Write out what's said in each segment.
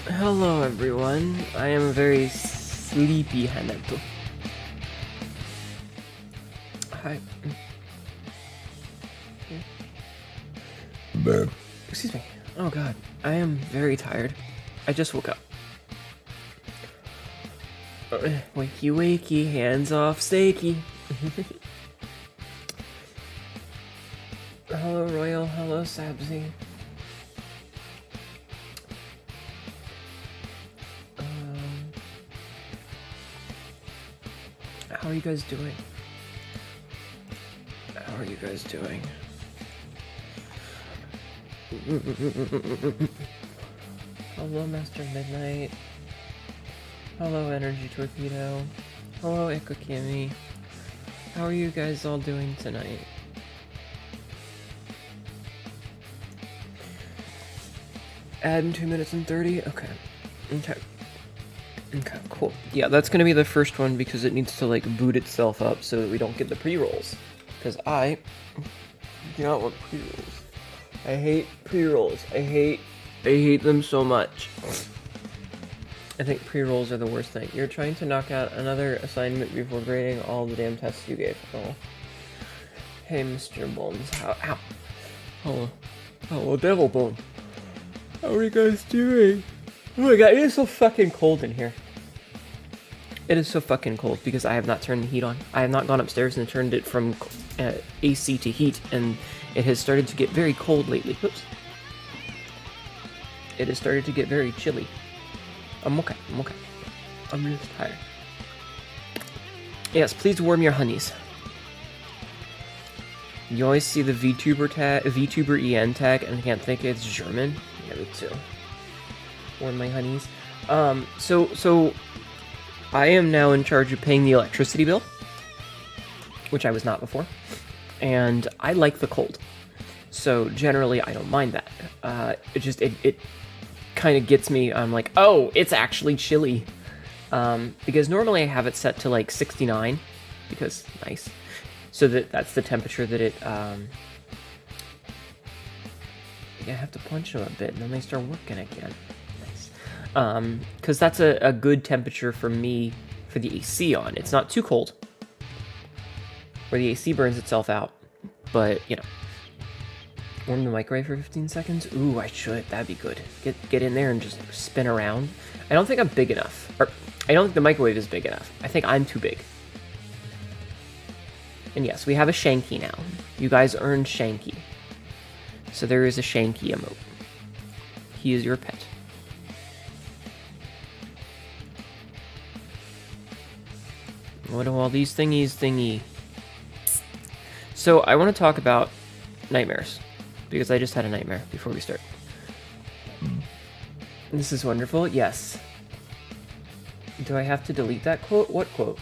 Hello everyone, I am a very sleepy Hnetu. Hi. Excuse me. Oh god, I am very tired. I just woke up. Wakey wakey, hands off steaky. Hello Royal, hello Sabzi. How are you guys doing? How are you guys doing? Hello Master Midnight. Hello Energy Torpedo. Hello Ikokimi. How are you guys all doing tonight? Add in 2 minutes and 30? Okay. Okay, cool. Yeah, that's gonna be the first one because it needs to like boot itself up so that we don't get the pre-rolls. Because I do not want pre-rolls. I hate pre-rolls. I hate them so much. I think pre-rolls are the worst thing. You're trying to knock out another assignment before grading all the damn tests you gave. Oh. Hey, Mr. Bones. Ow. Hello, Devil Bone. How are you guys doing? Oh my god, it is so fucking cold in here. It is so fucking cold because I have not turned the heat on. I have not gone upstairs and turned it from AC to heat, and it has started to get very cold lately. Oops. It has started to get very chilly. I'm okay. I'm just tired. Yes, please warm your honeys. You always see the Vtuber tag, Vtuber EN tag, and can't think it's German. Yeah, me too. Warm my honeys. So I am now in charge of paying the electricity bill, which I was not before, and I like the cold. So generally, I don't mind that. It kind of gets me. I'm like, oh, it's actually chilly, because normally I have it set to like 69, because nice. So that's the temperature that it. I have to punch them a bit, and then they start working again. Because that's a good temperature for me for the AC on. It's not too cold, where the AC burns itself out, but, you know. Warm the microwave for 15 seconds? Ooh, I should. That'd be good. Get in there and just spin around. I don't think I'm big enough. Or, I don't think the microwave is big enough. I think I'm too big. And yes, we have a Shanky now. You guys earned Shanky. So there is a Shanky emote. He is your pet. What do all these thingies thingy? So I want to talk about nightmares, because I just had a nightmare before we start. This is wonderful. Yes. Do I have to delete that quote? What quote?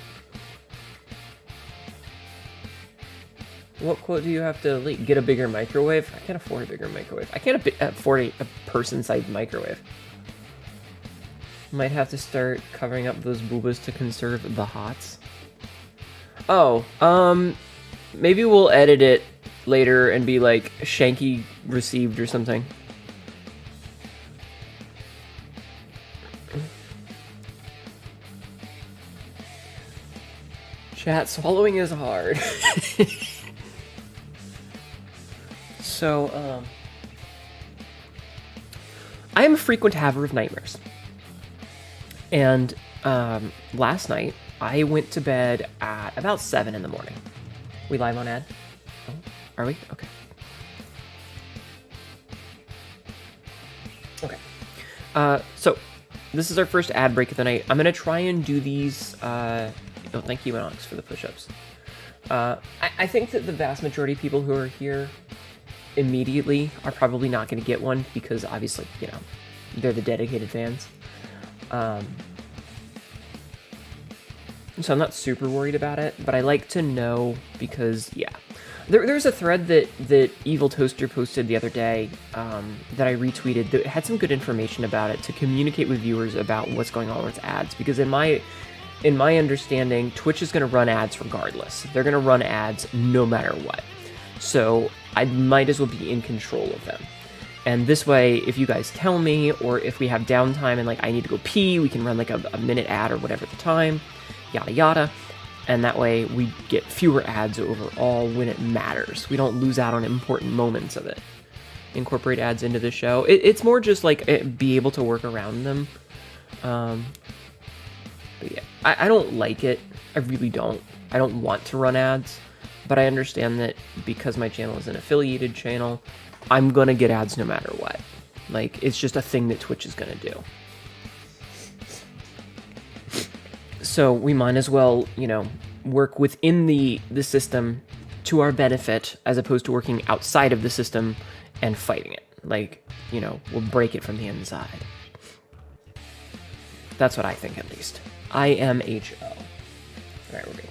What quote do you have to delete? Get a bigger microwave? I can't afford a bigger microwave. I can't afford a person-sized microwave. Might have to start covering up those boobas to conserve the hots. Oh, maybe we'll edit it later and be like, Shanky received or something. Chat, swallowing is hard. So, I am a frequent haver of nightmares. And, last night, I went to bed at about 7 in the morning. We live on ad? Oh, are we? Okay. Okay. So, this is our first ad break of the night. I'm going to try and do these, oh, thank you, Enox, for the push-ups. I think that the vast majority of people who are here immediately are probably not going to get one, because obviously, you know, they're the dedicated fans. So I'm not super worried about it, but I like to know because, yeah. There's a thread that Evil Toaster posted the other day that I retweeted that had some good information about it to communicate with viewers about what's going on with ads, because in my understanding, Twitch is going to run ads regardless. They're going to run ads no matter what. So I might as well be in control of them. And this way, if you guys tell me, or if we have downtime and like I need to go pee, we can run like a minute ad or whatever at the time, yada yada. And that way we get fewer ads overall when it matters. We don't lose out on important moments of it. Incorporate ads into the show. It's more just like be able to work around them. But yeah, I don't like it. I really don't. I don't want to run ads, but I understand that because my channel is an affiliated channel, I'm gonna get ads no matter what. Like, it's just a thing that Twitch is gonna do. So we might as well, you know, work within the system to our benefit, as opposed to working outside of the system and fighting it. Like, you know, we'll break it from the inside. That's what I think, at least. IMHO. Alright, we're good.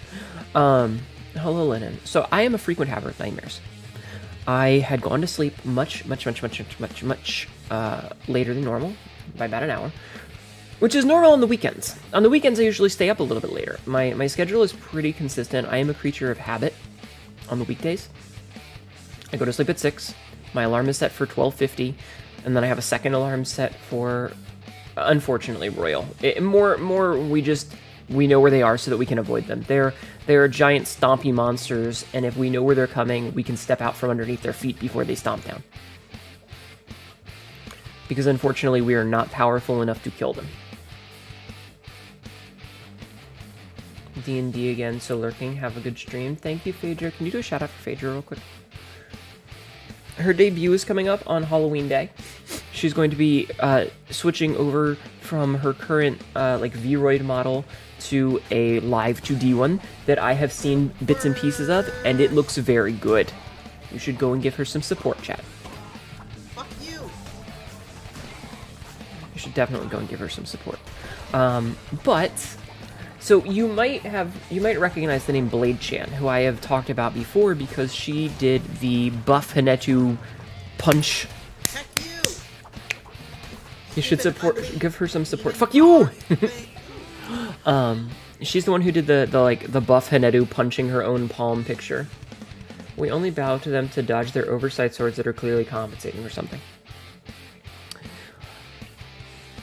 Hello, Lennon. So, I am a frequent haver of nightmares. I had gone to sleep much later than normal, by about an hour, which is normal on the weekends. On the weekends, I usually stay up a little bit later. My schedule is pretty consistent. I am a creature of habit on the weekdays. I go to sleep at 6. My alarm is set for 12:50, and then I have a second alarm set for, unfortunately, Royal. We know where they are so that we can avoid them. They're giant stompy monsters, and if we know where they're coming, we can step out from underneath their feet before they stomp down. Because unfortunately, we are not powerful enough to kill them. D&D again, so lurking. Have a good stream. Thank you, Phaedra. Can you do a shout out for Phaedra real quick? Her debut is coming up on Halloween Day. She's going to be switching over from her current like Vroid model to a live 2D one that I have seen bits and pieces of, and it looks very good. You should go and give her some support, chat. Fuck you! You should definitely go and give her some support. So you might recognize the name Blade Chan, who I have talked about before because she did the buff Hnetu punch. Heck you! You should give her some support. Fuck you! She's the one who did the buff Hnetu punching her own palm picture. We only bow to them to dodge their oversized swords that are clearly compensating for something.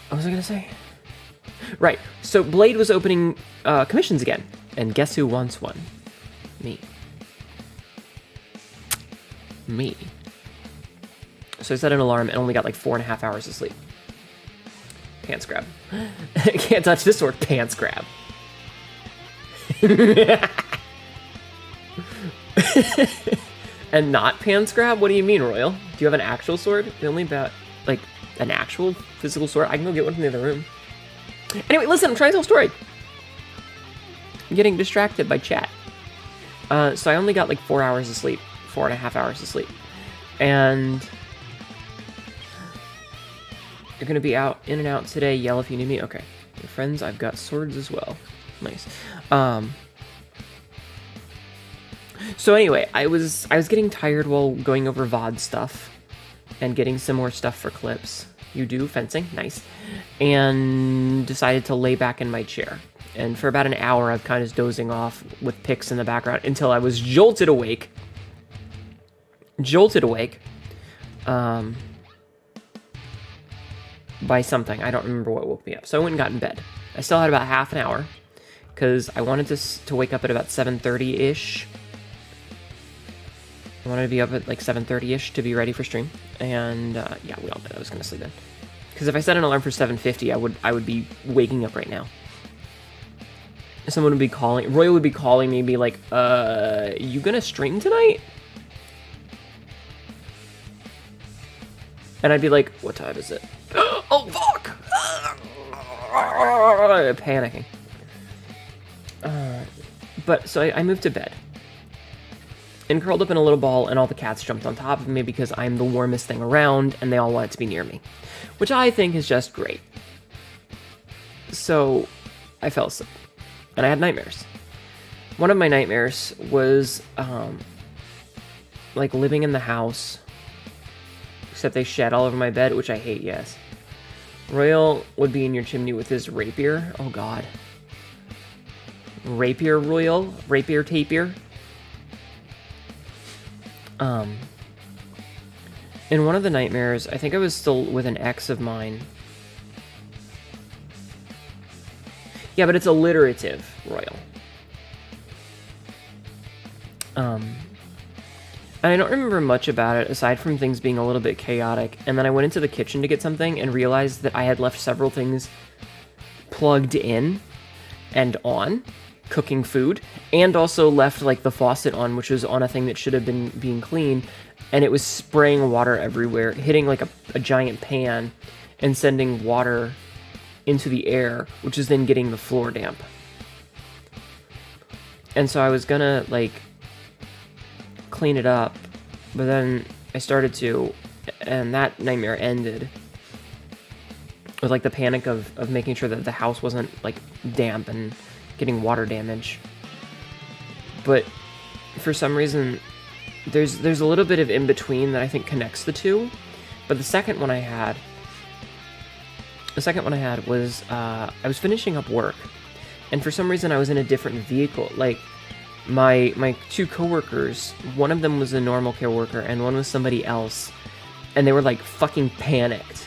What was I gonna say? Right, so Blade was opening commissions again, and guess who wants one? Me. So I set an alarm and only got like 4.5 hours of sleep. Pants grab. Can't touch this sword. Pants grab. And not pants grab? What do you mean, Royal? Do you have an actual sword? You only about, like, an actual physical sword? I can go get one from the other room. Anyway, listen, I'm trying to tell a story. I'm getting distracted by chat. So I only got like 4 hours of sleep. 4.5 hours of sleep. And you're going to be out, in and out today. Yell if you need me. Okay. Your friends, I've got swords as well. Nice. So anyway, I was getting tired while going over VOD stuff. And getting some more stuff for clips. You do? Fencing? Nice. And decided to lay back in my chair. And for about an hour, I've kind of dozing off with pics in the background until I was jolted awake. By something. I don't remember what woke me up. So I went and got in bed. I still had about half an hour because I wanted to wake up at about 7:30-ish. I wanted to be up at like 7:30-ish to be ready for stream. And yeah, we all knew I was going to sleep in. Because if I set an alarm for 7:50, I would be waking up right now. Someone would be calling, Royal would be calling me and be like, you gonna stream tonight? And I'd be like, what time is it? Oh, fuck! Panicking. But, so I moved to bed. And curled up in a little ball, and all the cats jumped on top of me because I'm the warmest thing around, and they all wanted to be near me. Which I think is just great. So, I fell asleep. And I had nightmares. One of my nightmares was, like, living in the house. Except they shed all over my bed, which I hate, yes. Royal would be in your chimney with his rapier. Oh, God. Rapier, Royal? Rapier, tapier? In one of the nightmares, I think I was still with an ex of mine. Yeah, but it's alliterative, Royal. And I don't remember much about it, aside from things being a little bit chaotic. And then I went into the kitchen to get something and realized that I had left several things plugged in and on, cooking food, and also left like the faucet on, which was on a thing that should have been being cleaned, and it was spraying water everywhere, hitting like a giant pan and sending water into the air, which is then getting the floor damp. And so I was gonna like clean it up, but then I started to, and that nightmare ended with like the panic of making sure that the house wasn't like damp and getting water damage. But for some reason there's a little bit of in between that I think connects the two. But the second one I had was I was finishing up work, and for some reason I was in a different vehicle. Like my two coworkers, one of them was a normal care worker and one was somebody else, and they were like fucking panicked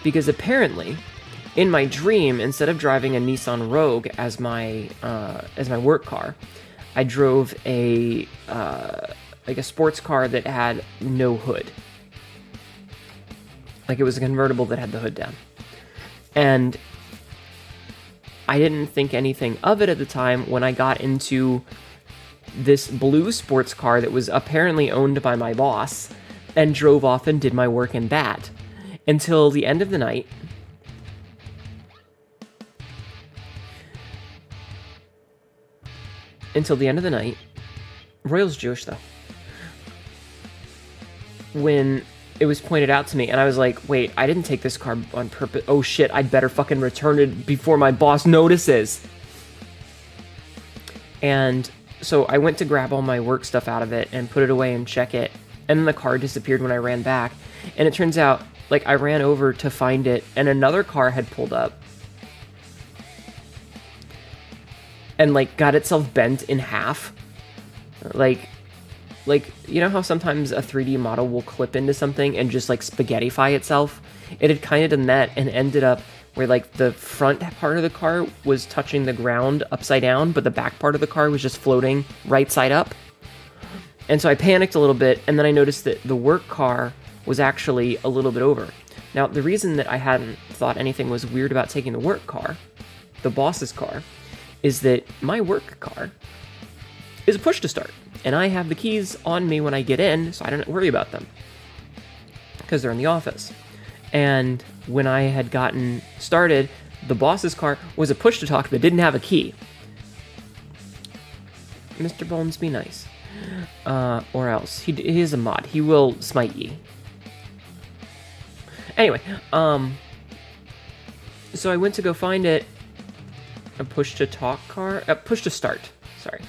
because apparently in my dream, instead of driving a Nissan Rogue as my work car, I drove a sports car that had no hood. Like it was a convertible that had the hood down. And I didn't think anything of it at the time when I got into this blue sports car that was apparently owned by my boss and drove off and did my work in that until the end of the night. Royal's Jewish though. When it was pointed out to me, and I was like, wait, I didn't take this car on purpose. Oh shit, I'd better fucking return it before my boss notices. And so I went to grab all my work stuff out of it and put it away and check it. And then the car disappeared when I ran back. And it turns out, like, I ran over to find it, and another car had pulled up. And, like, got itself bent in half. Like, you know how sometimes a 3D model will clip into something and just, like, spaghettify itself? It had kind of done that and ended up where, like, the front part of the car was touching the ground upside down, but the back part of the car was just floating right side up. And so I panicked a little bit, and then I noticed that the work car was actually a little bit over. Now, the reason that I hadn't thought anything was weird about taking the work car, the boss's car, is that my work car is a push to start. And I have the keys on me when I get in, so I don't worry about them. Because they're in the office. And when I had gotten started, the boss's car was a push to talk that didn't have a key. Mr. Bones, be nice. Or else. He is a mod. He will smite ye. Anyway, so I went to go find it. A push to talk car? Push to start. Sorry.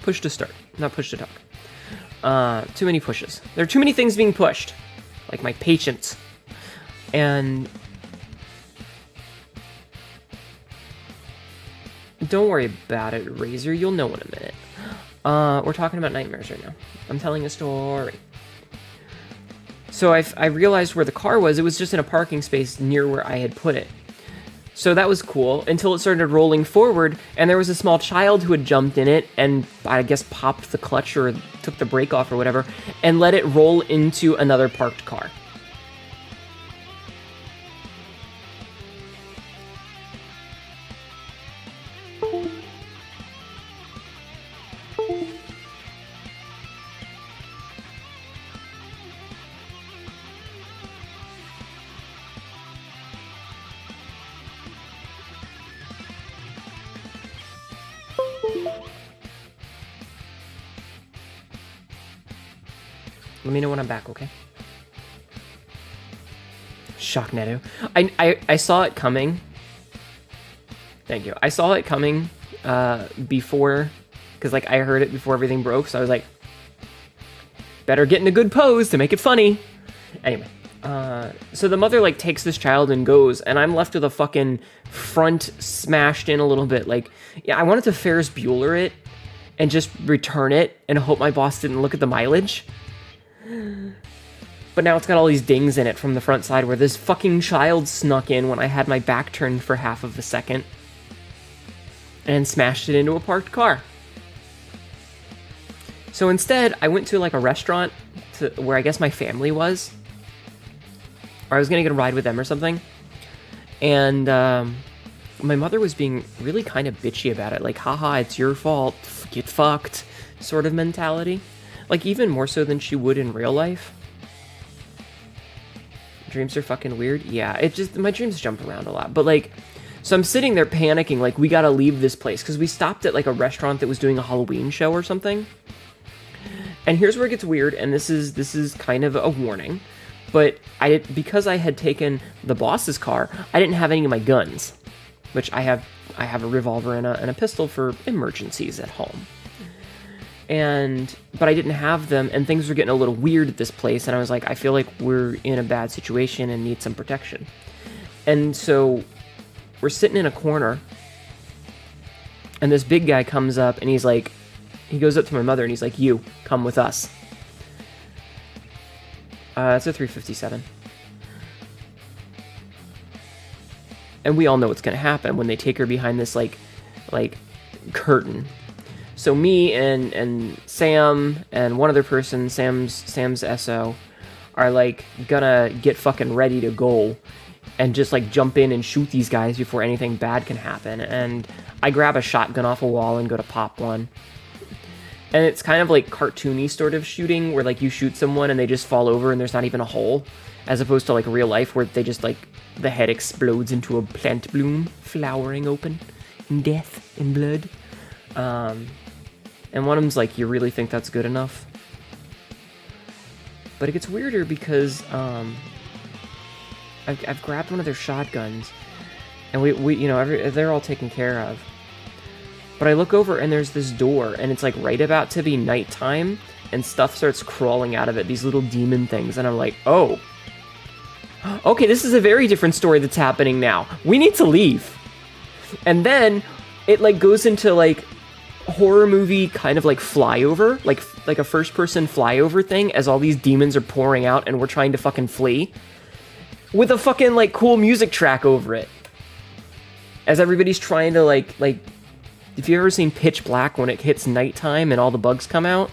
Push to start, not push to talk. Too many pushes. There are too many things being pushed. Like my patience. And don't worry about it, Razor. You'll know in a minute. We're talking about nightmares right now. I'm telling a story. So I realized where the car was. It was just in a parking space near where I had put it. So that was cool until it started rolling forward, and there was a small child who had jumped in it and I guess popped the clutch or took the brake off or whatever and let it roll into another parked car. Let me know when I'm back, okay? Shock Hnetu. I saw it coming. Thank you. I saw it coming before, because like I heard it before everything broke, so I was like, better get in a good pose to make it funny. Anyway, so the mother like takes this child and goes, and I'm left with a fucking front smashed in a little bit. Like, yeah, I wanted to Ferris Bueller it and just return it and hope my boss didn't look at the mileage. But now it's got all these dings in it from the front side where this fucking child snuck in when I had my back turned for half of a second and smashed it into a parked car. So instead, I went to like a restaurant where I guess my family was. Or I was gonna get a ride with them or something. And my mother was being really kind of bitchy about it. Like, haha, it's your fault. Get fucked. Sort of mentality. Like, even more so than she would in real life. Dreams are fucking weird. Yeah, it just, my dreams jump around a lot. But like, so I'm sitting there panicking, like, we gotta leave this place. Because we stopped at like a restaurant that was doing a Halloween show or something. And here's where it gets weird, and this is kind of a warning. But because I had taken the boss's car, I didn't have any of my guns. Which I have a revolver and a pistol for emergencies at home. But I didn't have them, and things were getting a little weird at this place, and I was like, I feel like we're in a bad situation and need some protection. And so we're sitting in a corner, and this big guy comes up, and he's like, he goes up to my mother, and he's like, you, come with us. It's a 357. And we all know what's going to happen when they take her behind this, like curtain. So me and Sam and one other person, Sam's SO, are like gonna get fucking ready to go and just like jump in and shoot these guys before anything bad can happen. And I grab a shotgun off a wall and go to pop one. And it's kind of like cartoony sort of shooting where like you shoot someone and they just fall over and there's not even a hole, as opposed to like real life where they just like the head explodes into a plant bloom flowering open in death and blood. And one of them's like, you really think that's good enough? But it gets weirder because I've grabbed one of their shotguns, and we you know, they're all taken care of. But I look over and there's this door, and it's like right about to be nighttime, and stuff starts crawling out of it, these little demon things, and I'm like, oh. Okay, this is a very different story that's happening now. We need to leave. And then it like goes into like horror movie kind of like flyover, like a first person flyover thing as all these demons are pouring out and we're trying to fucking flee with a fucking like cool music track over it as everybody's trying to like if you've ever seen Pitch Black when it hits nighttime and all the bugs come out,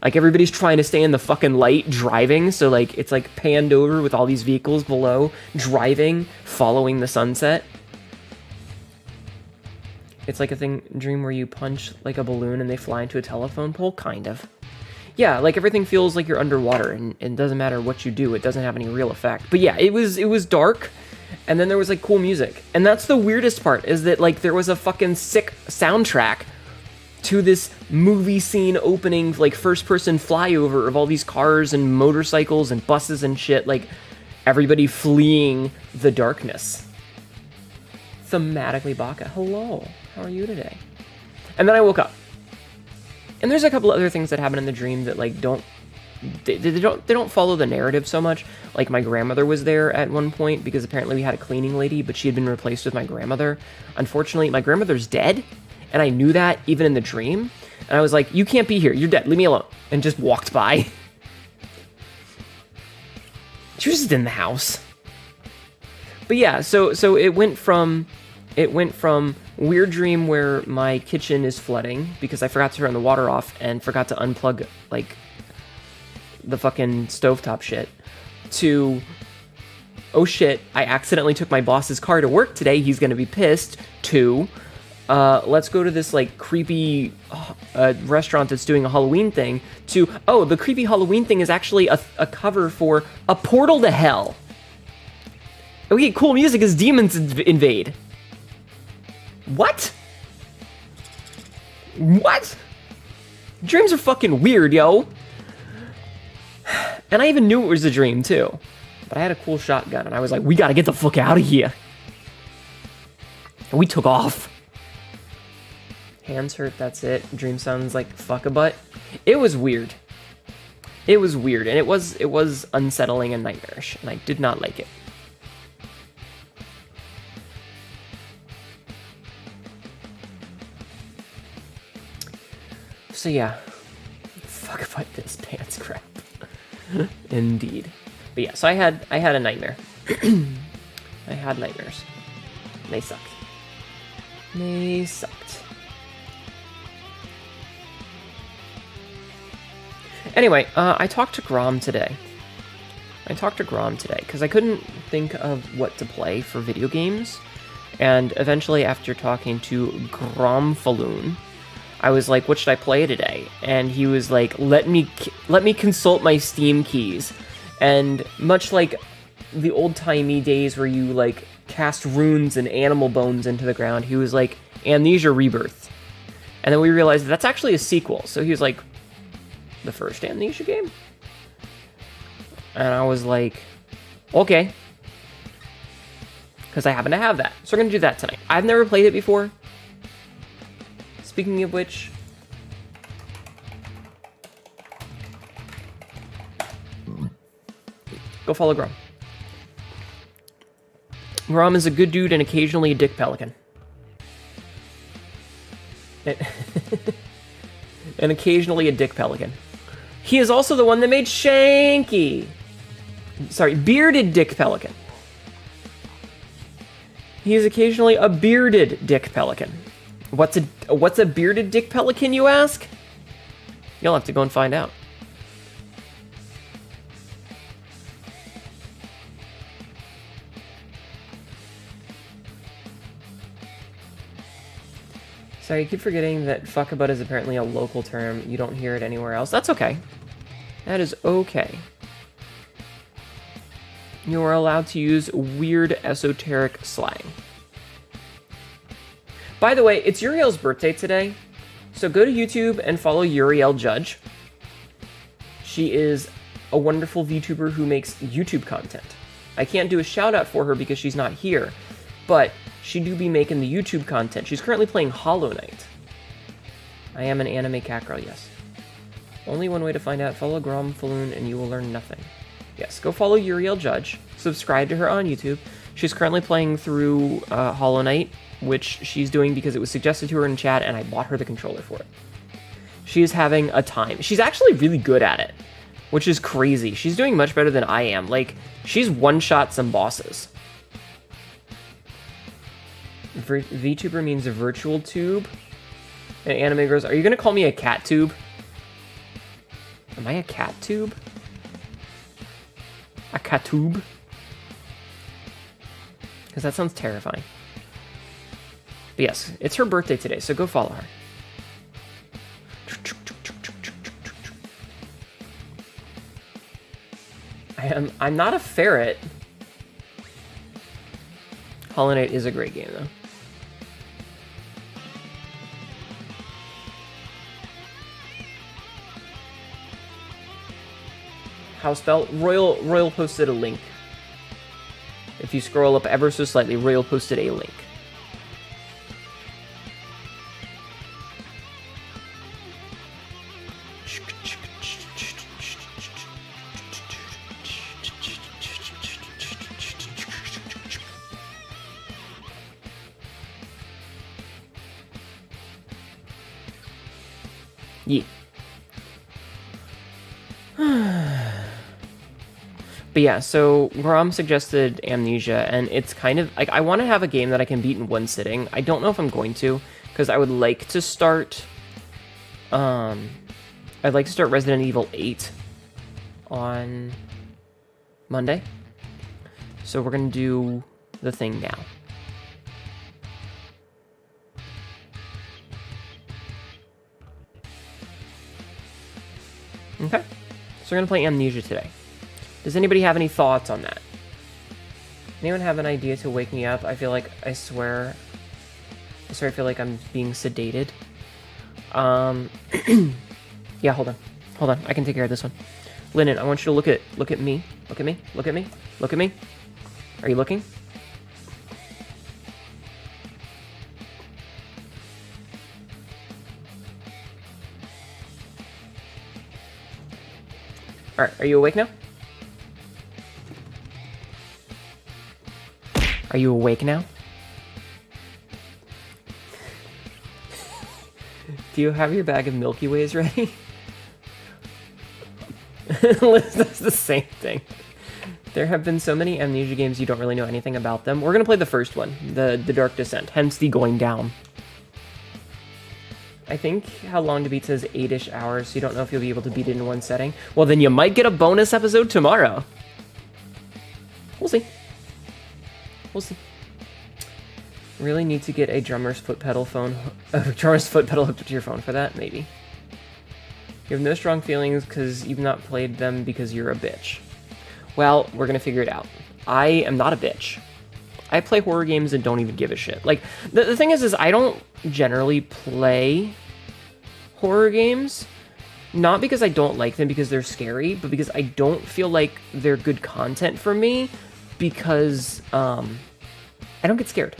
like everybody's trying to stay in the fucking light driving, so like it's like panned over with all these vehicles below driving following the sunset. It's like a dream where you punch like a balloon and they fly into a telephone pole, kind of. Yeah, like everything feels like you're underwater, and it doesn't matter what you do, it doesn't have any real effect. But yeah, it was dark, and then there was like cool music. And that's the weirdest part, is that like there was a fucking sick soundtrack to this movie scene opening, like first person flyover of all these cars and motorcycles and buses and shit, like everybody fleeing the darkness. Thematically Baka, hello. How are you today? And then I woke up. And there's a couple other things that happen in the dream that like don't follow the narrative so much. Like my grandmother was there at one point because apparently we had a cleaning lady, but she had been replaced with my grandmother. Unfortunately, my grandmother's dead, and I knew that even in the dream. And I was like, you can't be here, you're dead, leave me alone. And just walked by. She was just in the house. But yeah, so it went from weird dream where my kitchen is flooding because I forgot to turn the water off and forgot to unplug like the fucking stovetop shit, to oh shit, I accidentally took my boss's car to work today, he's gonna be pissed, to let's go to this like creepy restaurant that's doing a Halloween thing, to oh, the creepy Halloween thing is actually a cover for A Portal to Hell. Okay, cool music as demons invade. What? What? Dreams are fucking weird, yo. And I even knew it was a dream, too. But I had a cool shotgun, and I was like, we gotta get the fuck out of here. And we took off. Hands hurt, that's it. Dream sounds like fuck a butt. It was weird. It was weird, and it was unsettling and nightmarish, and I did not like it. So yeah, fuck about this pants crap. Indeed. But yeah, so I had a nightmare. I had nightmares. They sucked. They sucked. Anyway, I talked to Grom today. Because I couldn't think of what to play for video games. And eventually, after talking to Gromfaloon, I was like, what should I play today? And he was like, let me consult my Steam keys. And much like the old-timey days where you, like, cast runes and animal bones into the ground, he was like, Amnesia Rebirth. And then we realized that's actually a sequel. So he was like, the first Amnesia game? And I was like, okay. Because I happen to have that. So we're going to do that tonight. I've never played it before. Speaking of which... go follow Grom. Grom is a good dude and occasionally a dick pelican. And occasionally a dick pelican. He is also the one that made Shanky. Sorry, bearded dick pelican. He is occasionally a bearded dick pelican. What's a bearded dick pelican, you ask? You'll have to go and find out. Sorry, you keep forgetting that fuckabut is apparently a local term. You don't hear it anywhere else. That's okay. That is okay. You are allowed to use weird esoteric slang. By the way, it's Uriel's birthday today, so go to YouTube and follow Uriel Judge. She is a wonderful VTuber who makes YouTube content. I can't do a shout out for her because she's not here, but she do be making the YouTube content. She's currently playing Hollow Knight. I am an anime cat girl, yes. Only one way to find out, follow Gromfaloon and you will learn nothing. Yes, go follow Uriel Judge, subscribe to her on YouTube. She's currently playing through Hollow Knight, which she's doing because it was suggested to her in chat and I bought her the controller for it. She is having a time. She's actually really good at it, which is crazy. She's doing much better than I am. Like, she's one-shot some bosses. VTuber means a virtual tube. And anime girls, are you gonna call me a cat tube? Am I a cat tube? A cat tube? Because that sounds terrifying. But yes, it's her birthday today, so go follow her. I'm not a ferret. Hollow Knight is a great game, though. Housebell. Royal posted a link. If you scroll up ever so slightly, Royal posted a link. Yeah. But yeah, so Grom suggested Amnesia, and it's kind of like I want to have a game that I can beat in one sitting. I don't know if I'm going to, because I would like to start. I'd like to start Resident Evil 8 on Monday. So we're gonna do the thing now. Okay, so we're gonna play Amnesia today. Does anybody have any thoughts on that? Anyone have an idea to wake me up? I feel like, I swear, I feel like I'm being sedated. Yeah, hold on, I can take care of this one. Lennon, I want you to look at me, look at me, look at me, look at me. Are you looking? Alright, are you awake now? Are you awake now? Do you have your bag of Milky Ways ready? Liz does the same thing. There have been so many Amnesia games you don't really know anything about them. We're gonna play the first one, the Dark Descent, hence the going down. I think how long to beat says 8-ish hours, so you don't know if you'll be able to beat it in one setting. Well, then you might get a bonus episode tomorrow. We'll see. We'll see. Really need to get a drummer's foot pedal hooked up to your phone for that? Maybe. You have no strong feelings because you've not played them because you're a bitch. Well, we're gonna figure it out. I am not a bitch. I play horror games and don't even give a shit. Like, the thing is I don't generally play horror games, not because I don't like them because they're scary, but because I don't feel like they're good content for me because, I don't get scared.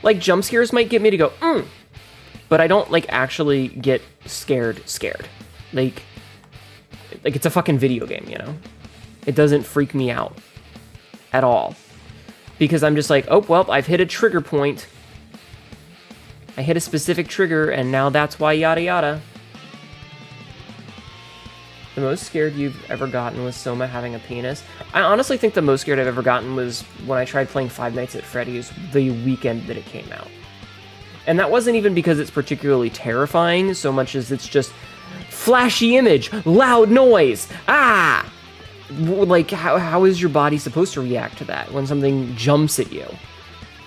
Like, jump scares might get me to go, but I don't, like, actually get scared. Like, it's a fucking video game, you know? It doesn't freak me out at all. Because I'm just like, oh, well, I've hit a trigger point. I hit a specific trigger, and now that's why yada yada. The most scared you've ever gotten was Soma having a penis. I honestly think the most scared I've ever gotten was when I tried playing Five Nights at Freddy's the weekend that it came out. And that wasn't even because it's particularly terrifying, so much as it's just flashy image, loud noise, ah! Like, how is your body supposed to react to that when something jumps at you?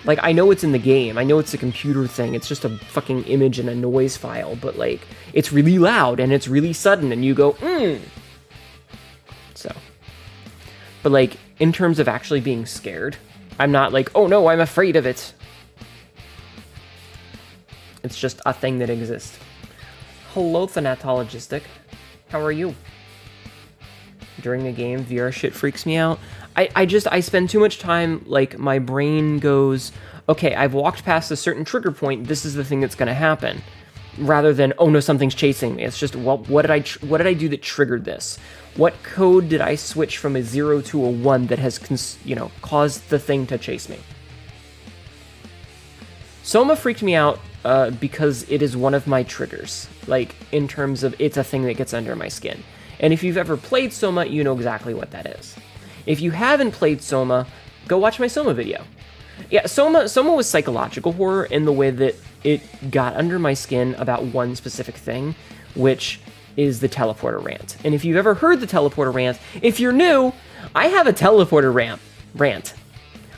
Like, I know it's in the game, I know it's a computer thing, it's just a fucking image and a noise file, but, like, it's really loud, and it's really sudden, and you go, So. But, like, in terms of actually being scared, I'm not like, oh no, I'm afraid of it. It's just a thing that exists. Hello, Thanatologistic. How are you? During a game, VR shit freaks me out. I spend too much time, like, my brain goes, okay, I've walked past a certain trigger point, this is the thing that's gonna happen. Rather than, oh no, something's chasing me. It's just, well, what did I do that triggered this? What code did I switch from a 0 to a 1 that has, caused the thing to chase me? Soma freaked me out because it is one of my triggers. Like, in terms of, it's a thing that gets under my skin. And if you've ever played Soma, you know exactly what that is. If you haven't played Soma, go watch my Soma video. Yeah, Soma was psychological horror in the way that it got under my skin about one specific thing, which is the teleporter rant. And if you've ever heard the teleporter rant, if you're new, I have a teleporter rant.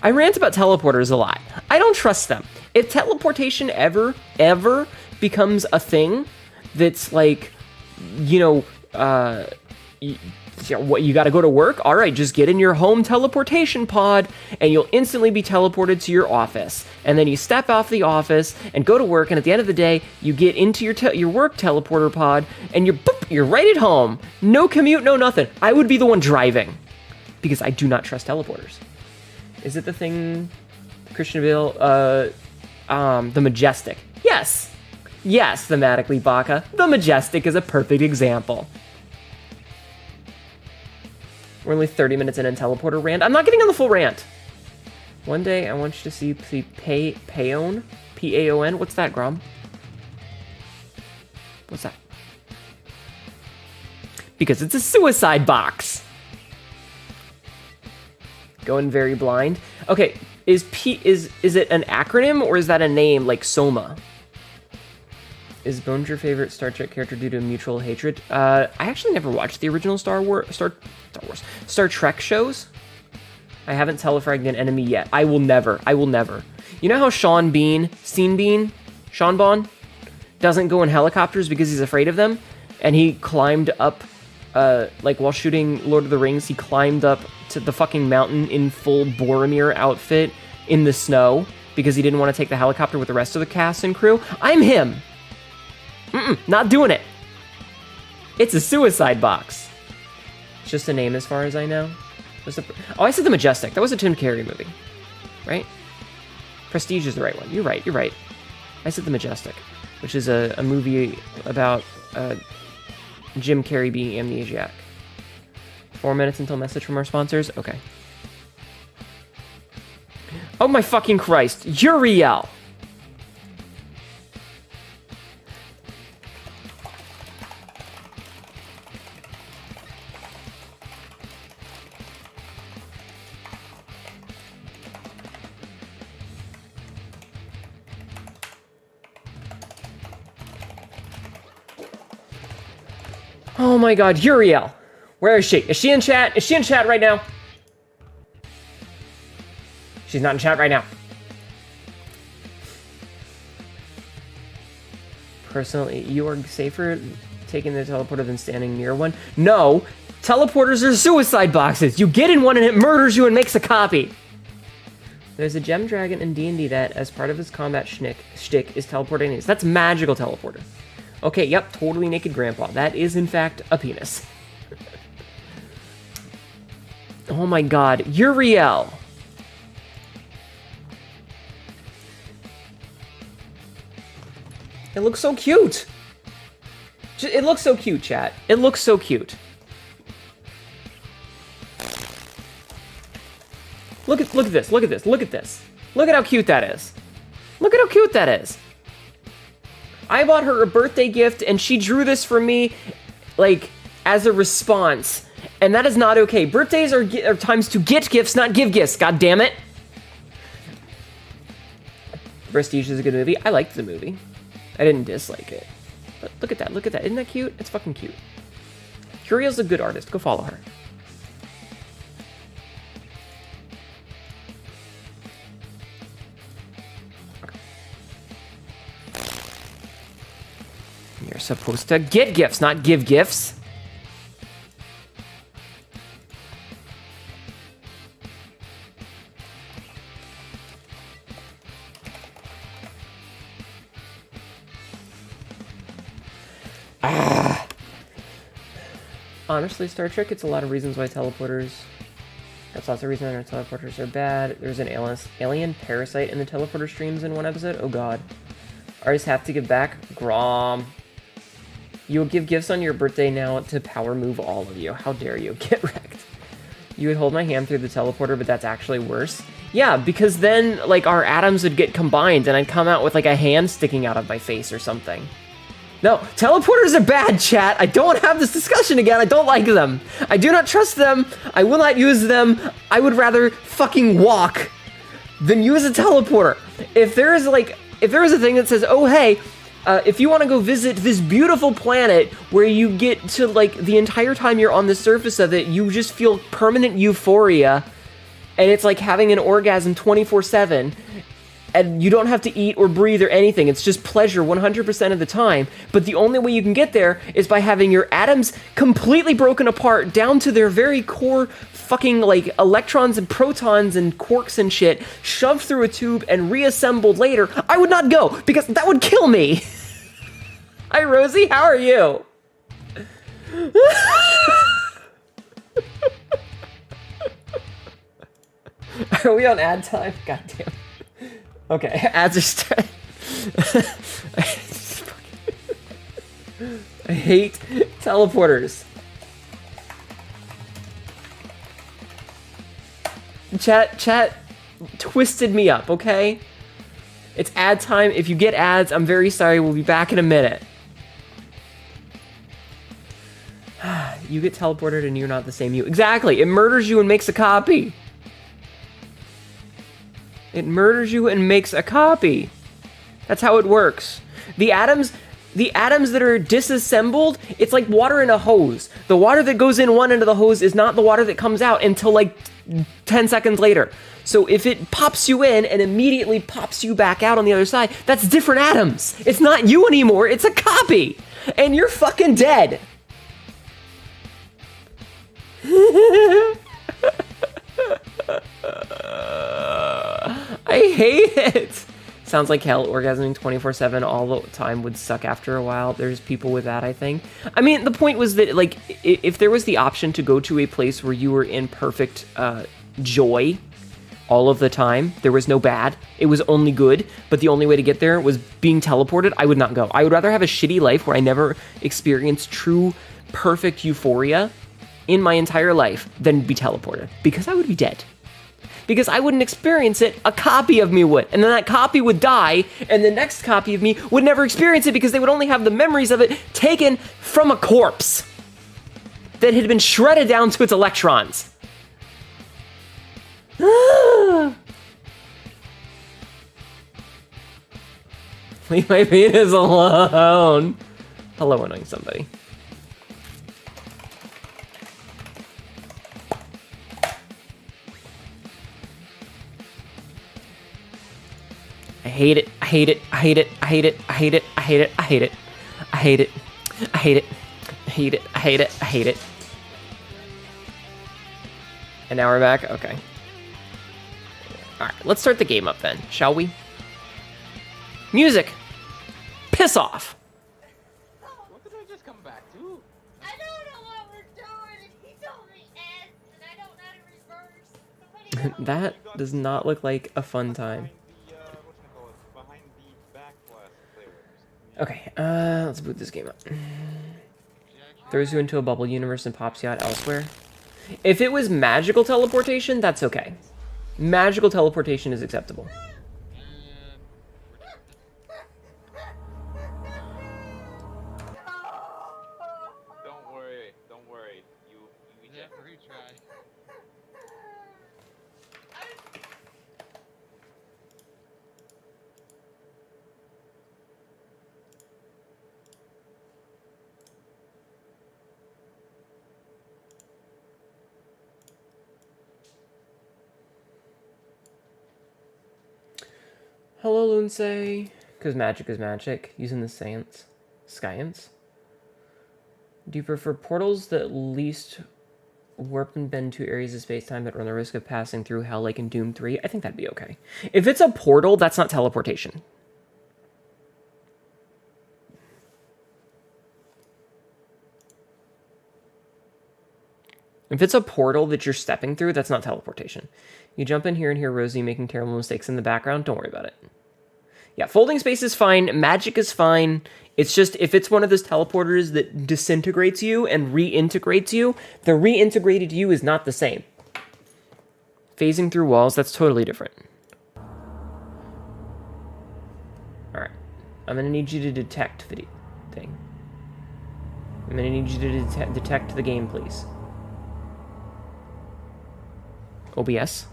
I rant about teleporters a lot. I don't trust them. If teleportation ever becomes a thing that's like, what, you gotta go to work? All right, just get in your home teleportation pod and you'll instantly be teleported to your office. And then you step off the office and go to work, and at the end of the day, you get into your work teleporter pod and you're right at home. No commute, no nothing. I would be the one driving because I do not trust teleporters. Is it the thing, Christian Bale, the Majestic? Yes, thematically, Baka. The Majestic is a perfect example. We're only 30 minutes in and teleporter rant. I'm not getting on the full rant. One day, I want you to see Paon. P-A-O-N. What's that, Grom? What's that? Because it's a suicide box. Going very blind. Okay, is it an acronym or is that a name like Soma? Is Bones your favorite Star Trek character due to mutual hatred? I actually never watched the original Star Trek shows. I haven't telefragged an enemy yet. I will never. You know how Sean Bon, doesn't go in helicopters because he's afraid of them? And he climbed up, while shooting Lord of the Rings, he climbed up to the fucking mountain in full Boromir outfit in the snow because he didn't want to take the helicopter with the rest of the cast and crew? I'm him. Not doing it. It's a suicide box. It's just a name as far as I know. I said the Majestic. That was a Tim Carrey movie, right? Prestige is the right one. You're right. I said the Majestic, which is a movie about Jim Carrey being amnesiac. 4 minutes until message from our sponsors? Okay. Oh my fucking Christ. Uriel! Oh my god, Uriel. Where is she? Is she in chat? Is she in chat right now? She's not in chat right now. Personally, you are safer taking the teleporter than standing near one. No, teleporters are suicide boxes. You get in one and it murders you and makes a copy. There's a gem dragon in D&D that, as part of his combat shtick, is teleporting these. That's magical teleporter. Okay, yep, totally naked grandpa. That is, in fact, a penis. Oh my god, Uriel. It looks so cute. It looks so cute, chat. It looks so cute. Look at this. Look at this. Look at this. Look at how cute that is. Look at how cute that is. I bought her a birthday gift, and she drew this for me, like, as a response. And that is not okay. Birthdays are times to get gifts, not give gifts. God damn it. Prestige is a good movie. I liked the movie. I didn't dislike it. But look at that. Look at that. Isn't that cute? It's fucking cute. Curiel's a good artist. Go follow her. You're supposed to get gifts, not give gifts. Honestly, Star Trek, it's a lot of reasons why teleporters... That's lots of reasons why teleporters are bad. There's an alien parasite in the teleporter streams in one episode. Oh god. Artists have to give back. Grom. You will give gifts on your birthday now to power move all of you. How dare you. Get wrecked. You would hold my hand through the teleporter, but that's actually worse. Yeah, because then, like, our atoms would get combined, and I'd come out with, like, a hand sticking out of my face or something. No, teleporters are bad, chat. I don't want to have this discussion again. I don't like them. I do not trust them. I will not use them. I would rather fucking walk than use a teleporter. If there is a thing that says, oh, hey, if you want to go visit this beautiful planet where you get to, like, the entire time you're on the surface of it, you just feel permanent euphoria, and it's like having an orgasm 24/7, and you don't have to eat or breathe or anything. It's just pleasure 100% of the time. But the only way you can get there is by having your atoms completely broken apart down to their very core fucking, like, electrons and protons and quarks and shit shoved through a tube and reassembled later. I would not go, because that would kill me. Hi, Rosie. How are you? Are we on ad time? God damn. Okay, ads are starting. I hate teleporters. Chat twisted me up, okay? It's ad time. If you get ads, I'm very sorry. We'll be back in a minute. You get teleported and you're not the same you. Exactly. It murders you and makes a copy. It murders you and makes a copy. That's how it works. The atoms that are disassembled, it's like water in a hose. The water that goes in one end of the hose is not the water that comes out until like 10 seconds later. So if it pops you in and immediately pops you back out on the other side, that's different atoms. It's not you anymore, it's a copy. And you're fucking dead. I hate it. Sounds like hell. Orgasming 24/7 all the time would suck after a while. There's people with that, I think. I mean, the point was that, like, if there was the option to go to a place where you were in perfect joy all of the time, there was no bad. It was only good, but the only way to get there was being teleported. I would not go. I would rather have a shitty life where I never experienced true, perfect euphoria in my entire life than be teleported, because I would be dead. Because I wouldn't experience it, a copy of me would. And then that copy would die, and the next copy of me would never experience it because they would only have the memories of it taken from a corpse that had been shredded down to its electrons. Leave my penis alone. Hello, annoying somebody. hate it. I hate it. I hate it. I hate it. I hate it. I hate it. I hate it. I hate it. I hate it. I hate it. I hate it. I hate it. And now we're back? Okay. Alright, let's start the game up then, shall we? Music! Piss off! What did I just come back to? I don't know what we're doing, and he told me S, and I don't know how to reverse. Somebody help. That does not look like a fun time. Behind the backblast players. Okay, let's boot this game up. Throws you into a bubble universe and pops you out elsewhere. If it was magical teleportation, that's okay. Magical teleportation is acceptable. Don't worry, don't worry. You Yeah, retry. Hello, Lunsay. Because magic is magic. Using the science. Do you prefer portals that least warp and bend to areas of space-time but run the risk of passing through hell like in Doom 3? I think that'd be okay. If it's a portal, that's not teleportation. If it's a portal that you're stepping through, that's not teleportation. You jump in here and hear Rosie making terrible mistakes in the background, don't worry about it. Yeah, folding space is fine, magic is fine. It's just, if it's one of those teleporters that disintegrates you and reintegrates you, the reintegrated you is not the same. Phasing through walls, that's totally different. Alright. I'm gonna need you to detect thing. I'm gonna need you to detect the game, please. OBS?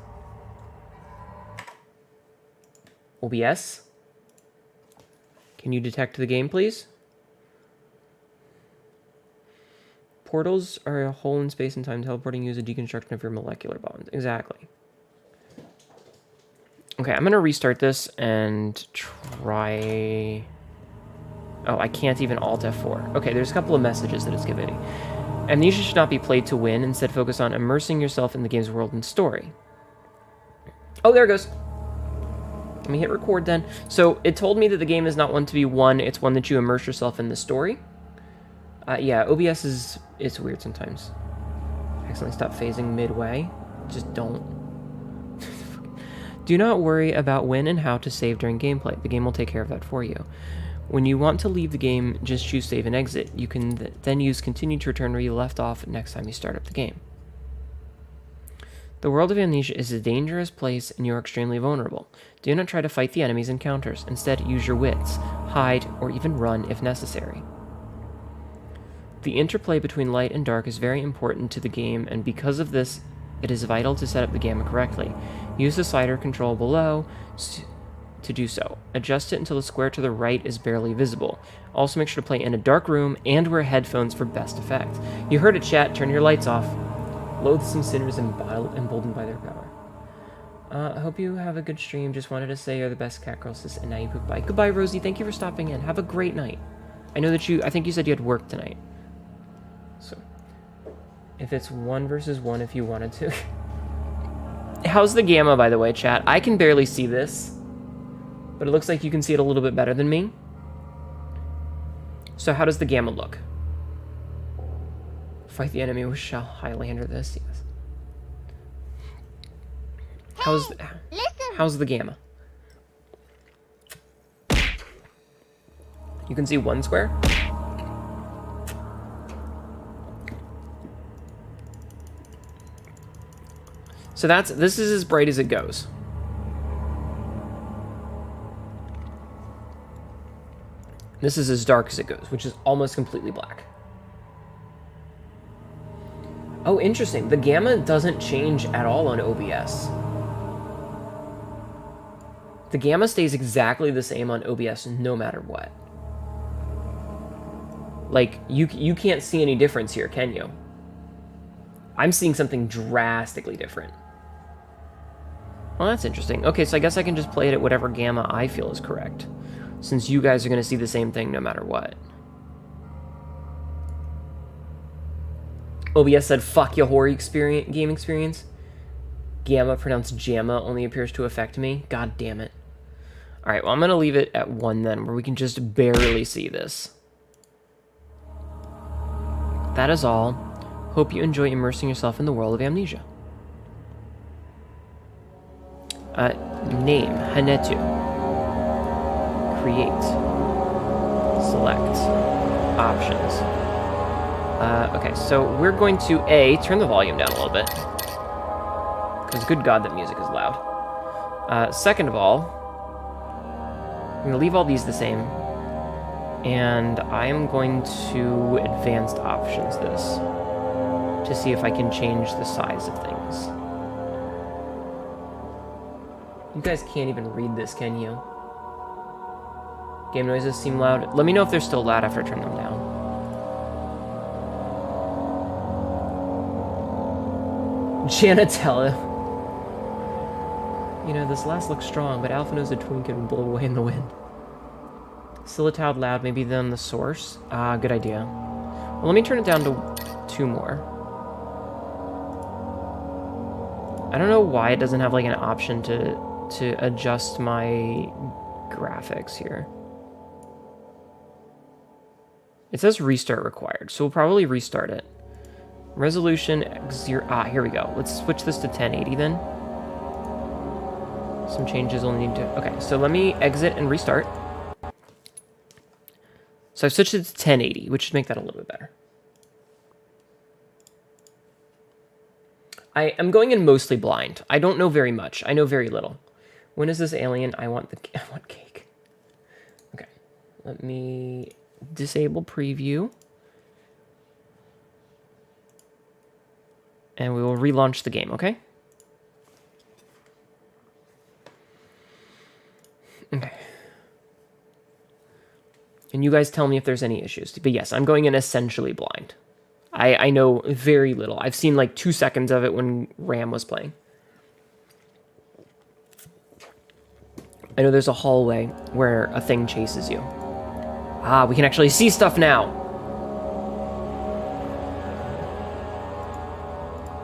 OBS? Can you detect the game, please? Portals are a hole in space and time. Teleporting you is a deconstruction of your molecular bonds. Exactly. Okay, I'm going to restart this and try... Oh, I can't even Alt F4. Okay, there's a couple of messages that it's giving. Amnesia should not be played to win. Instead, focus on immersing yourself in the game's world and story. Oh, there it goes. Let me hit record then. So it told me that the game is not one to be won, it's one that you immerse yourself in the story. Yeah, OBS it's weird sometimes. Accidentally stop phasing midway. Just don't. Do not worry about when and how to save during gameplay. The game will take care of that for you. When you want to leave the game, just choose save and exit. You can then use continue to return where you left off next time you start up the game. The world of Amnesia is a dangerous place and you are extremely vulnerable. Do not try to fight the enemy's encounters. Instead, use your wits, hide, or even run if necessary. The interplay between light and dark is very important to the game, and because of this, it is vital to set up the gamma correctly. Use the slider control below to do so. Adjust it until the square to the right is barely visible. Also make sure to play in a dark room and wear headphones for best effect. You heard it, chat. Turn your lights off. Loathsome sinners emboldened by their power. I hope you have a good stream. Just wanted to say you're the best cat girl, sis, and now you poop. Bye. Goodbye, Rosie. Thank you for stopping in. Have a great night. I know that I think you said you had work tonight. So, if it's 1 versus 1 if you wanted to. How's the gamma, by the way, chat? I can barely see this, but it looks like you can see it a little bit better than me. So how does the gamma look? Fight the enemy with shall Highlander this, yes. How's the gamma? You can see 1 square? So this is as bright as it goes. This is as dark as it goes, which is almost completely black. Oh, interesting. The gamma doesn't change at all on OBS. The gamma stays exactly the same on OBS no matter what. Like, you can't see any difference here, can you? I'm seeing something drastically different. Well, that's interesting. Okay, so I guess I can just play it at whatever gamma I feel is correct, since you guys are going to see the same thing no matter what. OBS said, fuck your horror game experience. Gamma, pronounced JAMA, only appears to affect me. God damn it. Alright, well, I'm going to leave it at 1 then, where we can just barely see this. That is all. Hope you enjoy immersing yourself in the world of Amnesia. Name, Hnetu. Create. Select. Options. Okay, so we're going to, turn the volume down a little bit. Because good God, that music is loud. Second of all, I'm going to leave all these the same. And I am going to advanced options this to see if I can change the size of things. You guys can't even read this, can you? Game noises seem loud. Let me know if they're still loud after I turn them down. Janatella. You know, this last looks strong, but Alpha knows a twin can blow away in the wind. Silitowed loud, maybe them the source. Good idea. Well, let me turn it down to 2 more. I don't know why it doesn't have like an option to adjust my graphics here. It says restart required, so we'll probably restart it. Resolution X0. Here we go. Let's switch this to 1080 then. Some changes will need to. Okay, so let me exit and restart. So I've switched it to 1080, which should make that a little bit better. I am going in mostly blind. I don't know very much. I know very little. When is this alien? I want cake. Okay. Let me disable preview. And we will relaunch the game, okay? Okay. And you guys tell me if there's any issues. But yes, I'm going in essentially blind. I know very little. I've seen like 2 seconds of it when Ram was playing. I know there's a hallway where a thing chases you. Ah, we can actually see stuff now.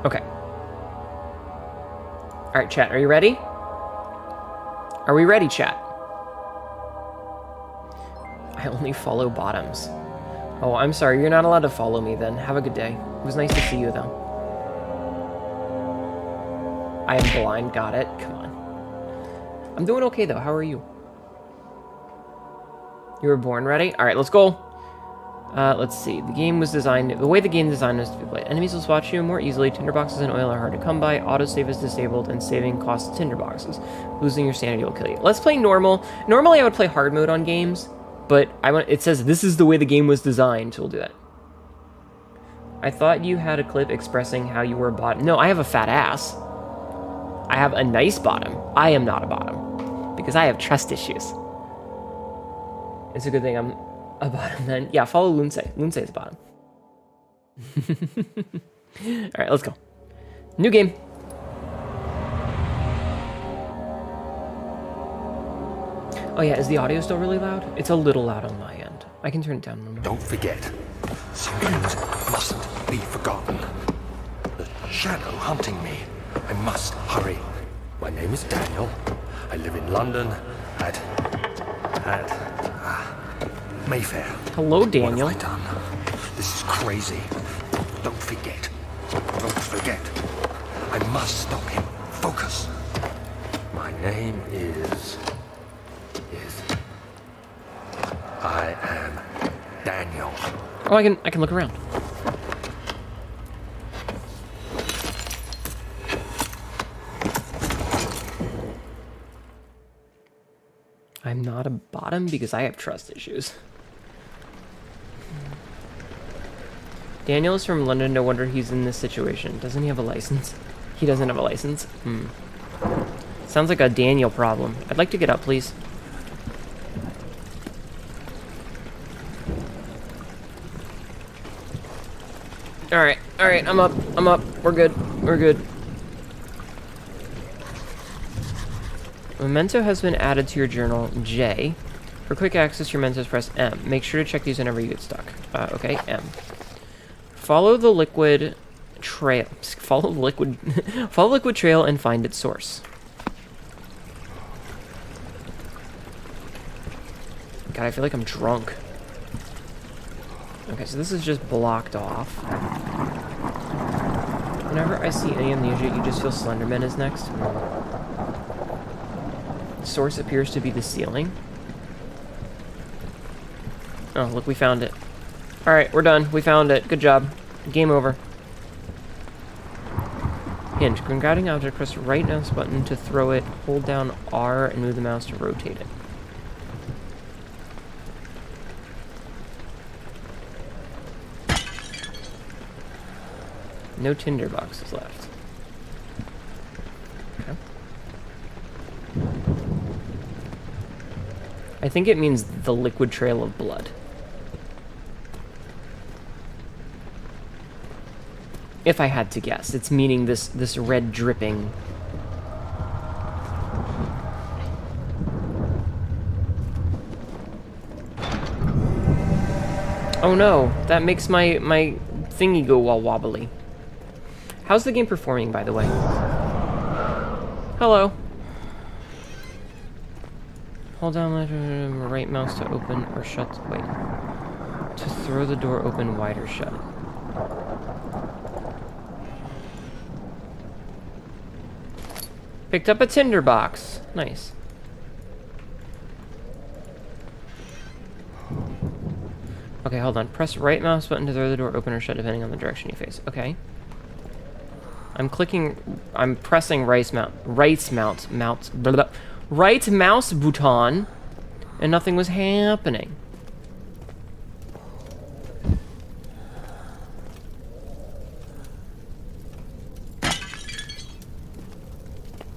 Okay. All right, chat, are you ready? Are we ready, chat? I only follow bottoms. Oh, I'm sorry, you're not allowed to follow me then. Have a good day. It was nice to see you, though. I am blind, got it. Come on. I'm doing okay, though. How are you? You were born ready? All right, let's go. Let's see. The game was designed... The way the game designed is to be played. Enemies will spot you more easily. Tinderboxes and oil are hard to come by. Autosave is disabled, and saving costs tinderboxes. Losing your sanity will kill you. Let's play normal. Normally, I would play hard mode on games, but it says this is the way the game was designed, so we'll do that. I thought you had a clip expressing how you were a bottom. No, I have a fat ass. I have a nice bottom. I am not a bottom, because I have trust issues. It's a good thing I'm a bottom then. Yeah, follow Lunsei. Lunsei is a bottom. Alright, let's go. New game. Oh yeah, is the audio still really loud? It's a little loud on my end. I can turn it down a little. Don't forget, some things mustn't be forgotten. The shadow hunting me. I must hurry. My name is Daniel. I live in London at Mayfair. Hello, Daniel. What have I done? This is crazy. Don't forget. Don't forget. I must stop him. Focus. My name is... I am Daniel. Oh, I can look around. I'm not a bottom because I have trust issues. Daniel is from London. No wonder he's in this situation. Doesn't he have a license? He doesn't have a license. Sounds like a Daniel problem. I'd like to get up, please. Alright, I'm up, we're good. Memento has been added to your journal, J. For quick access to your mementos, press M. Make sure to check these whenever you get stuck. Okay, M. Follow the liquid trail. Follow the liquid... follow the liquid trail and find its source. God, I feel like I'm drunk. Okay, so this is just blocked off. Whenever I see any amnesia, you just feel Slenderman is next. Source appears to be the ceiling. Oh, look, we found it. Alright, we're done. We found it. Good job. Game over. Hint. When guiding object, press the right mouse button to throw it. Hold down R and move the mouse to rotate it. No tinder boxes left. Okay. I think it means the liquid trail of blood. If I had to guess, it's meaning this red dripping. Oh no, that makes my thingy go all wobbly. How's the game performing, by the way? Hello. Hold down right mouse to open or shut. Wait. To throw the door open wide or shut. Picked up a tinder box. Nice. Okay, hold on. Press right mouse button to throw the door open or shut depending on the direction you face. Okay. I'm pressing right mouse button, and nothing was happening. Let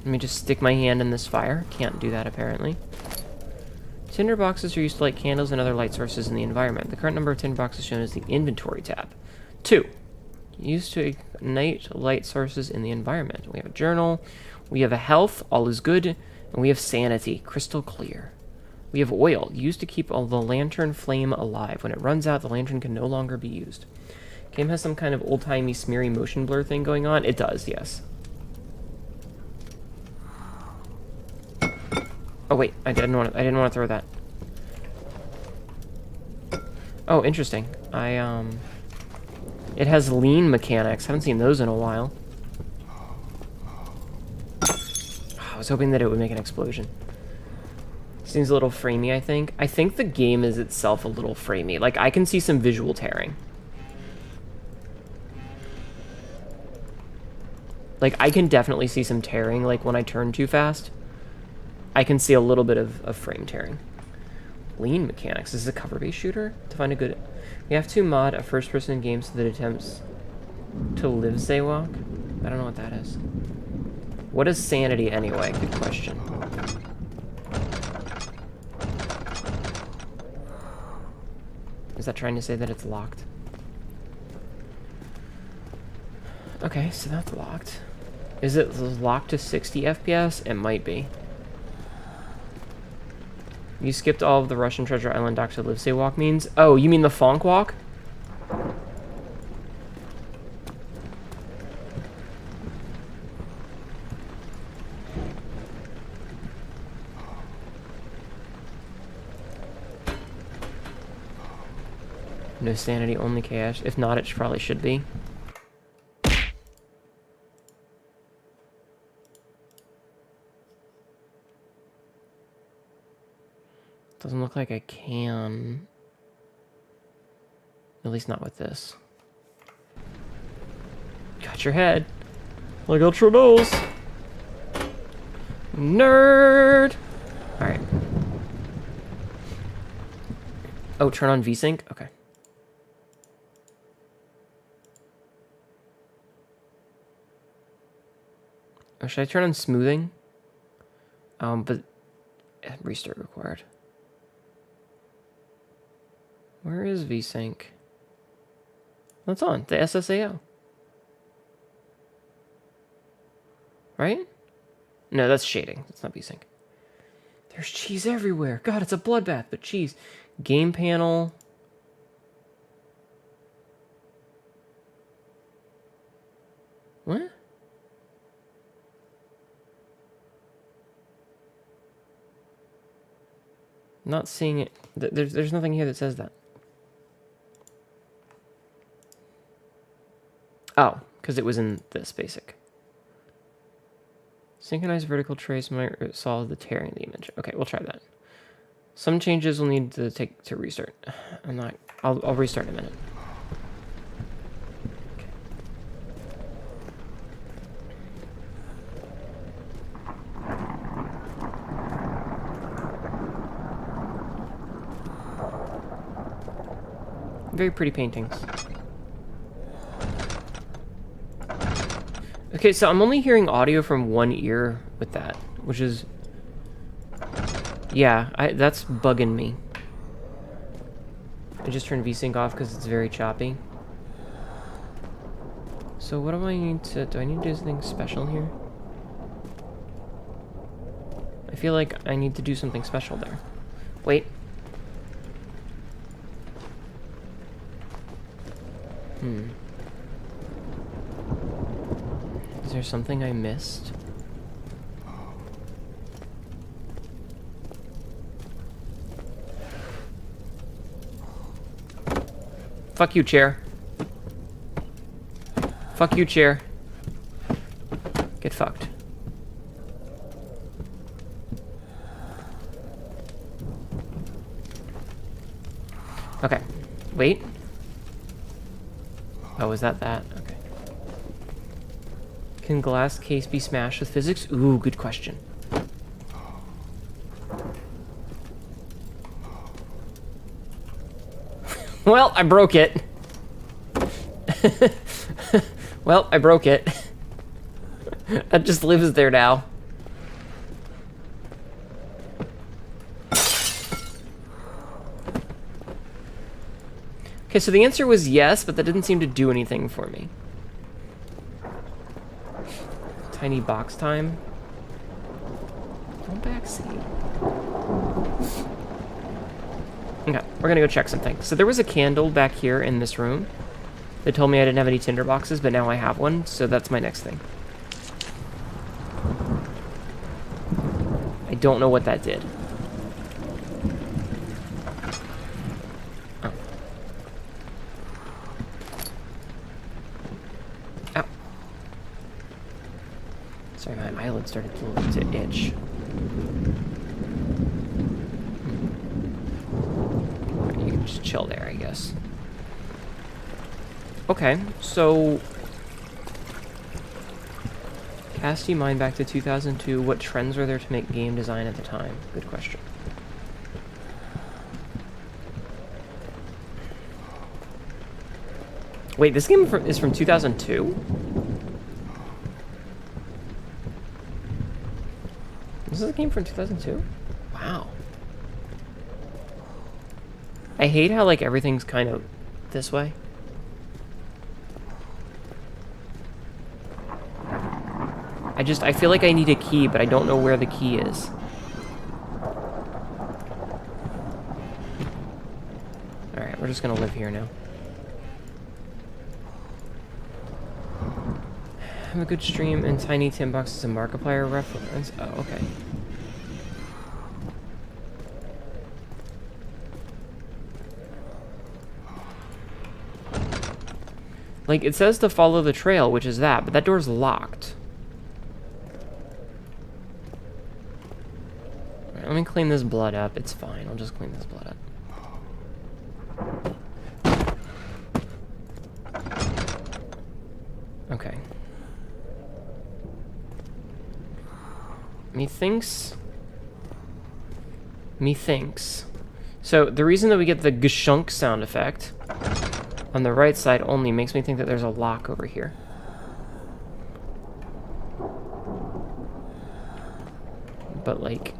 me just stick my hand in this fire. Can't do that, apparently. Tinder boxes are used to light candles and other light sources in the environment. The current number of tinder boxes shown is the inventory tab. 2. Used to ignite light sources in the environment. We have a journal. We have a health. All is good. And we have sanity. Crystal clear. We have oil. Used to keep all the lantern flame alive. When it runs out, the lantern can no longer be used. Game has some kind of old-timey smeary motion blur thing going on. It does, yes. Oh wait, I didn't want to throw that. Oh, interesting. It has lean mechanics. Haven't seen those in a while. I was hoping that it would make an explosion. Seems a little framey, I think. I think the game is itself a little framey. Like, I can see some visual tearing. Like, I can definitely see some tearing, like, when I turn too fast. I can see a little bit of frame tearing. Lean mechanics. This is a cover-based shooter? To find a good... We have to mod a first-person game so that it attempts to live Zaywalk. I don't know what that is. What is sanity anyway? Good question. Is that trying to say that it's locked? Okay, so that's locked. Is it locked to 60 FPS? It might be. You skipped all of the Russian Treasure Island Dr. Livesay walk means? Oh, you mean the Fonk walk? No sanity, only chaos. If not, it probably should be. Doesn't look like I can. At least not with this. Got your head. Like Ultra Bowls. Nerd! Alright. Oh, turn on VSync? Okay. Or should I turn on smoothing? But restart required. Where is VSync? That's on. The SSAO. Right? No, that's shading. That's not VSync. There's cheese everywhere. God, it's a bloodbath, but cheese. Game panel. What? Not seeing it. There's nothing here that says that. Oh, because it was in this basic. Synchronized vertical trace might solve the tearing of the image. Okay, we'll try that. Some changes will need to take to restart. I'll restart in a minute. Okay. Very pretty paintings. Okay, so I'm only hearing audio from one ear with that, which is... Yeah, that's bugging me. I just turned VSync off because it's very choppy. So what do I need to... Do I need to do something special here? I feel like I need to do something special there. Wait. Is there something I missed? Fuck you, chair. Fuck you, chair. Get fucked. Okay. Wait. Oh, is that? Okay. Can glass case be smashed with physics? Ooh, good question. Well, I broke it. Well, I broke it. That just lives there now. Okay, so the answer was yes, but that didn't seem to do anything for me. Tiny box time. Don't backseat. Okay, we're gonna go check something. So there was a candle back here in this room. They told me I didn't have any tinder boxes, but now I have one, so that's my next thing. I don't know what that did. Oh. Ow. Sorry, my eyelid started to itch. You can just chill there, I guess. Okay, so... Cast your mind back to 2002. What trends were there to make game design at the time? Good question. Wait, this game is from 2002? This is a game from 2002? Wow. I hate how, like, everything's kind of this way. I feel like I need a key, but I don't know where the key is. Alright, we're just gonna live here now. Have a good stream, and Tiny Tin Box is a Markiplier reference. Oh, okay. Like, it says to follow the trail, which is that, but that door's locked. Alright, let me clean this blood up. It's fine, I'll just clean this blood up. Okay. Methinks. So, the reason that we get the gshunk sound effect on the right side only makes me think that there's a lock over here. But, like,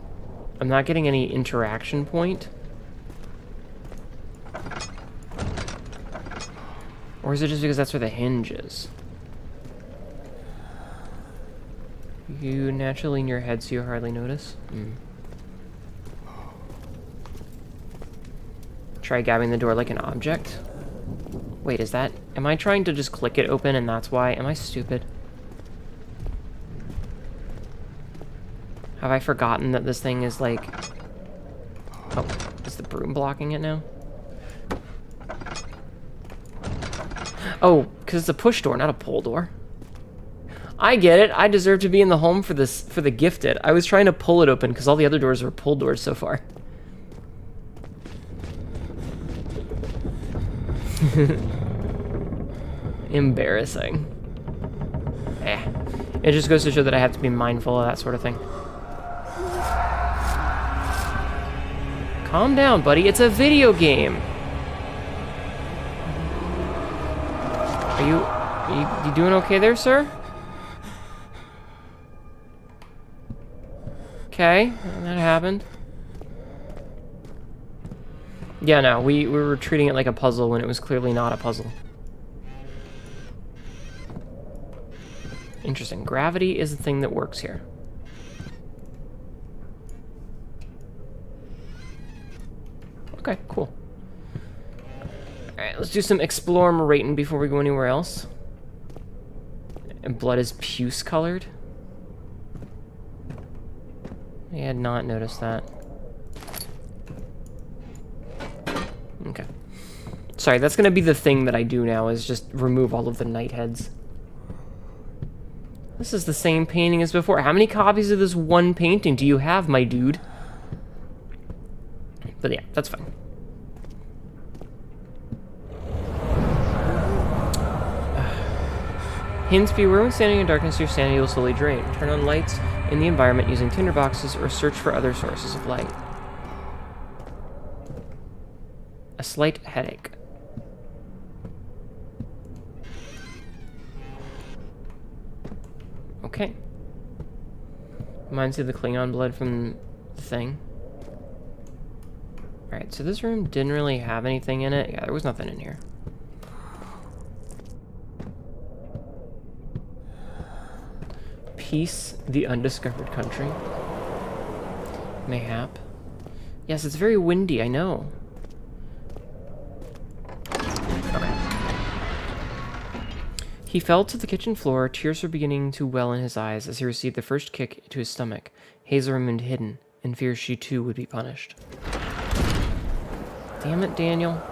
I'm not getting any interaction point. Or is it just because that's where the hinge is? You naturally in your head so you hardly notice? try grabbing the door like an object. Wait, is that... Am I trying to just click it open and that's why? Am I stupid? Have I forgotten that this thing is like... Oh, is the broom blocking it now? Oh, because it's a push door, not a pull door. I get it. I deserve to be in the home for this, for the gifted. I was trying to pull it open because all the other doors were pull doors so far. Embarrassing. It just goes to show that I have to be mindful of that sort of thing. Calm down, buddy. It's a video game. Are you doing okay there, sir? Okay, that happened. Yeah, no, we were treating it like a puzzle when it was clearly not a puzzle. Interesting. Gravity is the thing that works here. Okay, cool. Alright, let's do some explorating before we go anywhere else. And blood is puce colored. I had not noticed that. Okay. Sorry, that's gonna be the thing that I do now, is just remove all of the night heads. This is the same painting as before. How many copies of this one painting do you have, my dude? But yeah, that's fine. Hints: beware when standing in darkness, your sanity will slowly drain. Turn on lights in the environment using tinderboxes or search for other sources of light. A slight headache. Okay. Reminds me of the Klingon blood from the thing. Alright, so this room didn't really have anything in it. Yeah, there was nothing in here. Peace, the undiscovered country. Mayhap. Yes, it's very windy, I know. Okay. He fell to the kitchen floor. Tears were beginning to well in his eyes as he received the first kick to his stomach. Hazel remained hidden, in fear she too would be punished. Damn it, Daniel.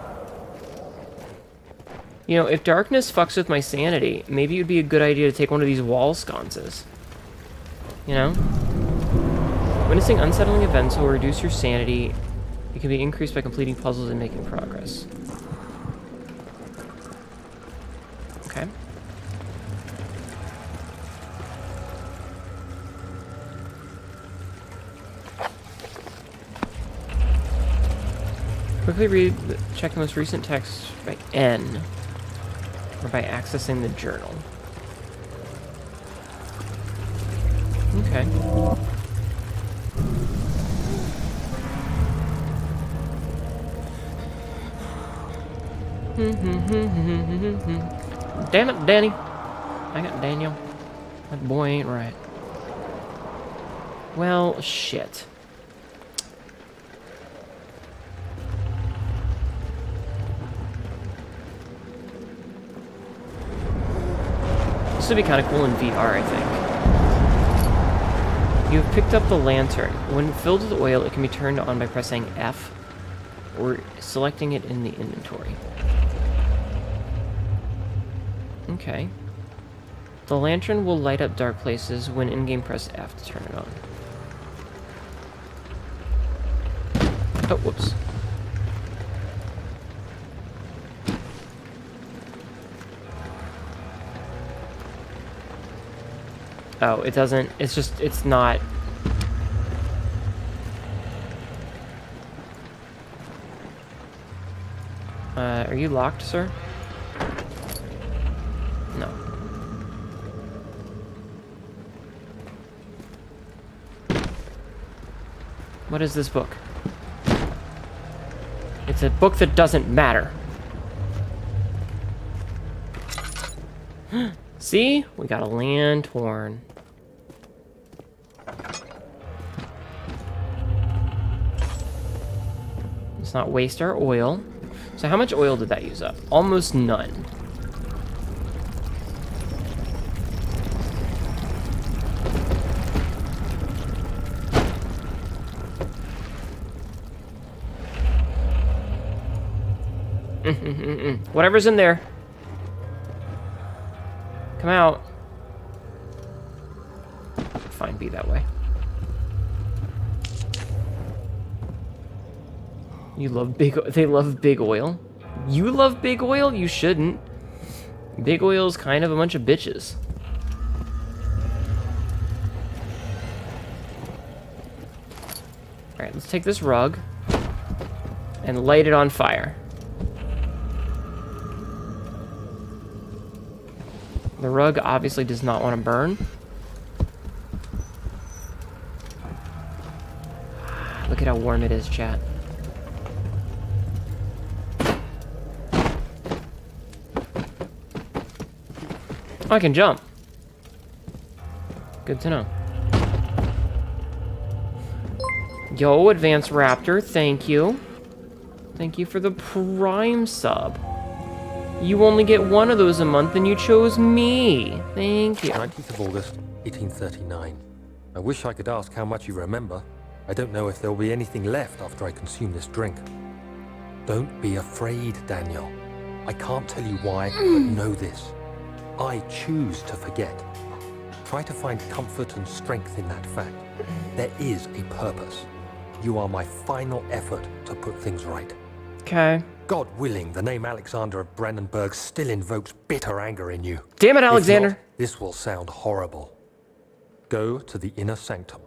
You know, if darkness fucks with my sanity, maybe it would be a good idea to take one of these wall sconces. You know? Witnessing unsettling events will reduce your sanity. It can be increased by completing puzzles and making progress. Okay. Quickly check the most recent text by N, or by accessing the journal. Okay. Damn it, Danny. I got Daniel. That boy ain't right. Well, shit. This would be kind of cool in VR, I think. You have picked up the lantern. When filled with oil, it can be turned on by pressing F or selecting it in the inventory. Okay. The lantern will light up dark places. When in-game, press F to turn it on. Oh, whoops. Oh, it doesn't, it's just, it's not. Are you locked, sir? No. What is this book? It's a book that doesn't matter. See? We got a lantern. Let's not waste our oil. So how much oil did that use up? Almost none. Whatever's in there. Come out. Fine, be that way. You love they love big oil. You love big oil? You shouldn't. Big oil's kind of a bunch of bitches. Alright, let's take this rug and light it on fire. The rug obviously does not want to burn. Look at how warm it is, chat. Oh, I can jump. Good to know. Yo, Advanced Raptor, thank you. Thank you for the Prime sub. You only get one of those a month and you chose me. Thank you. 19th of August, 1839. I wish I could ask how much you remember. I don't know if there'll be anything left after I consume this drink. Don't be afraid, Daniel. I can't tell you why, but know this. I choose to forget. Try to find comfort and strength in that fact. There is a purpose. You are my final effort to put things right. Okay. God willing, the name Alexander of Brandenburg still invokes bitter anger in you. Damn it, If Alexander. not, this will sound horrible. Go to the inner sanctum,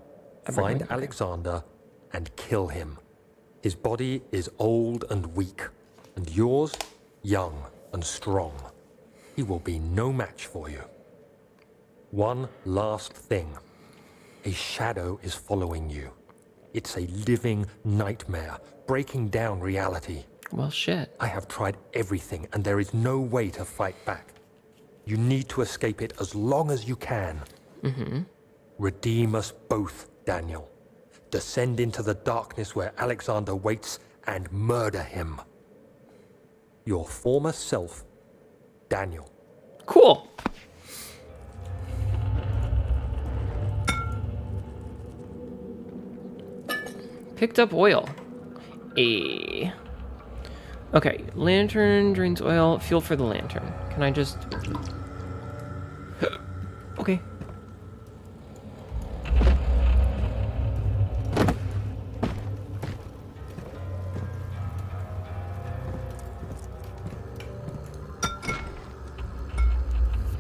find Alexander, and kill him. His body is old and weak, and yours, young and strong. He will be no match for you. One last thing. A shadow is following you. It's a living nightmare, breaking down reality. Well, shit. I have tried everything, and there is no way to fight back. You need to escape it as long as you can. Redeem us both, Daniel. Descend into the darkness where Alexander waits and murder him. Your former self, Daniel. Cool. Picked up oil. Okay, lantern drains oil. Fuel for the lantern. Can I just... Okay.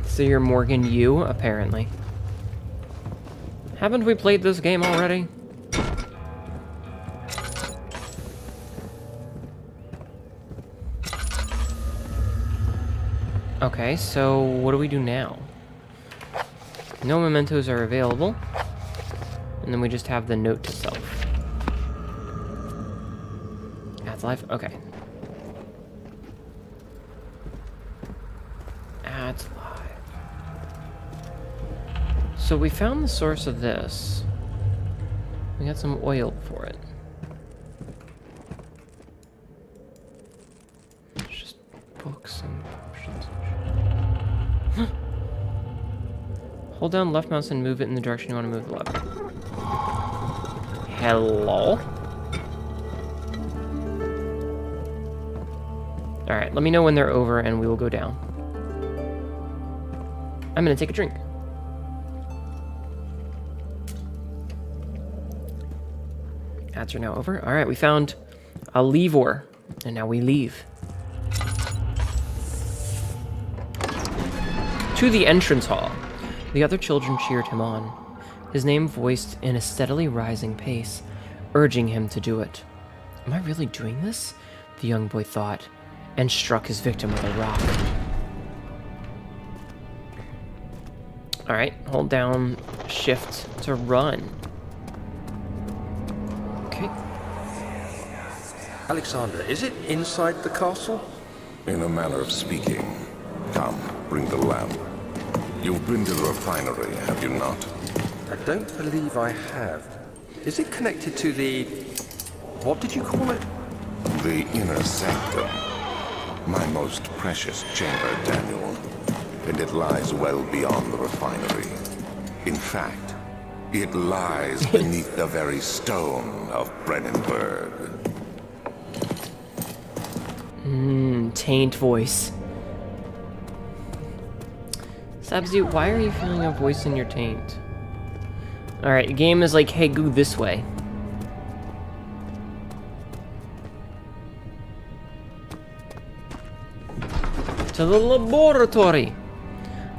So you're Morgan Yu, apparently. Haven't we played this game already? Okay, so what do we do now? No mementos are available. And then we just have the note to self. Adds life? Okay. Adds life. So we found the source of this. We got some oil for it. It's just books and potions. Hold down left mouse and move it in the direction you want to move the lever. Hello? Alright, let me know when they're over and we will go down. I'm gonna take a drink. Ads are now over. Alright, we found a lever. And now we leave. To the entrance hall. The other children cheered him on, his name voiced in a steadily rising pace, urging him to do it. Am I really doing this? The young boy thought, and struck his victim with a rock. Alright, hold down shift to run. Okay. Alexander, is it inside the castle? In a manner of speaking. Come, bring the lamp. You've been to the refinery, have you not? I don't believe I have. Is it connected to the... what did you call it? The inner sanctum. My most precious chamber, Daniel. And it lies well beyond the refinery. In fact, it lies beneath the very stone of Brennenburg. Taint voice. Sabzu, why are you feeling a voice in your taint? Alright, the game is like, hey, go this way. To the laboratory!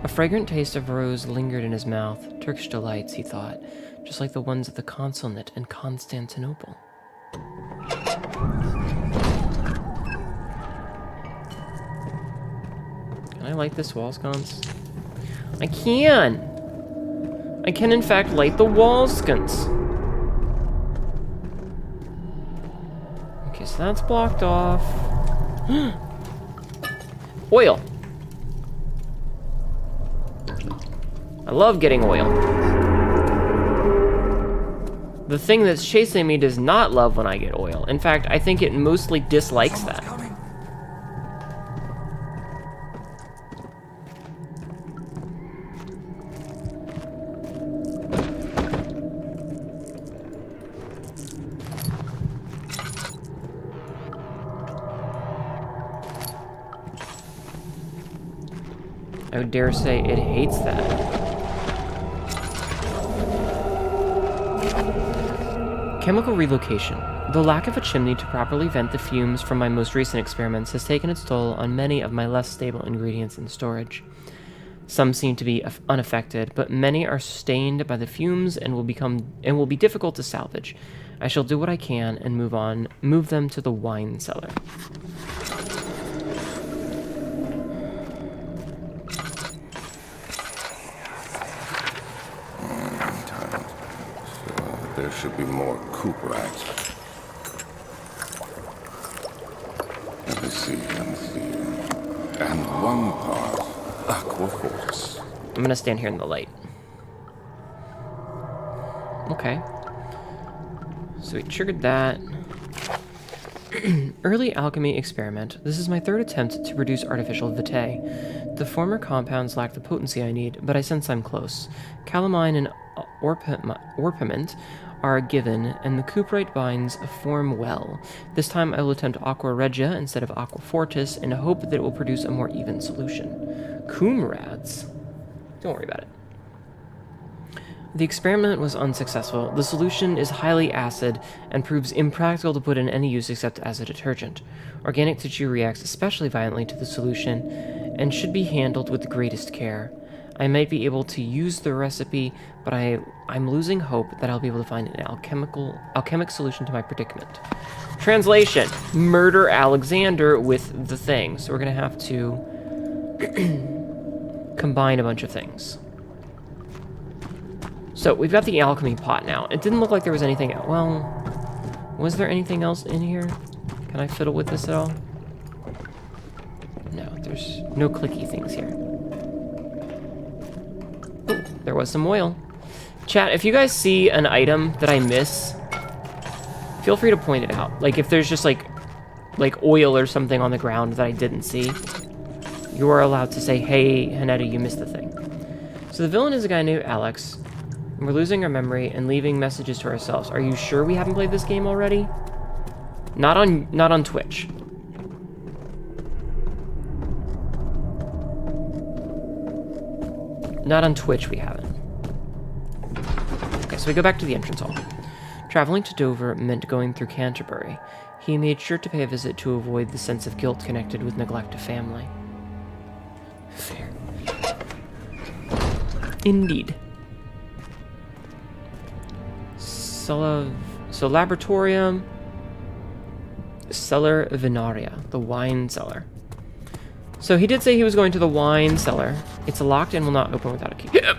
A fragrant taste of rose lingered in his mouth. Turkish delights, he thought, just like the ones at the consulate in Constantinople. Can I light this wall sconce? I can! I can in fact light the wall sconce. Okay, so that's blocked off. Oil! I love getting oil. The thing that's chasing me does not love when I get oil. In fact, I think it mostly dislikes that. I would dare say it hates that. Chemical relocation. The lack of a chimney to properly vent the fumes from my most recent experiments has taken its toll on many of my less stable ingredients in storage. Some seem to be unaffected, but many are stained by the fumes and will be difficult to salvage. I shall do what I can and move them to the wine cellar. There should be more coop rats. Let me see. And one part aquafortis. I'm gonna stand here in the light. Okay. So we triggered that. Early alchemy experiment. This is my third attempt to produce artificial vitae. The former compounds lack the potency I need, but I sense I'm close. Calamine and orpiment are given, and the cuprite binds form well. This time I will attempt aqua regia instead of aqua fortis in hope that it will produce a more even solution. Comrades. Don't worry about it. The experiment was unsuccessful. The solution is highly acid and proves impractical to put in any use except as a detergent. Organic tissue reacts especially violently to the solution and should be handled with the greatest care. I might be able to use the recipe, but I'm losing hope that I'll be able to find an alchemic solution to my predicament. Translation: murder Alexander with the thing. So we're gonna have to combine a bunch of things. So we've got the alchemy pot now. It didn't look like there was anything. Well, was there anything else in here? Can I fiddle with this at all? No, there's no clicky things here. Oh, there was some oil. Chat, if you guys see an item that I miss, feel free to point it out. Like if there's just like oil or something on the ground that I didn't see, you are allowed to say, hey, Hnetu, you missed the thing. So the villain is a guy named Alex. We're losing our memory and leaving messages to ourselves. Are you sure we haven't played this game already? Not on Twitch. Not on Twitch, we haven't. Okay, so we go back to the entrance hall. Traveling to Dover meant going through Canterbury. He made sure to pay a visit to avoid the sense of guilt connected with neglect of family. Fair. Indeed. So laboratorium, cellar vinaria, the wine cellar. So he did say he was going to the wine cellar. It's locked and will not open without a key. I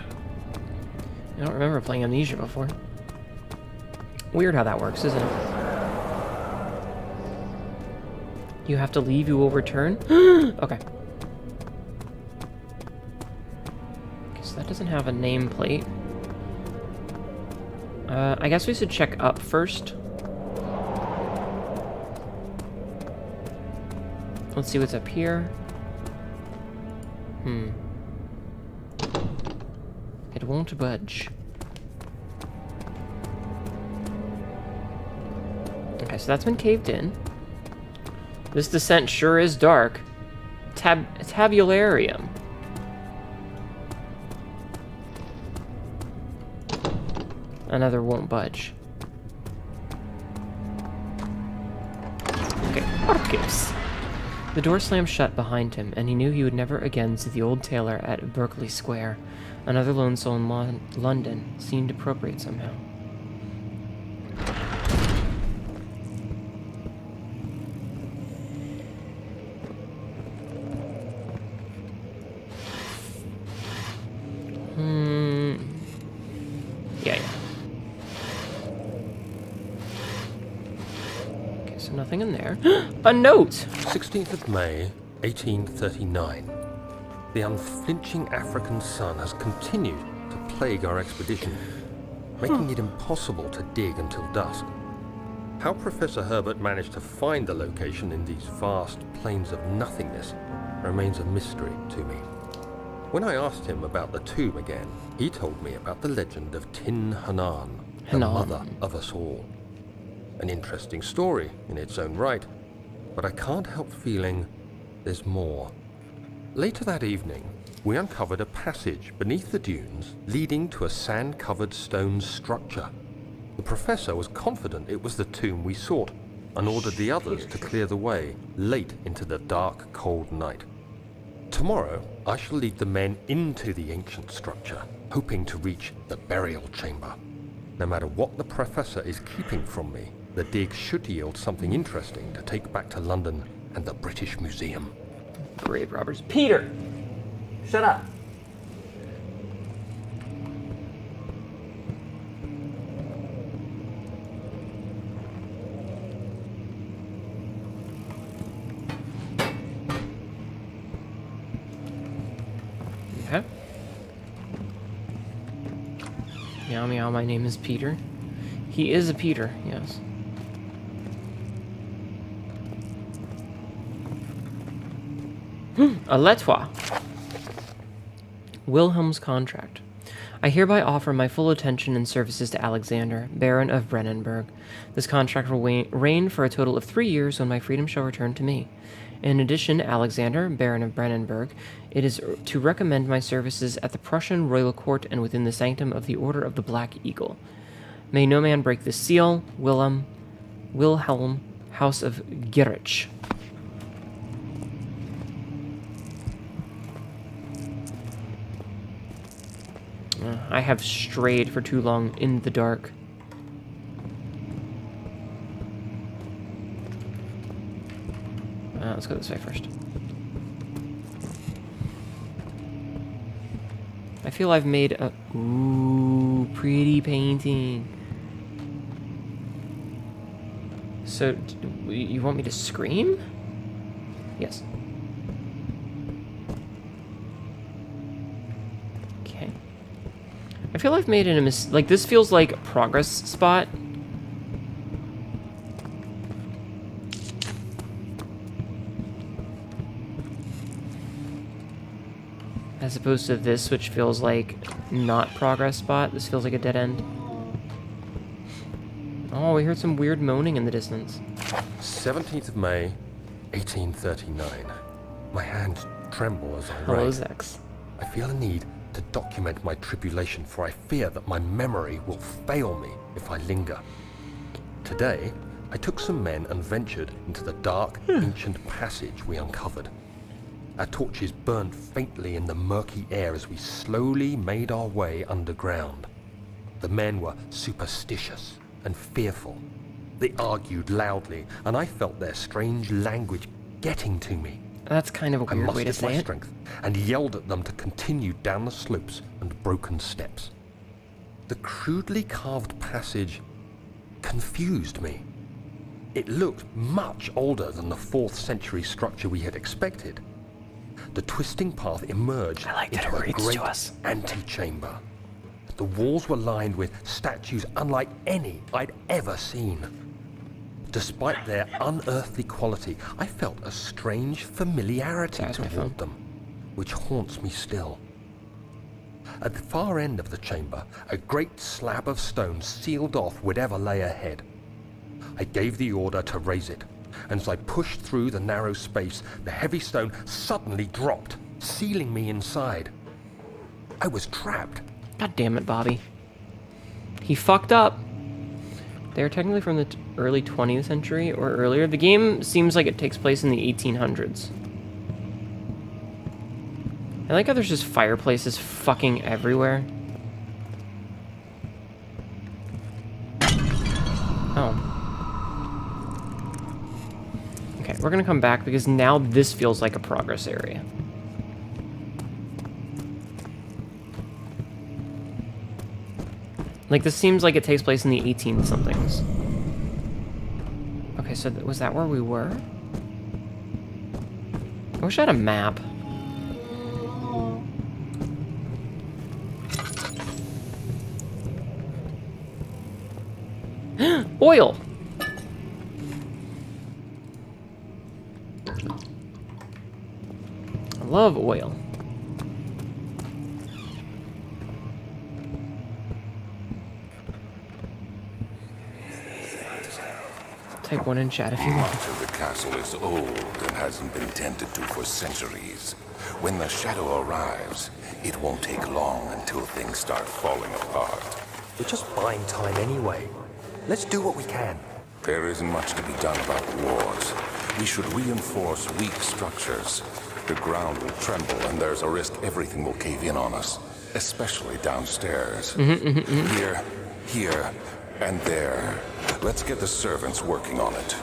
don't remember playing Amnesia before. Weird how that works, isn't it? You have to leave, you will return? Okay. So that doesn't have a nameplate. I guess we should check up first. Let's see what's up here. It won't budge. Okay, so that's been caved in. This descent sure is dark. Tabularium. Another won't budge. Okay, Arcus. The door slammed shut behind him, and he knew he would never again see the old tailor at Berkeley Square. Another lone soul in London seemed appropriate somehow. Yeah. Okay, so nothing in there. A note! 16th of May, 1839. The unflinching African sun has continued to plague our expedition, making it impossible to dig until dusk. How Professor Herbert managed to find the location in these vast plains of nothingness remains a mystery to me. When I asked him about the tomb again, he told me about the legend of Tin Hanan, the mother of us all. An interesting story in its own right, but I can't help feeling there's more. Later that evening, we uncovered a passage beneath the dunes leading to a sand-covered stone structure. The professor was confident it was the tomb we sought and ordered the others to clear the way late into the dark, cold night. Tomorrow, I shall lead the men into the ancient structure, hoping to reach the burial chamber. No matter what the professor is keeping from me, the dig should yield something interesting to take back to London and the British Museum. Grave robbers. Peter! Shut up! Okay. Meow meow, my name is Peter. He is a Peter, yes. A lettre. Wilhelm's contract. I hereby offer my full attention and services to Alexander, Baron of Brennenburg. This contract will reign for a total of 3 years when my freedom shall return to me. In addition, Alexander, Baron of Brennenburg, it is to recommend my services at the Prussian royal court and within the sanctum of the Order of the Black Eagle. May no man break this seal. Wilhelm, House of Gerich. I have strayed for too long in the dark. Let's go this way first. I feel I've made a... Ooh, pretty painting. So, you want me to scream? Yes. Okay. I feel I've made a like, this feels like a progress spot. As opposed to this, which feels like not progress spot. This feels like a dead end. Oh, we heard some weird moaning in the distance. 17th of May, 1839. My hands tremble as I Hello, write. Zex. I feel a need to document my tribulation, for I fear that my memory will fail me if I linger. Today, I took some men and ventured into the dark, ancient passage we uncovered. Our torches burned faintly in the murky air as we slowly made our way underground. The men were superstitious and fearful. They argued loudly, and I felt their strange language getting to me. That's kind of a weird way to say it. I mustered my strength and yelled at them to continue down the slopes and broken steps. The crudely carved passage confused me. It looked much older than the 4th century structure we had expected. The twisting path emerged into a great antechamber. The walls were lined with statues unlike any I'd ever seen. Despite their unearthly quality, I felt a strange familiarity That's my phone. toward them, which haunts me still. At the far end of the chamber, a great slab of stone sealed off whatever lay ahead. I gave the order to raise it, and as I pushed through the narrow space, the heavy stone suddenly dropped, sealing me inside. I was trapped. God damn it, Bobby. He fucked up. They're technically from the early 20th century or earlier. The game seems like it takes place in the 1800s. I like how there's just fireplaces fucking everywhere. Oh. Okay, we're gonna come back because now this feels like a progress area. Like, this seems like it takes place in the 18-somethings. Okay, so was that where we were? I wish I had a map. Oil! I love oil. Type 1 in chat if you want. Much of the castle is old and hasn't been tended to for centuries. When the shadow arrives, it won't take long until things start falling apart. We're just buying time anyway. Let's do what we can. There isn't much to be done about wars. We should reinforce weak structures. The ground will tremble and there's a risk everything will cave in on us, especially downstairs. Here, and there. Let's get the servants working on it.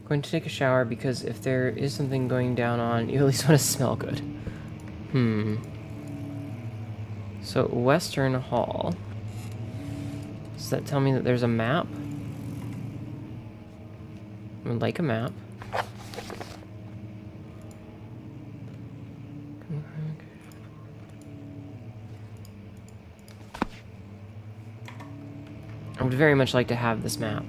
Going to take a shower because if there is something going down on, you at least want to smell good. So, Western Hall. Does that tell me that there's a map? I would like a map. I would very much like to have this map.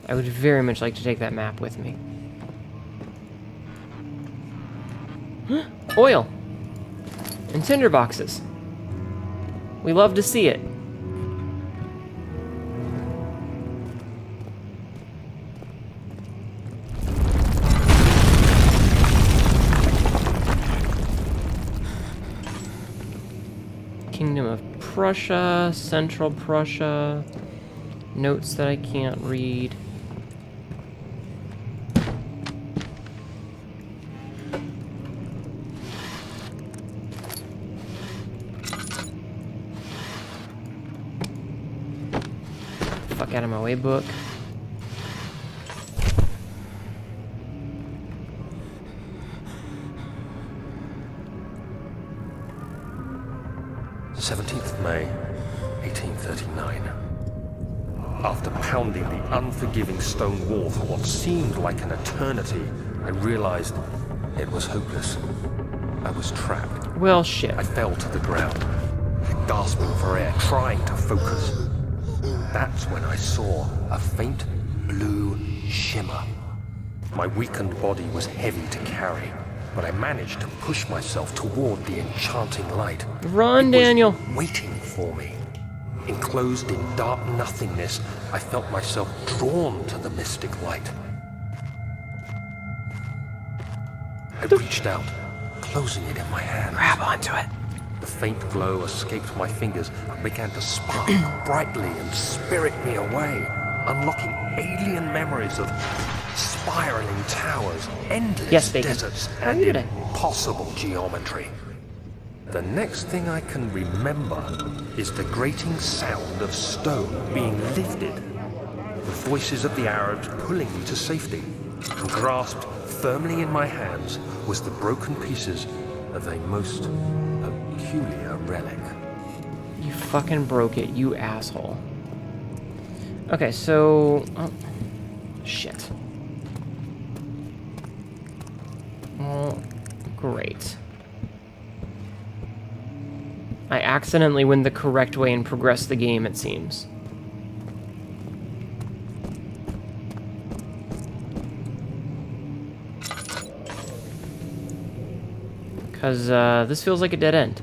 I would very much like to take that map with me. Oil! And tinder boxes. We love to see it. Kingdom of Prussia, Central Prussia, notes that I can't read. Fuck out of my way, book. May 1839. After pounding the unforgiving stone wall for what seemed like an eternity, I realized it was hopeless. I was trapped. Well, shit. I fell to the ground, gasping for air, trying to focus. That's when I saw a faint blue shimmer. My weakened body was heavy to carry, but I managed to push myself toward the enchanting light. Run, It was Daniel. waiting for me. Enclosed in dark nothingness, I felt myself drawn to the mystic light. I reached out, closing it in my hand. Grab onto it. The faint glow escaped my fingers and began to spark brightly and spirit me away, unlocking alien memories of spiraling towers, endless Yes, Bacon. deserts, How are and you today? impossible geometry. The next thing I can remember is the grating sound of stone being lifted, the voices of the Arabs pulling me to safety, and grasped firmly in my hands was the broken pieces of a most peculiar relic. You fucking broke it, you asshole. Okay, so... Oh. Shit. Oh, great. I accidentally went the correct way and progressed the game, it seems. Because this feels like a dead end.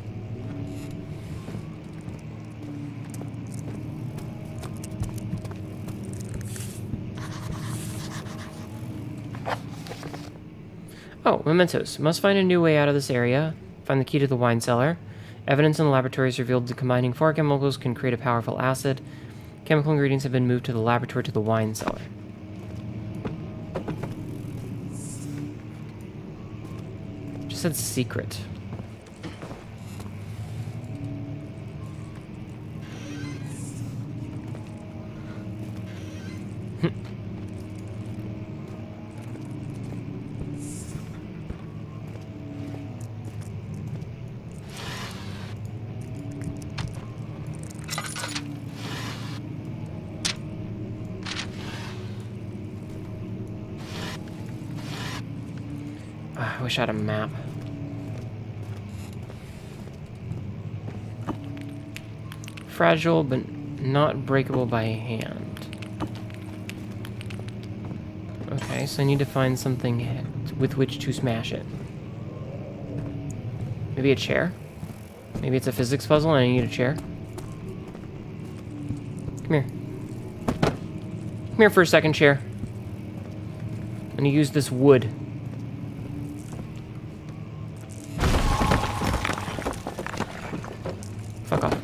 Oh, mementos. Must find a new way out of this area. Find the key to the wine cellar. Evidence in the laboratories revealed that combining 4 chemicals can create a powerful acid. Chemical ingredients have been moved to the laboratory to the wine cellar. Just said secret. I wish I had a map. Fragile, but not breakable by hand. Okay, so I need to find something with which to smash it. Maybe a chair? Maybe it's a physics puzzle and I need a chair? Come here. Come here for a second, chair. I'm gonna use this wood. Fuck off.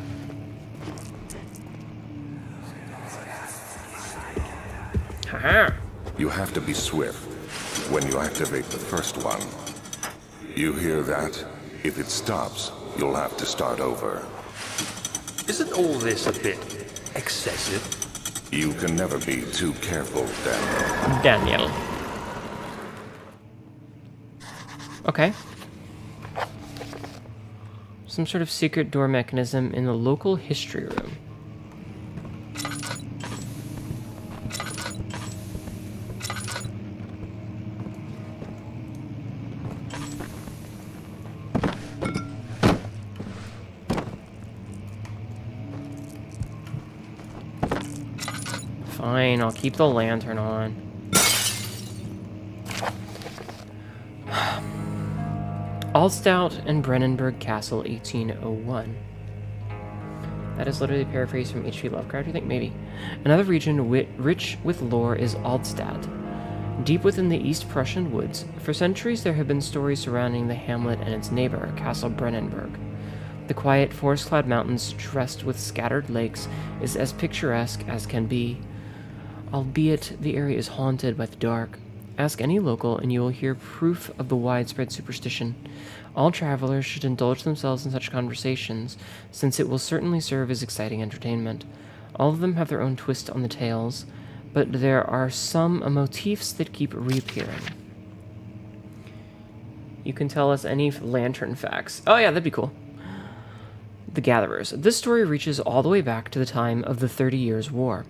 Haha. You have to be swift when you activate the first one. You hear that? If it stops, you'll have to start over. Isn't all this a bit excessive? You can never be too careful, Daniel. Daniel. Okay. Some sort of secret door mechanism in the local history room. Fine, I'll keep the lantern on. Altstadt and Brennenburg Castle, 1801. That is literally a paraphrase from H.P. Lovecraft, I think? Maybe. Another region rich with lore is Altstadt. Deep within the East Prussian woods, for centuries there have been stories surrounding the hamlet and its neighbor, Castle Brennenburg. The quiet, forest-clad mountains dressed with scattered lakes is as picturesque as can be, albeit the area is haunted by the dark. Ask any local and you will hear proof of the widespread superstition. All travelers should indulge themselves in such conversations, since it will certainly serve as exciting entertainment. All of them have their own twist on the tales, but there are some motifs that keep reappearing. You can tell us any lantern facts. Oh yeah, that'd be cool. The Gatherers. This story reaches all the way back to the time of the 30 Years' War.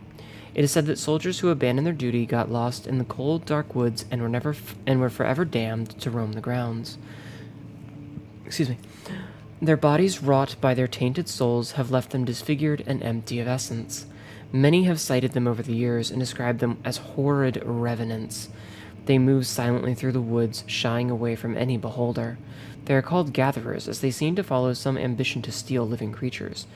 It is said that soldiers who abandoned their duty got lost in the cold, dark woods and were forever damned to roam the grounds. Excuse me. Their bodies, wrought by their tainted souls, have left them disfigured and empty of essence. Many have cited them over the years and described them as horrid revenants. They move silently through the woods, shying away from any beholder. They are called gatherers, as they seem to follow some ambition to steal living creatures.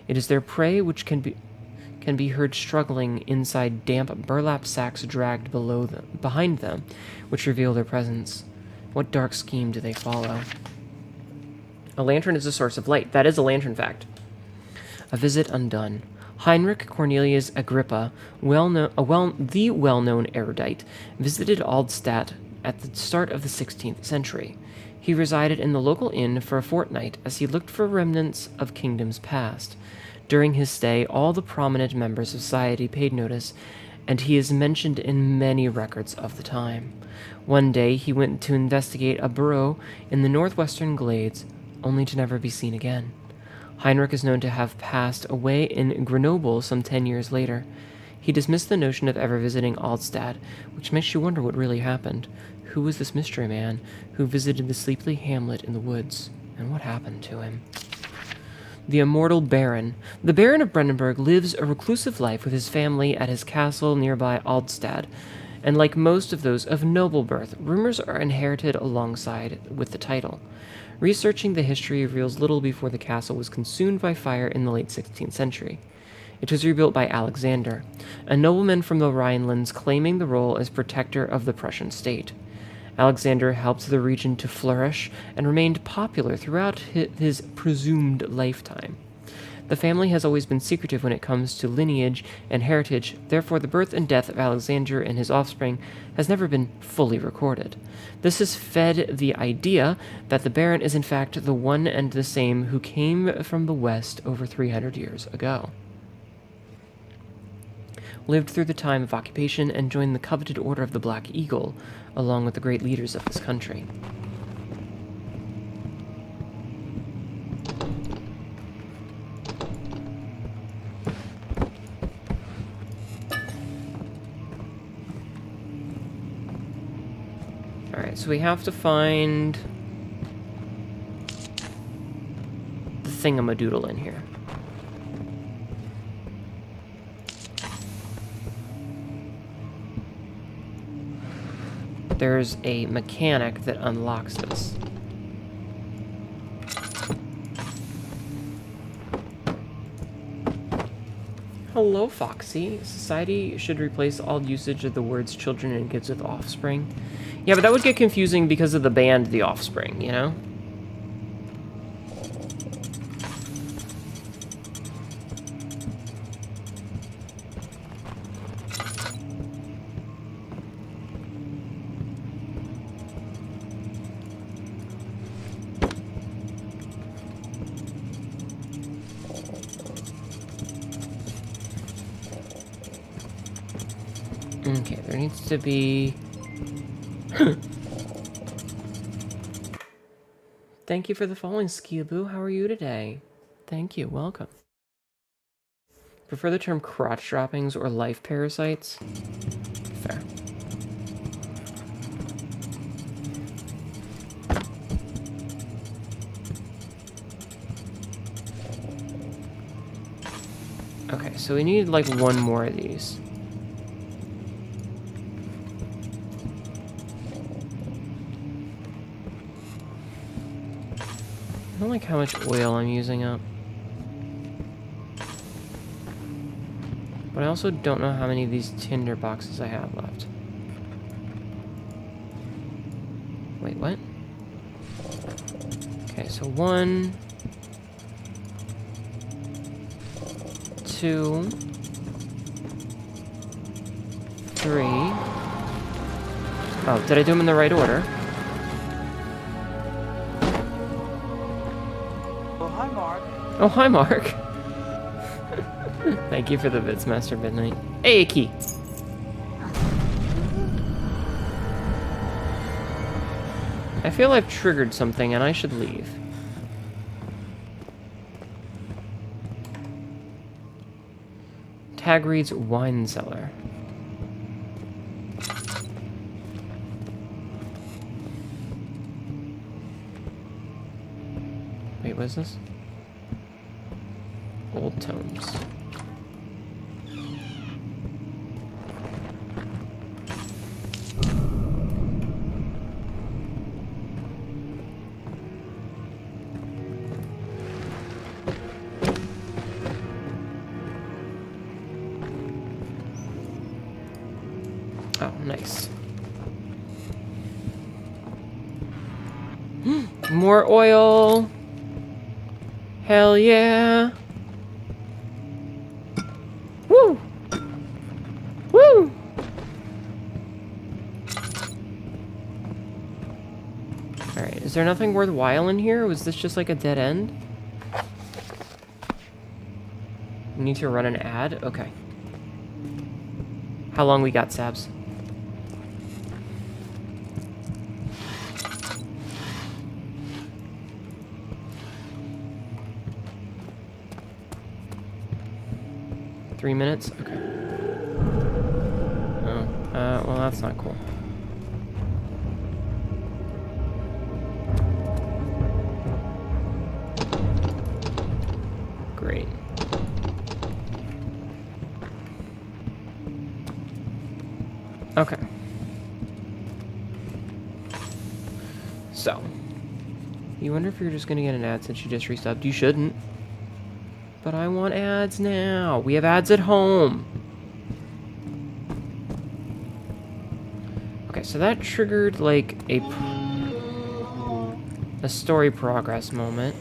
It is their prey which can be heard struggling inside damp burlap sacks dragged behind them, which reveal their presence. What dark scheme do they follow? A lantern is a source of light. That is a lantern fact. A visit undone. Heinrich Cornelius Agrippa, the well-known erudite, visited Altstadt at the start of the 16th century. He resided in the local inn for a fortnight as he looked for remnants of kingdoms past. During his stay, all the prominent members of society paid notice, and he is mentioned in many records of the time. One day, he went to investigate a burrow in the northwestern glades, only to never be seen again. Heinrich is known to have passed away in Grenoble some 10 years later. He dismissed the notion of ever visiting Aldstad, which makes you wonder what really happened. Who was this mystery man who visited the sleepy hamlet in the woods, and what happened to him? The immortal Baron. The Baron of Brandenburg lives a reclusive life with his family at his castle nearby Aldstad, and like most of those of noble birth, rumors are inherited alongside with the title. Researching the history reveals little before the castle was consumed by fire in the late 16th century. It was rebuilt by Alexander, a nobleman from the Rhinelands claiming the role as protector of the Prussian state. Alexander helped the region to flourish and remained popular throughout his presumed lifetime. The family has always been secretive when it comes to lineage and heritage, therefore the birth and death of Alexander and his offspring has never been fully recorded. This has fed the idea that the Baron is in fact the one and the same who came from the west over 300 years ago. Lived through the time of occupation and joined the coveted Order of the Black Eagle, along with the great leaders of this country. Alright, so we have to find the thingamadoodle in here. There's a mechanic that unlocks this. Hello, Foxy. Society should replace all usage of the words children and kids with offspring. Yeah, but that would get confusing because of the band The Offspring, you know? Okay, there needs to be... Thank you for the following, Skiaboo. How are you today? Thank you. Welcome. Prefer the term crotch droppings or life parasites? Fair. Okay, so we need like one more of these. I don't like how much oil I'm using up. But I also don't know how many of these tinder boxes I have left. Wait, what? Okay, so 1, 2, 3. Oh, did I do them in the right order? Oh, hi, Mark. Thank you for the bits, Master Midnight. Hey, a key. I feel I've triggered something and I should leave. Tag reads wine cellar. Wait, what is this? Old tomes. Oh, nice. More oil. Hell yeah. Woo! Woo! Alright, is there nothing worthwhile in here? Was this just like a dead end? We need to run an ad? Okay. How long we got, Sabs? Three minutes? Okay. Well, that's not cool. Great. Okay. So. You wonder if you're just gonna get an ad since you just resubbed. You shouldn't. But I want ads now. We have ads at home. Okay, so that triggered like a story progress moment.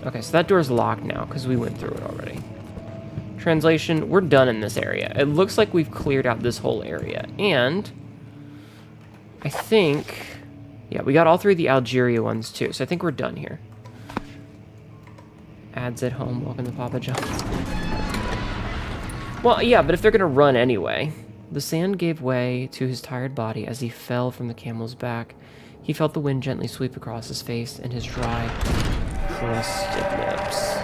Okay, so that door's locked now because we went through it already. Translation, we're done in this area. It looks like we've cleared out this whole area. And I think, yeah, we got all three of the Algeria ones too. So I think we're done here. Ads at home, welcome to Papa John's. Well, yeah, but if they're gonna run anyway. The sand gave way to his tired body as he fell from the camel's back. He felt the wind gently sweep across his face and his dry, crusted lips.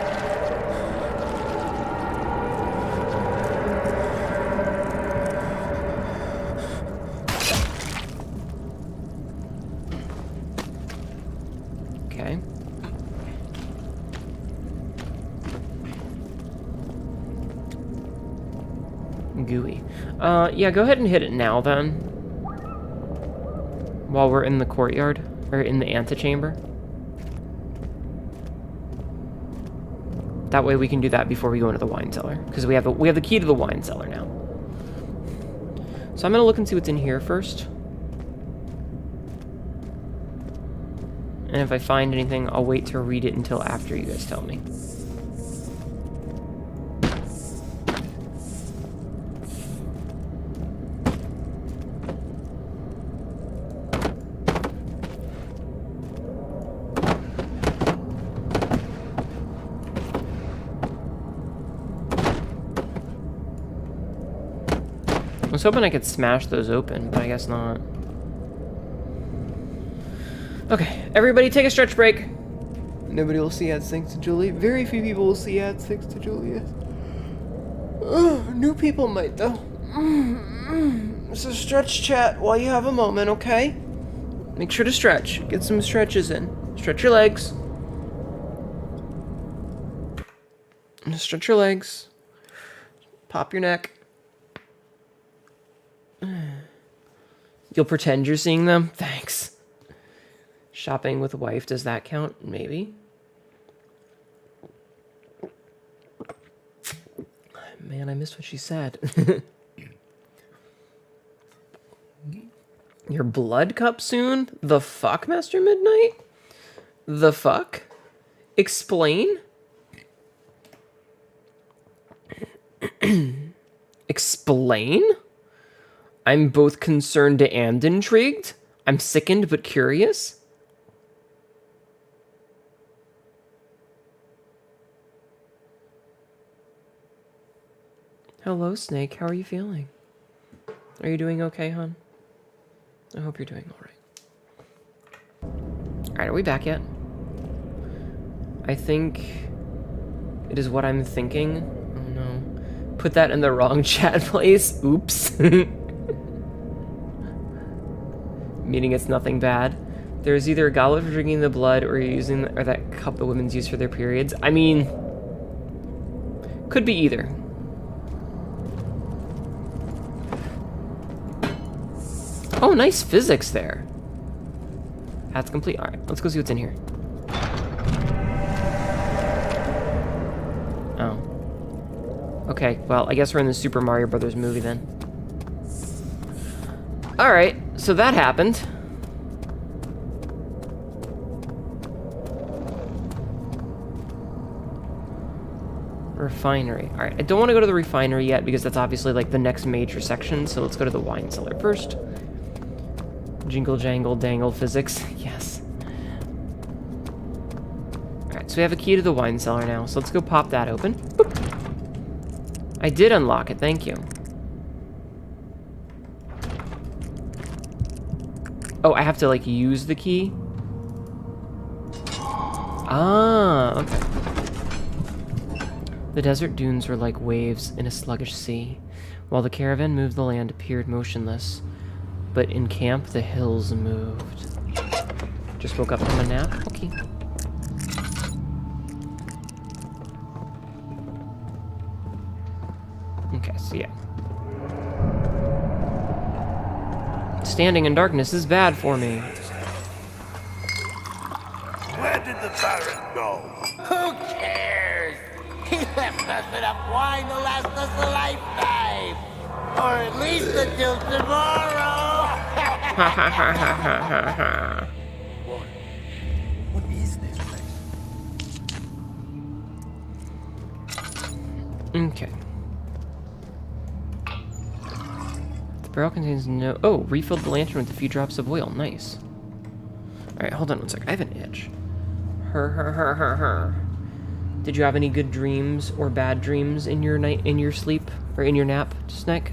Okay. Gooey. Yeah, go ahead and hit it now then. While we're in the courtyard, or in the antechamber. That way we can do that before we go into the wine cellar, because we have the key to the wine cellar now. So I'm gonna look and see what's in here first. And if I find anything, I'll wait to read it until after you guys tell me. I was hoping I could smash those open, but I guess not. Okay, everybody take a stretch break. Nobody will see ads thanks to Julie. Very few people will see ads thanks to Julia. New people might, though. So stretch chat while you have a moment, okay? Make sure to stretch. Get some stretches in. Stretch your legs. Stretch your legs. Pop your neck. You'll pretend you're seeing them? Thanks. Shopping with a wife, does that count? Maybe. Man, I missed what she said. Your blood cup soon? The fuck, Master Midnight? The fuck? Explain? Explain? I'm both concerned and intrigued. I'm sickened but curious. Hello, Snake. How are you feeling? Are you doing okay, hon? I hope you're doing all right. All right, are we back yet? I think it is what I'm thinking. Oh no. Put that in the wrong chat place. Oops. Meaning it's nothing bad. There's either a goblet for drinking the blood or you're using or that cup the women's use for their periods. I mean, could be either. Oh, nice physics there. That's complete. All right, let's go see what's in here. Oh. Okay, well, I guess we're in the Super Mario Brothers movie then. All right, so that happened. Refinery. All right, I don't want to go to the refinery yet because that's obviously like the next major section. So let's go to the wine cellar first. Jingle, jangle, dangle, physics. Yes. All right, so we have a key to the wine cellar now. So let's go pop that open. Boop. I did unlock it. Thank you. Oh, I have to like use the key? Ah, okay. The desert dunes were like waves in a sluggish sea. While the caravan moved, the land appeared motionless. But in camp, the hills moved. Just woke up from a nap? Okay. Okay, so yeah. Standing in darkness is bad for me. Where did the Baron go? Who cares? He left us enough wine to last us a lifetime. Or at least until tomorrow. What is this place? Okay. The barrel contains no... Oh, refilled the lantern with a few drops of oil. Nice. Alright, hold on one sec. I have an itch. Did you have any good dreams or bad dreams in your night, in your sleep, or in your nap, Snake?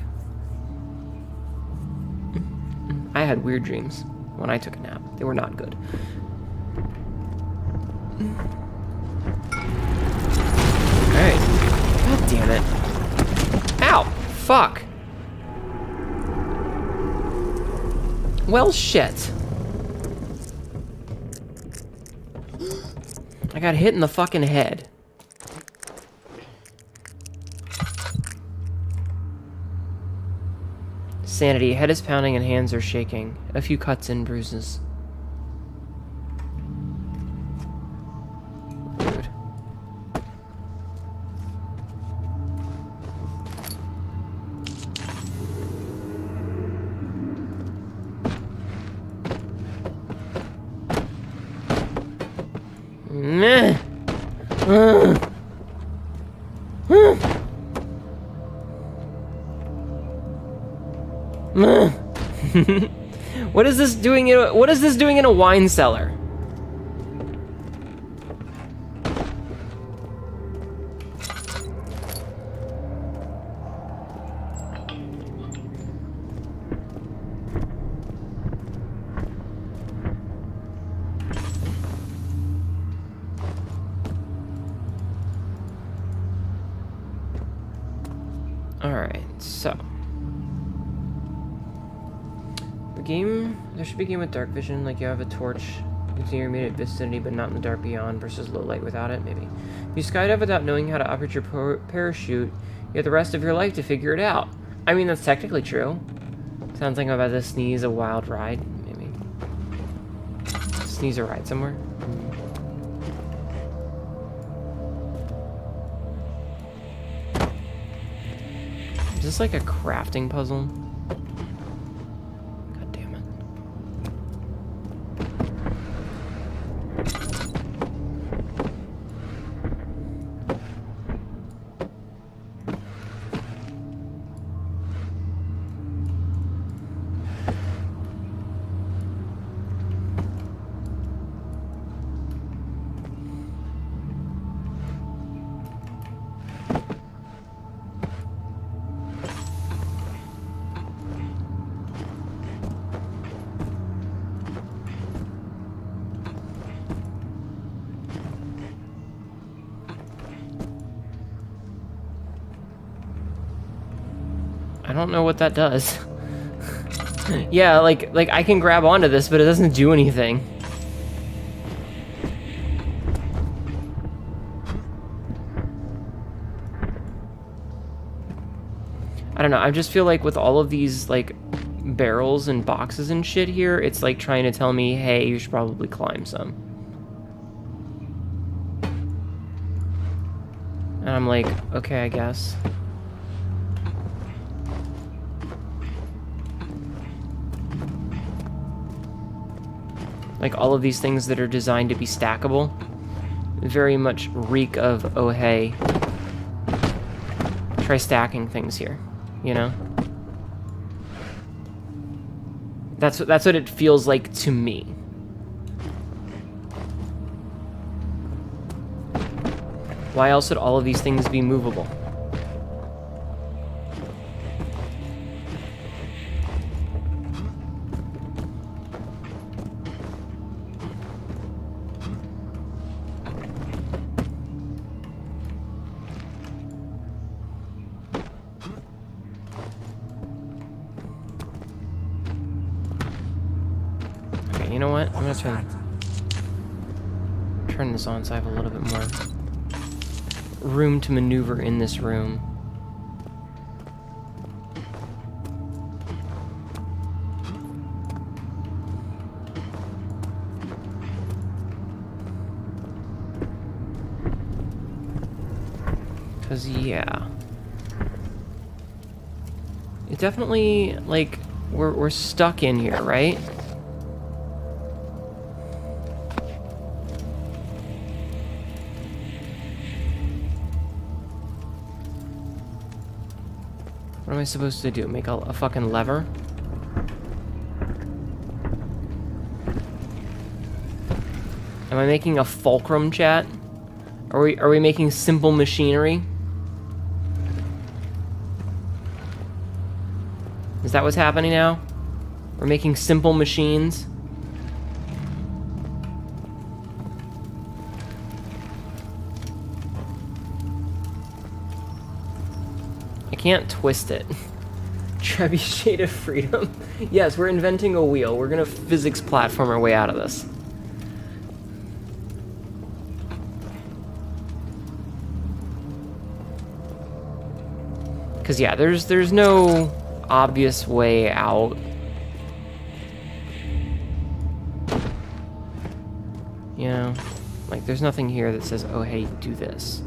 I had weird dreams when I took a nap. They were not good. Alright. God damn it. Ow! Fuck! Well, shit. I got hit in the fucking head. Sanity. Head is pounding and hands are shaking. A few cuts and bruises. Dude. Meh. What is this doing in a wine cellar? Alright, so there should be a game with dark vision, like you have a torch, you can see your immediate vicinity but not in the dark beyond, versus low light without it, maybe. If you skydive without knowing how to operate your parachute, you have the rest of your life to figure it out. I mean, that's technically true. Sounds like I'm about to sneeze a wild ride, maybe. Sneeze a ride somewhere? Is this like a crafting puzzle? God damn it. I don't know what that does. Yeah, like I can grab onto this, but it doesn't do anything. I don't know, I just feel like with all of these, like, barrels and boxes and shit here, it's like trying to tell me, hey, you should probably climb some. And I'm like, okay, I guess. Like, all of these things that are designed to be stackable very much reek of, oh hey, try stacking things here, you know? That's what it feels like to me. Why else would all of these things be movable? what? I'm gonna turn this on so I have a little bit more room to maneuver in this room. Cause yeah. It definitely, like, we're stuck in here, right? What am I supposed to do? Make a fucking lever? Am I making a fulcrum, chat? Are we making simple machinery? Is that what's happening now? We're making simple machines? I can't twist it. Trebuchet of freedom. Yes, we're inventing a wheel. We're gonna physics platform our way out of this. Cause yeah, there's no obvious way out. You know, like there's nothing here that says, oh hey, do this.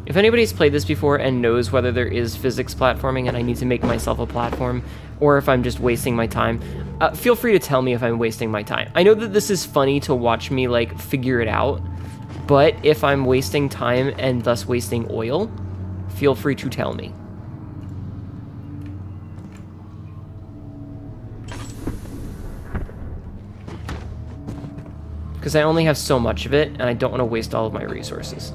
If anybody's played this before and knows whether there is physics platforming and I need to make myself a platform, or if I'm just wasting my time, feel free to tell me if I'm wasting my time. I know that this is funny to watch me, like, figure it out, but if I'm wasting time and thus wasting oil, feel free to tell me. Because I only have so much of it, and I don't want to waste all of my resources.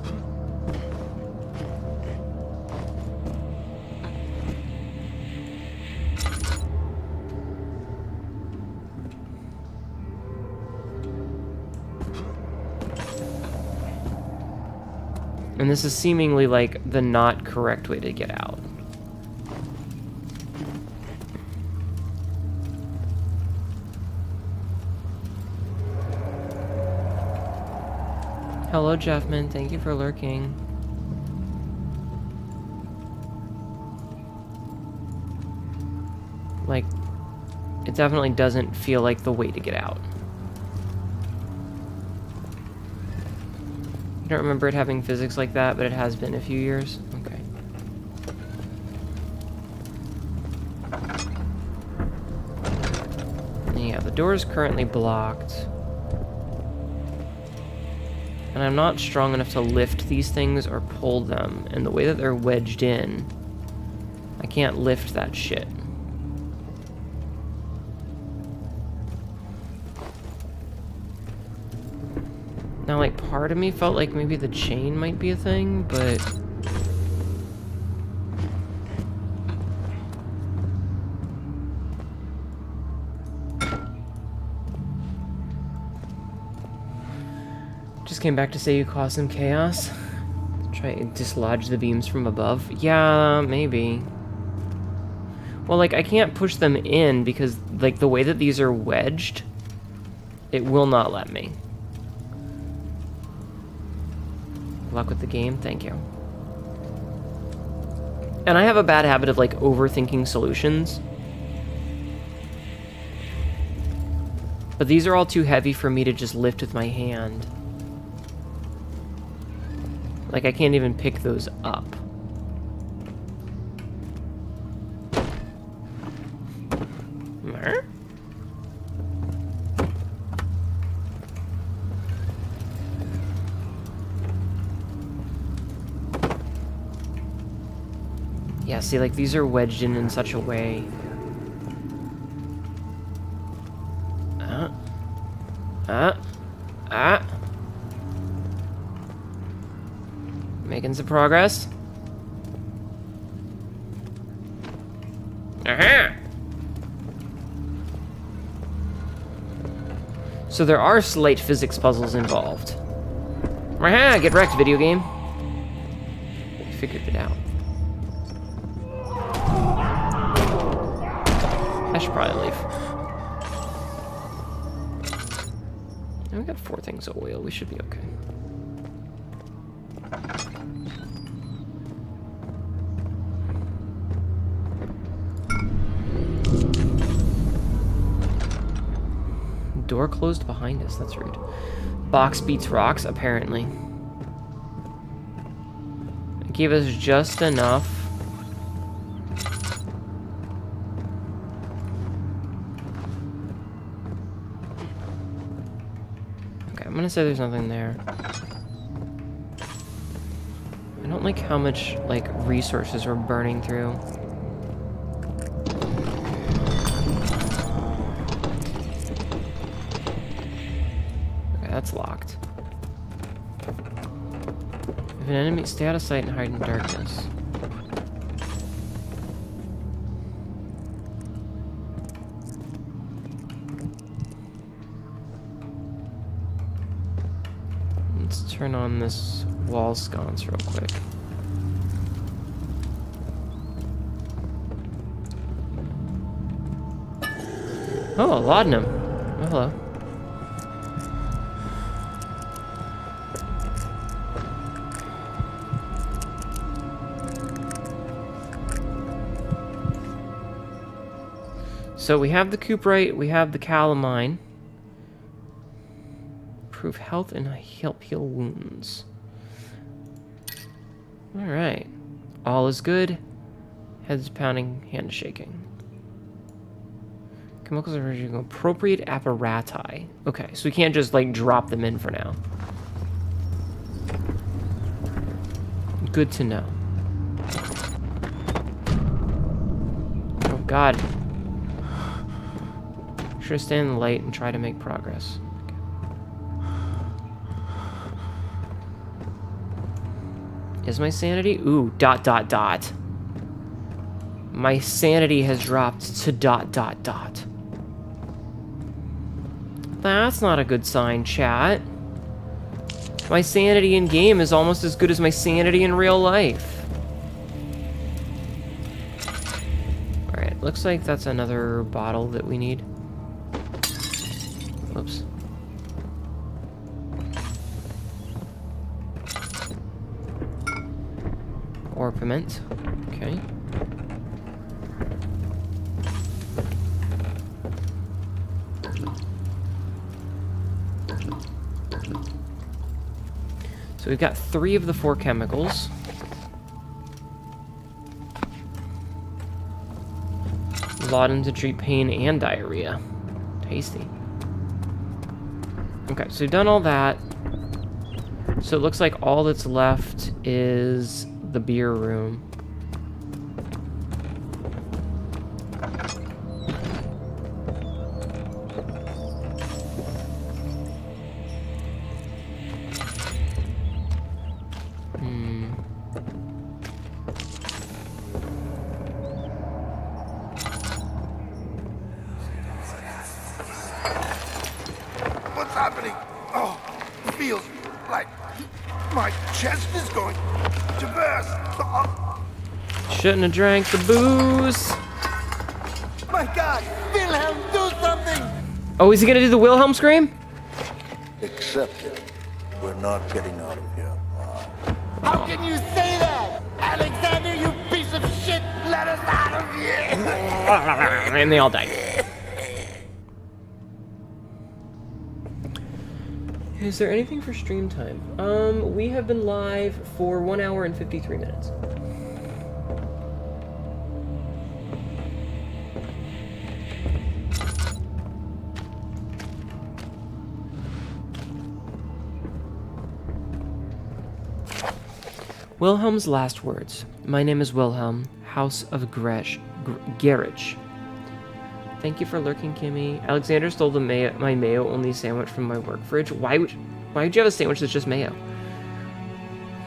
And this is seemingly like the not correct way to get out. Hello, Jeffman. Thank you for lurking. Like, it definitely doesn't feel like the way to get out. I don't remember it having physics like that, but it has been a few years. Okay. Yeah, the door is currently blocked. And I'm not strong enough to lift these things or pull them. And the way that they're wedged in, I can't lift that shit. Now, like, part of me felt like maybe the chain might be a thing, but... Just came back to say you caused some chaos. Try and dislodge the beams from above. Yeah, maybe. Well, like, I can't push them in because, like, the way that these are wedged, it will not let me. Luck with the game, thank you. And I have a bad habit of, like, overthinking solutions. But these are all too heavy for me to just lift with my hand. Like, I can't even pick those up. Yeah, see, like, these are wedged in such a way. Making some progress. Aha! So there are slight physics puzzles involved. Get wrecked, video game. We figured it out. I should probably leave. Now we got 4 things of oil. We should be okay. Door closed behind us. That's rude. Box beats rocks, apparently. It gave us just enough. Okay, I'm gonna say there's nothing there. I don't like how much, like, resources we're burning through. That's locked. If an enemy, stay out of sight and hide in darkness. Let's turn on this wall sconce real quick. Oh, a laudanum. Oh, hello. So we have the cuprite, we have the calamine. Improve health and help heal wounds. Alright. All is good. Head's pounding, hand shaking. Chemicals are appropriate apparati. Okay, so we can't just like drop them in for now. Good to know. Oh god. Should stand in the light and try to make progress. Okay. Is my sanity? Ooh, ... My sanity has dropped to ... That's not a good sign, chat. My sanity in game is almost as good as my sanity in real life. Alright, looks like that's another bottle that we need. Oops. Orpiment. Okay. So we've got 3 of the 4 chemicals. Laudanum to treat pain and diarrhea. Tasty. Okay, so we've done all that. So it looks like all that's left is the beer room. What's happening? Oh, it feels like my chest is going to burst. Oh, Shouldn't have drank the booze. My God, Wilhelm, do something! Oh, is he gonna do the Wilhelm scream? accept it. We're not getting out of here. How can you say that? Alexander, you piece of shit! Let us out of here! And they all died. Is there anything for stream time? We have been live for 1 hour and 53 minutes. Wilhelm's last words. My name is Wilhelm, House of Garage. Thank you for lurking, Kimmy. Alexander stole my mayo-only sandwich from my work fridge. Why would you have a sandwich that's just mayo?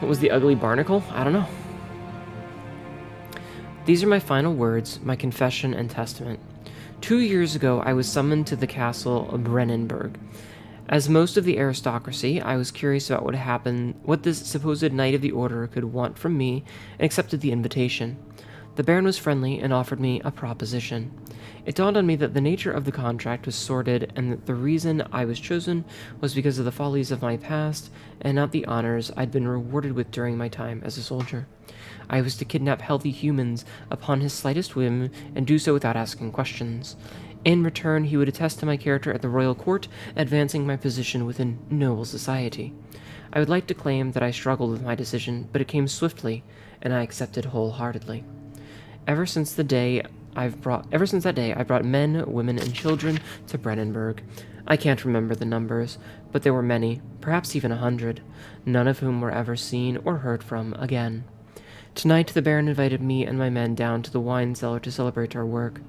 What was the ugly barnacle? I don't know. These are my final words, my confession and testament. 2 years ago, I was summoned to the castle of Brennenburg. As most of the aristocracy, I was curious about what this supposed Knight of the Order could want from me, and accepted the invitation. The Baron was friendly and offered me a proposition. It dawned on me that the nature of the contract was sordid, and that the reason I was chosen was because of the follies of my past, and not the honors I'd been rewarded with during my time as a soldier. I was to kidnap healthy humans upon his slightest whim, and do so without asking questions. In return, he would attest to my character at the royal court, advancing my position within noble society. I would like to claim that I struggled with my decision, but it came swiftly, and I accepted wholeheartedly. Ever since that day, I brought men, women, and children to Brennenburg. I can't remember the numbers, but there were many, perhaps even 100, none of whom were ever seen or heard from again. Tonight, the Baron invited me and my men down to the wine cellar to celebrate our work.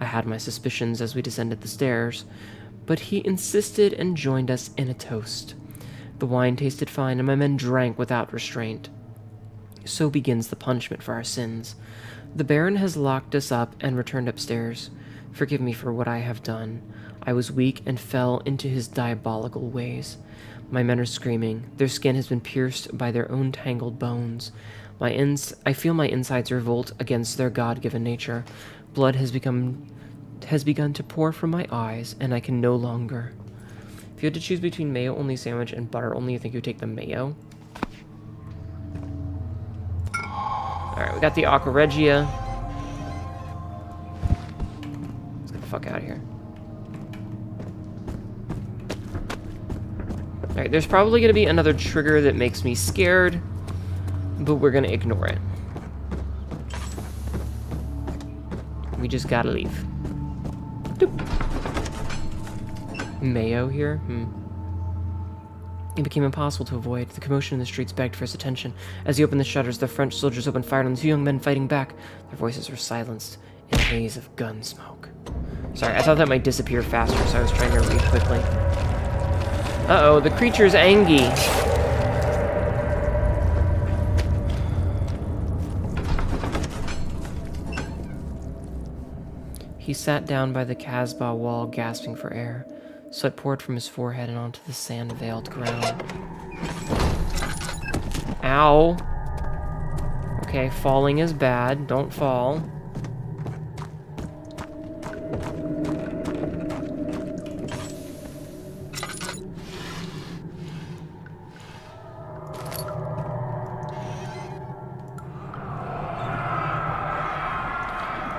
I had my suspicions as we descended the stairs, but he insisted and joined us in a toast. The wine tasted fine, and my men drank without restraint. So begins the punishment for our sins. The Baron has locked us up and returned upstairs. Forgive me for what I have done. I was weak and fell into his diabolical ways. My men are screaming. Their skin has been pierced by their own tangled bones. I feel my insides revolt against their God-given nature. Blood has begun to pour from my eyes, and I can no longer. If you had to choose between mayo-only sandwich and butter-only, you think you'd take the mayo? Alright, we got the Aqua Regia. Let's get the fuck out of here. Alright, there's probably going to be another trigger that makes me scared, but we're going to ignore it. We just gotta leave. Doop. Mayo here? It became impossible to avoid. The commotion in the streets begged for his attention. As he opened the shutters, the French soldiers opened fire on the two young men fighting back. Their voices were silenced in a haze of gun smoke. Sorry, I thought that might disappear faster, so I was trying to read quickly. Uh-oh, the creature's angry. He sat down by the Casbah wall, gasping for air. Sweat poured from his forehead and onto the sand-veiled ground. Ow! Okay, falling is bad. Don't fall.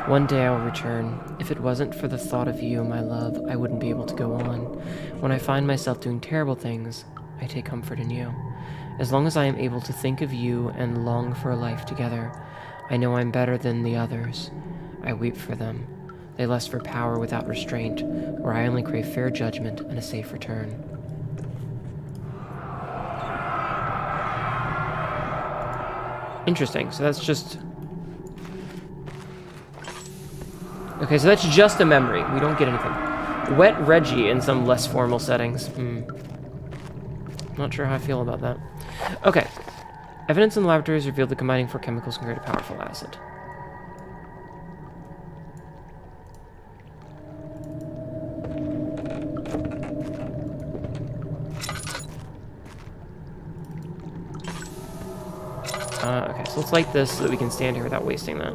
One day I will return. If it wasn't for the thought of you, my love, I wouldn't be able to go on. When I find myself doing terrible things, I take comfort in you. As long as I am able to think of you and long for a life together, I know I'm better than the others. I weep for them. They lust for power without restraint, where I only crave fair judgment and a safe return. Interesting, so that's just... Okay, so that's just a memory. We don't get anything. Wet Reggie in some less formal settings. Not sure how I feel about that. Okay. Evidence in the laboratory has revealed that combining 4 chemicals can create a powerful acid. Okay, so let's light this so that we can stand here without wasting that.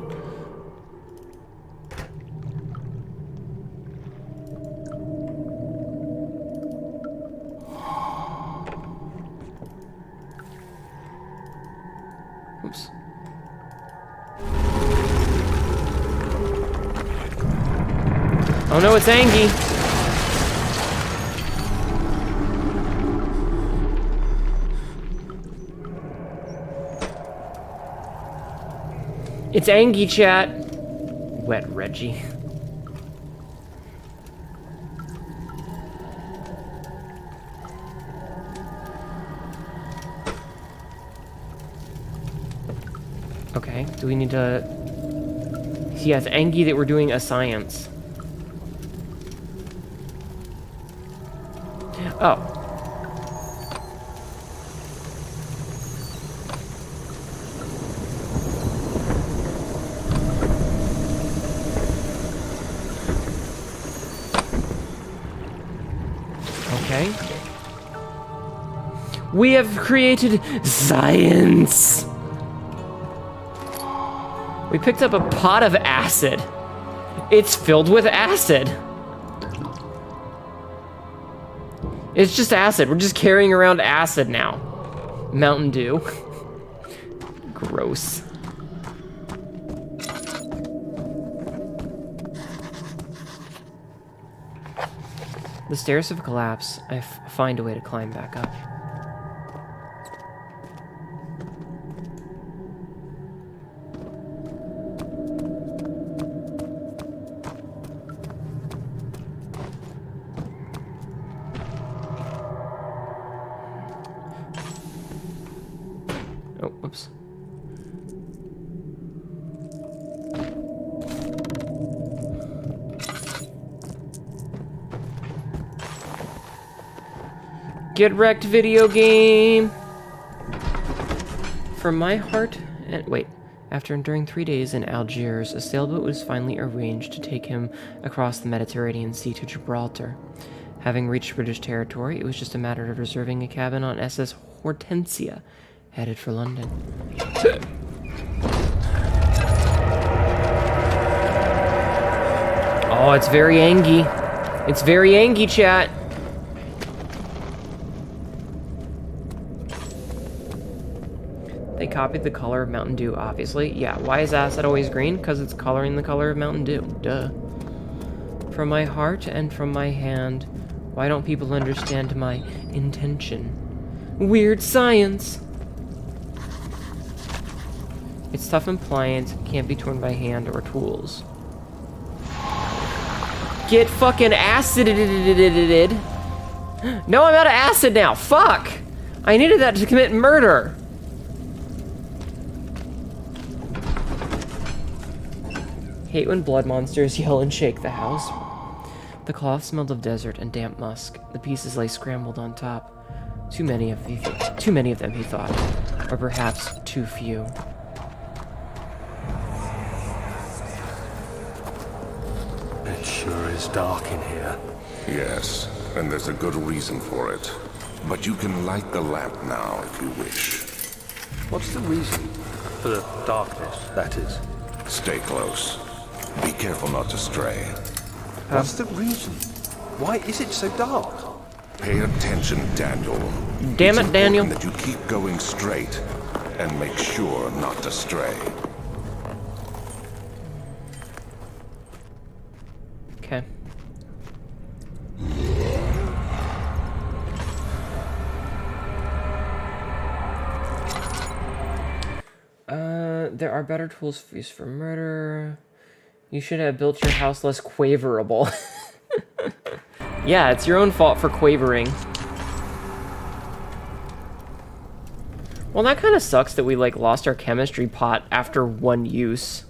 Oops. Oh no, it's Angie! It's Angie, chat! Wet Reggie. Okay, do we need to... Yeah, it's Angie that we're doing a science. Oh. Okay. We have created science! We picked up a pot of acid. It's filled with acid. It's just acid. We're just carrying around acid now. Mountain Dew. Gross. The stairs have collapsed. I find a way to climb back up. Oh, whoops. Get wrecked, video game! For my heart and wait. After enduring 3 days in Algiers, a sailboat was finally arranged to take him across the Mediterranean Sea to Gibraltar. Having reached British territory, it was just a matter of reserving a cabin on SS Hortensia, headed for London. Oh, it's very angry. It's very angry, chat. They copied the color of Mountain Dew, obviously. Yeah, why is acid always green? Because it's coloring the color of Mountain Dew. Duh. From my heart and from my hand, why don't people understand my intention? Weird science! It's tough and pliant, can't be torn by hand or tools. Get fucking acided. No, I'm out of acid now. Fuck! I needed that to commit murder. Hate when blood monsters yell and shake the house. The cloth smelled of desert and damp musk. The pieces lay scrambled on top. Too many of them, he thought. Or perhaps too few. It sure is dark in here. Yes, and there's a good reason for it. But you can light the lamp now if you wish. What's the reason? For the darkness, that is. Stay close. Be careful not to stray. What's the reason? Why is it so dark? Pay attention, Daniel. Damn it, Daniel. It's important that you keep going straight and make sure not to stray. Okay. There are better tools used for murder. You should have built your house less quaverable. Yeah, it's your own fault for quavering. Well, that kind of sucks that we, like, lost our chemistry pot after one use.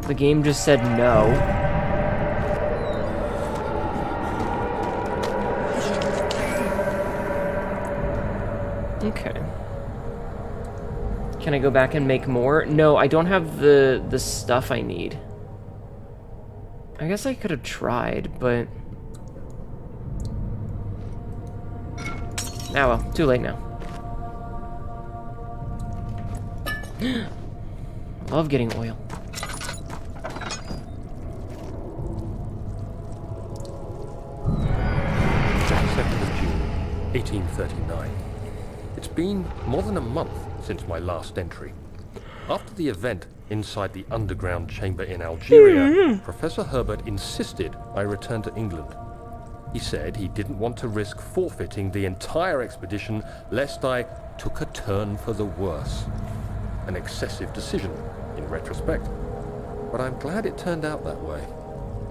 The game just said no. Okay. Can I go back and make more? No, I don't have the stuff I need. I guess I could have tried, but... Ah well, too late now. Love getting oil. June 1839. It's been more than a month since my last entry. After the event inside the underground chamber in Algeria, Professor Herbert insisted I return to England. He said he didn't want to risk forfeiting the entire expedition lest I took a turn for the worse. An excessive decision, in retrospect. But I'm glad it turned out that way.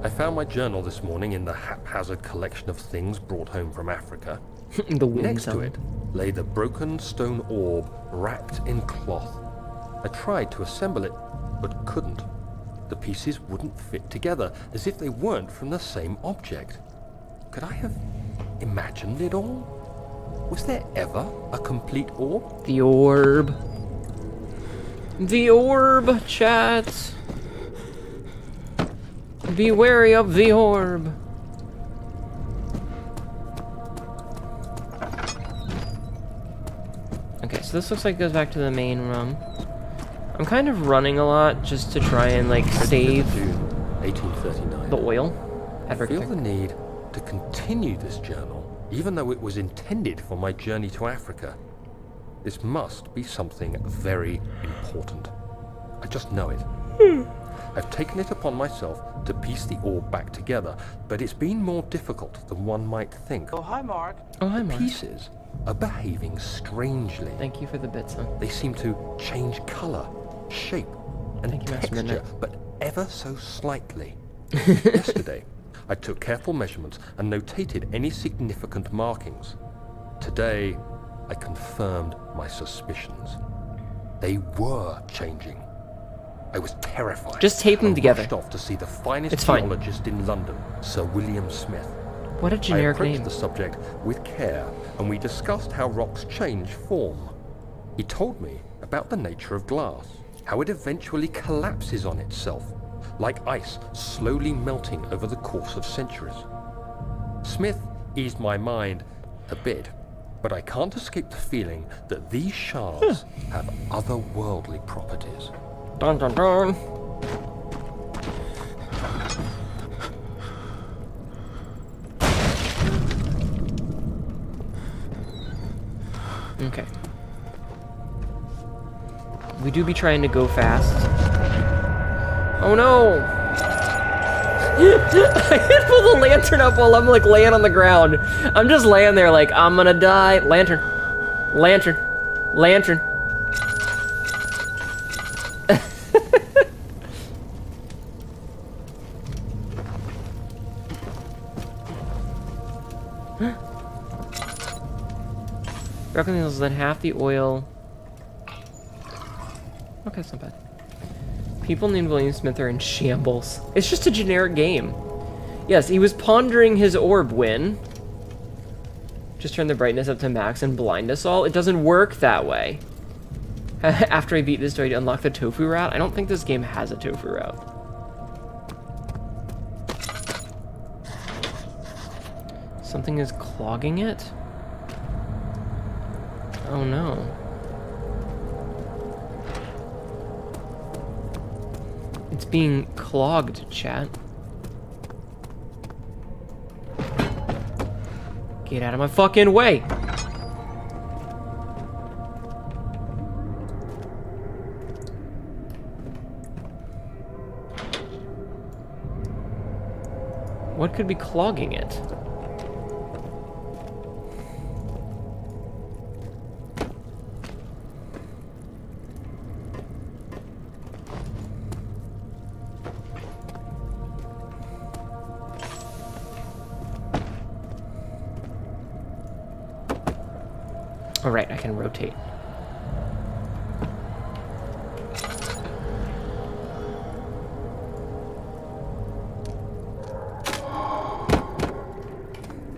I found my journal this morning in the haphazard collection of things brought home from Africa. Next to it lay the broken stone orb wrapped in cloth. I tried to assemble it, but couldn't. The pieces wouldn't fit together, as if they weren't from the same object. Could I have imagined it all? Was there ever a complete orb? The orb. The orb, chat. Be wary of the orb. Okay, so this looks like it goes back to the main room. I'm kind of running a lot just to try and like save June 1839. the oil. I feel the need to continue this journal, even though it was intended for my journey to Africa. This must be something very important. I just know it. I've taken it upon myself to piece the orb back together, but it's been more difficult than one might think. Oh, hi, Mark. Oh, hi, Mark. Pieces are behaving strangely. Thank you for the bits, huh? They seem to change color, shape, and Thank you, Master texture, Midnight. but ever so slightly. Yesterday, I took careful measurements and notated any significant markings. Today, I confirmed my suspicions. They were changing. I was terrified. Just tape them and together. rushed off to see the finest It's fine. geologist in London, Sir William Smith. What a I generic approached name. the subject with care, and we discussed how rocks change form. He told me about the nature of glass, how it eventually collapses on itself, like ice slowly melting over the course of centuries. Smith eased my mind a bit, but I can't escape the feeling that these shards have otherworldly properties. Dun dun dun. Okay. We do be trying to go fast. Oh no! I hit pull the lantern up while I'm like laying on the ground. I'm just laying there like, I'm gonna die. Lantern. Lantern. Lantern. Broken less than half the oil. Okay, that's not bad. People named William Smith are in shambles. It's just a generic game. Yes, he was pondering his orb when. Just turn the brightness up to max and blind us all. It doesn't work that way. After I beat this, do I unlock the tofu route? I don't think this game has a tofu route. Something is clogging it? Oh no. It's being clogged, chat. Get out of my fucking way! What could be clogging it? All right, I can rotate.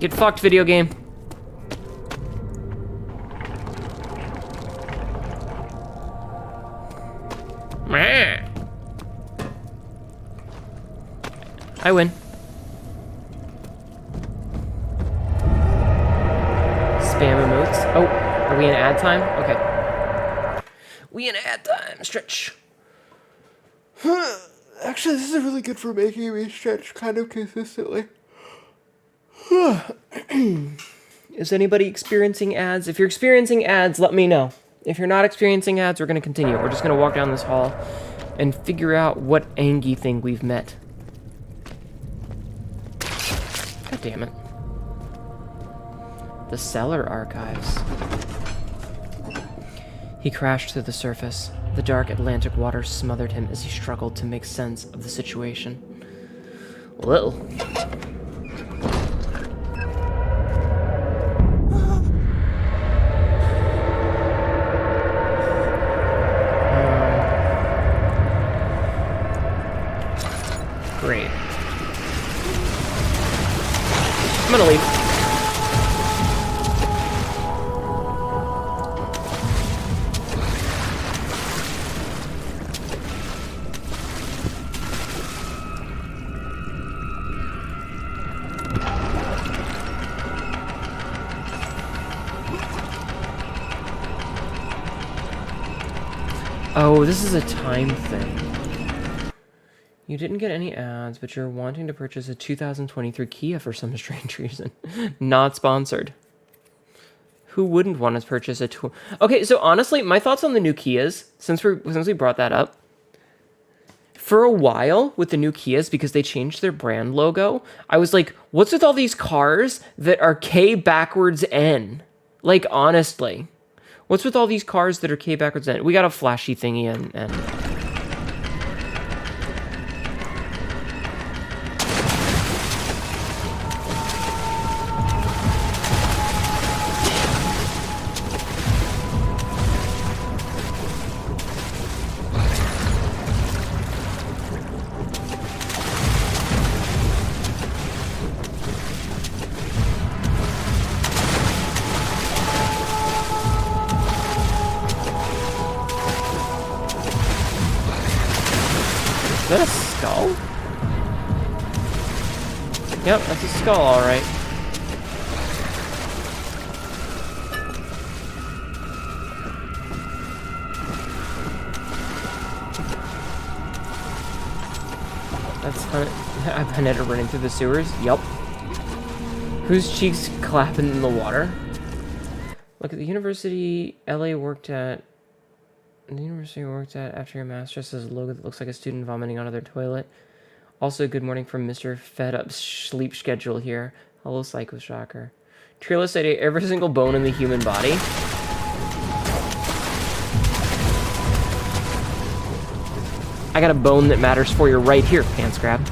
Get fucked, video game. I win. Spam emotes. Oh, are we in ad time? Okay. We in ad time. Stretch. Actually, this is really good for making me stretch kind of consistently. Is anybody experiencing ads? If you're experiencing ads, let me know. If you're not experiencing ads, we're going to continue. We're just going to walk down this hall and figure out what Angie thing we've met. God damn it. The cellar archives. He crashed through the surface. The dark Atlantic water smothered him as he struggled to make sense of the situation. Whoa. Great. I'm gonna leave. Oh, this is a time thing. You didn't get any ads, but you're wanting to purchase a 2023 Kia for some strange reason. Not sponsored. Who wouldn't want to purchase a Okay, so honestly, my thoughts on the new Kias, since we brought that up, for a while with the new Kias, because they changed their brand logo, I was like, what's with all these cars that are K backwards N? Like, honestly. What's with all these cars that are K backwards N? We got a flashy thingy and Is that a skull? Yep, that's a skull, alright. That's Hnetu running through the sewers? Yup. Whose cheeks clapping in the water? Look at the university LA worked at. The university worked at after your master's has a logo that looks like a student vomiting onto their toilet. Also, good morning from Mr. Fed Up Sleep Schedule here. Hello, Psycho Shocker. Trilla said every single bone in the human body. I got a bone that matters for you right here, Pants Grab.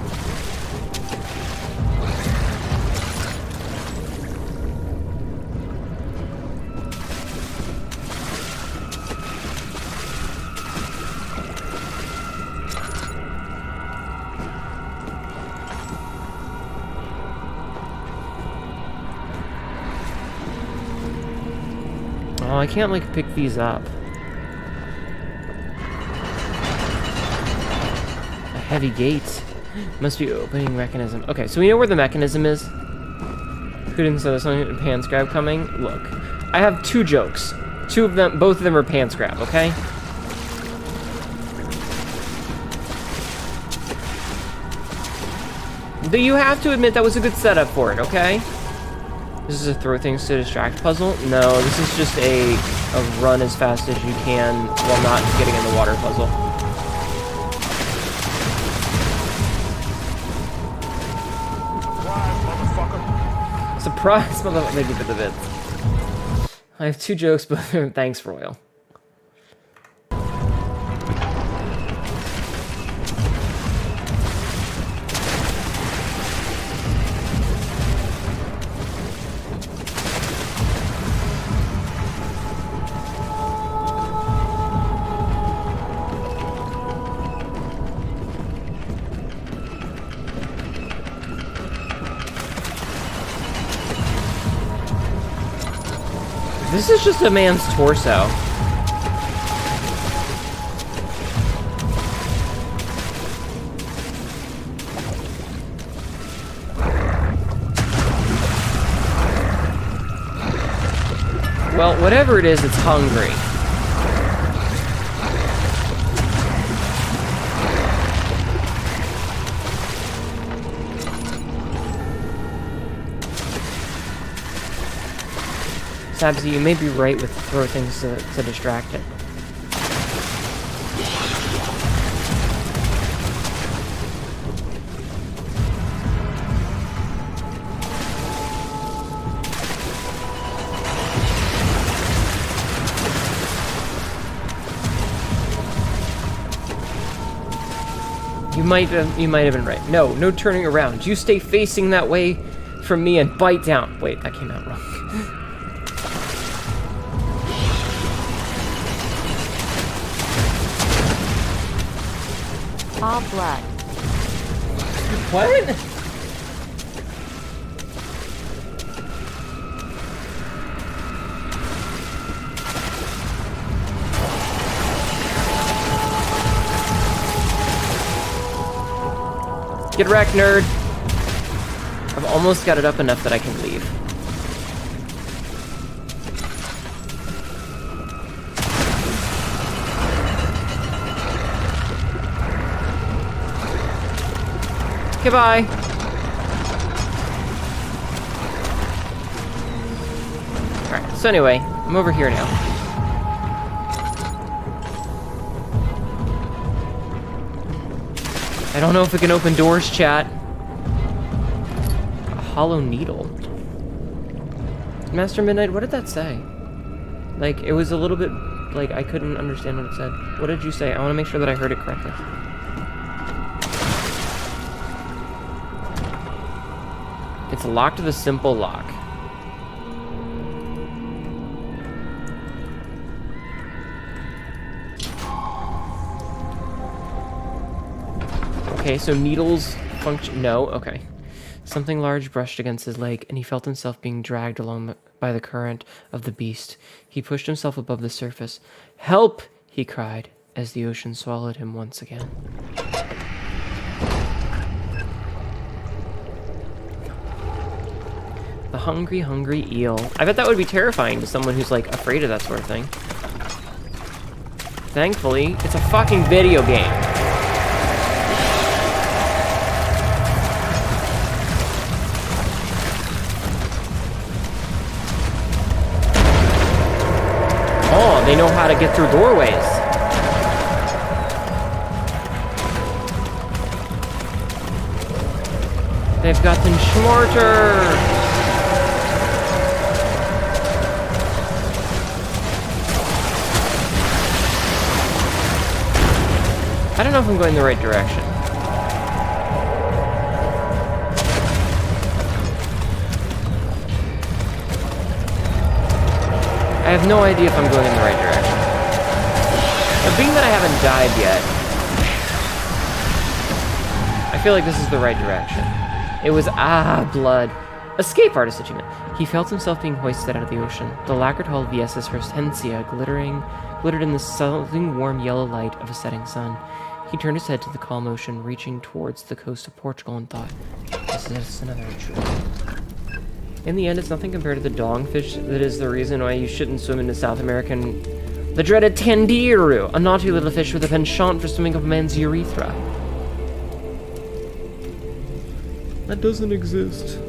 Oh, I can't, like, pick these up. A heavy gate. Must be opening mechanism. Okay, so we know where the mechanism is. Who didn't say there's something Pants Grab coming? Look, I have two jokes. Two of them, both of them are Pants Grab, okay? But you have to admit that was a good setup for it, okay? This is a throw things to distract puzzle? No, this is just a run as fast as you can while not getting in the water puzzle. Surprise, motherfucker. Thank you for the bits. I have two jokes, but thanks, Royal. This is just a man's torso. Well, whatever it is, it's hungry. Sabsy, you may be right with throw things to distract it. You might have been right. No turning around. You stay facing that way from me and bite down. Wait, that came out wrong. All blood. What? Get wrecked, nerd. I've almost got it up enough that I can leave. Okay, bye. Alright, so anyway, I'm over here now. I don't know if it can open doors, chat. A hollow needle. Master Midnight, what did that say? Like, it was a little bit, like, I couldn't understand what it said. What did you say? I want to make sure that I heard it correctly. It's locked with a simple lock. Okay, so needles function... No, okay. Something large brushed against his leg, and he felt himself being dragged along by the current of the beast. He pushed himself above the surface. "Help!" he cried, as the ocean swallowed him once again. The hungry, hungry eel. I bet that would be terrifying to someone who's, like, afraid of that sort of thing. Thankfully, it's a fucking video game. Oh, they know how to get through doorways. They've got them smarter. I don't know if I'm going the right direction. I have no idea if I'm going in the right direction. But being that I haven't died yet, I feel like this is the right direction. It was, blood. Escape artist achievement. He felt himself being hoisted out of the ocean. The lacquered hull of the SS Hortensia glittered in the something warm yellow light of a setting sun. He turned his head to the calm ocean, reaching towards the coast of Portugal, and thought, this is another dream. In the end, it's nothing compared to the dogfish that is the reason why you shouldn't swim into South American... The dreaded tandiru, a naughty little fish with a penchant for swimming up a man's urethra. That doesn't exist.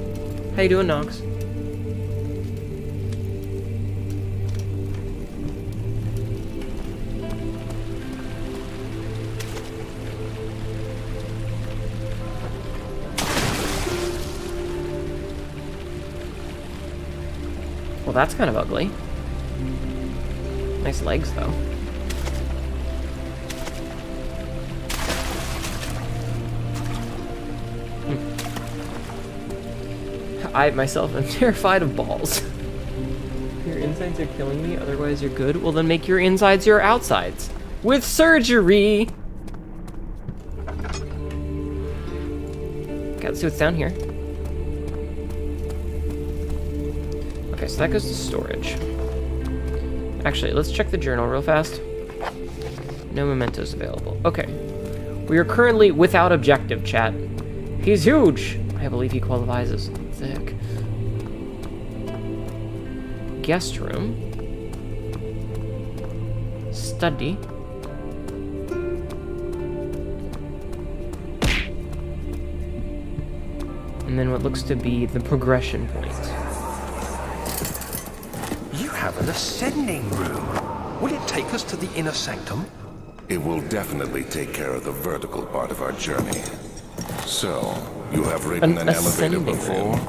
How you doing, Nox? Well, that's kind of ugly. Nice legs, though. I, myself, am terrified of balls. Your insides are killing me, otherwise you're good. Well, then make your insides your outsides. With surgery! Okay, let's see what's down here. Okay, so that goes to storage. Actually, let's check the journal real fast. No mementos available. Okay. We are currently without objective, chat. He's huge! I believe he qualifies as thick. Guest room. Study. And then what looks to be the progression point. You have an ascending room. Will it take us to the inner sanctum? It will definitely take care of the vertical part of our journey. So, you have ridden an elevator before?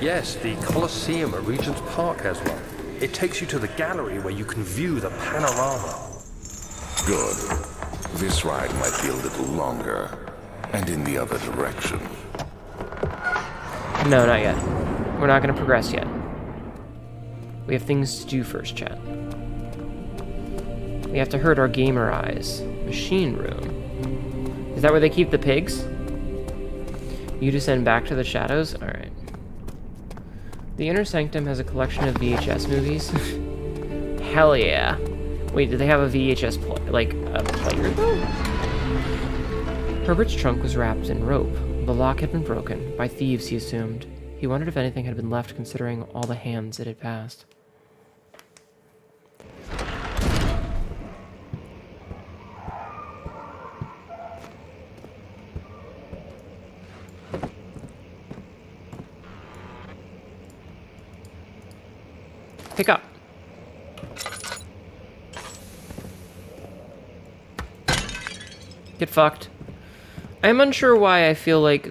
Yes, the Colosseum at Regent's Park has one. It takes you to the gallery where you can view the panorama. Good. This ride might be a little longer, and in the other direction. No, not yet. We're not going to progress yet. We have things to do first, chat. We have to hurt our gamer eyes. Machine room. Is that where they keep the pigs? You descend back to the shadows? Alright. The Inner Sanctum has a collection of VHS movies. Hell yeah. Wait, did they have a VHS player though? Herbert's trunk was wrapped in rope. The lock had been broken, by thieves he assumed. He wondered if anything had been left considering all the hands it had passed. Pick up. Get fucked. I'm unsure why I feel like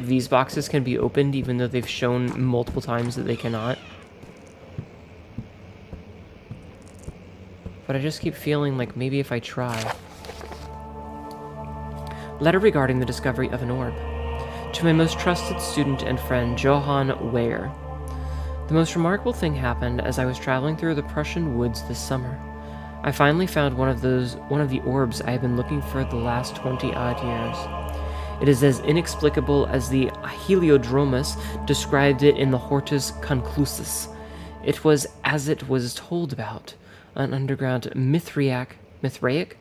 these boxes can be opened even though they've shown multiple times that they cannot. But I just keep feeling like maybe if I try. Letter regarding the discovery of an orb. To my most trusted student and friend, Johann Weyer. The most remarkable thing happened as I was traveling through the Prussian woods this summer. I finally found one of the orbs I have been looking for the last 20-odd years. It is as inexplicable as the Heliodromus described it in the Hortus Conclusus. It was as it was told about, an underground Mithraic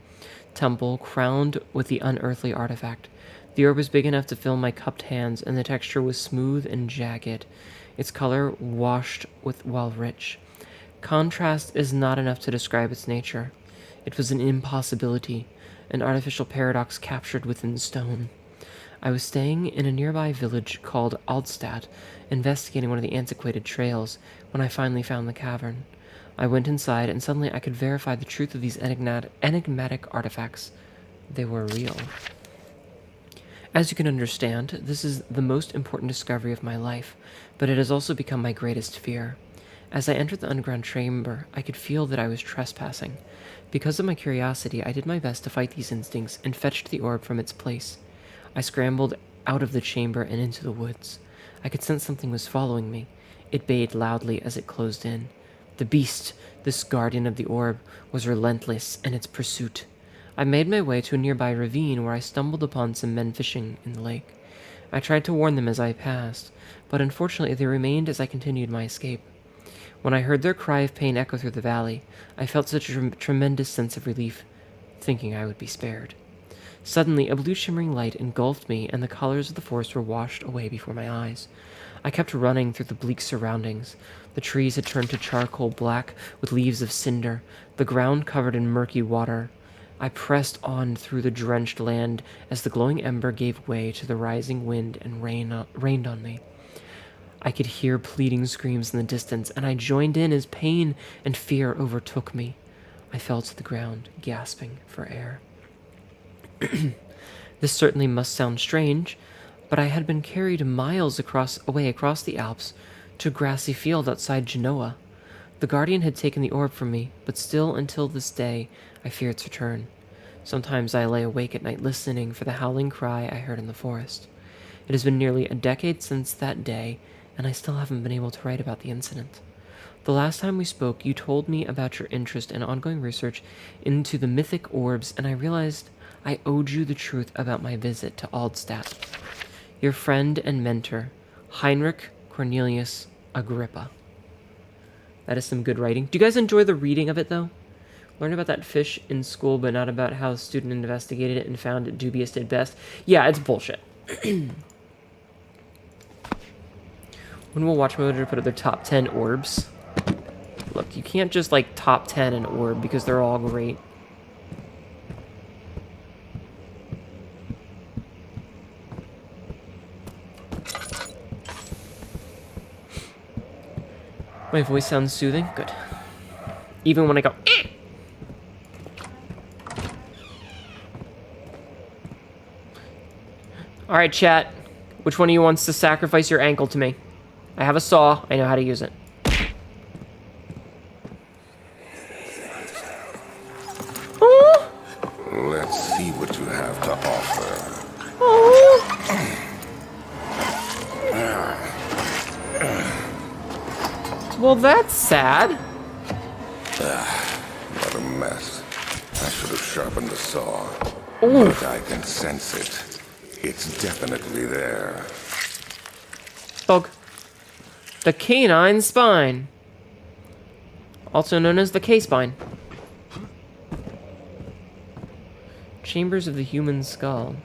temple crowned with the unearthly artifact. The orb was big enough to fill my cupped hands, and the texture was smooth and jagged, its color washed while rich. Contrast is not enough to describe its nature. It was an impossibility, an artificial paradox captured within stone. I was staying in a nearby village called Aldstadt, investigating one of the antiquated trails, when I finally found the cavern. I went inside, and suddenly I could verify the truth of these enigmatic artifacts. They were real. As you can understand, this is the most important discovery of my life, but it has also become my greatest fear. As I entered the underground chamber, I could feel that I was trespassing. Because of my curiosity, I did my best to fight these instincts and fetched the orb from its place. I scrambled out of the chamber and into the woods. I could sense something was following me. It bayed loudly as it closed in. The beast, this guardian of the orb, was relentless in its pursuit. I made my way to a nearby ravine where I stumbled upon some men fishing in the lake. I tried to warn them as I passed, but unfortunately they remained as I continued my escape. When I heard their cry of pain echo through the valley, I felt such a tremendous sense of relief, thinking I would be spared. Suddenly, a blue shimmering light engulfed me, and the colors of the forest were washed away before my eyes. I kept running through the bleak surroundings. The trees had turned to charcoal black with leaves of cinder, the ground covered in murky water. I pressed on through the drenched land as the glowing ember gave way to the rising wind and rained on me. I could hear pleading screams in the distance, and I joined in as pain and fear overtook me. I fell to the ground, gasping for air. This certainly must sound strange, but I had been carried miles across the Alps to a grassy field outside Genoa. The guardian had taken the orb from me, but still until this day I fear its return. Sometimes I lay awake at night listening for the howling cry I heard in the forest. It has been nearly a decade since that day, and I still haven't been able to write about the incident. The last time we spoke, you told me about your interest and ongoing research into the mythic orbs, and I realized I owed you the truth about my visit to Aldstadt. Your friend and mentor, Heinrich Cornelius Agrippa. That is some good writing. Do you guys enjoy the reading of it, though? Learned about that fish in school, but not about how a student investigated it and found it dubious at best. Yeah, it's bullshit. When will Watch Mojo put up their top 10 orbs? Look, you can't just, like, top 10 an orb because they're all great. My voice sounds soothing? Good. Even when I go, eh! Alright, chat. Which one of you wants to sacrifice your ankle to me? I have a saw. I know how to use it. Oh! Let's see what you have to offer. Oh! Well, that's sad. What a mess. I should have sharpened the saw. Ooh. But I can sense it. It's definitely there. Dog. The canine spine. Also known as the K-spine. Chambers of the human skull.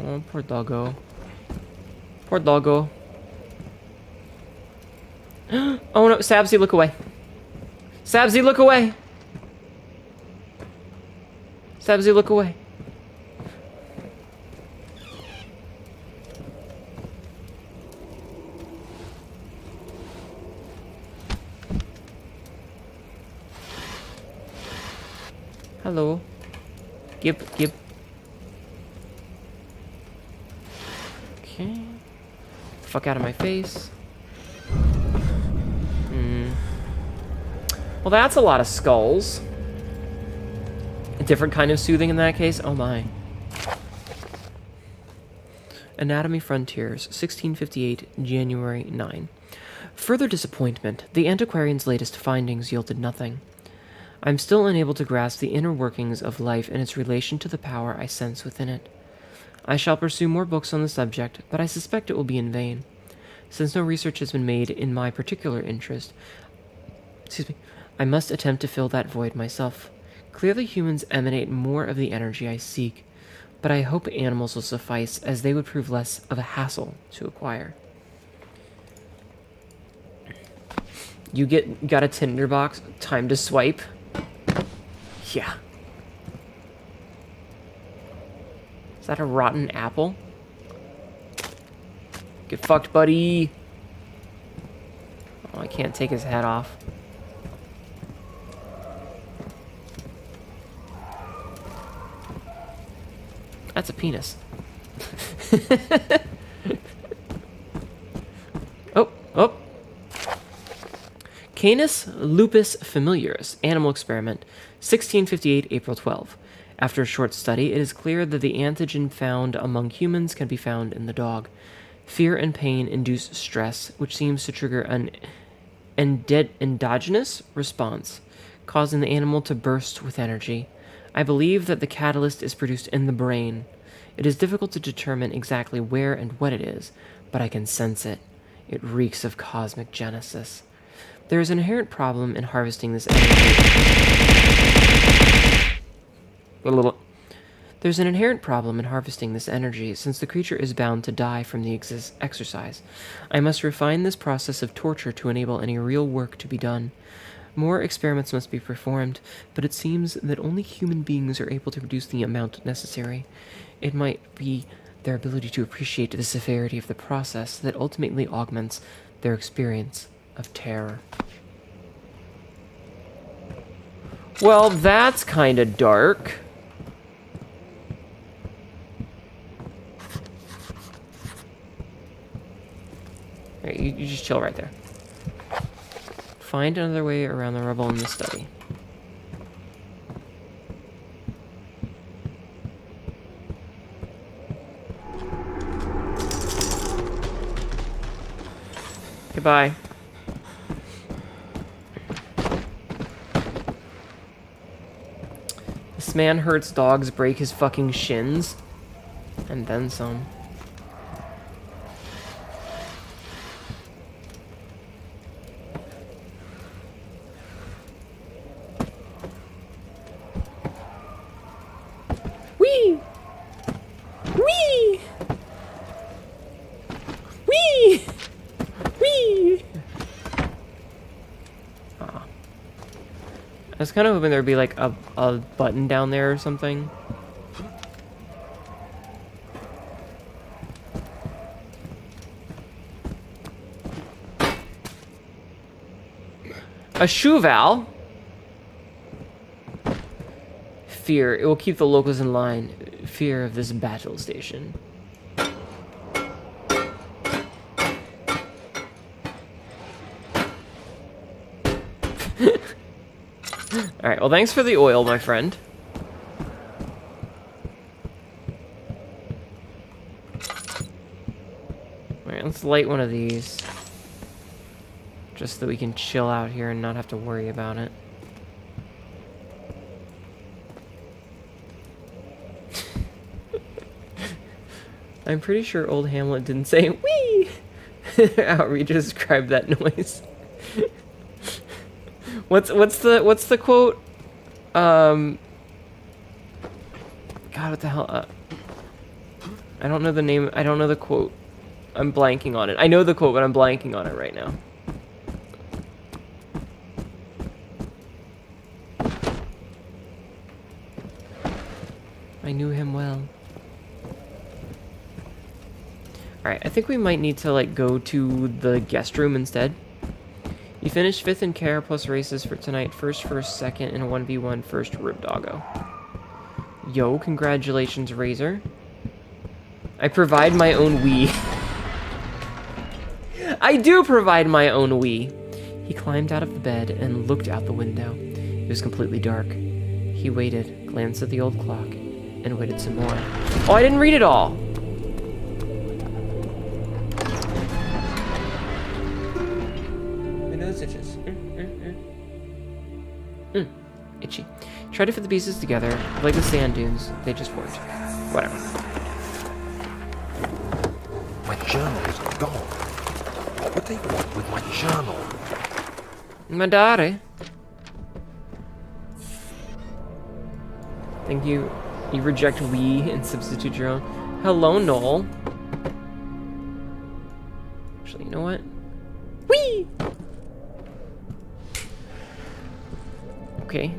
Oh, poor doggo. Poor doggo. Oh no, Sabsy, look away. Sabsy, look away. Sabsy, look away. Hello. Gib. Okay. Fuck out of my face. Well, that's a lot of skulls. A different kind of soothing in that case. Oh my. Anatomy Frontiers, 1658, January 9. Further disappointment. The antiquarian's latest findings yielded nothing. I'm still unable to grasp the inner workings of life and its relation to the power I sense within it. I shall pursue more books on the subject, but I suspect it will be in vain. Since no research has been made in my particular interest, I must attempt to fill that void myself. Clearly humans emanate more of the energy I seek, but I hope animals will suffice, as they would prove less of a hassle to acquire. You got a tinderbox? Time to swipe? Yeah. Is that a rotten apple? Get fucked, buddy! Oh, I can't take his head off. That's a penis. Oh. Canis lupus familiaris, animal experiment, 1658, April 12. After a short study, it is clear that the antigen found among humans can be found in the dog. Fear and pain induce stress, which seems to trigger an endogenous response, causing the animal to burst with energy. I believe that the catalyst is produced in the brain. It is difficult to determine exactly where and what it is, but I can sense it. It reeks of cosmic genesis. There is an inherent problem in harvesting this energy. There's an inherent problem in harvesting this energy, since the creature is bound to die from the exercise. I must refine this process of torture to enable any real work to be done. More experiments must be performed, but it seems that only human beings are able to produce the amount necessary. It might be their ability to appreciate the severity of the process that ultimately augments their experience of terror. Well, that's kind of dark. Alright, you just chill right there. Find another way around the rubble in the study. Goodbye. This man hurts dogs, break his fucking shins. And then some. Whee! Whee! Whee! Whee! Aw. I was kind of hoping there'd be like a button down there or something. A Shuval? Fear. It will keep the locals in line. Fear of this battle station. Alright, well thanks for the oil, my friend. Alright, let's light one of these. Just so that we can chill out here and not have to worry about it. I'm pretty sure old Hamlet didn't say wee how we just described that noise. What's the quote? God, what the hell? I don't know the name. I don't know the quote. I'm blanking on it. I know the quote, but I'm blanking on it right now. I knew him well. Alright, I think we might need to, like, go to the guest room instead. You finished 5th in care plus races for tonight. First, second, and a 1v1 first rib doggo. Yo, congratulations, Razor. I provide my own Wii. I do provide my own Wii. He climbed out of the bed and looked out the window. It was completely dark. He waited, glanced at the old clock, and waited some more. Oh, I didn't read it all! My nose itches. Itchy. Tried to fit the pieces together, like the sand dunes. They just weren't. Whatever. My journal is gone. What would they want with my journal? My daughter. Thank you. You reject we and substitute your own. Hello, Noel. Actually, you know what? Wee! Okay.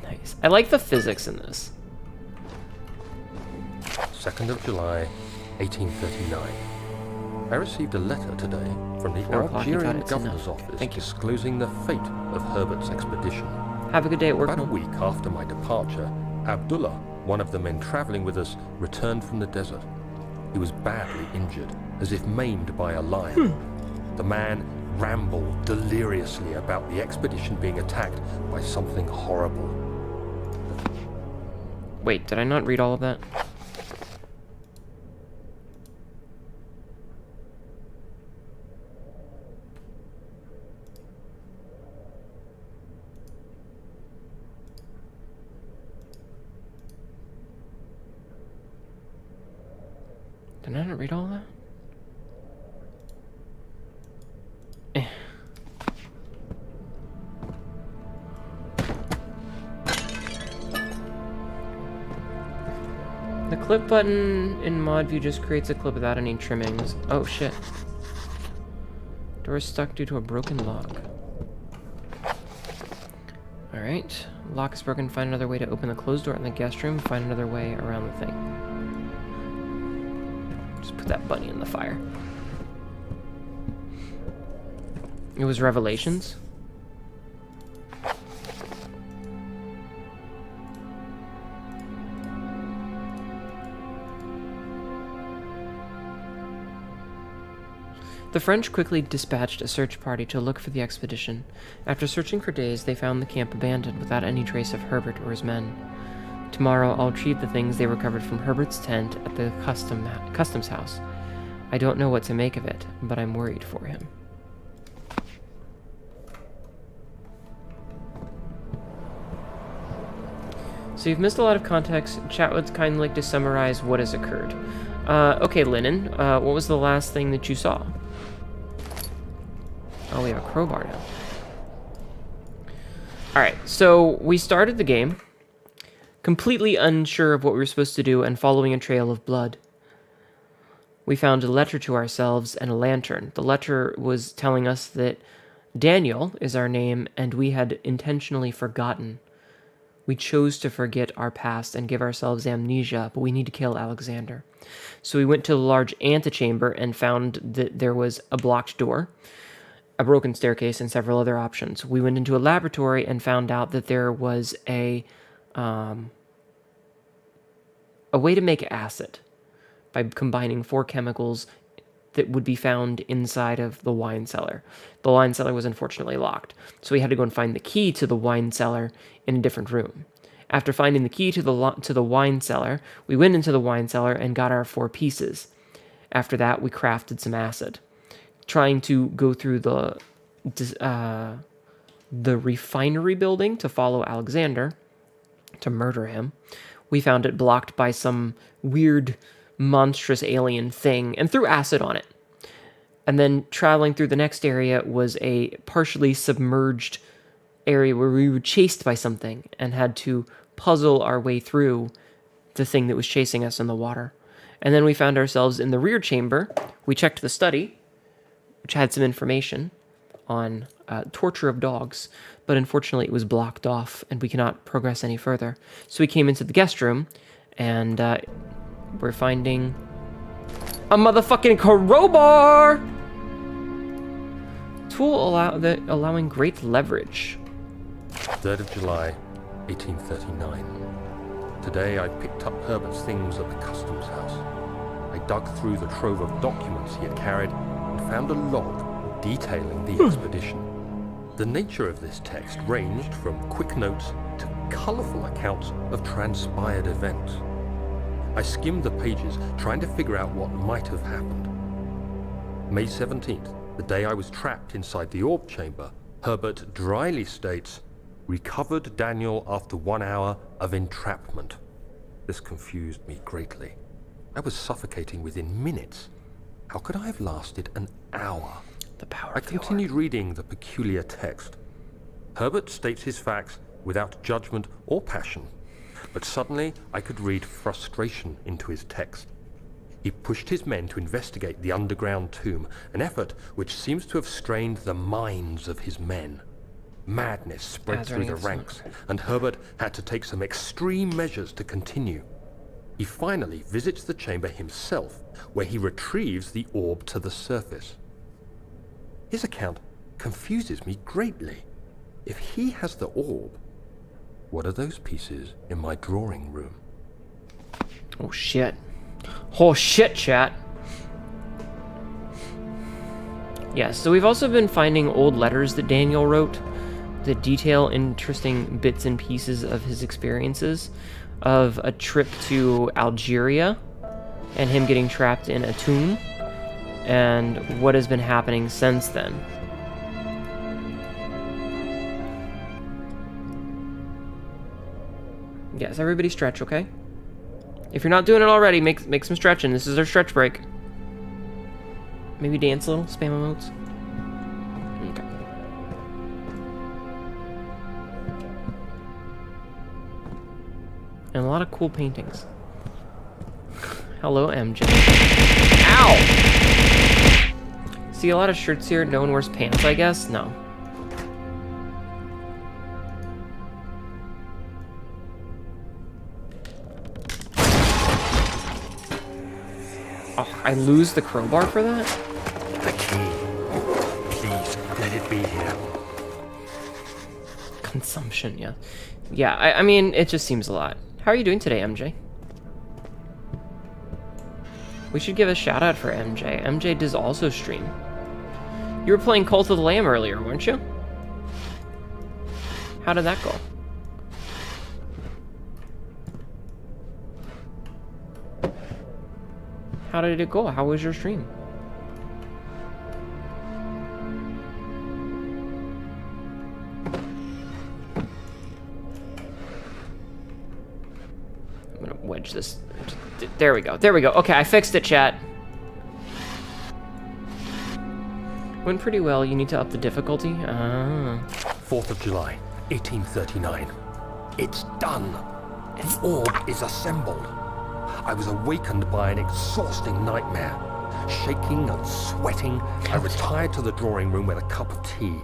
Nice. I like the physics in this. 2nd of July, 1839. I received a letter today from the 4 o'clock, you got Algerian it, governor's enough. office Thank you. disclosing the fate of Herbert's expedition. Have a good day at work. About a week after my departure, Abdullah, one of the men traveling with us, returned from the desert. He was badly injured, as if maimed by a lion. The man rambled deliriously about the expedition being attacked by something horrible. Wait, did I not read all of that? Did I not read all of that? The clip button in mod view just creates a clip without any trimmings. Oh shit. Door is stuck due to a broken lock. Alright. Lock is broken. Find another way to open the closed door in the guest room. Find another way around the thing. Just put that bunny in the fire. It was Revelations. The French quickly dispatched a search party to look for the expedition. After searching for days, they found the camp abandoned without any trace of Herbert or his men. Tomorrow, I'll retrieve the things they recovered from Herbert's tent at the customs house. I don't know what to make of it, but I'm worried for him. So you've missed a lot of context. Chat would kind of like to summarize what has occurred. Okay, Lennon, what was the last thing that you saw? Oh, we have a crowbar now. Alright, so we started the game completely unsure of what we were supposed to do and following a trail of blood. We found a letter to ourselves and a lantern. The letter was telling us that Daniel is our name and we had intentionally forgotten. We chose to forget our past and give ourselves amnesia, but we need to kill Alexander. So we went to the large antechamber and found that there was a blocked door, a broken staircase, and several other options. We went into a laboratory and found out that there was a way to make acid by combining 4 chemicals that would be found inside of the wine cellar. The wine cellar was unfortunately locked, so we had to go and find the key to the wine cellar in a different room. After finding the key to the wine cellar, we went into the wine cellar and got our 4 pieces. After that, we crafted some acid. Trying to go through the refinery building to follow Alexander, to murder him, we found it blocked by some weird, monstrous alien thing and threw acid on it. And then traveling through the next area was a partially submerged area where we were chased by something and had to puzzle our way through the thing that was chasing us in the water. And then we found ourselves in the rear chamber. We checked the study, which had some information on torture of dogs, but unfortunately it was blocked off and we cannot progress any further. So we came into the guest room, and we're finding a motherfucking crowbar! Tool allowing great leverage. 3rd of July, 1839. Today I picked up Herbert's things at the customs house. I dug through the trove of documents he had carried and found a log detailing the expedition. The nature of this text ranged from quick notes to colourful accounts of transpired events. I skimmed the pages, trying to figure out what might have happened. May 17th, the day I was trapped inside the orb chamber, Herbert dryly states, "Recovered Daniel after 1 hour of entrapment." This confused me greatly. I was suffocating within minutes. How could I have lasted an hour? The power I of the orb. continued reading the peculiar text. Herbert states his facts without judgment or passion, but suddenly I could read frustration into his text. He pushed his men to investigate the underground tomb, an effort which seems to have strained the minds of his men. Madness spread through the ranks, and Herbert had to take some extreme measures to continue. He finally visits the chamber himself, where he retrieves the orb to the surface. His account confuses me greatly. If he has the orb, what are those pieces in my drawing room? Oh shit. Oh shit, chat. Yeah, so we've also been finding old letters that Daniel wrote that detail interesting bits and pieces of his experiences of a trip to Algeria and him getting trapped in a tomb and what has been happening since then. Yes, everybody stretch, okay? If you're not doing it already, make some stretching. This is our stretch break. Maybe dance a little, spam emotes. Okay. And a lot of cool paintings. Hello, MJ. Ow! See a lot of shirts here. No one wears pants, I guess? No. Oh, I lose the crowbar for that? The key. Please, let it be here. Consumption, yeah. Yeah, I mean, it just seems a lot. How are you doing today, MJ? We should give a shout out for MJ. MJ does also stream. You were playing Cult of the Lamb earlier, weren't you? How did that go? How did it go? How was your stream? I'm gonna wedge this. There we go. There we go. Okay, I fixed it, chat. Went pretty well. You need to up the difficulty. 4th of July, 1839. It's done. The orb is assembled. I was awakened by an exhausting nightmare. Shaking and sweating, I retired to the drawing room with a cup of tea.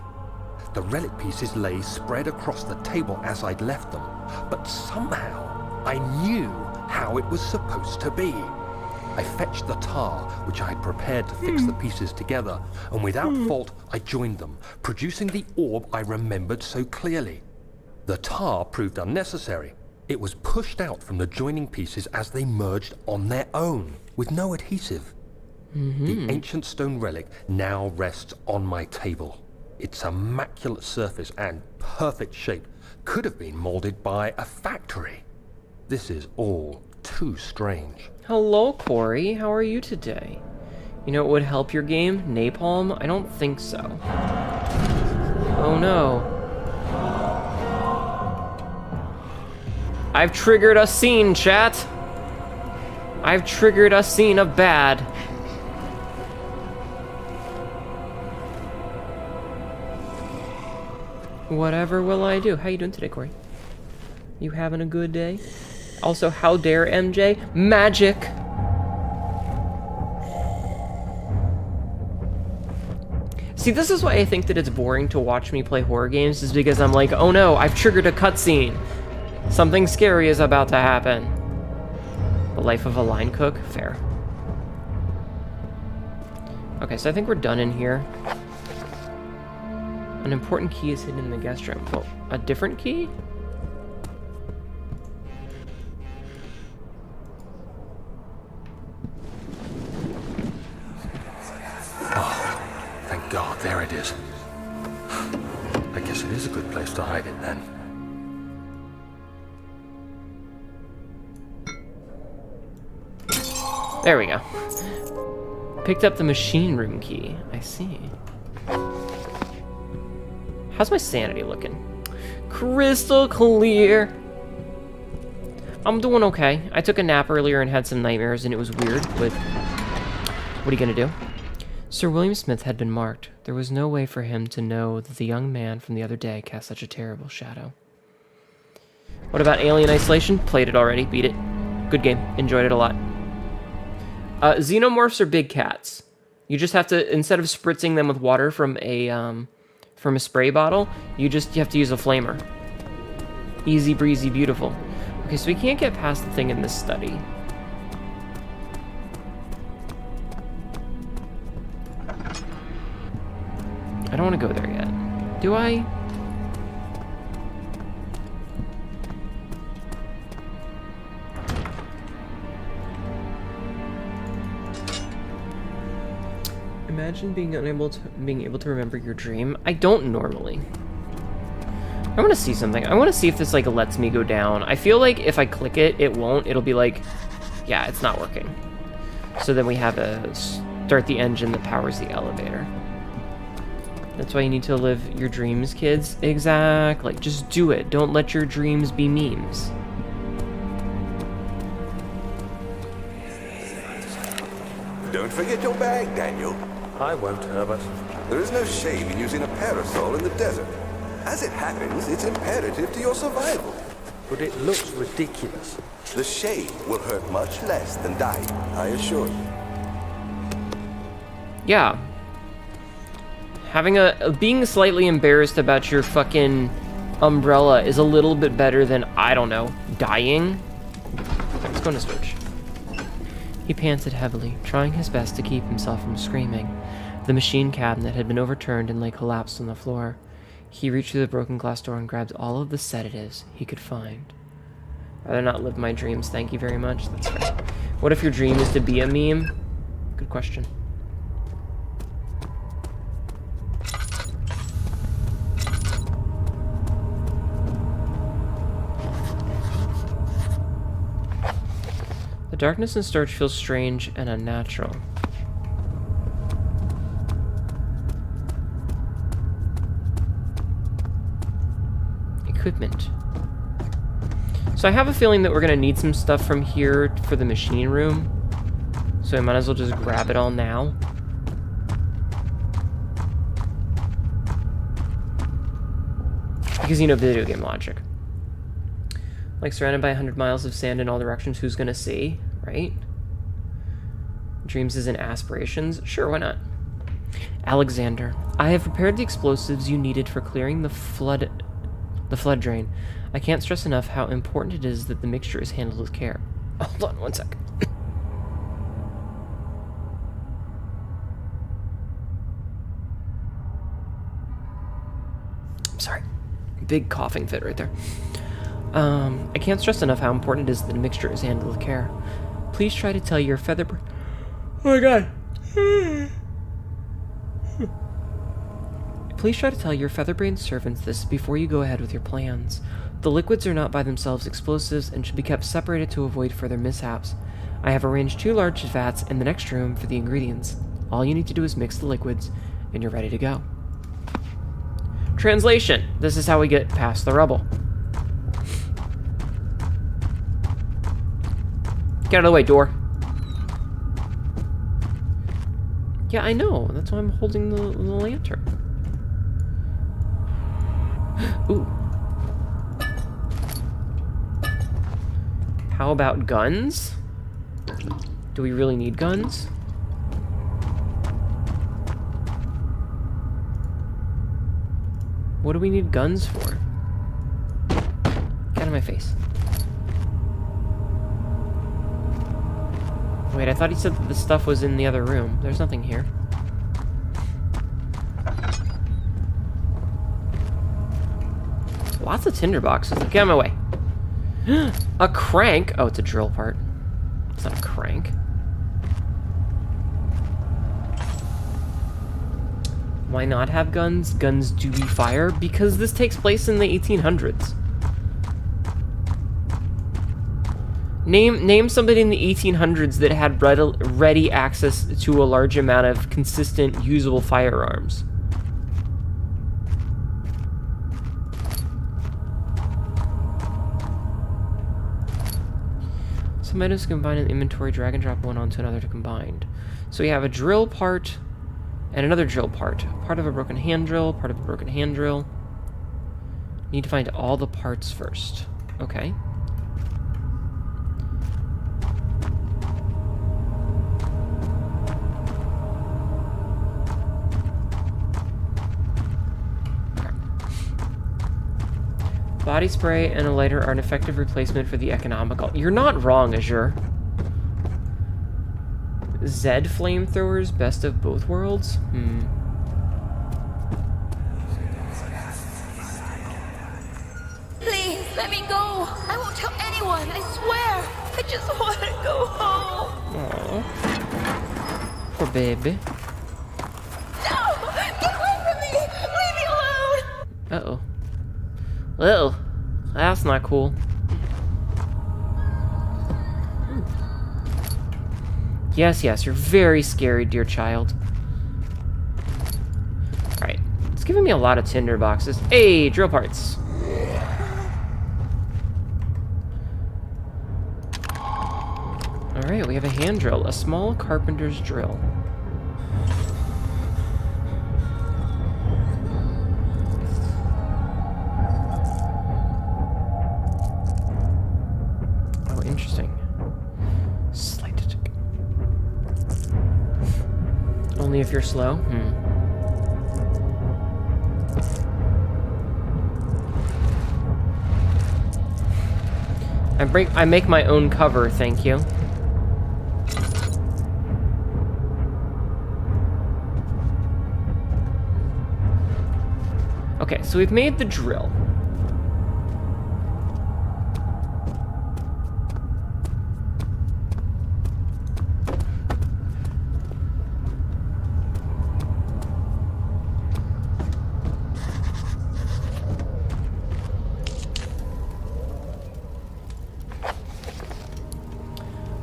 The relic pieces lay spread across the table as I'd left them, but somehow I knew how it was supposed to be. I fetched the tar, which I had prepared to fix the pieces together, and without fault I joined them, producing the orb I remembered so clearly. The tar proved unnecessary. It was pushed out from the joining pieces as they merged on their own, with no adhesive. The ancient stone relic now rests on my table. Its immaculate surface and perfect shape could have been molded by a factory. This is all too strange. Hello, Corey. How are you today? You know what would help your game? Napalm? I don't think so. Oh no. I've triggered a scene, chat. I've triggered a scene of bad. Whatever will I do? How you doing today, Corey? You having a good day? Also, how dare MJ? Magic! See, this is why I think that it's boring to watch me play horror games, is because I'm like, oh no, I've triggered a cutscene. Something scary is about to happen. The life of a line cook? Fair. Okay, so I think we're done in here. An important key is hidden in the guest room. Well, a different key? Thank God, there it is. I guess it is a good place to hide it then. There we go. Picked up the machine room key. I see. How's my sanity looking? Crystal clear. I'm doing okay. I took a nap earlier and had some nightmares and it was weird, but what are you gonna do? Sir William Smith had been marked. There was no way for him to know that the young man from the other day cast such a terrible shadow. What about Alien Isolation? Played it already. Beat it. Good game. Enjoyed it a lot. Xenomorphs are big cats. You just have to, instead of spritzing them with water from a spray bottle, you have to use a flamer. Easy breezy, beautiful. Okay, so we can't get past the thing in this study. I don't want to go there yet. Do I? Imagine being able to remember your dream. I don't normally. I want to see something. I want to see if this like lets me go down. I feel like if I click it, it won't. It'll be like, yeah, it's not working. So then we have to start the engine that powers the elevator. That's why you need to live your dreams, kids. Exactly. Just do it. Don't let your dreams be memes. Don't forget your bag, Daniel. I won't, Herbert. There is no shame in using a parasol in the desert. As it happens, it's imperative to your survival. But it looks ridiculous. The shade will hurt much less than dying, I assure you. Yeah. Having being slightly embarrassed about your fucking umbrella is a little bit better than, I don't know, dying. Let's go on a switch. He panted heavily, trying his best to keep himself from screaming. The machine cabinet had been overturned and lay collapsed on the floor. He reached through the broken glass door and grabbed all of the sedatives he could find. Rather not live my dreams, thank you very much. That's fair. What if your dream is to be a meme? Good question. The darkness in storage feels strange and unnatural. Equipment. So I have a feeling that we're gonna need some stuff from here for the machine room. So I might as well just grab it all now. Because you know video game logic. Like surrounded by 100 miles of sand in all directions, who's gonna see, right? Dreams isn't aspirations? Sure, why not? Alexander, I have prepared the explosives you needed for clearing the flood drain. I can't stress enough how important it is that the mixture is handled with care. Hold on one second. I'm sorry. Big coughing fit right there. I can't stress enough how important it is that the mixture is handled with care. Please try to tell your oh my god. Please try to tell your featherbrained servants this before you go ahead with your plans. The liquids are not by themselves explosives and should be kept separated to avoid further mishaps. I have arranged 2 large vats in the next room for the ingredients. All you need to do is mix the liquids, and you're ready to go. Translation. This is how we get past the rubble. Get out of the way, door. Yeah, I know. That's why I'm holding the lantern. Ooh. How about guns? Do we really need guns? What do we need guns for? Get out of my face. Wait, I thought he said that the stuff was in the other room. There's nothing here. Lots of tinder boxes. Get out of my way. A crank? Oh, it's a drill part. It's not a crank. Why not have guns? Guns do we fire? Because this takes place in the 1800s. Name somebody in the 1800s that had ready access to a large amount of consistent, usable firearms. Some items combine in inventory, drag and drop one onto another to combine. So we have a drill part and another drill part. Part of a broken hand drill, part of a broken hand drill. Need to find all the parts first. Okay. Body spray and a lighter are an effective replacement for the economical. You're not wrong, Azure. Zed flamethrowers, best of both worlds? Please, let me go. I won't tell anyone, I swear. I just want to go home. Aww. Poor baby. No! Get away from me! Leave me alone! Uh-oh. Well, that's not cool. Yes, yes, you're very scary, dear child. Alright, it's giving me a lot of tinder boxes. Hey, drill parts. Alright, we have a hand drill, a small carpenter's drill. Oh, interesting. Slight tick. Only if you're slow? I make my own cover, thank you. Okay, so we've made the drill.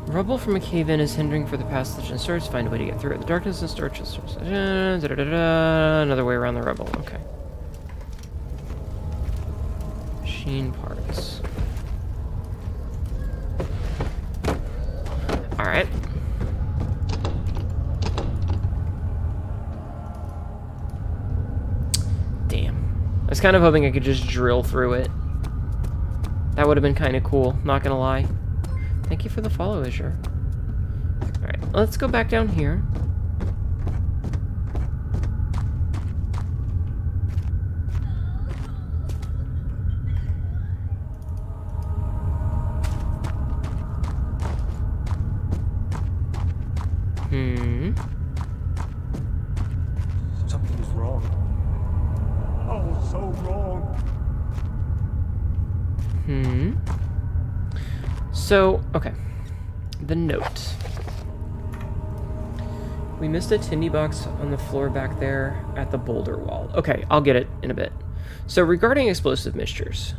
Rubble from a cave-in is hindering for the passage and storage. Find a way to get through it. The darkness and storage. Another way around the rubble. Okay. Machine parts. Alright. Damn. I was kind of hoping I could just drill through it. That would have been kind of cool, not gonna lie. Thank you for the follow, Azure. Alright, let's go back down here. Something's wrong. Oh, so wrong. So, okay. The note. We missed a tindy box on the floor back there at the boulder wall. Okay, I'll get it in a bit. So, regarding explosive mixtures.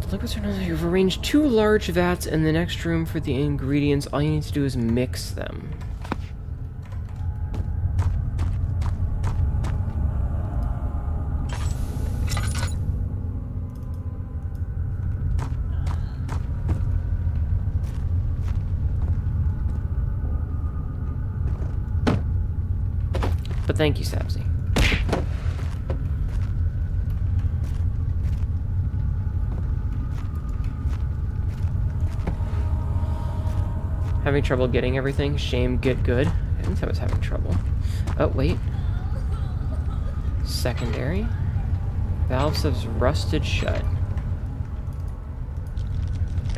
The liquids are not. You've arranged 2 large vats in the next room for the ingredients. All you need to do is mix them. But thank you, Sabzi. Having trouble getting everything? Shame, get good. I didn't say I was having trouble. Oh, wait. Secondary. Valve says rusted shut.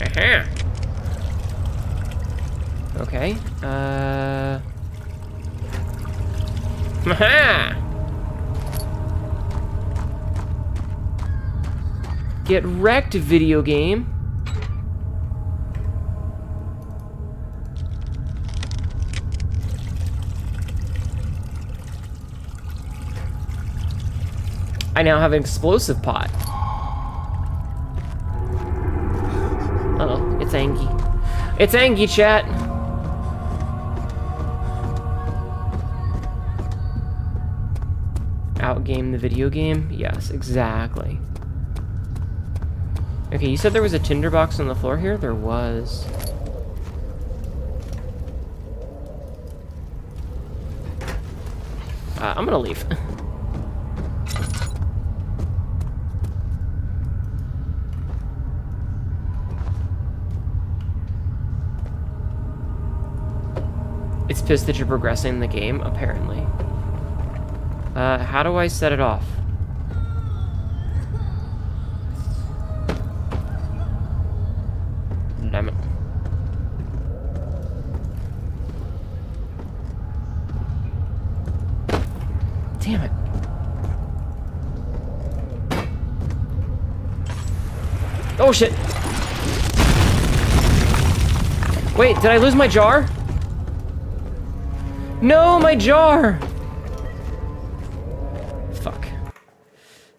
Aha! Okay, Aha! Get wrecked, video game. I now have an explosive pot. Uh-oh, it's Angie. It's Angie, chat. Outgame the video game? Yes, exactly. Okay, you said there was a tinderbox on the floor here? There was. I'm gonna leave. It's pissed that you're progressing the game, apparently. How do I set it off? Damn it. Damn it. Oh shit! Wait, did I lose my jar? No, my jar! Fuck.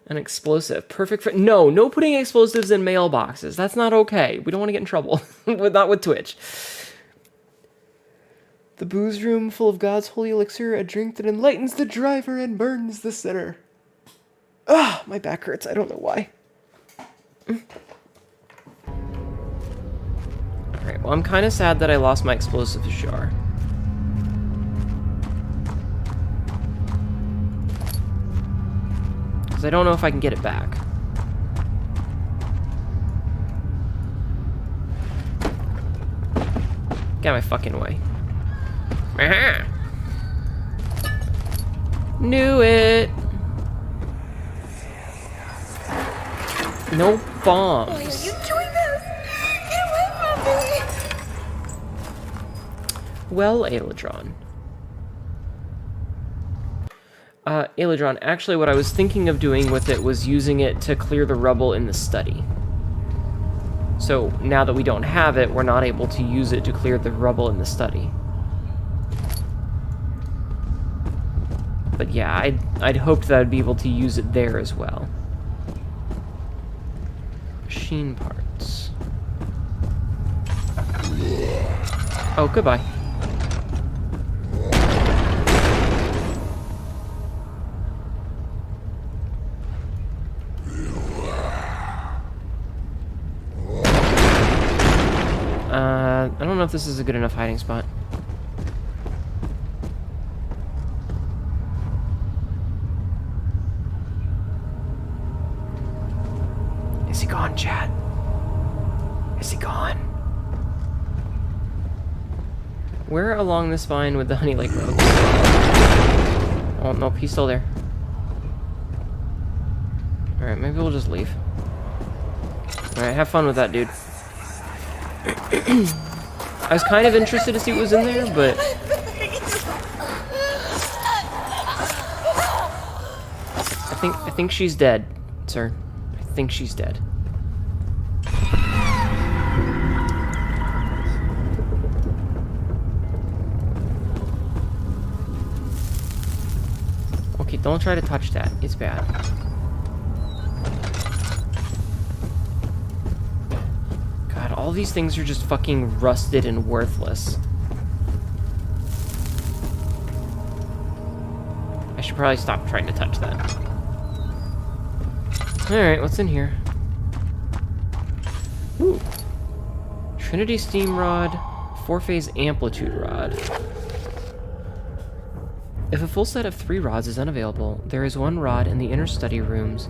An explosive. Perfect for— No putting explosives in mailboxes. That's not okay. We don't want to get in trouble. Not with Twitch. The booze room full of God's holy elixir, a drink that enlightens the driver and burns the sinner. Ah, my back hurts. I don't know why. Alright, well, I'm kind of sad that I lost my explosives jar. Because I don't know if I can get it back. Get out of my fucking way. Aha! Knew it! No bombs. Why are you doing this? Get away from me! Well, Aeladron. Aeladron, actually what I was thinking of doing with it was using it to clear the rubble in the study. So now that we don't have it, we're not able to use it to clear the rubble in the study. But yeah, I'd hoped that I'd be able to use it there as well. Machine parts. Oh, goodbye. I don't know if this is a good enough hiding spot. Is he gone, chat? Is he gone? Where along this vine would the Honey Lake Road? Oh, nope, he's still there. Alright, maybe we'll just leave. Alright, have fun with that, dude. I was kind of interested to see what was in there, but... I think she's dead, sir. I think she's dead. Okay, don't try to touch that. It's bad. God, all these things are just fucking rusted and worthless. I should probably stop trying to touch that. Alright, what's in here? Ooh. Trinity Steam Rod, 4-phase Amplitude Rod. If a full set of 3 rods is unavailable, there is 1 rod in the inner study rooms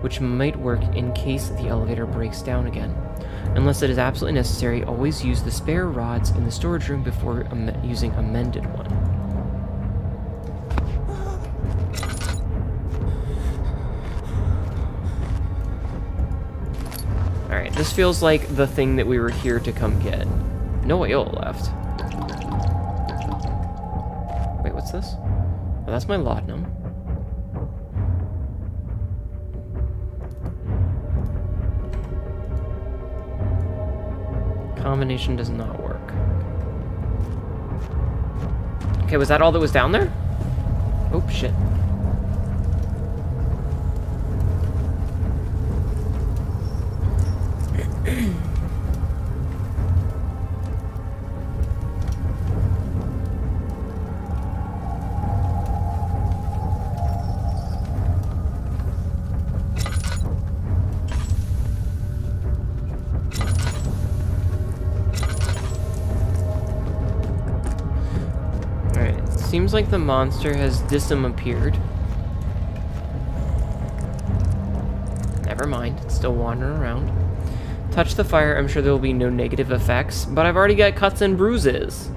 which might work in case the elevator breaks down again. Unless it is absolutely necessary, always use the spare rods in the storage room before using a mended one. This feels like the thing that we were here to come get. No Aola left. Wait, what's this? Oh, that's my laudanum. Combination does not work. Okay, was that all that was down there? Oh, shit. Seems like the monster has disappeared. Never mind, it's still wandering around. Touch the fire, I'm sure there will be no negative effects, but I've already got cuts and bruises.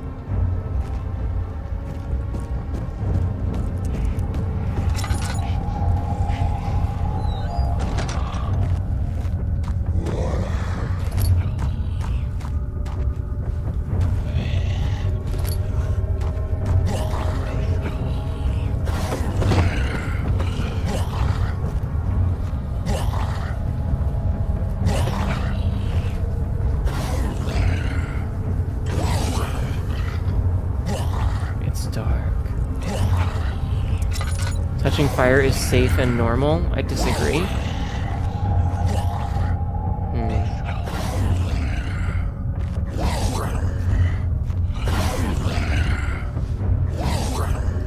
Touching fire is safe and normal. I disagree.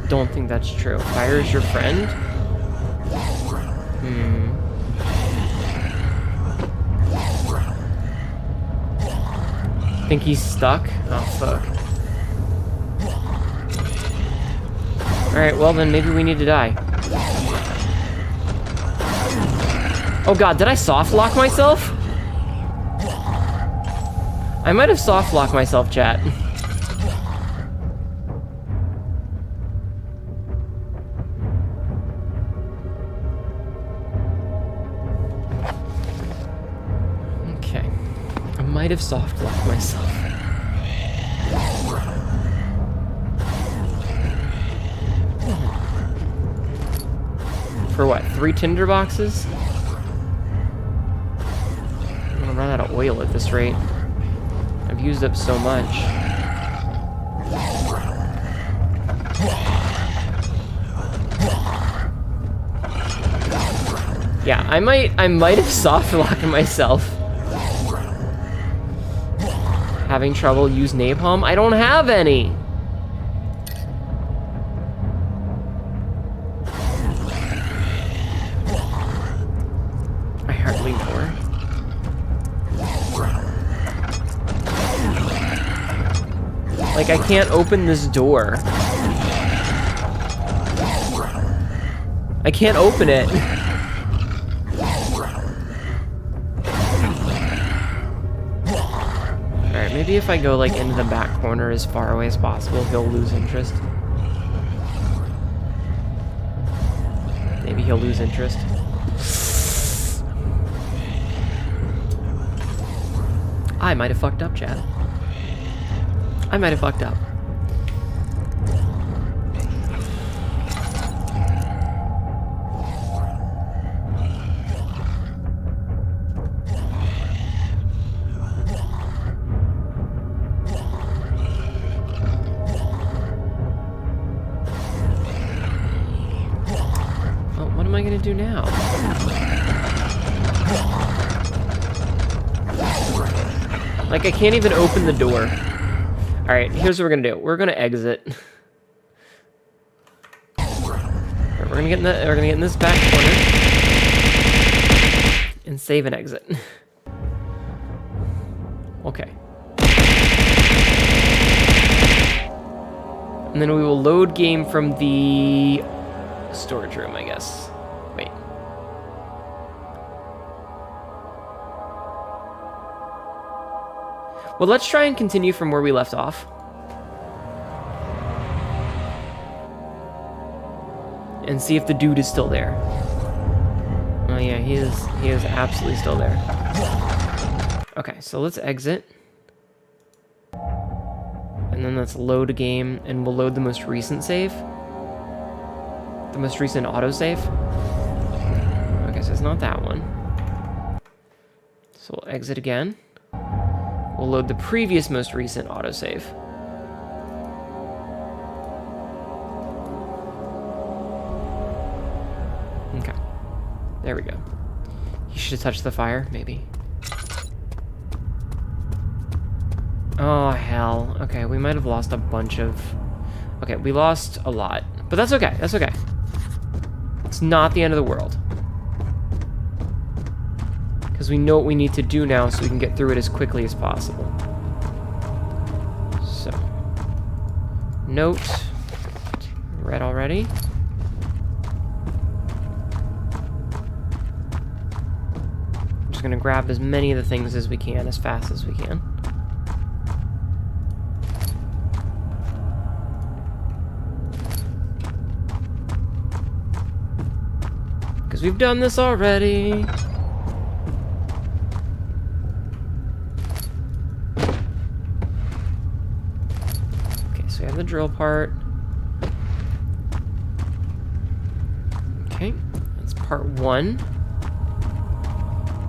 Don't think that's true. Fire is your friend? Think he's stuck? Oh, fuck. Alright, well then maybe we need to die. Oh god, did I soft lock myself? I might have soft locked myself, chat. Okay. I might have soft locked myself. For what, 3 tinder boxes? I'm gonna run out of oil at this rate. I've used up so much. Yeah, I might have soft locked myself. Having trouble use napalm? I don't have any! Like, I can't open this door. I can't open it. Alright, maybe if I go, like, into the back corner as far away as possible, he'll lose interest. Maybe he'll lose interest. I might have fucked up, chat. I might have fucked up. Oh, what am I gonna do now? Like, I can't even open the door. Alright, here's what we're gonna do. We're gonna exit. We're gonna get in this back corner and save and exit. Okay. And then we will load game from the storage room, I guess. Wait. Well, let's try and continue from where we left off. And see if the dude is still there. Oh yeah, he is absolutely still there. Okay, so let's exit. And then let's load a game, and we'll load the most recent save. The most recent autosave. Okay, so it's not that one. So we'll exit again. We'll load the previous most recent autosave. Okay. There we go. You should have touched the fire, maybe. Oh, hell. Okay, we might have lost a bunch of... Okay, we lost a lot. But that's okay, that's okay. It's not the end of the world. Because we know what we need to do now so we can get through it as quickly as possible. So. Note. Read already. I'm just gonna grab as many of the things as we can, as fast as we can. Because we've done this already. Okay, so we have the drill part. Okay, that's part 1.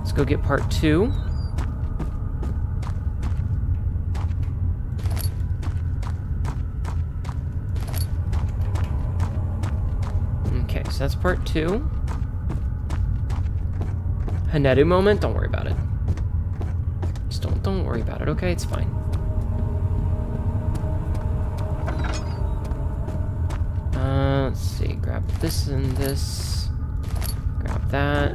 Let's go get part 2. Okay, so that's part 2. Hnetu moment? Don't worry about it. Just don't worry about it, okay? It's fine. Let's see. Grab this and this. Grab that.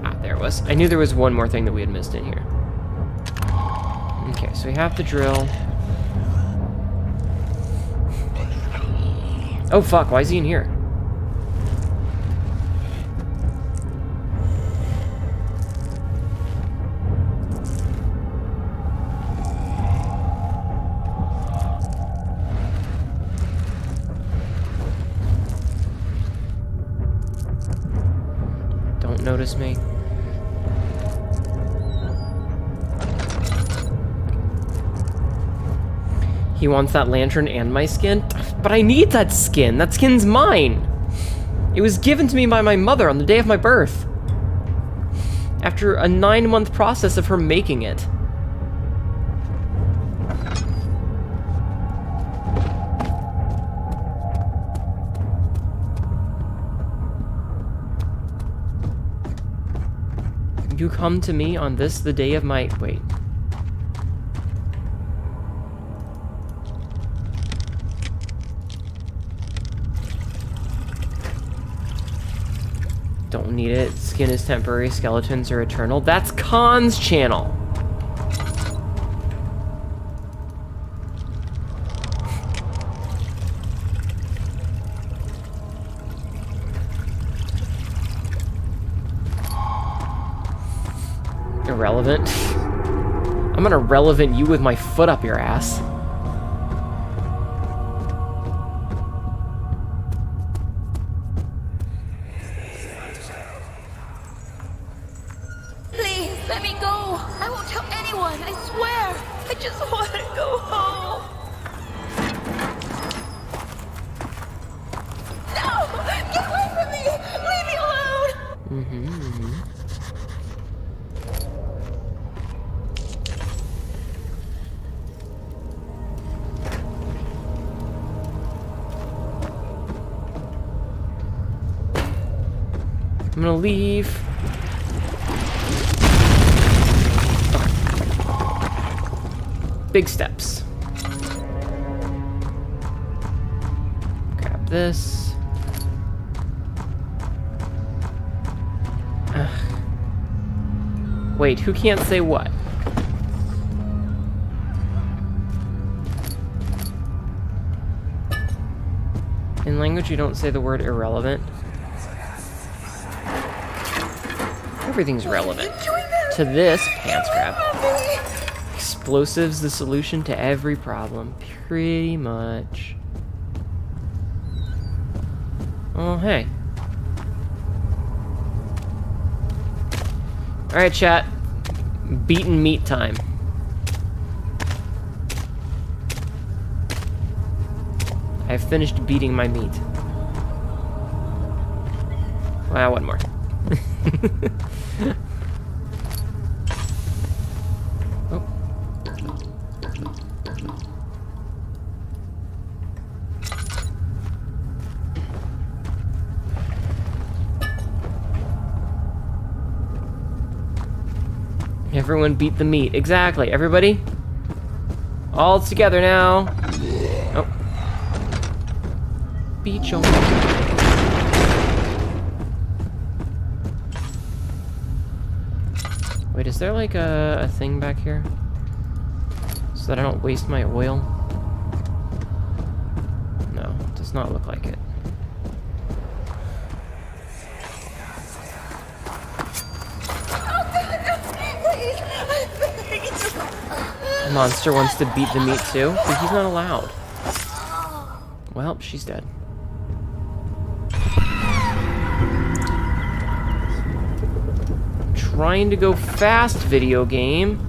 Ah, there it was. I knew there was one more thing that we had missed in here. Okay, so we have to drill. Oh fuck, why is he in here? Don't notice me. He wants that lantern and my skin? But I need that skin! That skin's mine! It was given to me by my mother on the day of my birth. After a 9-month process of her making it. You come to me on this, the day of my... Wait. Don't need it. Skin is temporary, skeletons are eternal. That's Khan's channel. Irrelevant. I'm gonna relevant you with my foot up your ass. Let me go! I won't tell anyone, I swear! I just want to go home! No! Get away from me! Leave me alone! I'm gonna leave. Big steps. Grab this. Ugh. Wait, who can't say what? In language, you don't say the word irrelevant. Everything's relevant. To this pants grab. Explosives, the solution to every problem. Pretty much. Oh, hey. Alright, chat. Beaten meat time. I've finished beating my meat. Well, one more. Oh. Everyone beat the meat. Exactly. Everybody? All together now. Oh. Beat your meat. Wait, is there like a thing back here? So that I don't waste my oil? No, it does not look like it. The monster wants to beat the meat too, but he's not allowed. Well, she's dead. Trying to go fast, video game.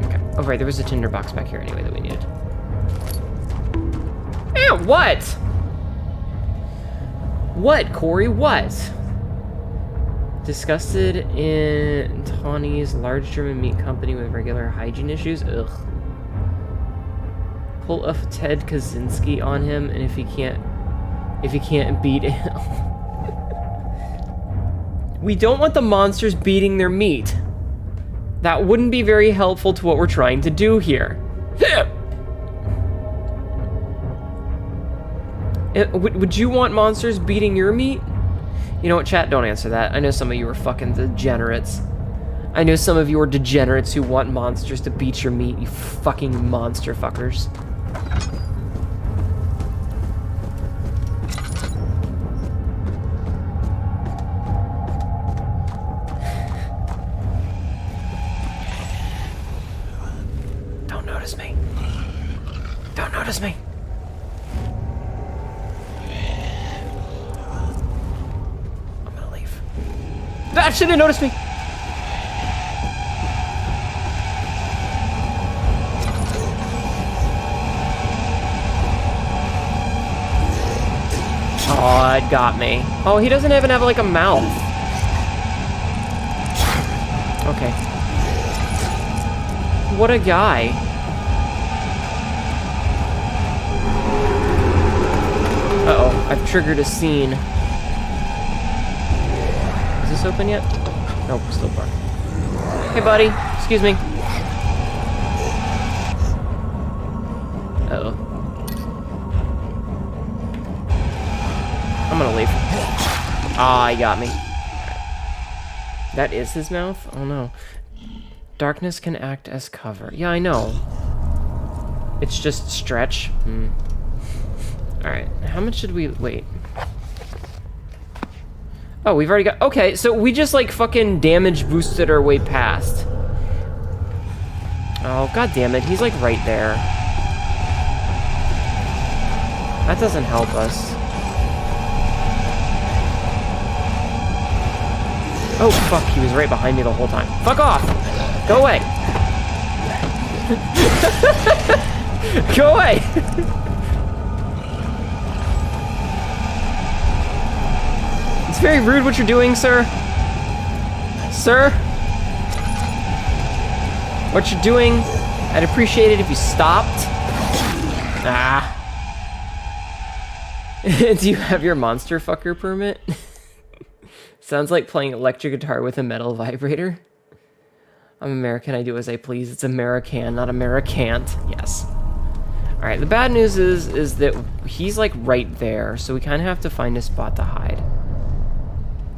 Okay. Oh, right, there was a tinderbox back here anyway that we needed. Man, what? What, Corey? What? Disgusted in Tawny's large German meat company with regular hygiene issues? Ugh. Pull a Ted Kaczynski on him, and if he can't beat him. We don't want the monsters beating their meat. That wouldn't be very helpful to what we're trying to do here. Would you want monsters beating your meat? You know what, chat? Don't answer that. I know some of you are fucking degenerates. I know some of you are degenerates who want monsters to beat your meat, you fucking monster fuckers. Don't notice me. Don't notice me. That should have noticed me. Oh, it got me. Oh, he doesn't even have like a mouth. Okay. What a guy. Uh-oh, I've triggered a scene. Open yet? Nope, still dark. Hey, buddy. Excuse me. Uh-oh. I'm gonna leave. Ah, he got me. That is his mouth? Oh, no. Darkness can act as cover. Yeah, I know. It's just stretch. Alright, how much did we... Wait. Oh, we've already got... Okay, so we just, like, fucking damage boosted our way past. Oh, god damn it. He's, like, right there. That doesn't help us. Oh, fuck. He was right behind me the whole time. Fuck off! Go away! Go away! It's very rude what you're doing, sir. Sir? What you're doing, I'd appreciate it if you stopped. Ah. Do you have your monster fucker permit? Sounds like playing electric guitar with a metal vibrator. I'm American, I do as I please. It's American, not Americant. Yes. Alright, the bad news is that he's like right there, so we kind of have to find a spot to hide.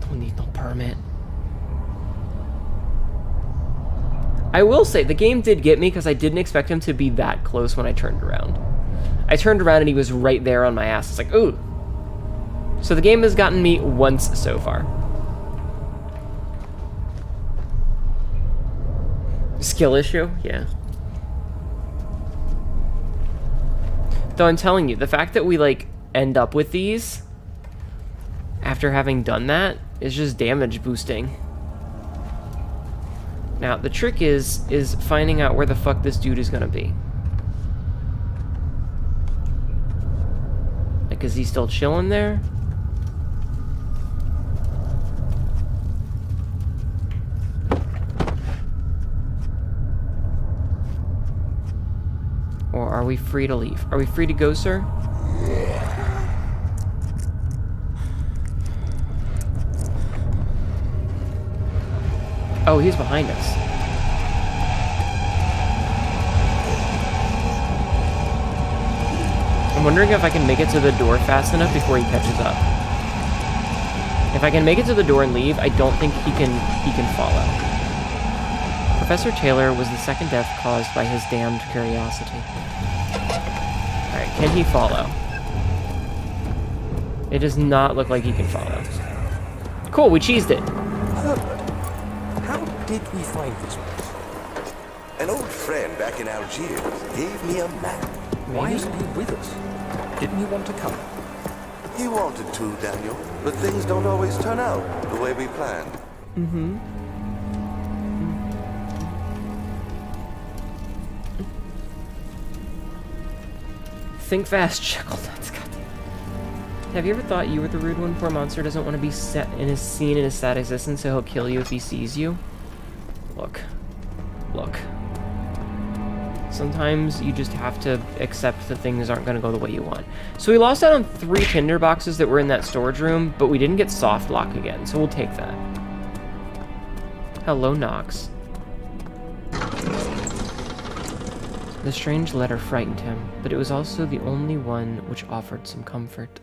Don't need no permit. I will say, the game did get me because I didn't expect him to be that close when I turned around. I turned around and he was right there on my ass. It's like, ooh. So the game has gotten me once so far. Skill issue? Yeah. Though I'm telling you, the fact that we, like, end up with these after having done that is just damage boosting. Now, the trick is finding out where the fuck this dude is gonna be. Like, is he still chilling there? Or are we free to leave? Are we free to go, sir? Oh, he's behind us. I'm wondering if I can make it to the door fast enough before he catches up. If I can make it to the door and leave, I don't think he can follow. Professor Taylor was the second death caused by his damned curiosity. Alright, can he follow? It does not look like he can follow. Cool, we cheesed it. Herbert, how did we find this place? An old friend back in Algiers gave me a map. Why isn't he with us? Didn't he want to come? He wanted to, Daniel, but things don't always turn out the way we planned. Mm-hmm. Think fast, Chucklenuts. Have you ever thought you were the rude one? Poor monster doesn't want to be set in his seen in his sad existence, so he'll kill you if he sees you. Look. Look. Sometimes you just have to accept that things aren't going to go the way you want. So we lost out on 3 tinder boxes that were in that storage room, but we didn't get soft lock again, so we'll take that. Hello, Knox. The strange letter frightened him, but it was also the only one which offered some comfort.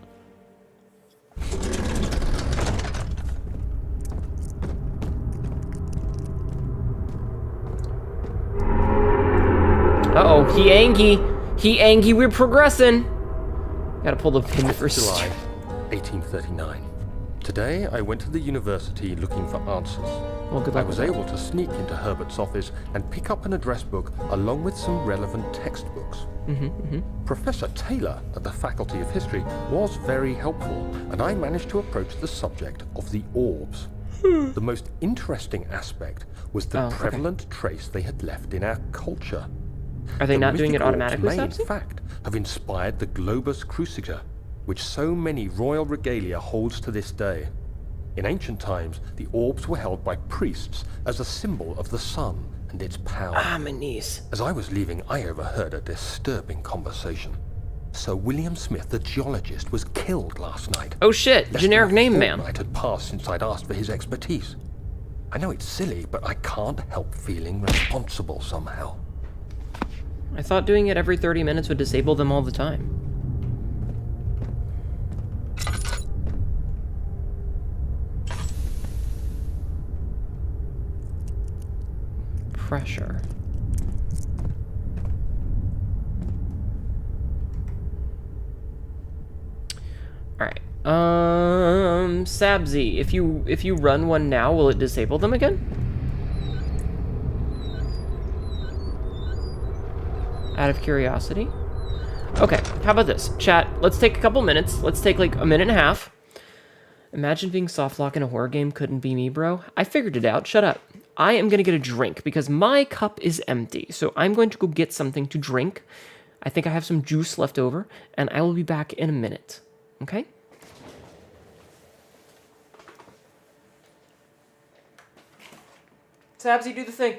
Uh-oh, he angry. He angry, we're progressing. Gotta pull the pin first. July 1839. Today, I went to the university looking for answers. Well, good I luck was with that. able to sneak into Herbert's office and pick up an address book along with some relevant textbooks. Professor Taylor at the Faculty of History was very helpful, and I managed to approach the subject of the orbs. The most interesting aspect was the prevalent trace they had left in our culture. Are they The not doing it mythic orbs automatically, may, in Sapsy? fact, have inspired the globus cruciger, which so many royal regalia holds to this day. In ancient times, the orbs were held by priests as a symbol of the sun and its power. Ah, my knees. As I was leaving, I overheard a disturbing conversation. Sir William Smith, the geologist, was killed last night. Oh shit, Less generic than a name, man. fortnight had passed since I'd asked for his expertise. I know it's silly, but I can't help feeling responsible somehow. I thought doing it every 30 minutes would disable them all the time. Pressure. Alright. Sabzi, if you run one now, will it disable them again? Out of curiosity. Okay, how about this? Chat, let's take a couple minutes. Let's take like a minute and a half. Imagine being softlock in a horror game couldn't be me, bro. I figured it out. Shut up. I am going to get a drink because my cup is empty. So I'm going to go get something to drink. I think I have some juice left over, and I will be back in a minute. Okay? Sabsy, do the thing.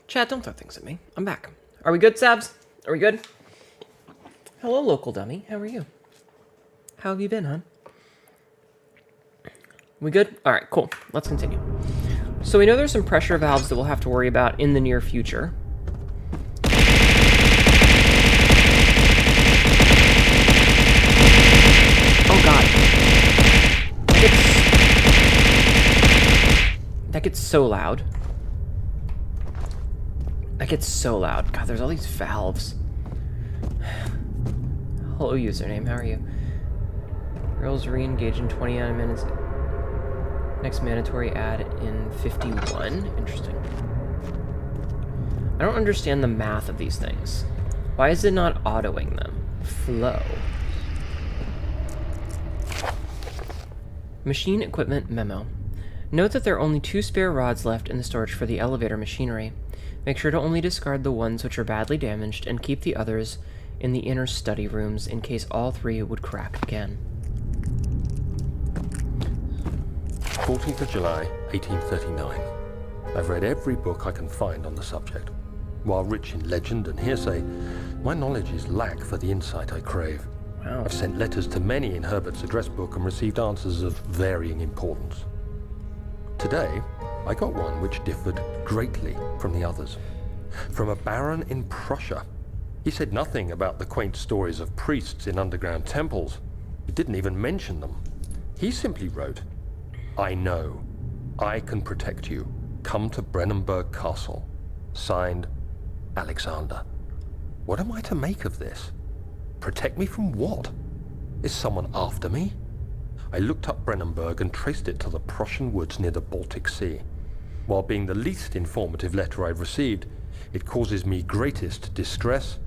Chat, don't throw things at me. I'm back. Are we good, Sabs? Are we good? Hello, local dummy. How are you? How have you been, hon? We good? Alright, cool. Let's continue. So we know there's some pressure valves that we'll have to worry about in the near future. Oh god. That gets so loud. That gets so loud. God, there's all these valves. Hello, username. How are you? Girls re-engage in 29 minutes. Next mandatory ad in 51. Interesting. I don't understand the math of these things. Why is it not autoing them? Flow. Machine equipment memo. Note that there are only 2 spare rods left in the storage for the elevator machinery. Make sure to only discard the ones which are badly damaged and keep the others in the inner study rooms in case all 3 would crack again. 14th of July, 1839. I've read every book I can find on the subject. While rich in legend and hearsay, my knowledge is lack for the insight I crave. Wow. I've sent letters to many in Herbert's address book and received answers of varying importance. Today, I got one which differed greatly from the others. From a baron in Prussia. He said nothing about the quaint stories of priests in underground temples. He didn't even mention them. He simply wrote, I know. I can protect you. Come to Brennenburg Castle. Signed, Alexander. What am I to make of this? Protect me from what? Is someone after me? I looked up Brennenburg and traced it to the Prussian woods near the Baltic Sea. While being the least informative letter I've received, it causes me greatest distress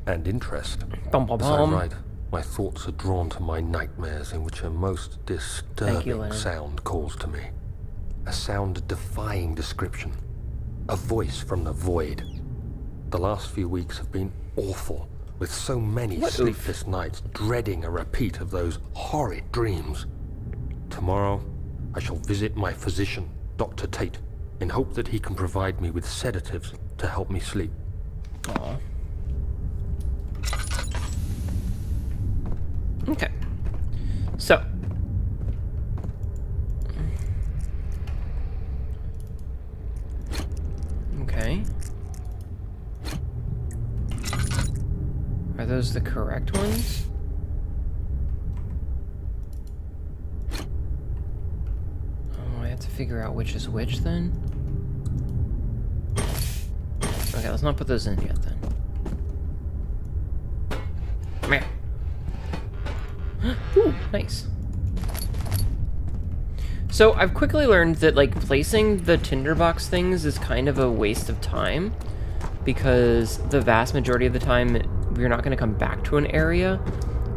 and interest. As I write, my thoughts are drawn to my nightmares in which a most disturbing sound calls to me. A sound defying description. A voice from the void. The last few weeks have been awful, with so many sleepless nights dreading a repeat of those horrid dreams. Tomorrow, I shall visit my physician, Dr. Tate, in hope that he can provide me with sedatives to help me sleep. Aww. Okay. So. Okay. Are those the correct ones? Oh, I have to figure out which is which then? Okay, let's not put those in yet then. Come here. Ooh, nice. So I've quickly learned that like placing the tinderbox things is kind of a waste of time because the vast majority of the time we're not going to come back to an area.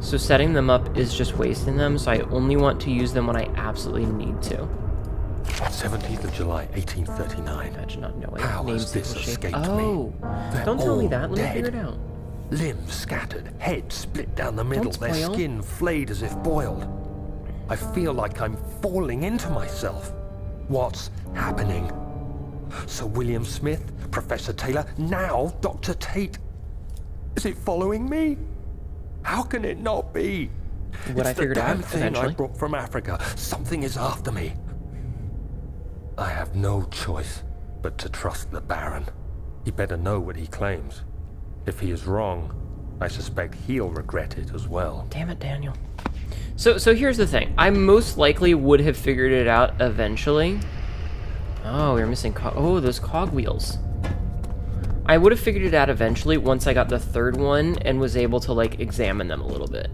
So setting them up is just wasting them. So I only want to use them when I absolutely need to. 17th of July, 1839. Imagine not knowing. How has this escaped me? They're Don't tell me that. all Let me dead. figure it out. Limbs scattered, heads split down the middle, Don't their spoil. skin flayed as if boiled. I feel like I'm falling into myself. What's happening? Sir William Smith, Professor Taylor, now Dr. Tate. Is it following me? How can it not be? What I It's the figured out damn thing I eventually. brought from Africa. Something is after me. I have no choice but to trust the Baron. He better know what he claims. If he is wrong, I suspect he'll regret it as well. Damn it, Daniel. So here's the thing. I most likely would have figured it out eventually. Oh, we were missing those cogwheels. I would have figured it out eventually once I got the third one and was able to like examine them a little bit.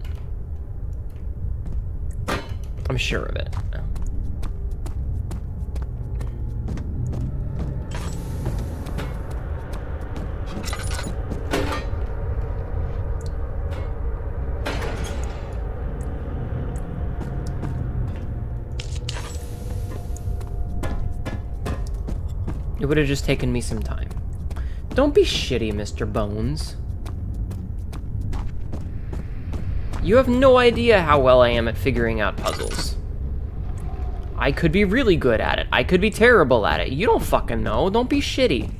I'm sure of it. It would have just taken me some time. Don't be shitty, Mr. Bones. You have no idea how well I am at figuring out puzzles. I could be really good at it. I could be terrible at it. You don't fucking know. Don't be shitty.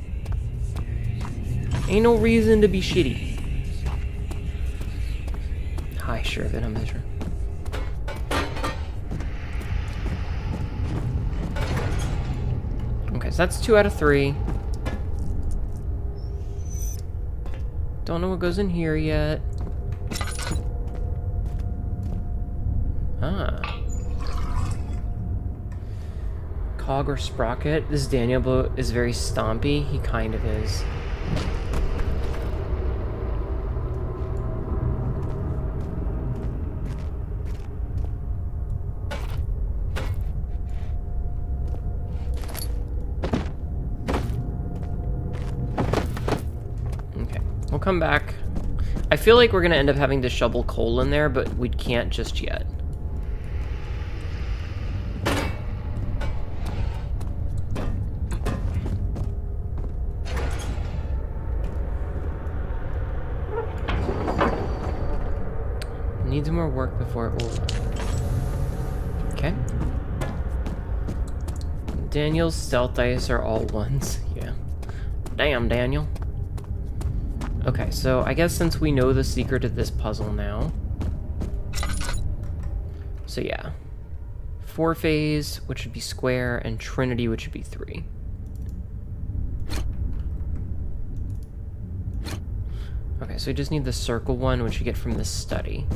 Ain't no reason to be shitty. Hi, sure, then I'm measure. Okay, so that's 2 out of 3. Don't know what goes in here yet. Ah. Cog or sprocket. This Daniel is very stompy. He kind of is. Okay, we'll come back. I feel like we're gonna end up having to shovel coal in there, but we can't just yet. Needs more work before it will run. Okay. Daniel's stealth dice are all 1s. Yeah. Damn, Daniel. Okay, so I guess since we know the secret of this puzzle now. So yeah. 4-phase, which would be square, and Trinity, which would be 3. Okay, so we just need the circle one, which we get from the study.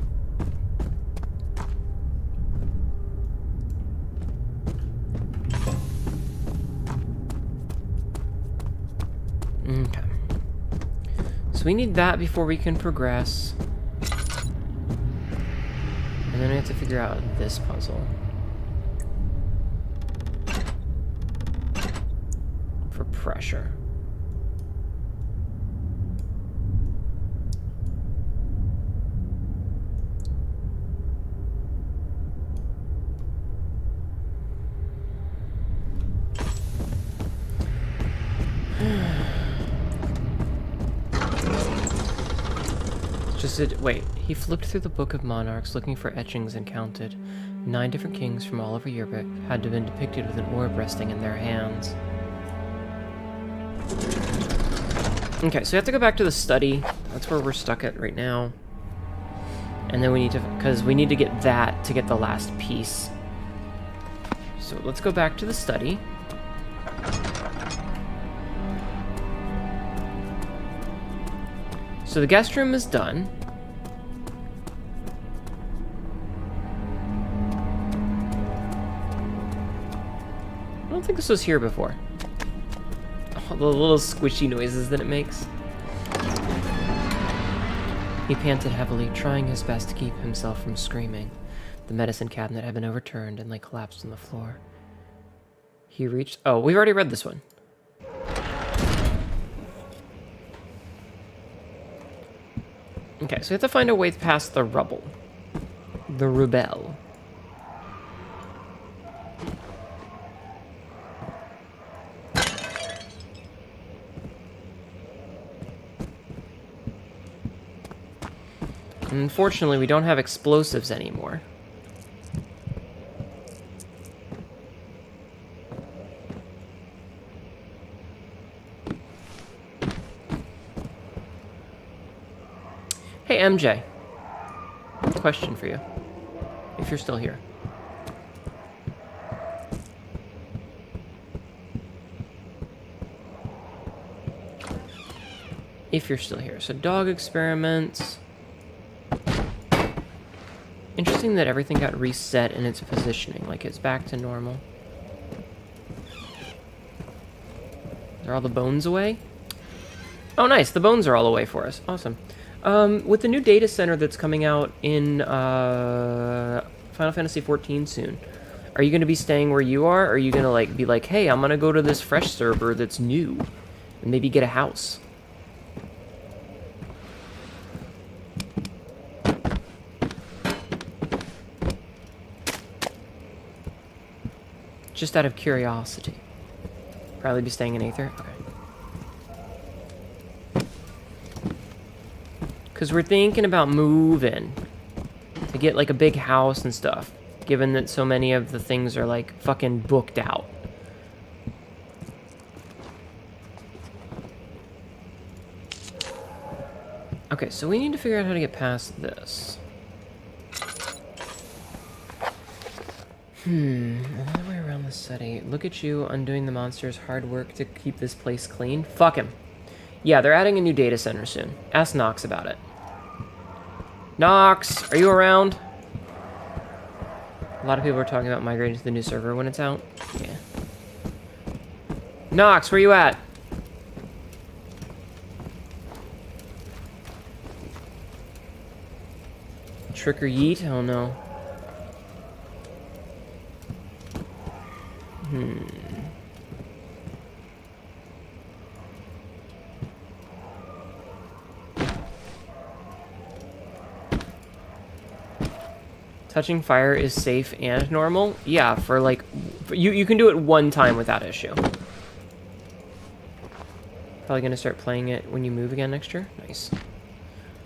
Okay. So we need that before we can progress. And then we have to figure out this puzzle. For pressure. Wait, he flipped through the Book of Monarchs looking for etchings and counted. 9 different kings from all over Europe had to have been depicted with an orb resting in their hands. Okay, so we have to go back to the study. That's where we're stuck at right now. And then we need to, because we need to get that to get the last piece. So let's go back to the study. So the guest room is done. I don't think this was here before. Oh, the little squishy noises that it makes. He panted heavily, trying his best to keep himself from screaming. The medicine cabinet had been overturned and lay collapsed on the floor. He reached... Oh, we've already read this one. Okay, so we have to find a way past the rubble. The rebel. Unfortunately, we don't have explosives anymore. Hey, MJ. Question for you. If you're still here. If you're still here. So, dog experiments. Interesting that everything got reset in its positioning, like it's back to normal. Are all the bones away? Oh, nice. The bones are all away for us. Awesome. With the new data center that's coming out in Final Fantasy XIV soon, are you going to be staying where you are? Or are you going to be like, hey, I'm going to go to this fresh server that's new and maybe get a house? Just out of curiosity. Probably be staying in Aether? Okay. Because we're thinking about moving. To get, like, a big house and stuff. Given that so many of the things are, like, fucking booked out. Okay, so we need to figure out how to get past this. Another way around the city. Look at you undoing the monster's hard work to keep this place clean. Fuck him. Yeah, they're adding a new data center soon. Ask Nox about it. Nox, are you around? A lot of people are talking about migrating to the new server when it's out. Yeah. Nox, where you at? Trick or yeet? Oh no. Touching fire is safe and normal? Yeah, for like... You can do it one time without issue. Probably gonna start playing it when you move again next year? Nice.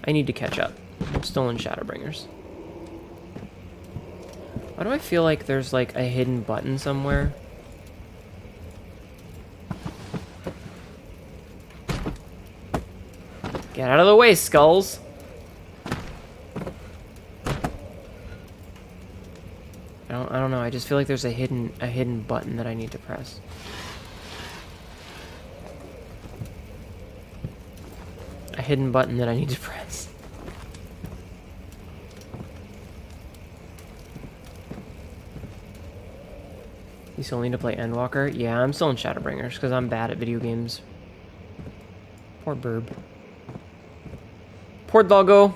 I need to catch up. I'm still in Shadowbringers. Why do I feel like there's like a hidden button somewhere? Get out of the way, skulls! I don't know. I just feel like there's a hidden button that I need to press. A hidden button that I need to press. You still need to play Endwalker? Yeah, I'm still in Shadowbringers because I'm bad at video games. Poor burb. Poor doggo.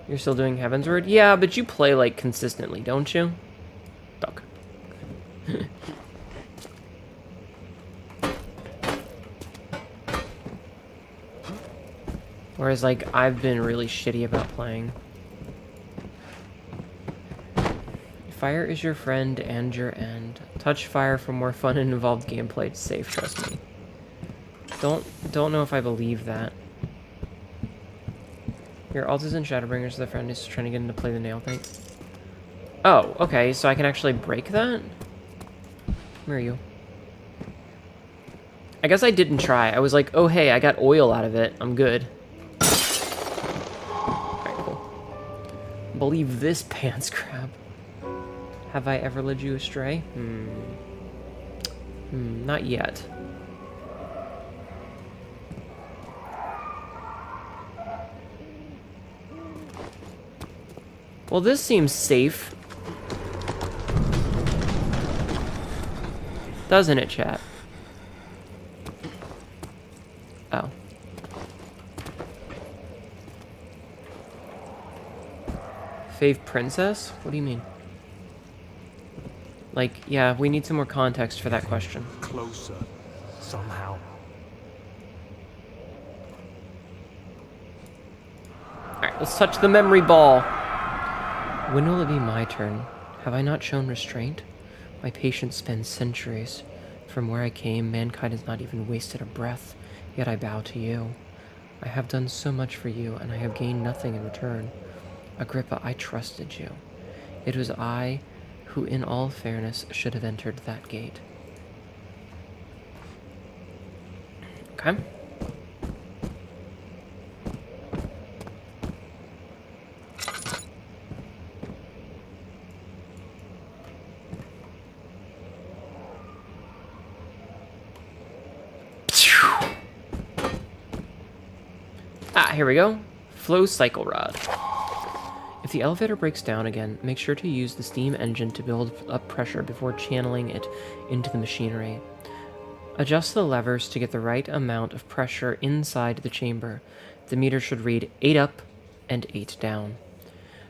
You're still doing Heavensward? Yeah, but you play, like, consistently, don't you? Duck. Whereas, like, I've been really shitty about playing. Fire is your friend and your end. Touch fire for more fun and involved gameplay. It's safe, trust me. Don't know if I believe that. Your alt is in Shadowbringers, the friend is trying to get him to play the nail thing. Oh, okay, so I can actually break that? Where are you? I guess I didn't try. I was like, oh hey, I got oil out of it. I'm good. Alright, cool. Believe this pants crab. Have I ever led you astray? Not yet. Well, this seems safe. Doesn't it, chat? Oh. Fave princess? What do you mean? Like, yeah, we need some more context for that question. Closer, somehow. Alright, let's touch the memory ball. When will it be my turn? Have I not shown restraint? My patience spans centuries. From where I came, mankind has not even wasted a breath, yet I bow to you. I have done so much for you, and I have gained nothing in return. Agrippa, I trusted you. It was I who, in all fairness, should have entered that gate. Okay. Here we go. Flow cycle rod. If the elevator breaks down again, make sure to use the steam engine to build up pressure before channeling it into the machinery. Adjust the levers to get the right amount of pressure inside the chamber. The meter should read 8 up and 8 down.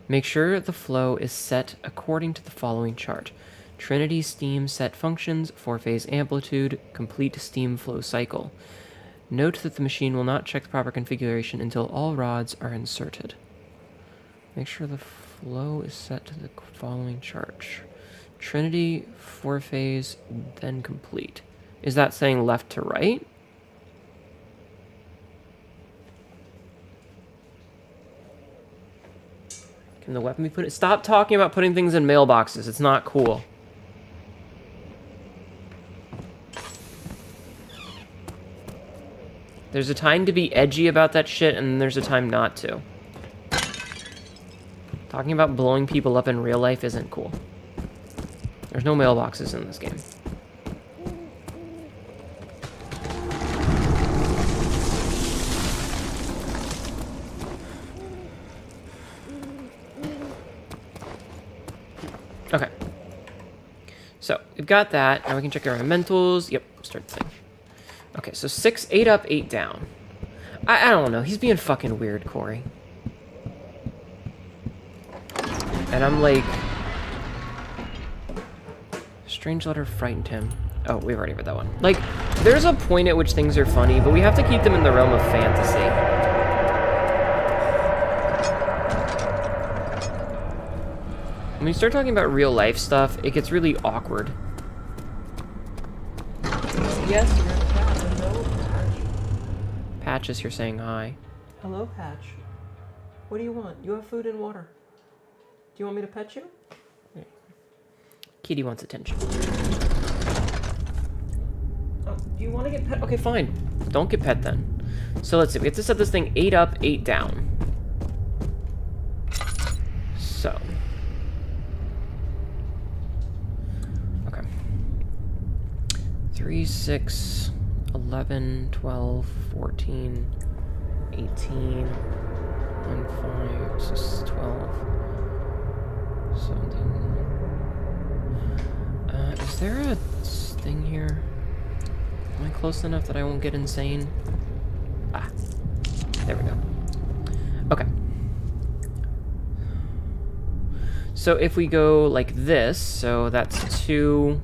Make sure the flow is set according to the following chart. Trinity steam set functions, 4-phase amplitude, complete steam flow cycle. Note that the machine will not check the proper configuration until all rods are inserted. Make sure the flow is set to the following chart. Trinity, 4-phase, then complete. Is that saying left to right? Can the weapon be put in? Stop talking about putting things in mailboxes. It's not cool. There's a time to be edgy about that shit, and then there's a time not to. Talking about blowing people up in real life isn't cool. There's no mailboxes in this game. Okay. So, we've got that. Now we can check our mentals. Yep, start the thing. Okay, so 6, 8 up, 8 down. I don't know. He's being fucking weird, Corey. And I'm like... Strange letter frightened him. Oh, we've already read that one. Like, there's a point at which things are funny, but we have to keep them in the realm of fantasy. When you start talking about real life stuff, it gets really awkward. Yes, you're in the cat. Hello, Patch. Patches, you're saying hi. Hello, Patch. What do you want? You have food and water. Do you want me to pet you? Kitty wants attention. Oh, do you want to get pet? Okay, fine. Don't get pet then. So let's see. We have to set this thing 8 up, 8 down. So. Okay. 3, 6, 11, 12, 14, 18, 1, 5, 6, 12, 17. Is there a thing here? Am I close enough that I won't get insane? Ah, there we go. Okay. So if we go like this, so that's 2.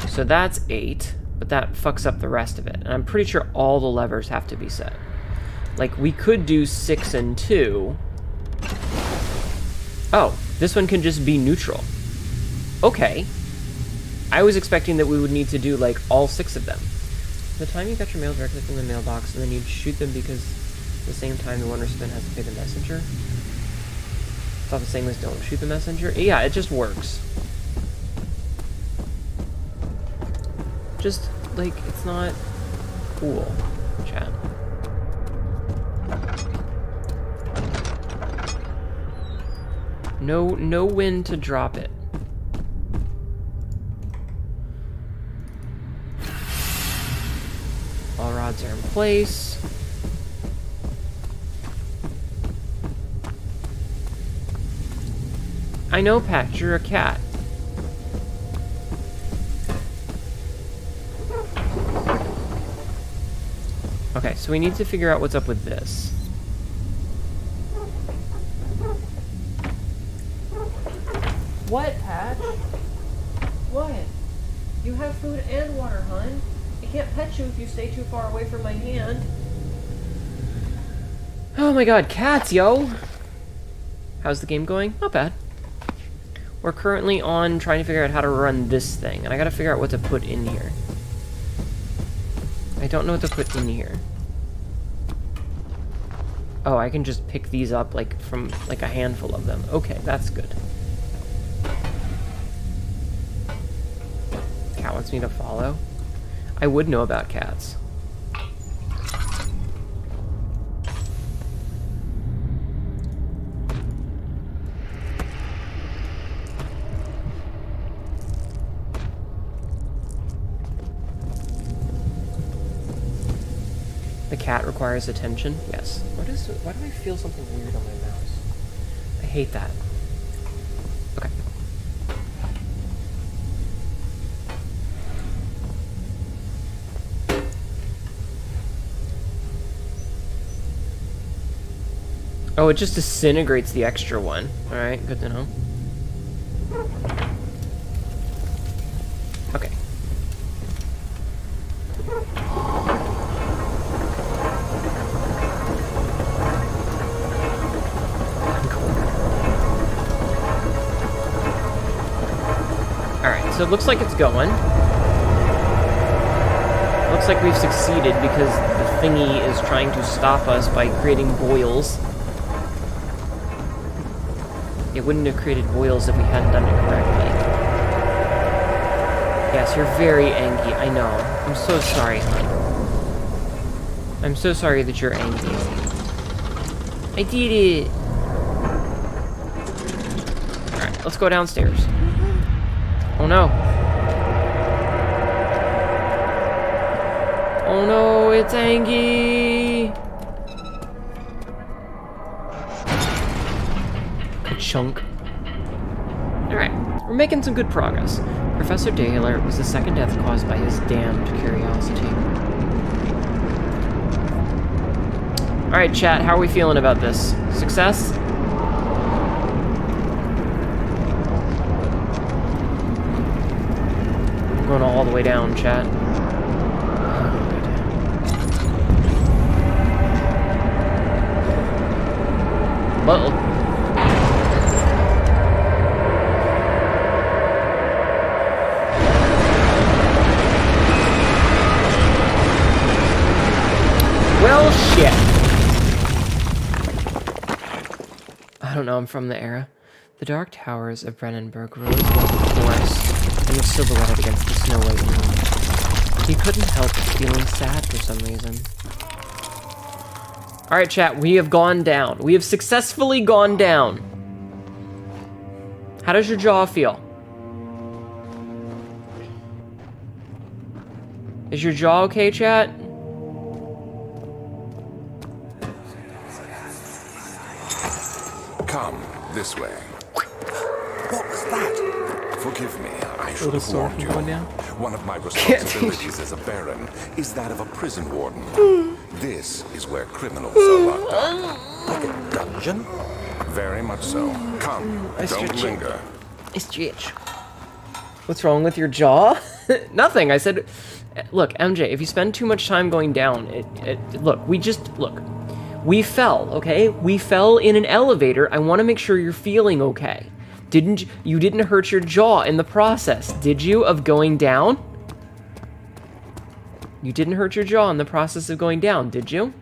So that's 8, but that fucks up the rest of it. And I'm pretty sure all the levers have to be set. Like, we could do 6 and 2. Oh, this one can just be neutral. Okay. I was expecting that we would need to do, like, all 6 of them. The time you got your mail directly from the mailbox, and then you'd shoot them because at the same time the one recipient has to pay the messenger. I thought the same as don't shoot the messenger. Yeah, it just works. Just, like, it's not cool, chat. No when to drop it. All rods are in place. I know, Pat, you're a cat. Okay, so we need to figure out what's up with this. What, Patch? What? You have food and water, hun. I can't pet you if you stay too far away from my hand. Oh my god, cats, yo! How's the game going? Not bad. We're currently on trying to figure out how to run this thing, and I gotta figure out what to put in here. I don't know what to put in here. Oh, I can just pick these up, like, from, like, a handful of them. Okay, that's good. Cat wants me to follow? I would know about cats. The cat requires attention? Yes. Why do I feel something weird on my mouse? I hate that. Okay. Oh, it just disintegrates the extra one. Alright, good to know. Okay. Alright, so it looks like it's going. Looks like we've succeeded because the thingy is trying to stop us by creating boils. It wouldn't have created boils if we hadn't done it correctly. Yes, you're very angry, I know. I'm so sorry, hon. I'm so sorry that you're angry. I did it! Alright, let's go downstairs. Oh no. Oh no, it's Angie! Chunk. Alright, we're making some good progress. Professor Daler was the second death caused by his damned curiosity. Alright, chat, how are we feeling about this? Success? I'm going all the way down, chat. Uh-oh. Well, shit. I don't know, I'm from the era. The dark towers of Brennenburg rose above the forest and were silhouetted against the snow-white moon. He couldn't help feeling sad for some reason. Alright, chat, we have gone down. We have successfully gone down. How does your jaw feel? Is your jaw okay, chat? Come, this way. What was that? Forgive me, I should have warned you. One of my responsibilities as a Baron is that of a prison warden. This is where criminals are locked up. Like a dungeon? Very much so. Come, don't linger. I stretch. What's wrong with your jaw? Nothing, I said... Look, MJ, if you spend too much time going down, look, we fell, okay? We fell in an elevator. I want to make sure you're feeling okay. You didn't hurt your jaw in the process, did you, of going down? You didn't hurt your jaw in the process of going down, did you?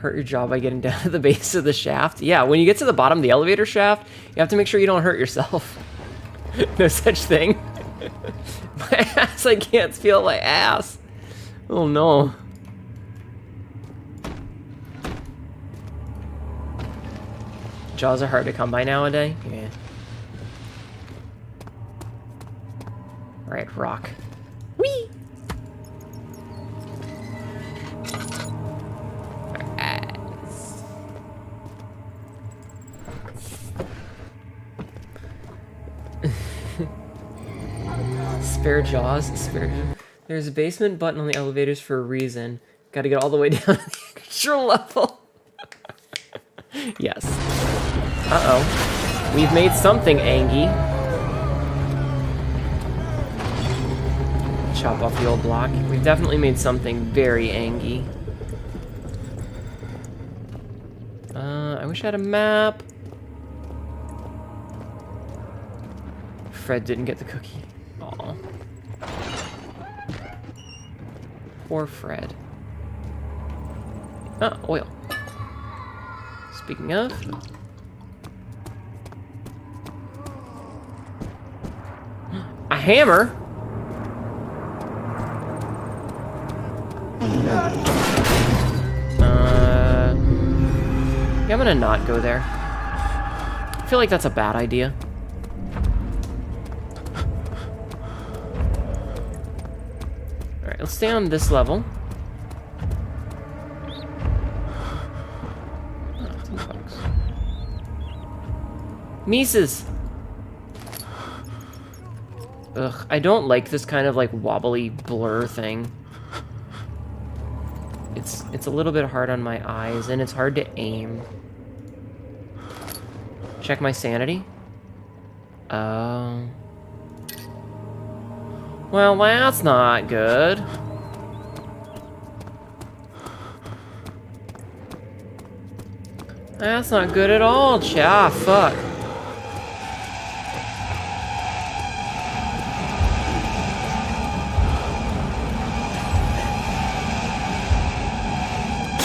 Hurt your jaw by getting down to the base of the shaft? Yeah, when you get to the bottom of the elevator shaft, you have to make sure you don't hurt yourself. No such thing. My ass, I can't feel my ass. Oh no. Jaws are hard to come by nowadays? Yeah. Alright, rock. Whee! Spare jaws, spare. There's a basement button on the elevators for a reason. Gotta get all the way down to the extra level. Yes. Uh-oh. We've made something, Angie. Chop off the old block. We've definitely made something very Angie. I wish I had a map. Fred didn't get the cookie. Aw. Poor Fred. Ah, oil. Speaking of... a hammer? Yeah, I'm gonna not go there. I feel like that's a bad idea. Alright, let's stay on this level. Mises! Ugh, I don't like this kind of like wobbly blur thing. It's a little bit hard on my eyes and it's hard to aim. Check my sanity. Oh. Well, that's not good. That's not good at all, cha. Fuck.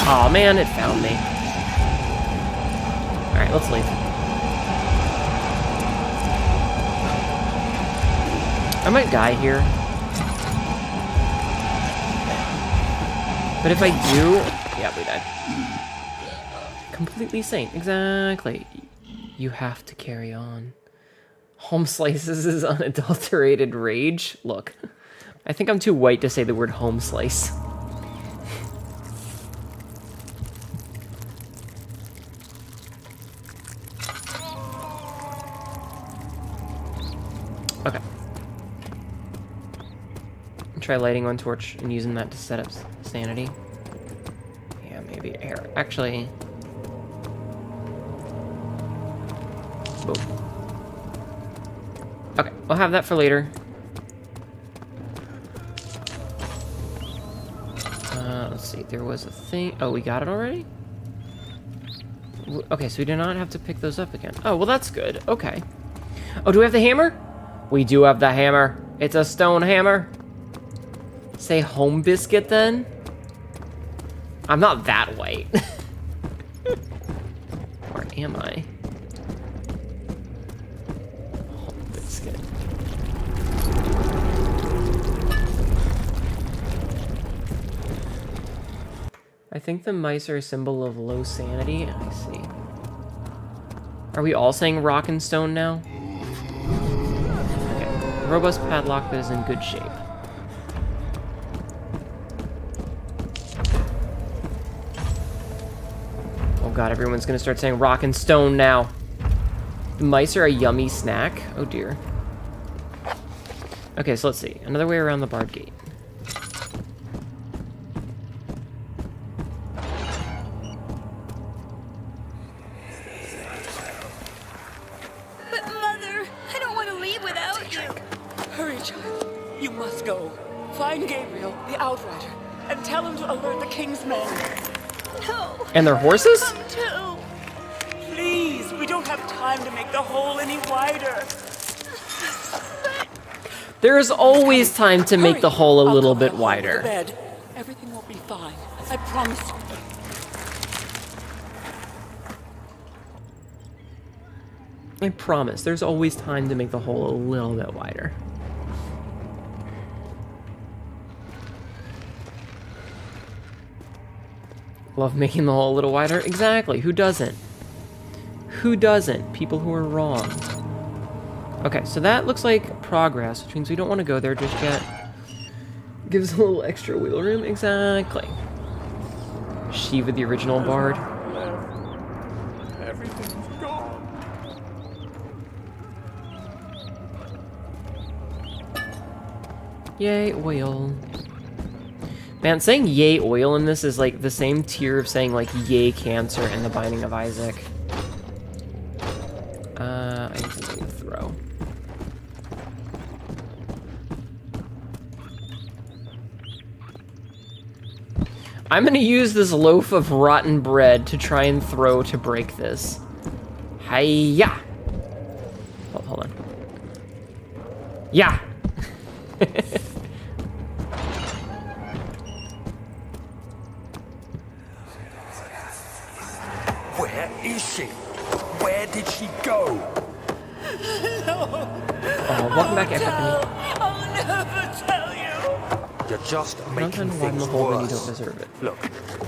Aw, man, it found me. Alright, let's leave. I might die here. But if I do... Yeah, we died. Completely sane. Exactly. You have to carry on. Home slices is unadulterated rage. Look, I think I'm too white to say the word home slice. Okay. Try lighting one torch and using that to set up sanity. Yeah, maybe air. Actually... Boom. Okay, we'll have that for later. Let's see, there was a thing... Oh, we got it already? Okay, so we do not have to pick those up again. Oh, well that's good. Okay. Oh, do we have the hammer? We do have the hammer. It's a stone hammer. Say home biscuit then? I'm not that white. Or am I? Home biscuit. I think the mice are a symbol of low sanity. I see. Are we all saying rock and stone now? Okay. Robust padlock that is in good shape. Oh god, everyone's gonna start saying rock and stone now. The mice are a yummy snack. Oh dear. Okay, so let's see. Another way around the barred gate. But Mother, I don't want to leave without you. Hurry, child. You must go. Find Gabriel, the Outrider, and tell him to alert the King's men. No. And their horses? Come too. Please, we don't have time to make the hole any wider. There is always time to make the hole a little bit wider. Bed. Everything will be fine. I promise you. I promise, there's always time to make the hole a little bit wider. Love making the hole a little wider? Exactly, who doesn't? Who doesn't? People who are wrong. Okay, so that looks like progress, which means we don't want to go there just yet. Gives a little extra wheel room, exactly. Shiva, the original bard. Everything's gone. Yay, oil. Man, saying yay oil in this is like the same tier of saying like yay cancer in The Binding of Isaac. I need something to throw. I'm gonna use this loaf of rotten bread to try and throw to break this. Hi-ya! Oh, hold on. Yeah! Where is she? Where did she go? Oh, welcome back, Epiphany. I'll never tell you. You're just Don't making try to widen things the hole when you worse. don't deserve it. Look,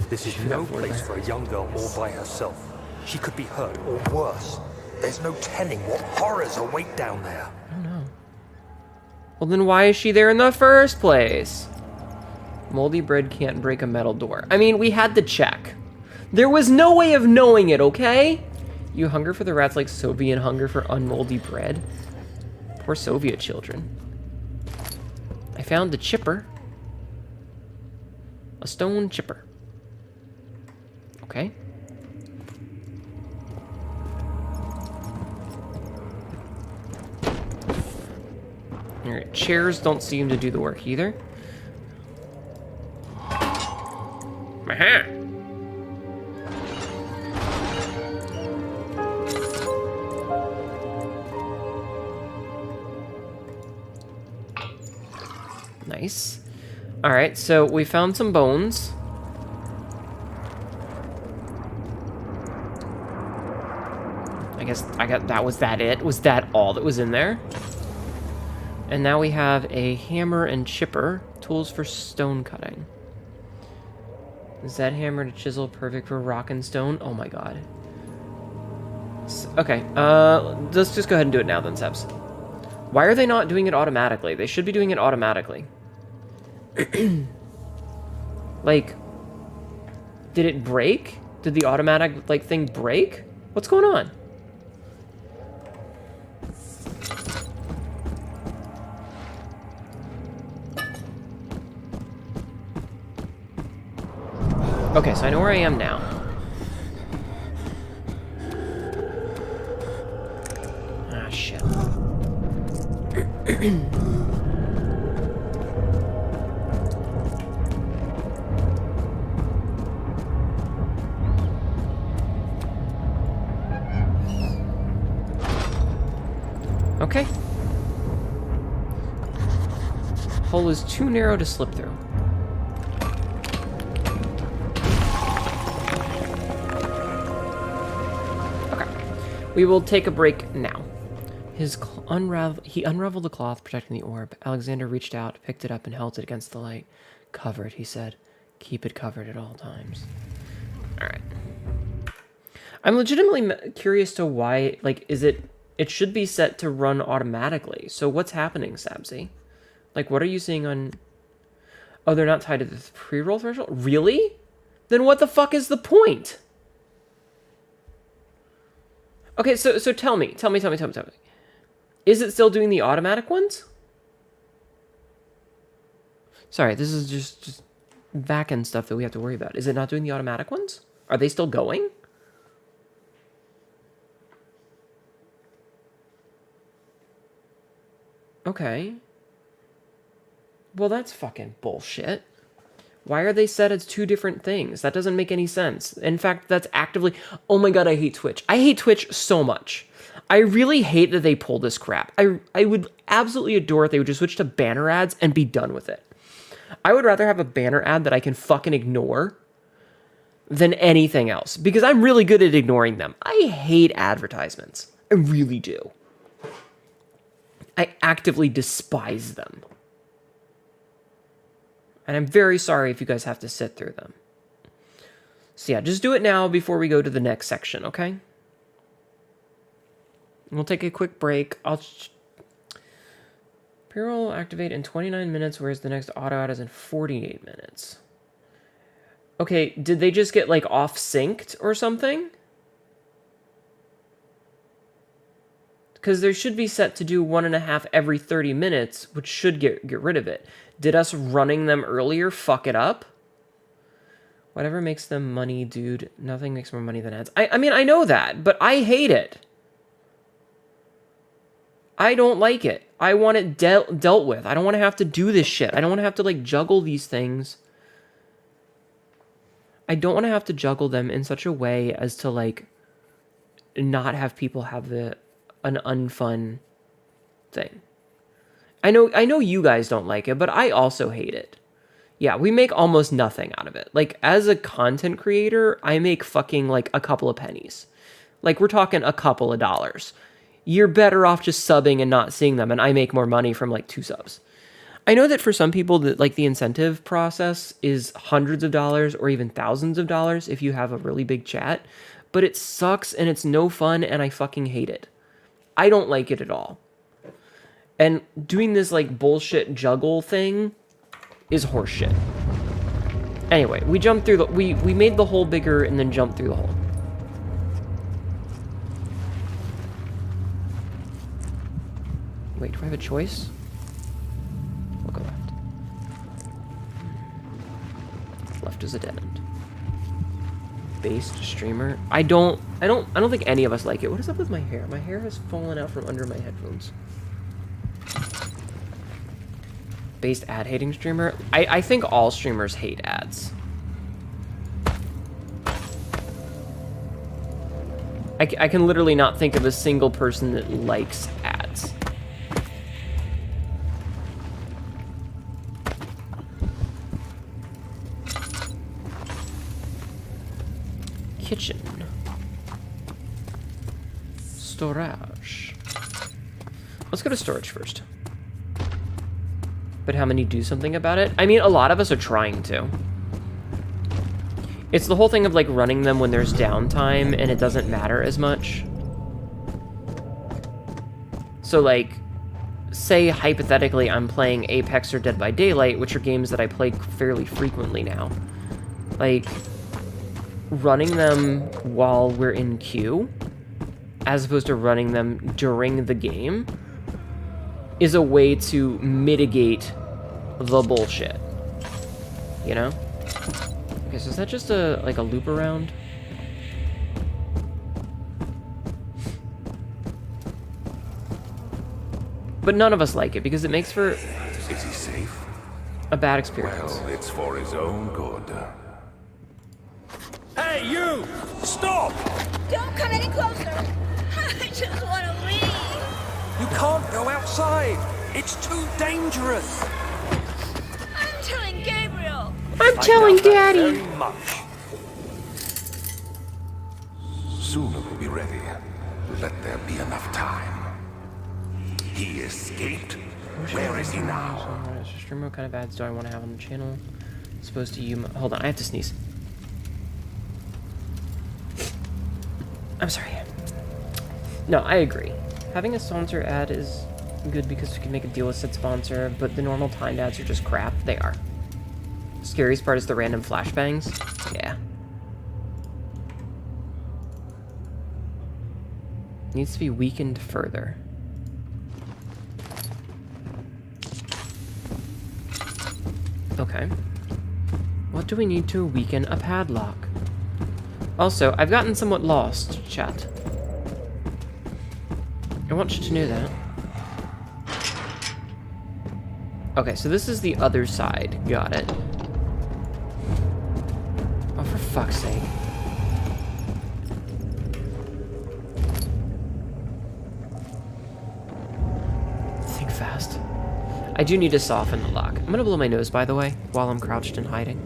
this is no place for a young girl all by herself. She could be hurt or worse. There's no telling what horrors await down there. I don't know. Well, then why is she there in the first place? Moldy bread can't break a metal door. I mean, we had to check. There was no way of knowing it, okay? You hunger for the rats like Soviet hunger for unmoldy bread? Poor Soviet children. I found a chipper. A stone chipper. Okay. Alright, chairs don't seem to do the work either. Aha! Nice. Alright, so we found some bones. I guess that was it? Was that all that was in there? And now we have a hammer and chipper. Tools for stone cutting. Is that hammer to chisel perfect for rock and stone? Oh my god. Okay, let's just go ahead and do it now then, Sebs. Why are they not doing it automatically? They should be doing it automatically. Like, did it break? Did the automatic, like, thing break? What's going on? Okay, so I know where I am now. Ah, shit. Okay. Hole is too narrow to slip through. We will take a break now. He unraveled the cloth protecting the orb. Alexander reached out, picked it up, and held it against the light. Cover it, he said. Keep it covered at all times. Alright. I'm legitimately curious to why, like, it should be set to run automatically. So what's happening, Sabzi? Like, what are you seeing on... Oh, they're not tied to the pre-roll threshold? Really? Then what the fuck is the point? Okay, so tell me. Is it still doing the automatic ones? Sorry, this is just back-end stuff that we have to worry about. Is it not doing the automatic ones? Are they still going? Okay. Well, that's fucking bullshit. Why are they set as two different things? That doesn't make any sense. In fact, that's actively... Oh my god, I hate Twitch. I hate Twitch so much. I really hate that they pull this crap. I would absolutely adore if they would just switch to banner ads and be done with it. I would rather have a banner ad that I can fucking ignore than anything else. Because I'm really good at ignoring them. I hate advertisements. I really do. I actively despise them. And I'm very sorry if you guys have to sit through them. So yeah, just do it now before we go to the next section, okay? We'll take a quick break. Pre-roll will activate in 29 minutes, whereas the next auto ad is in 48 minutes. Okay, did they just get, like, off-synced or something? Because there should be set to do 1.5 every 30 minutes, which should get rid of it. Did us running them earlier fuck it up? Whatever makes them money, dude. Nothing makes more money than ads. I mean, I know that, but I hate it. I don't like it. I want it dealt with. I don't want to have to do this shit. I don't want to have to, like, juggle these things. I don't want to have to juggle them in such a way as to, like, not have people have an unfun thing. I know you guys don't like it, but I also hate it. Yeah, we make almost nothing out of it. Like, as a content creator, I make fucking, like, a couple of pennies. Like, we're talking a couple of dollars. You're better off just subbing and not seeing them, and I make more money from, like, 2 subs. I know that for some people, that, like, the incentive process is hundreds of dollars or even thousands of dollars if you have a really big chat, but it sucks and it's no fun and I fucking hate it. I don't like it at all. And doing this, like, bullshit juggle thing is horseshit. Anyway, we jumped through the... We made the hole bigger and then jumped through the hole. Wait, do I have a choice? We'll go left. Left is a dead end. Based streamer. I don't think any of us like it. What is up with my hair? My hair has fallen out from under my headphones. Based ad hating streamer. I think all streamers hate ads. I can literally not think of a single person that likes ads. Kitchen. Storage. Let's go to storage first. But how many do something about it? I mean, a lot of us are trying to. It's the whole thing of, like, running them when there's downtime and it doesn't matter as much. So, like, say, hypothetically, I'm playing Apex or Dead by Daylight, which are games that I play fairly frequently now. Like, running them while we're in queue, as opposed to running them during the game, is a way to mitigate the bullshit. You know? Okay, so is that just a, like, a loop around? But none of us like it, because it makes for... Is he safe? A bad experience. Well, it's for his own good. Hey, you! Stop! Don't come any closer. I just want to leave. You can't go outside. It's too dangerous. I'm telling Gabriel. I'm telling Daddy. Very much. Soon it will be ready. Let there be enough time. He escaped. Where is he now? Stream, what kind of ads do I want to have on the channel? Supposed to you. Hold on, I have to sneeze. I'm sorry. No, I agree. Having a sponsor ad is good because we can make a deal with said sponsor, but the normal timed ads are just crap. They are. Scariest part is the random flashbangs. Yeah. Needs to be weakened further. Okay. What do we need to weaken a padlock? Also, I've gotten somewhat lost, chat. I want you to know that. Okay, so this is the other side. Got it. Oh, for fuck's sake. Think fast. I do need to soften the lock. I'm gonna blow my nose, by the way, while I'm crouched and hiding.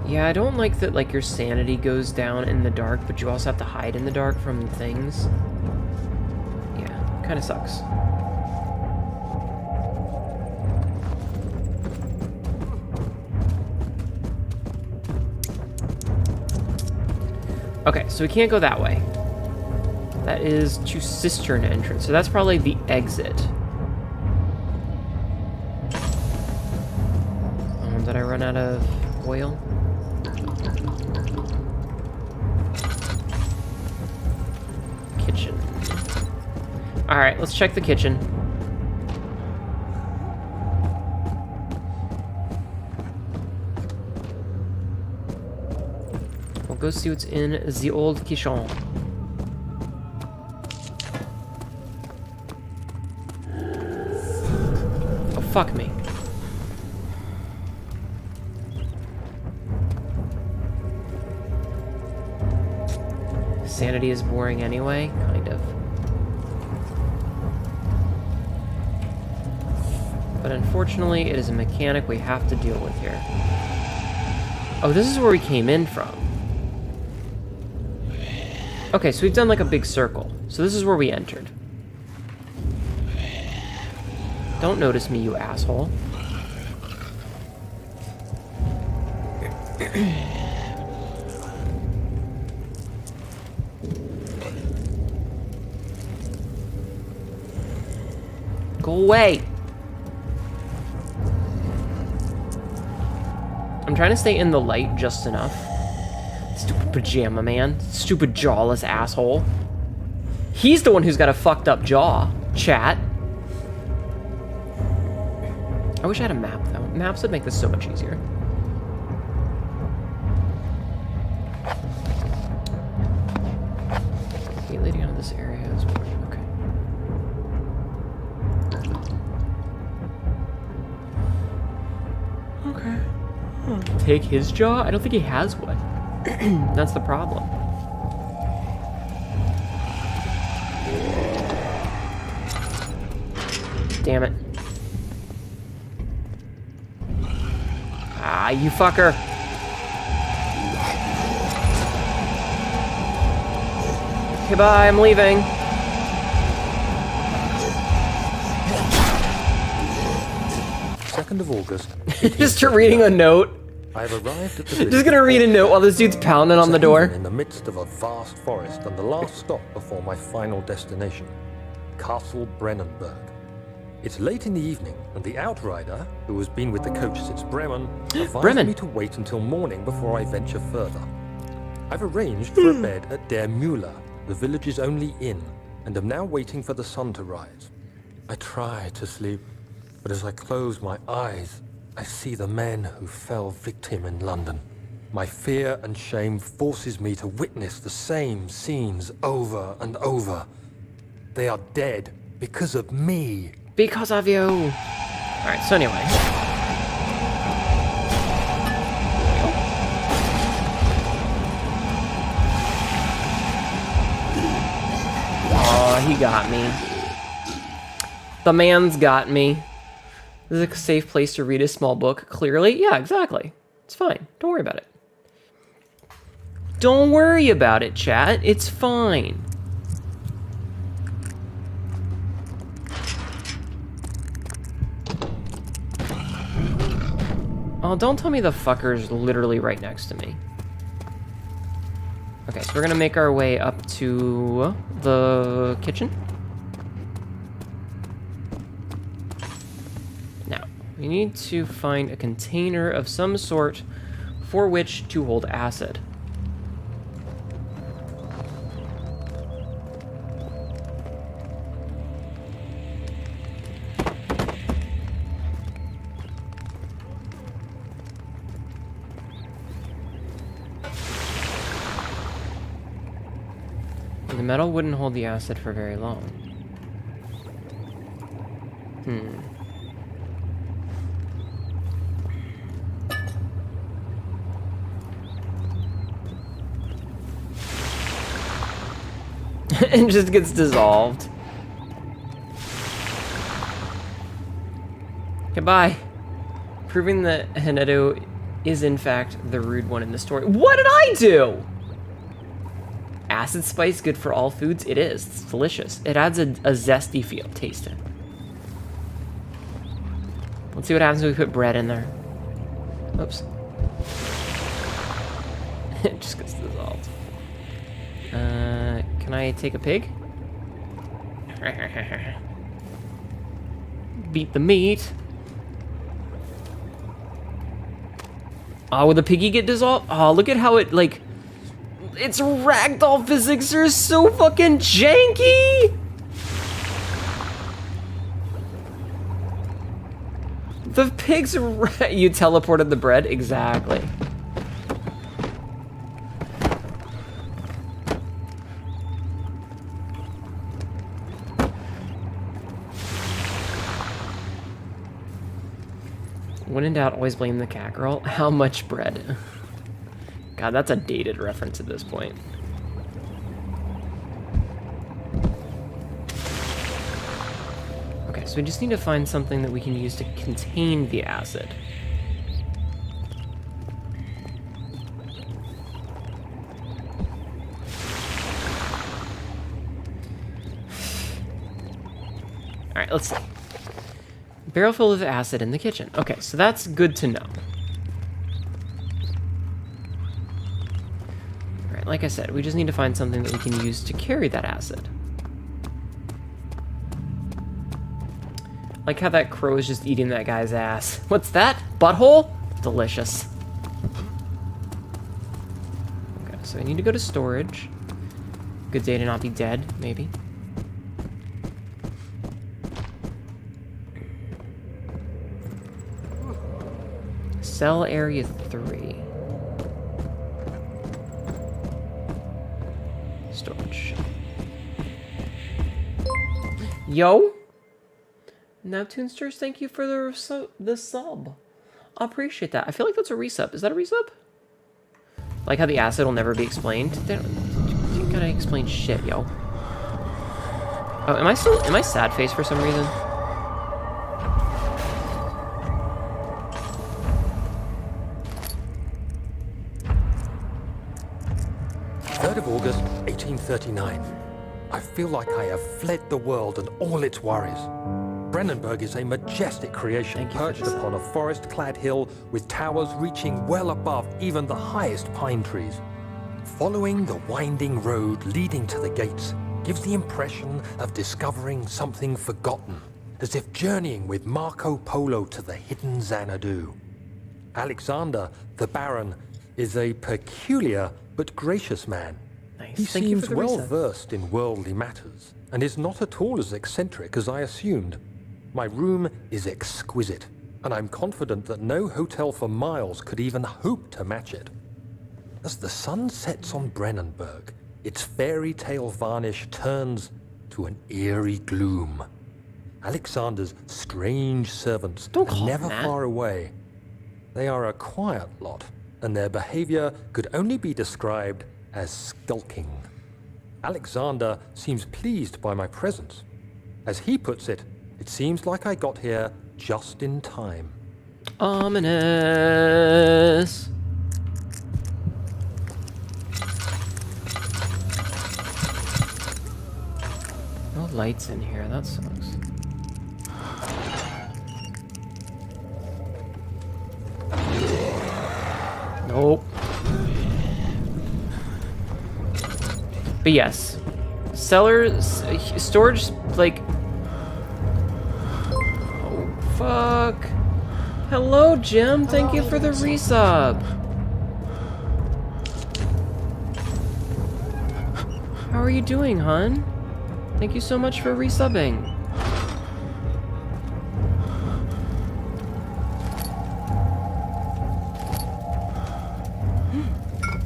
Yeah, I don't like that, like, your sanity goes down in the dark, but you also have to hide in the dark from things. Yeah, kind of sucks. Okay, so we can't go that way. That is to cistern entrance, so that's probably the exit. Did I run out of oil? Kitchen. Alright, let's check the kitchen. We'll go see what's in the old kitchen. Oh, fuck me. Sanity is boring anyway, kind of. But unfortunately, it is a mechanic we have to deal with here. Oh, this is where we came in from. Okay, so we've done like a big circle. So this is where we entered. Don't notice me, you asshole. Go away! I'm trying to stay in the light just enough. Stupid pajama man. Stupid jawless asshole. He's the one who's got a fucked up jaw, chat. I wish I had a map, though. Maps would make this so much easier. take his jaw? I don't think he has one. That's the problem. Damn it. Ah, you fucker. Okay, bye, I'm leaving. Second of August. Just start reading a note. I have arrived at the Just gonna read a note while this dude's pounding on the door. In the midst of a vast forest and the last stop before my final destination, Castle Brennenburg. It's late in the evening, and the outrider, who has been with the coach since Bremen, advised me to wait until morning before I venture further. I've arranged for a bed at Der Müller, the village's only inn, and am now waiting for the sun to rise. I try to sleep, but as I close my eyes, I see the men who fell victim in London. My fear and shame forces me to witness the same scenes over and over. They are dead because of me. Because of you. Alright, so anyway. Oh, he got me. The man's got me. This is a safe place to read a small book. Clearly, yeah, exactly. It's fine. Don't worry about it. Don't worry about it, chat. It's fine. Oh, don't tell me the fucker's literally right next to me. Okay, so we're gonna make our way up to the kitchen. Now, we need to find a container of some sort for which to hold acid. The metal wouldn't hold the acid for very long. It just gets dissolved. Goodbye. Proving that Hnetu is in fact the rude one in the story. What did I do? Acid spice good for all foods? It is. It's delicious. It adds a zesty feel. Taste it. Let's see what happens when we put bread in there. Oops. It just gets dissolved. Can I take a pig? Beat the meat. Oh, will the piggy get dissolved? Oh, look at how it, like... Its ragdoll physics are so fucking janky! The pig's you teleported the bread? Exactly. When in doubt, always blame the cat girl. How much bread? God, that's a dated reference at this point. Okay, so we just need to find something that we can use to contain the acid. Alright, let's see. Barrel full of acid in the kitchen. Okay, so that's good to know. Alright, like I said, we just need to find something that we can use to carry that acid. Like how that crow is just eating that guy's ass. What's that? Butthole? Delicious. Okay, so I need to go to storage. Good day to not be dead, maybe. Cell area 3. Storage. Yo! Neptunesters, thank you for the sub. I'll appreciate that. I feel like that's a resub. Is that a resub? Like how the acid will never be explained. You gotta explain shit, yo. Oh, am I sad face for some reason? 3rd of August, 1839. I feel like I have fled the world and all its worries. Brennenburg is a majestic creation perched upon a forest-clad hill with towers reaching well above even the highest pine trees. Following the winding road leading to the gates gives the impression of discovering something forgotten, as if journeying with Marco Polo to the hidden Xanadu. Alexander, the Baron, is a peculiar but gracious man. Nice. He Thank you seems for the well reset. versed in worldly matters and is not at all as eccentric as I assumed. My room is exquisite, and I'm confident that no hotel for miles could even hope to match it. As the sun sets on Brennenburg, its fairy tale varnish turns to an eerie gloom. Alexander's strange servants are never far away. They are a quiet lot, and their behavior could only be described as skulking. Alexander seems pleased by my presence. As he puts it, it seems like I got here just in time. Ominous. No lights in here, that sucks. Nope. But yes, storage, like, oh fuck. Hello, Jim. Thank you for the resub. How are you doing, hun? Thank you so much for resubbing.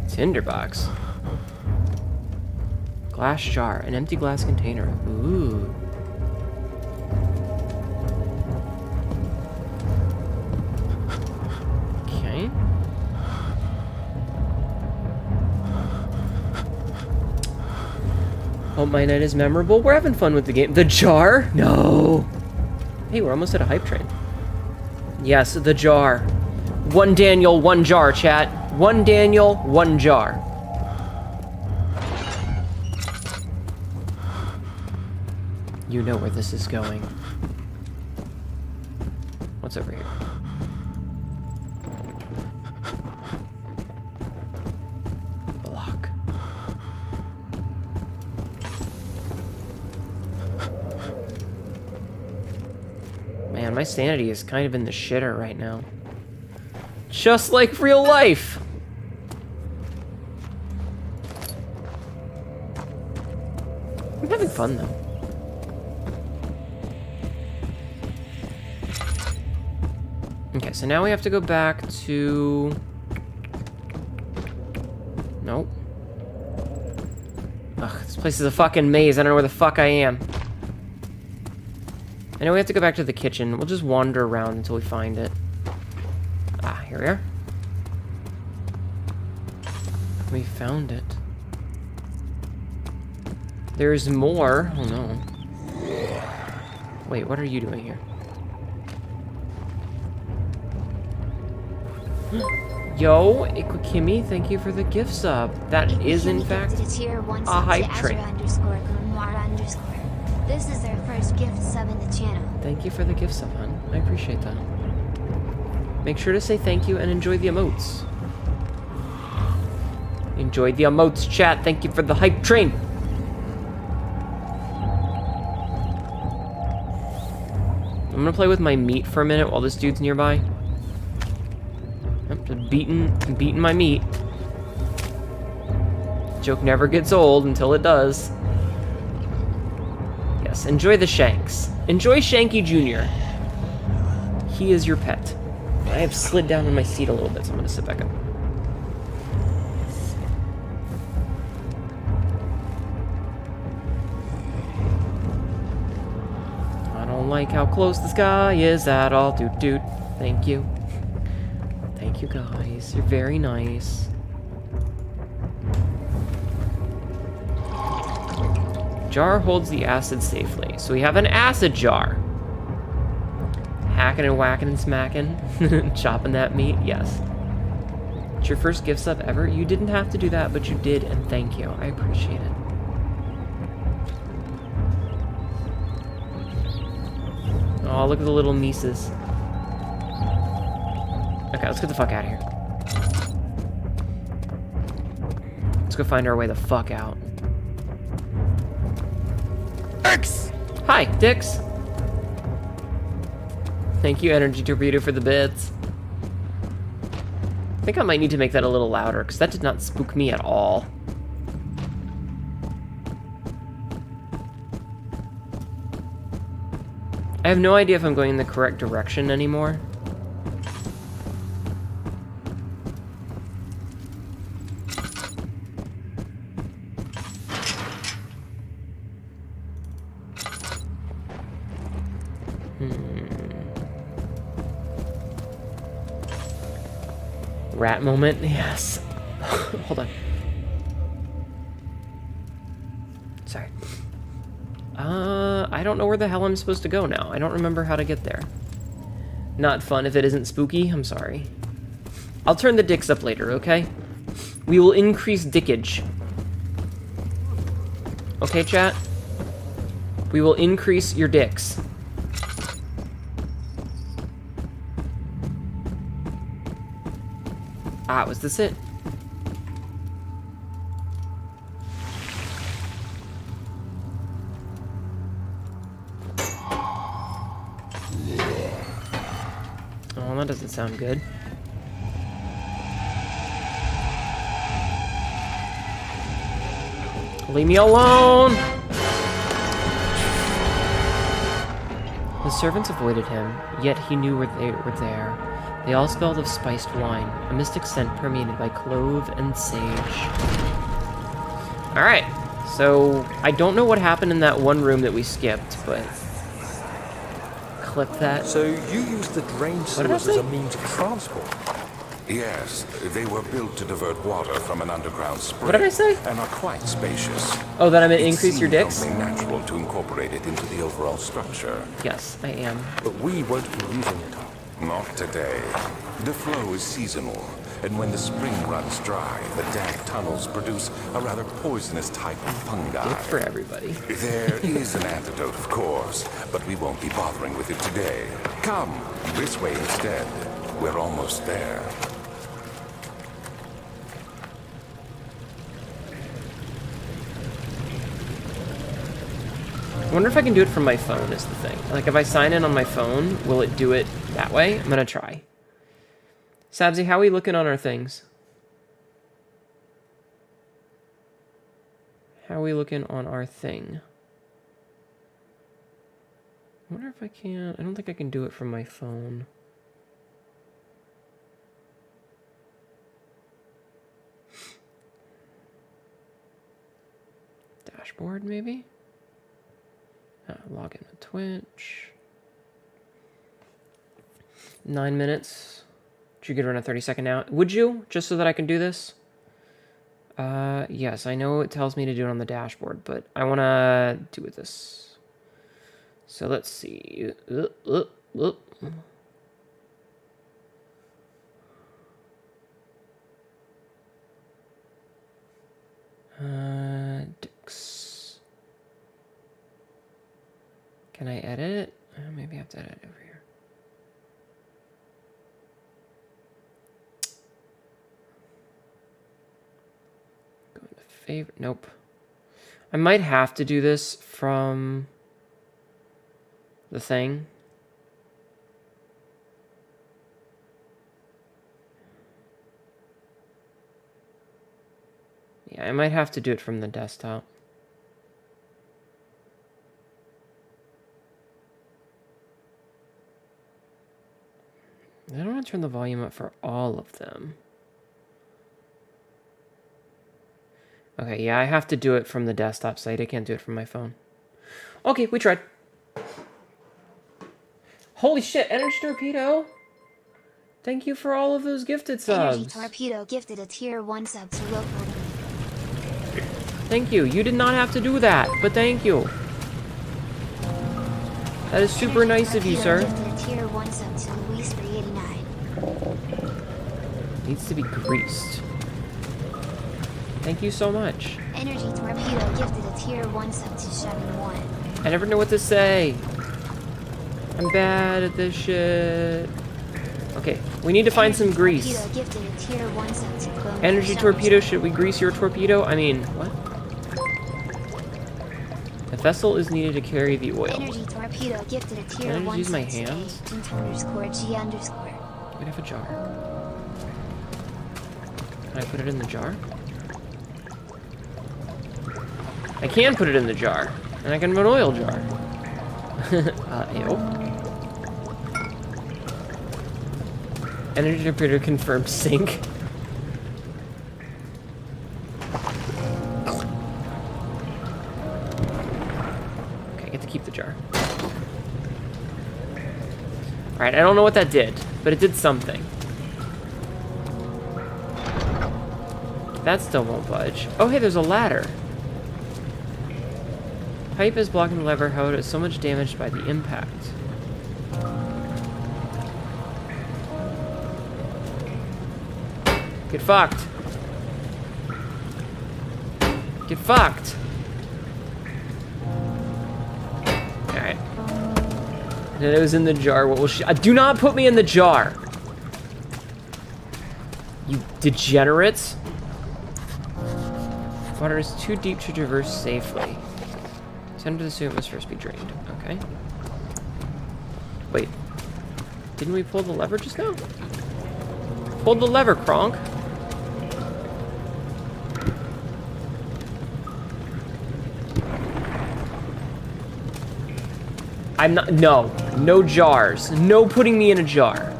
Tinderbox. Glass jar, an empty glass container. Ooh. Okay. Hope my night is memorable. We're having fun with the game. The jar? No. Hey, we're almost at a hype train. Yes, the jar. One Daniel, one jar, chat. One Daniel, one jar. You know where this is going. What's over here? Block. Man, my sanity is kind of in the shitter right now. Just like real life! I'm having fun though. Okay, so now we have to go back to... Nope. Ugh, this place is a fucking maze. I don't know where the fuck I am. I know we have to go back to the kitchen. We'll just wander around until we find it. Ah, here we are. We found it. There's more. Oh no. Wait, what are you doing here? Yo, Ikwakimi, thank you for the gift sub. That is in fact a hype train. This is their first gift sub in the channel. Thank you for the gift sub, hon. I appreciate that. Make sure to say thank you and enjoy the emotes. Enjoy the emotes, chat. Thank you for the hype train. I'm gonna play with my meat for a minute while this dude's nearby. I'm just beating my meat. Joke never gets old until it does. Yes, enjoy the Shanks. Enjoy Shanky Jr. He is your pet. I have slid down in my seat a little bit, so I'm gonna sit back up. I don't like how close the sky is at all. Doot doot. Thank you. Thank you guys. You're very nice. Jar holds the acid safely. So we have an acid jar. Hacking and whacking and smacking. Chopping that meat. Yes. It's your first gift sub ever. You didn't have to do that, but you did, and thank you. I appreciate it. Oh, look at the little Mises. Okay, let's get the fuck out of here. Let's go find our way the fuck out. X! Hi, Dix. Thank you, Energy Torpedo, for the bits. I think I might need to make that a little louder, because that did not spook me at all. I have no idea if I'm going in the correct direction anymore. Rat moment? Yes. Hold on. Sorry. I don't know where the hell I'm supposed to go now. I don't remember how to get there. Not fun if it isn't spooky. I'm sorry. I'll turn the dicks up later, okay? We will increase dickage. Okay, chat? We will increase your dicks. Ah, was this it? Oh, that doesn't sound good. Leave me alone! The servants avoided him, yet he knew where they were there. They all smelled of spiced wine, a mystic scent permeated by clove and sage. Alright, so I don't know what happened in that one room that we skipped, but... Clip that. So you used the drain sewers as a means of transport? Yes, they were built to divert water from an underground spring. What did I say? And are quite spacious. Oh, that I meant increase your dicks? It's only natural to incorporate it into the overall structure. Yes, I am. But we won't be using it. Not today. The flow is seasonal, and when the spring runs dry, the damp tunnels produce a rather poisonous type of fungi. Good for everybody. There is an antidote, of course, but we won't be bothering with it today. Come, this way instead. We're almost there. I wonder if I can do it from my phone is the thing. Like, if I sign in on my phone, will it do it that way? I'm gonna try. Sabzi, how are we looking on our things? How are we looking on our thing? I wonder if I can... I don't think I can do it from my phone. Dashboard, maybe? Log in with Twitch. 9 minutes. Did you get around a 30-second now? Would you? Just so that I can do this? Yes, I know it tells me to do it on the dashboard, but I want to do it this. So let's see. Dix. Can I edit? Maybe I have to edit over here. Go into favorite. Nope. I might have to do this from the thing. Yeah, I might have to do it from the desktop. I don't want to turn the volume up for all of them. Okay, yeah, I have to do it from the desktop site. I can't do it from my phone. Okay, we tried. Holy shit, Energy Torpedo! Thank you for all of those gifted Energy subs. Torpedo gifted a tier 1 sub to local. Thank you. You did not have to do that, but thank you. That is super nice of you, sir. Gifted a tier 1 sub to Luis 389. Needs to be greased. Thank you so much. Energy Torpedo gifted a tier 1 sub to 71. I never know what to say. I'm bad at this shit. Okay, we need to find some grease. Torpedo gifted a tier 1 sub to Clone Energy Torpedo, should we grease your torpedo? I mean, what? A vessel is needed to carry the oil. Energy Torpedo gifted a tier Can I just 1 use my sub to hands? G_G_. We have a jar. Can I put it in the jar? I can put it in the jar. And I can have an oil jar. Ew. Energy Torpedo confirmed sink. Okay, I get to keep the jar. Alright, I don't know what that did, but it did something. That still won't budge. Oh, hey, there's a ladder. Pipe is blocking the lever, however, is so much damaged by the impact. Get fucked. Get fucked. Alright. And it was in the jar. What will she... do not put me in the jar! You degenerates. Water is too deep to traverse safely. Send to the suit must first be drained. Okay. Wait. Didn't we pull the lever just now? Pulled the lever, Kronk. I'm not... No. No jars. No putting me in a jar.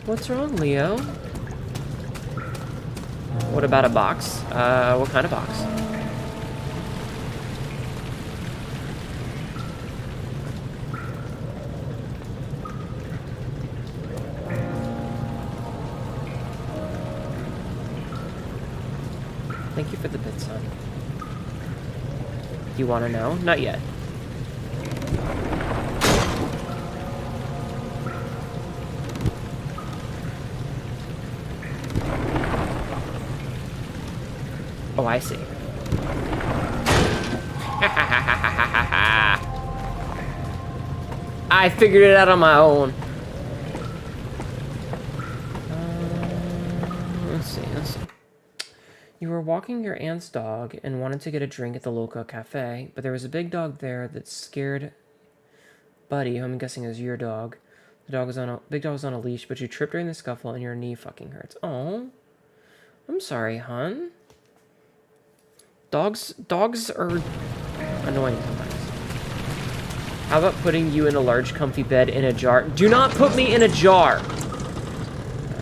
What's wrong, Leo? What about a box? What kind of box? Thank you for the bit, son. You want to know? Not yet. Oh, I see. I figured it out on my own. Let's see. You were walking your aunt's dog and wanted to get a drink at the local cafe, but there was a big dog there that scared Buddy, who I'm guessing is your dog. The dog was big dog was on a leash, but you tripped during the scuffle and your knee fucking hurts. Oh, I'm sorry, hon. Dogs are annoying sometimes. How about putting you in a large comfy bed in a jar? Do not put me in a jar!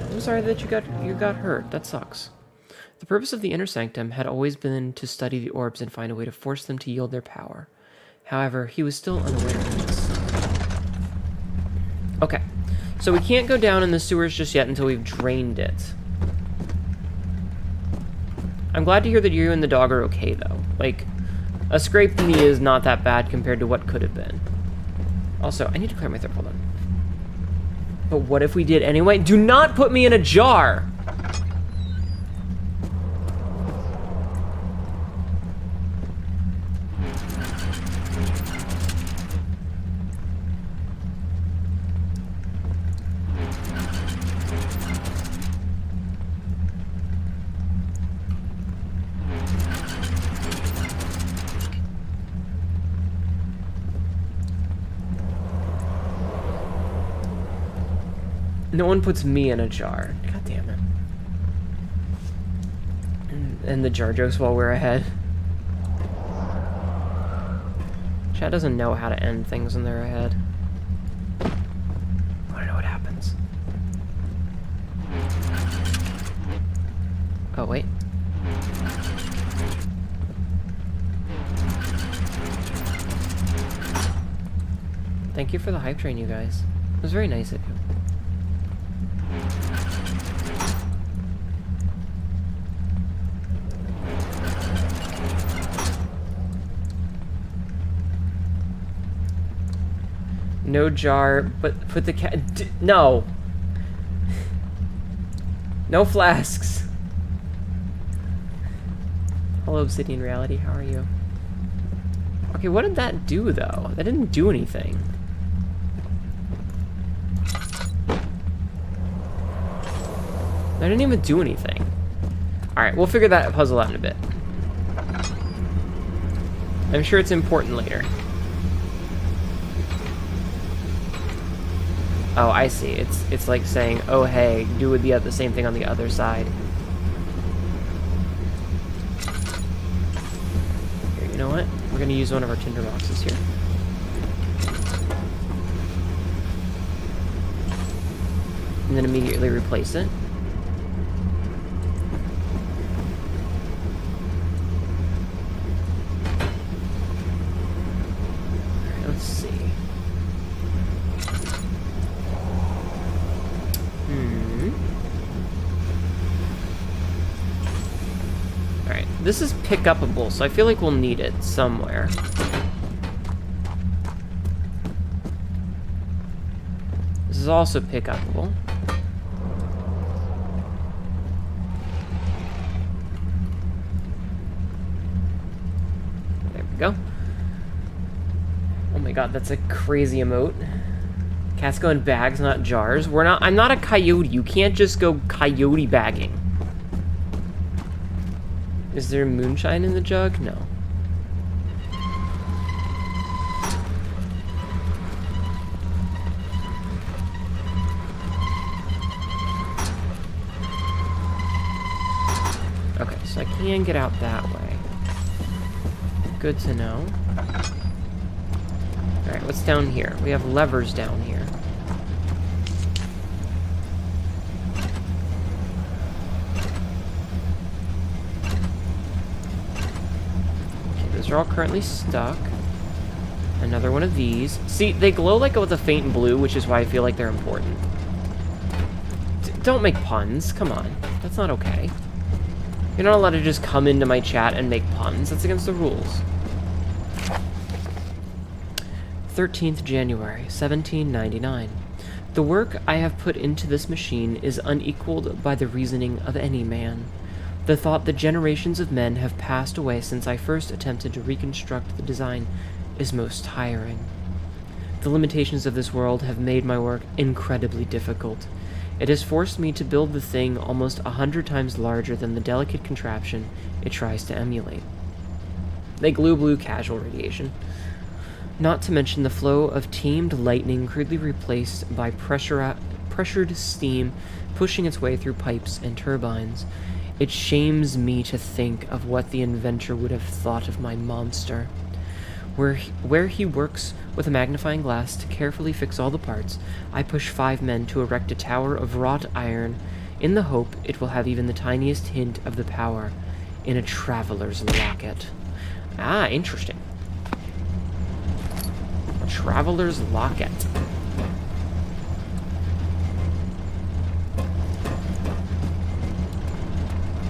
I'm sorry that you got hurt. That sucks. The purpose of the inner sanctum had always been to study the orbs and find a way to force them to yield their power. However, he was still unaware of this. Okay, so we can't go down in the sewers just yet until we've drained it. I'm glad to hear that you and the dog are okay, though. Like, a scraped knee is not that bad compared to what could have been. Also, I need to clear my throat. Hold on. But what if we did anyway? Do not put me in a jar! No one puts me in a jar. God damn it. And the jar jokes while we're ahead. Chat doesn't know how to end things when they're ahead. I wanna know what happens. Oh, wait. Thank you for the hype train, you guys. It was very nice of you. No jar, but put the cat. No. No flasks. Hello, Obsidian Reality. How are you? Okay, what did that do, though? That didn't do anything. That didn't even do anything. Alright, we'll figure that puzzle out in a bit. I'm sure it's important later. Oh, I see. It's like saying, oh hey, do the same thing on the other side. Here, you know what? We're gonna use one of our tinder boxes here. And then immediately replace it. Alright, let's see. Alright, this is pick-upable, so I feel like we'll need it somewhere. This is also pick-upable. There we go. Oh my god, that's a crazy emote. Cats go in bags, not jars. I'm not a coyote. You can't just go coyote bagging. Is there moonshine in the jug? No. Okay, so I can get out that way. Good to know. Alright, what's down here? We have levers down here. They're all currently stuck. Another one of these. See, they glow like with a faint blue, which is why I feel like they're important. Don't make puns. Come on. That's not okay. You're not allowed to just come into my chat and make puns. That's against the rules. 13th January, 1799. The work I have put into this machine is unequaled by the reasoning of any man. The thought that generations of men have passed away since I first attempted to reconstruct the design is most tiring. The limitations of this world have made my work incredibly difficult. It has forced me to build the thing almost 100 times larger than the delicate contraption it tries to emulate. They glue blue casual radiation. Not to mention the flow of tamed lightning crudely replaced by pressured steam pushing its way through pipes and turbines. It shames me to think of what the inventor would have thought of my monster. Where he works with a magnifying glass to carefully fix all the parts, I push 5 men to erect a tower of wrought iron in the hope it will have even the tiniest hint of the power in a traveler's locket. Ah, interesting. Traveler's locket.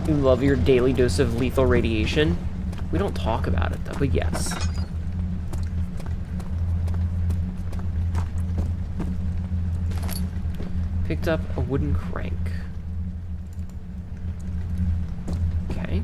You love your daily dose of lethal radiation? We don't talk about it, though, but yes. Picked up a wooden crank. Okay.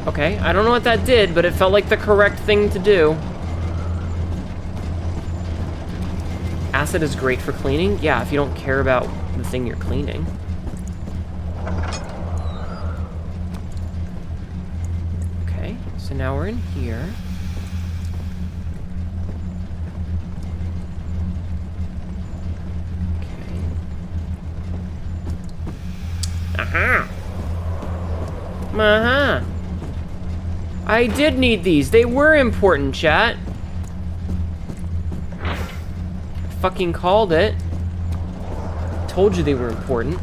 Okay, I don't know what that did, but it felt like the correct thing to do. acid is great for cleaning? Yeah, if you don't care about the thing you're cleaning. Okay, so now we're in here. Okay. Aha! Uh-huh. I did need these. They were important, chat. Fucking called it. Told you they were important.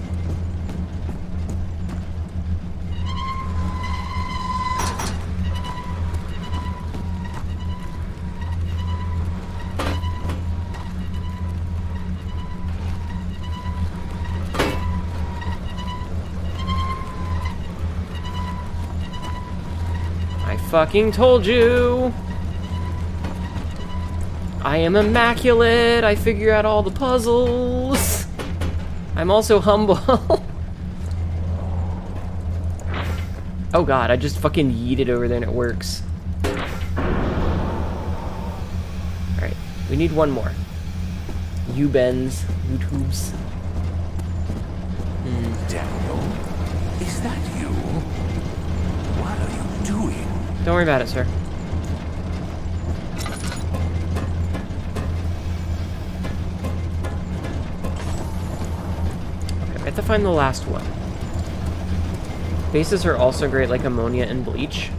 I fucking told you. I am immaculate. I figure out all the puzzles. I'm also humble. Oh god, I just fucking yeeted over there and it works. Alright, we need one more. U-bends, U-tubes. Daniel, is that you? What are you doing? Don't worry about it, sir. Okay, we have to find the last one. Bases are also great, like ammonia and bleach.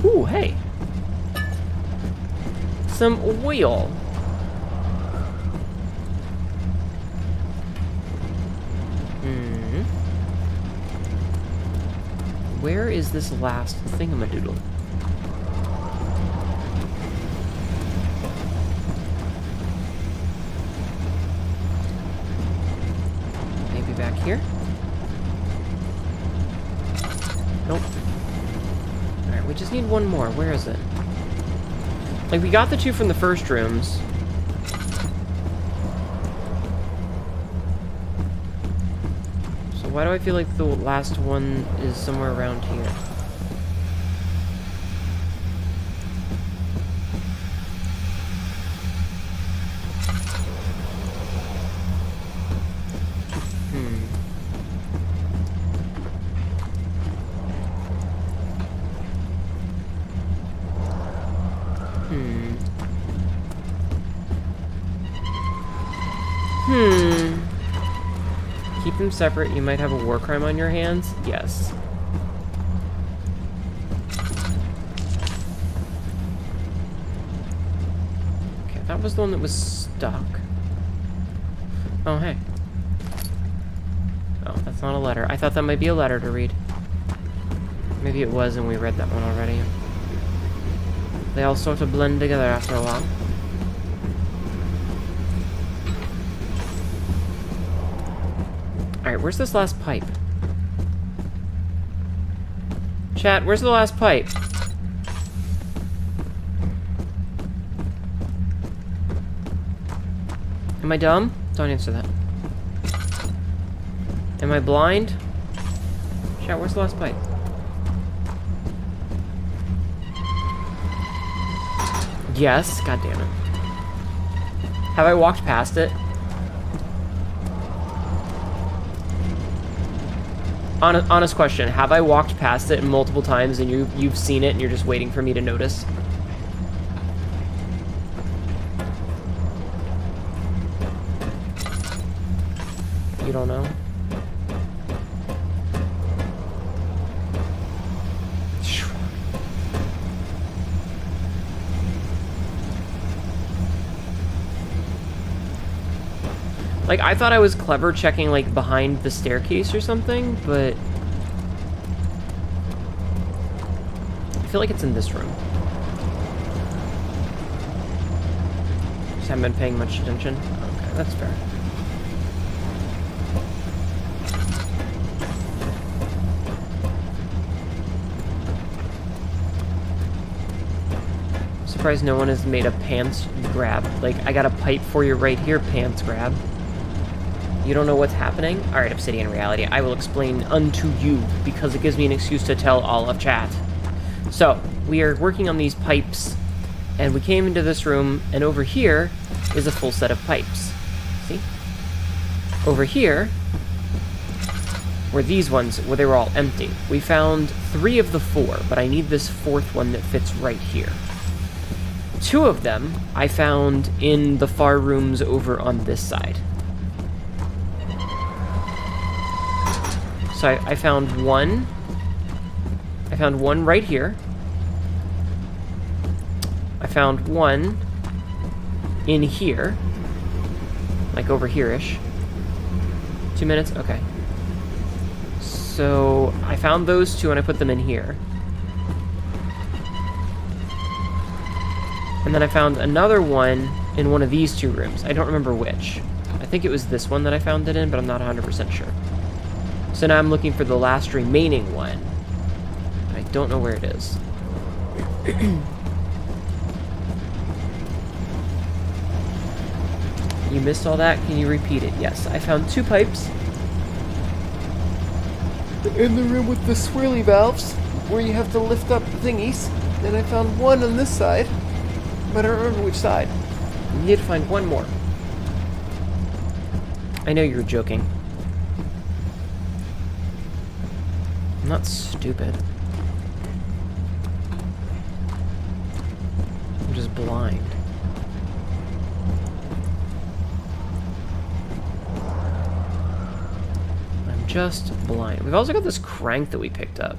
Ooh, hey. Some oil. Where is this last thingamadoodle? Maybe back here? Nope. Alright, we just need one more. Where is it? Like, we got the two from the first rooms. So why do I feel like the last one is somewhere around here? Keep them separate. You might have a war crime on your hands. Yes. Okay, that was the one that was stuck. Oh, hey. Oh, that's not a letter. I thought that might be a letter to read. Maybe it was and we read that one already. They all sort of blend together after a while. Alright, where's this last pipe? Chat, where's the last pipe? Am I dumb? Don't answer that. Am I blind? Chat, where's the last pipe? Yes, god damn it. Have I walked past it? Honest question, have I walked past it multiple times and you've seen it and you're just waiting for me to notice? You don't know? Like, I thought I was clever checking, like, behind the staircase or something, but I feel like it's in this room. Just haven't been paying much attention. Okay, that's fair. I'm surprised no one has made a pants grab. Like, I got a pipe for you right here, pants grab. You don't know what's happening? Alright, Obsidian Reality, I will explain unto you, because it gives me an excuse to tell all of chat. So, we are working on these pipes, and we came into this room, and over here is a full set of pipes. See? Over here were these ones, where they were all empty. We found 3 of the 4, but I need this 4th one that fits right here. 2 of them I found in the far rooms over on this side. So I found one. I found one right here. I found one in here. Like over here-ish. 2 minutes? Okay. So I found those 2 and I put them in here. And then I found another one in one of these 2 rooms. I don't remember which. I think it was this one that I found it in, but I'm not 100% sure. So now I'm looking for the last remaining one. I don't know where it is. You missed all that? Can you repeat it? Yes, I found 2 pipes. In the room with the swirly valves, where you have to lift up the thingies. And I found one on this side, but I don't remember which side. You need to find one more. I know you were joking. I'm not stupid. I'm just blind. I'm just blind. We've also got this crank that we picked up.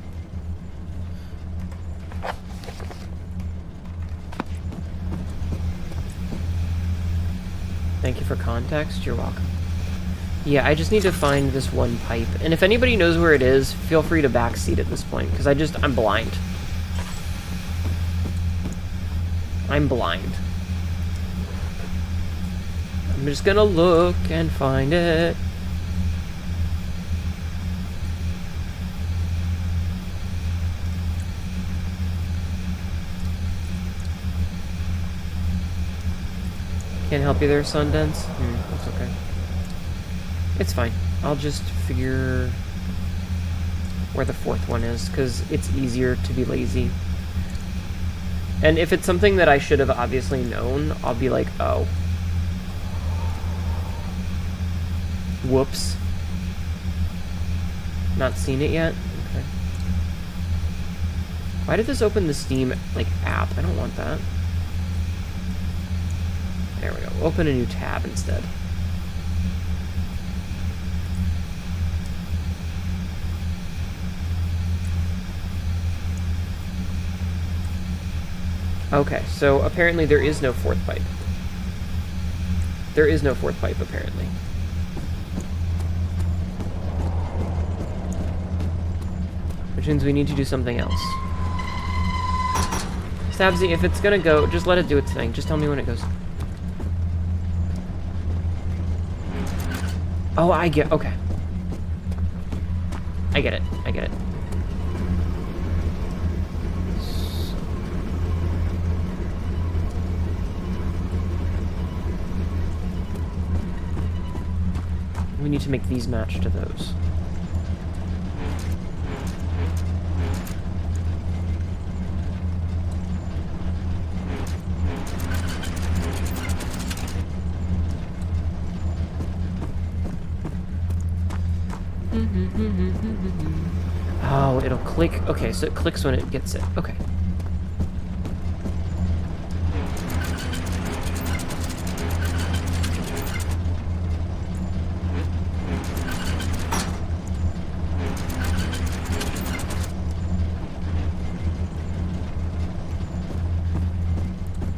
Thank you for context. You're welcome. Yeah, I just need to find this one pipe. And if anybody knows where it is, feel free to backseat at this point, because I'm blind. I'm blind. I'm just gonna look and find it. Can't help you there, Sundance? That's okay. It's fine. I'll just figure where the 4th one is, because it's easier to be lazy. And if it's something that I should have obviously known, I'll be like, oh. Whoops. Not seen it yet? Okay. Why did this open the Steam, like, app? I don't want that. There we go. Open a new tab instead. Okay, so apparently there is no 4th pipe. There is no 4th pipe, apparently. Which means we need to do something else. Stabsy, if it's gonna go, just let it do its thing. Just tell me when it goes. Oh, I get, okay. I get it, I get it. We need to make these match to those. Oh, it'll click. Okay, so it clicks when it gets it. Okay.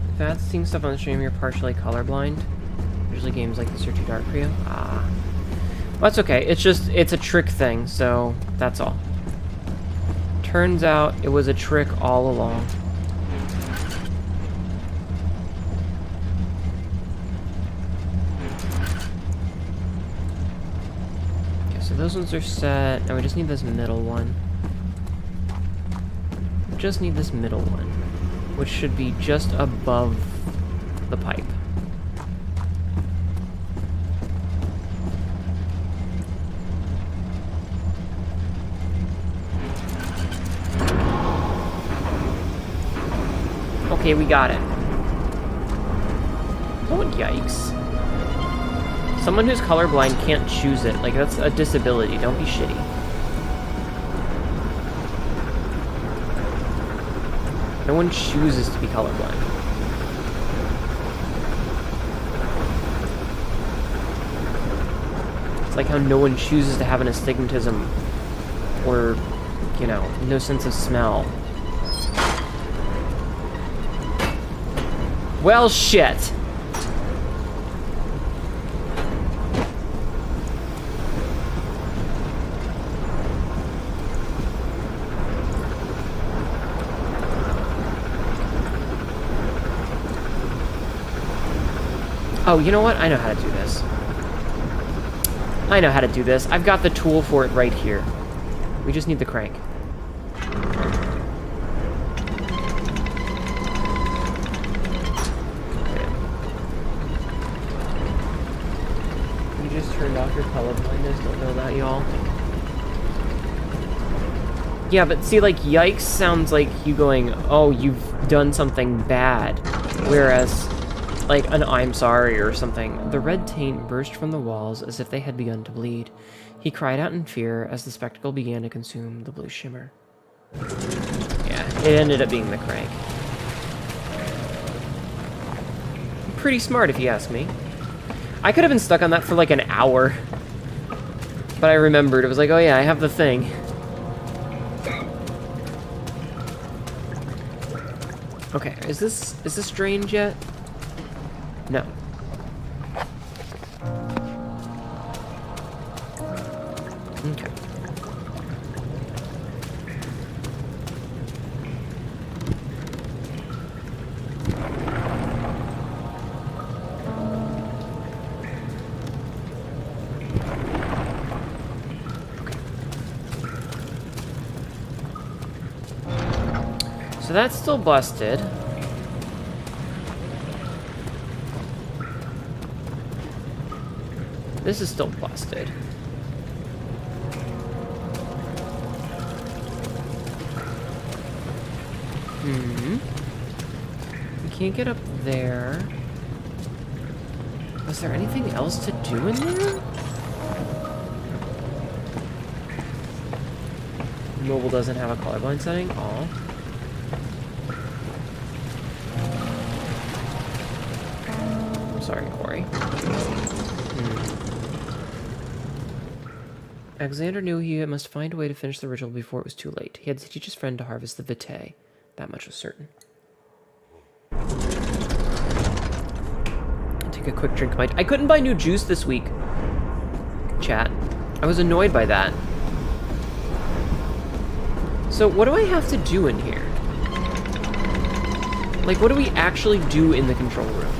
If that's seeing stuff on the stream, you're partially colorblind. Usually games like this are too dark for you. Ah. Well, that's okay. It's just, it's a trick thing, so that's all. Turns out it was a trick all along. Okay, so those ones are set, and we just need this middle one. We just need this middle one, which should be just above the pipe. Okay, we got it. Oh, yikes. Someone who's colorblind can't choose it. Like, that's a disability. Don't be shitty. No one chooses to be colorblind. It's like how no one chooses to have an astigmatism or, you know, no sense of smell. Well, shit. Oh, you know what? I know how to do this. I know how to do this. I've got the tool for it right here. We just need the crank. Okay. You just turned off your colorblindness. Don't know that, y'all. Yeah, but see, like, yikes sounds like you going, oh, you've done something bad. Whereas, like an I'm sorry or something. The red taint burst from the walls as if they had begun to bleed. He cried out in fear as the spectacle began to consume the blue shimmer. Yeah, it ended up being the crank. Pretty smart if you ask me. I could have been stuck on that for like an hour. But I remembered, it was like, oh yeah, I have the thing. Okay, is this drained yet? No. Okay. So that's still busted. This is still busted. We can't get up there. Was there anything else to do in there? Mobile doesn't have a colorblind setting? Aw. I'm sorry, Corey. Alexander knew he must find a way to finish the ritual before it was too late. He had to teach his friend to harvest the Vitae. That much was certain. I'll take a quick drink of my... I couldn't buy new juice this week. Chat. I was annoyed by that. So what do I have to do in here? Like, what do we actually do in the control room?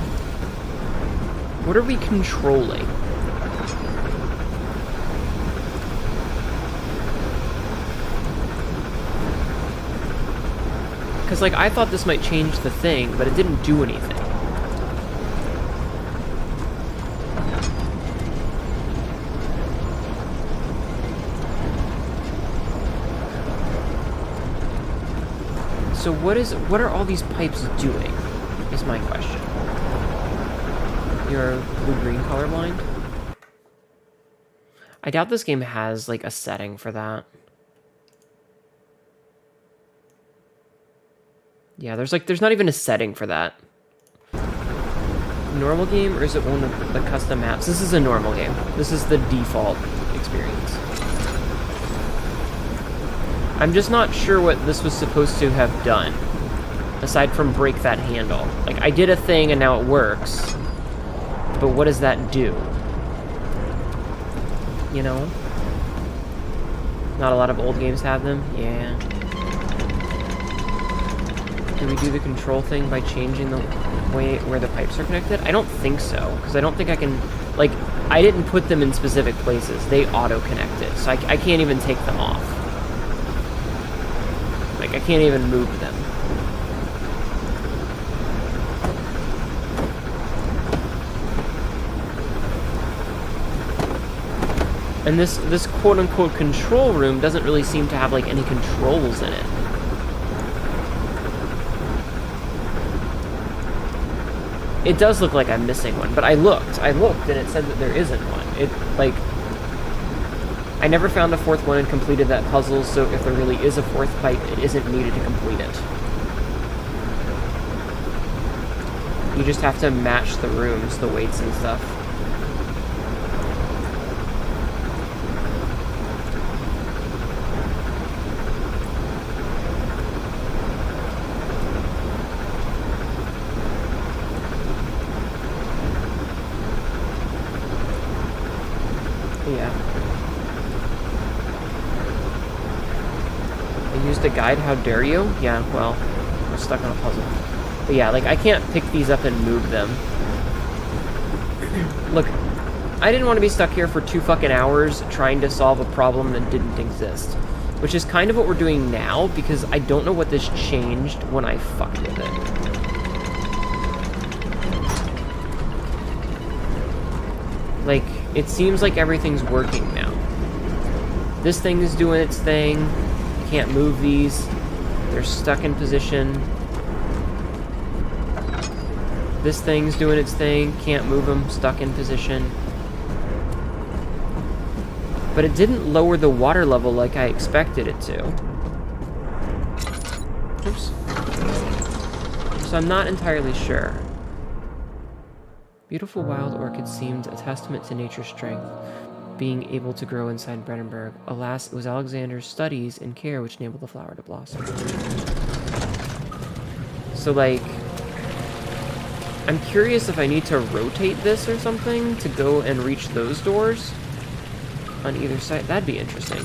What are we controlling? Because, like, I thought this might change the thing, but it didn't do anything. So what are all these pipes doing, is my question. You're blue-green colorblind? I doubt this game has, like, a setting for that. Yeah, there's not even a setting for that. Normal game, or is it one of the custom maps? This is a normal game. This is the default experience. I'm just not sure what this was supposed to have done, aside from break that handle. Like, I did a thing and now it works, but what does that do? You know? Not a lot of old games have them? Yeah. Do we do the control thing by changing the way where the pipes are connected? I don't think so, because I don't think I can, like, I didn't put them in specific places. They auto-connected, so I can't even take them off. Like, I can't even move them. And this quote-unquote control room doesn't really seem to have, like, any controls in it. It does look like I'm missing one, but I looked, and it said that there isn't one. It, like, I never found a fourth one and completed that puzzle, so if there really is a fourth pipe, it isn't needed to complete it. You just have to match the rooms, the weights and stuff. Yeah. I used a guide, how dare you? Yeah, well, we're stuck on a puzzle. But yeah, like, I can't pick these up and move them. Look, I didn't want to be stuck here for 2 fucking hours trying to solve a problem that didn't exist. Which is kind of what we're doing now, because I don't know what this changed when I fucked with it. Like, it seems like everything's working now. This thing is doing its thing. I can't move these. They're stuck in position. This thing's doing its thing. Can't move them. Stuck in position. But it didn't lower the water level like I expected it to. Oops. So I'm not entirely sure. Beautiful wild orchid seemed a testament to nature's strength, being able to grow inside Brennenburg. Alas, it was Alexander's studies and care which enabled the flower to blossom. So, like, I'm curious if I need to rotate this or something to go and reach those doors on either side. That'd be interesting.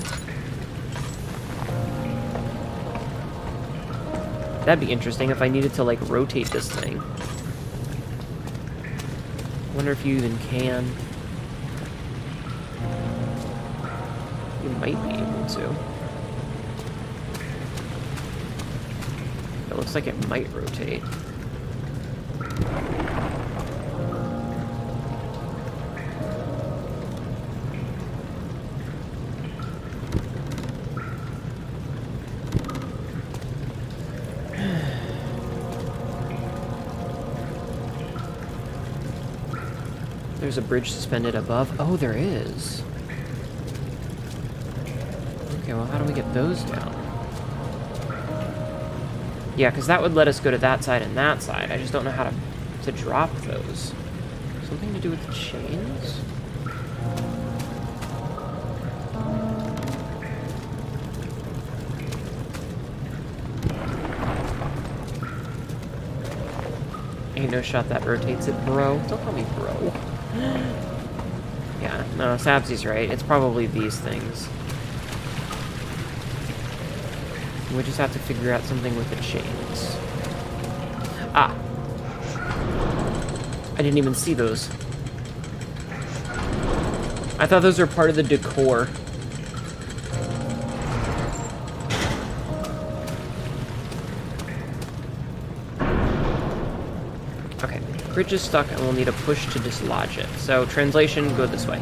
That'd be interesting if I needed to, like, rotate this thing. Wonder if you even can. You might be able to. It looks like it might rotate. There's a bridge suspended above. Oh, there is. Okay, well, how do we get those down? Yeah, because that would let us go to that side and that side. I just don't know how to drop those. Something to do with the chains? Ain't no shot that rotates it, bro. Don't call me bro. Yeah, no, Sabsy's right. It's probably these things. We just have to figure out something with the chains. Ah! I didn't even see those. I thought those were part of the decor. Okay, bridge is stuck and we'll need a push to dislodge it. So, translation, go this way.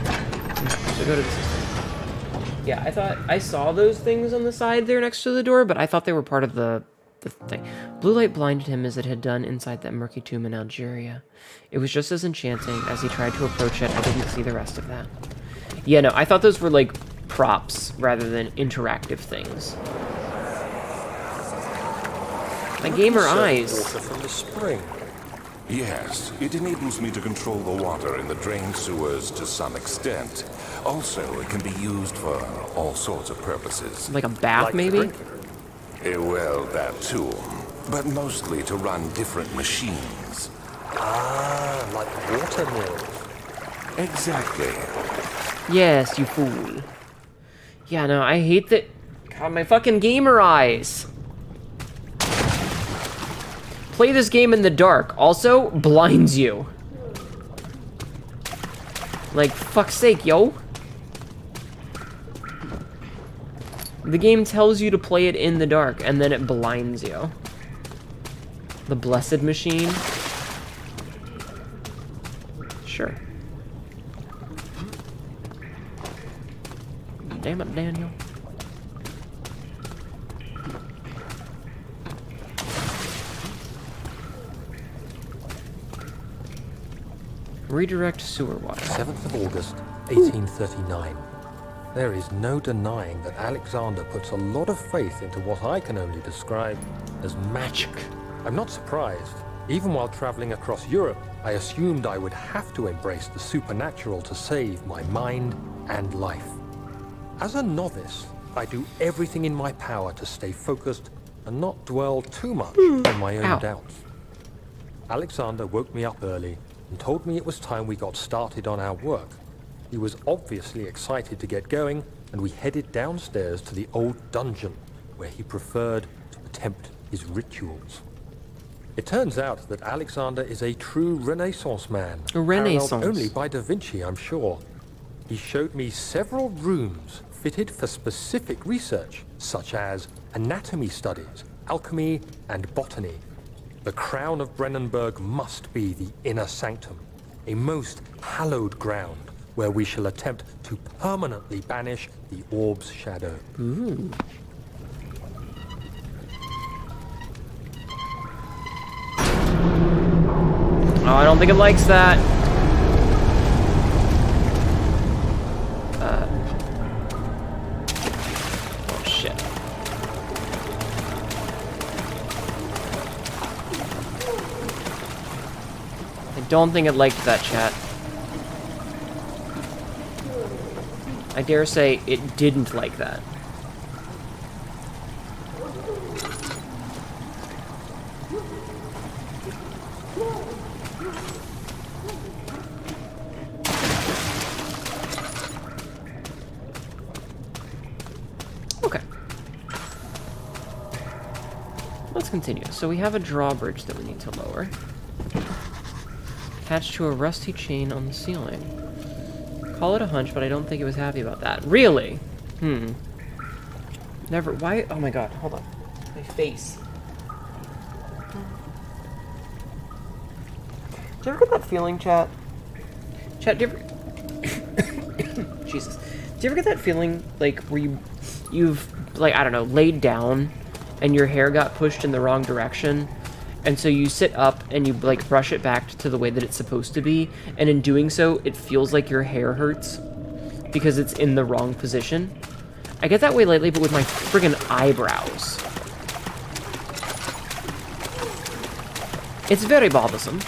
So go to this way. Yeah, I saw those things on the side there next to the door, but I thought they were part of the thing. Blue light blinded him as it had done inside that murky tomb in Algeria. It was just as enchanting. As he tried to approach it, I didn't see the rest of that. Yeah, no, I thought those were like props rather than interactive things. My gamer eyes. Water from the spring. Yes, it enables me to control the water in the drain sewers to some extent. Also, it can be used for all sorts of purposes. Like a bath, maybe? Well, that too. But mostly to run different machines. Ah, like water mills. Exactly. Yes, you fool. Yeah, no, I hate that. God, my fucking gamer eyes. Play this game in the dark. Also, blinds you. Like, fuck's sake, yo. The game tells you to play it in the dark, and then it blinds you. The blessed machine. Sure. Damn it, Daniel. Redirect sewer water. 7th of August, 1839. There is no denying that Alexander puts a lot of faith into what I can only describe as magic. I'm not surprised. Even while traveling across Europe, I assumed I would have to embrace the supernatural to save my mind and life. As a novice, I do everything in my power to stay focused and not dwell too much on my own doubts. Alexander woke me up early and told me it was time we got started on our work. He was obviously excited to get going, and we headed downstairs to the old dungeon, where he preferred to attempt his rituals. It turns out that Alexander is a true Renaissance man, paralleled only by Da Vinci, I'm sure. He showed me several rooms fitted for specific research, such as anatomy studies, alchemy, and botany. The crown of Brennenburg must be the inner sanctum, a most hallowed ground where we shall attempt to permanently banish the orb's shadow. Ooh. Oh, I don't think it likes that. Oh, shit. I don't think it liked that, chat. I dare say it didn't like that. Okay. Let's continue. So we have a drawbridge that we need to lower. Attached to a rusty chain on the ceiling. Call it a hunch, but I don't think it was happy about that. Really? Never. Why? Oh my god. Hold on. My face. Do you ever get that feeling, chat? Chat, do you ever... Jesus. Do you ever get that feeling, like, where you've, like, I don't know, laid down and your hair got pushed in the wrong direction? And so you sit up and you, like, brush it back to the way that it's supposed to be. And in doing so, it feels like your hair hurts because it's in the wrong position. I get that way lately, but with my friggin' eyebrows. It's very bothersome.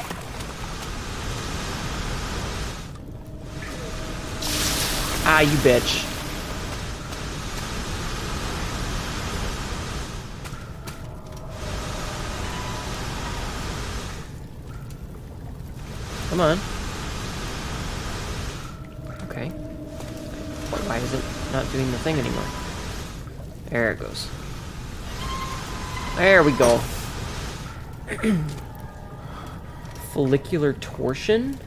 Ah, you bitch. Come on. Okay. Why is it not doing the thing anymore? There it goes. There we go. Follicular torsion?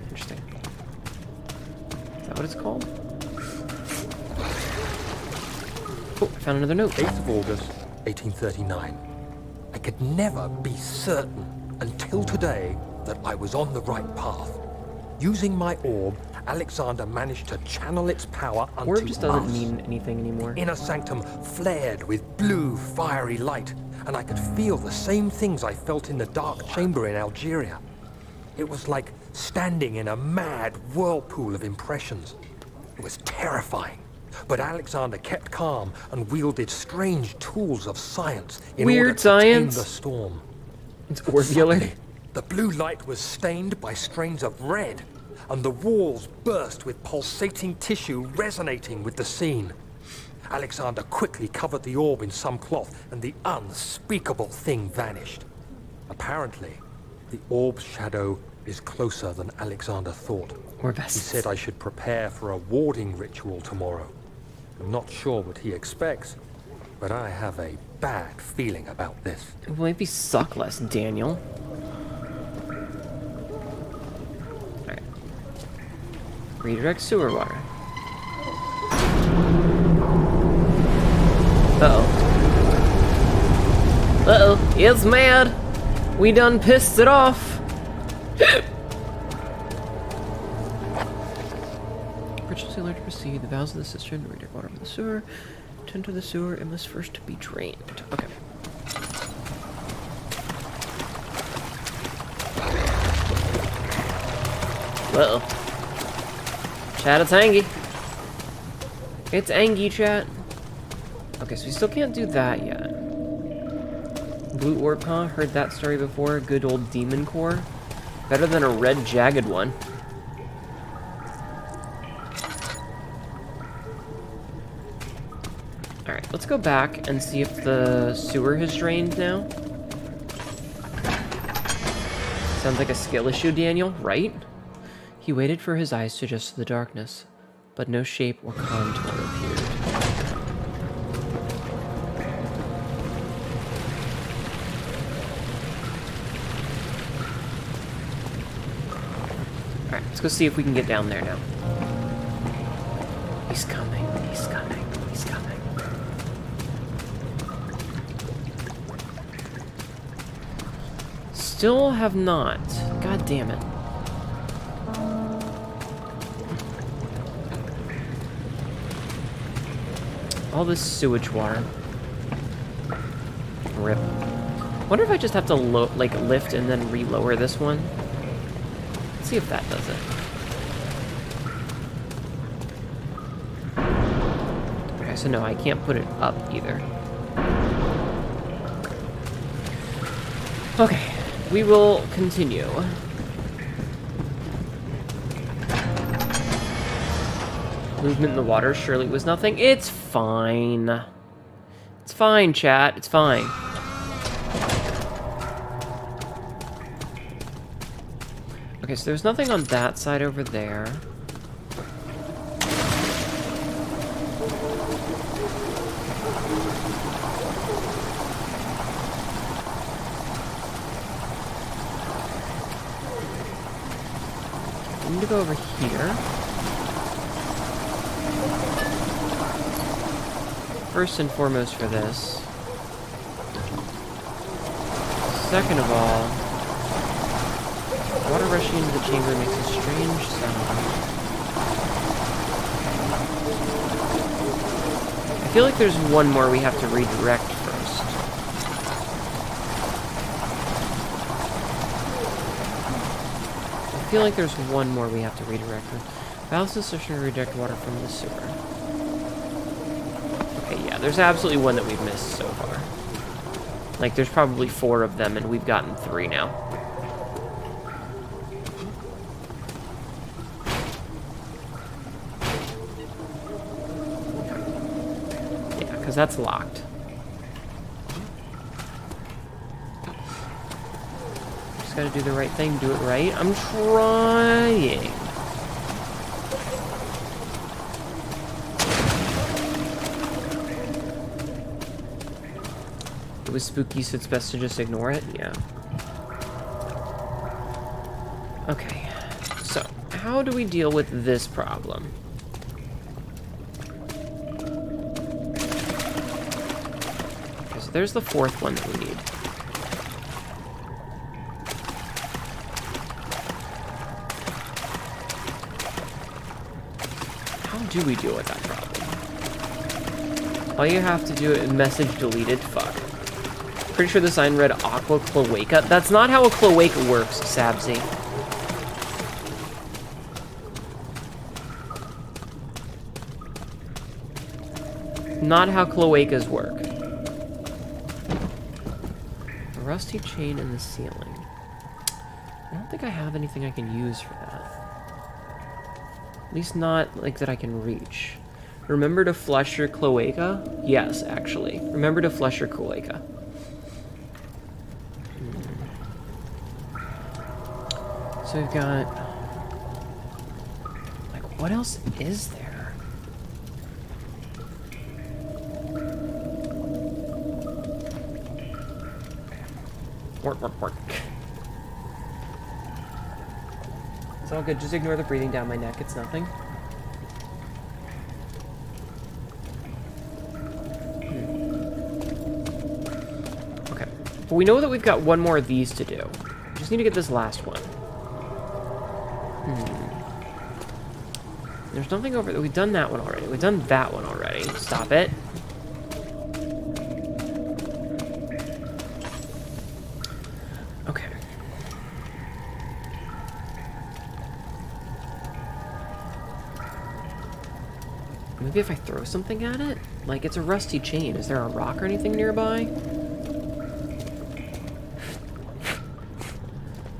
Interesting. Is that what it's called? Oh, I found another note. 8th of August, 1839. I could never be certain until today that I was on the right path. Using my orb, Alexander managed to channel its power unto Orb just doesn't us. mean anything anymore. The inner sanctum flared with blue, fiery light, and I could feel the same things I felt in the dark chamber in Algeria. It was like standing in a mad whirlpool of impressions. It was terrifying. But Alexander kept calm and wielded strange tools of science in order to tame the storm. It's orbular. Suddenly, the blue light was stained by strains of red, and the walls burst with pulsating tissue resonating with the scene. Alexander quickly covered the orb in some cloth, and the unspeakable thing vanished. Apparently, the orb's shadow is closer than Alexander thought. He said I should prepare for a warding ritual tomorrow. I'm not sure what he expects, but I have a bad feeling about this. It might be suck less, Daniel. Alright. Redirect sewer water. Uh-oh. Uh-oh. It's mad. We done pissed it off. Purchase alert to proceed. The valves of the cistern to redirect water from the sewer. To enter the sewer, it must first be drained. Okay. Uh-oh. Chat, it's Angie. It's Angie, chat. Okay, so we still can't do that yet. Blue orb, huh? Heard that story before. Good old demon core. Better than a red jagged one. Alright, let's go back and see if the sewer has drained now. Sounds like a skill issue, Daniel, right? He waited for his eyes to adjust to the darkness, but no shape or contour appeared. Alright, let's go see if we can get down there now. He's coming, he's coming, he's coming. Still have not. God damn it. All this sewage water. Rip. Wonder if I just have to like lift and then re-lower this one. Let's see if that does it. Okay, so no, I can't put it up either. Okay, we will continue. Movement in the water surely was nothing. It's fine. It's fine, chat. It's fine. Okay, so there's nothing on that side over there. I need to go over here. First and foremost for this. Second of all, water rushing into the chamber makes a strange sound. I feel like there's one more we have to redirect first. I feel like there's one more we have to redirect. Balance the session to redirect water from the sewer. Okay, yeah, there's absolutely one that we've missed so far. Like, there's probably 4 of them, and we've gotten 3 now. Yeah, because that's locked. Just gotta do the right thing, do it right. I'm trying. It was spooky, so it's best to just ignore it? Yeah. Okay, so how do we deal with this problem? Okay, so there's the 4th one that we need. How do we deal with that problem? All you have to do is message deleted, fuck. Pretty sure the sign read Aqua Cloaca. That's not how a cloaca works, Sabsy. Not how cloacas work. A rusty chain in the ceiling. I don't think I have anything I can use for that. At least not, like, that I can reach. Remember to flush your cloaca? Yes, actually. Remember to flush your cloaca. So we've got... like, what else is there? Work. It's all good. Just ignore the breathing down my neck. It's nothing. Okay. But we know that we've got one more of these to do. We just need to get this last one. There's nothing over there. We've done that one already. We've done that one already. Stop it. Okay. Maybe if I throw something at it? Like, it's a rusty chain. Is there a rock or anything nearby?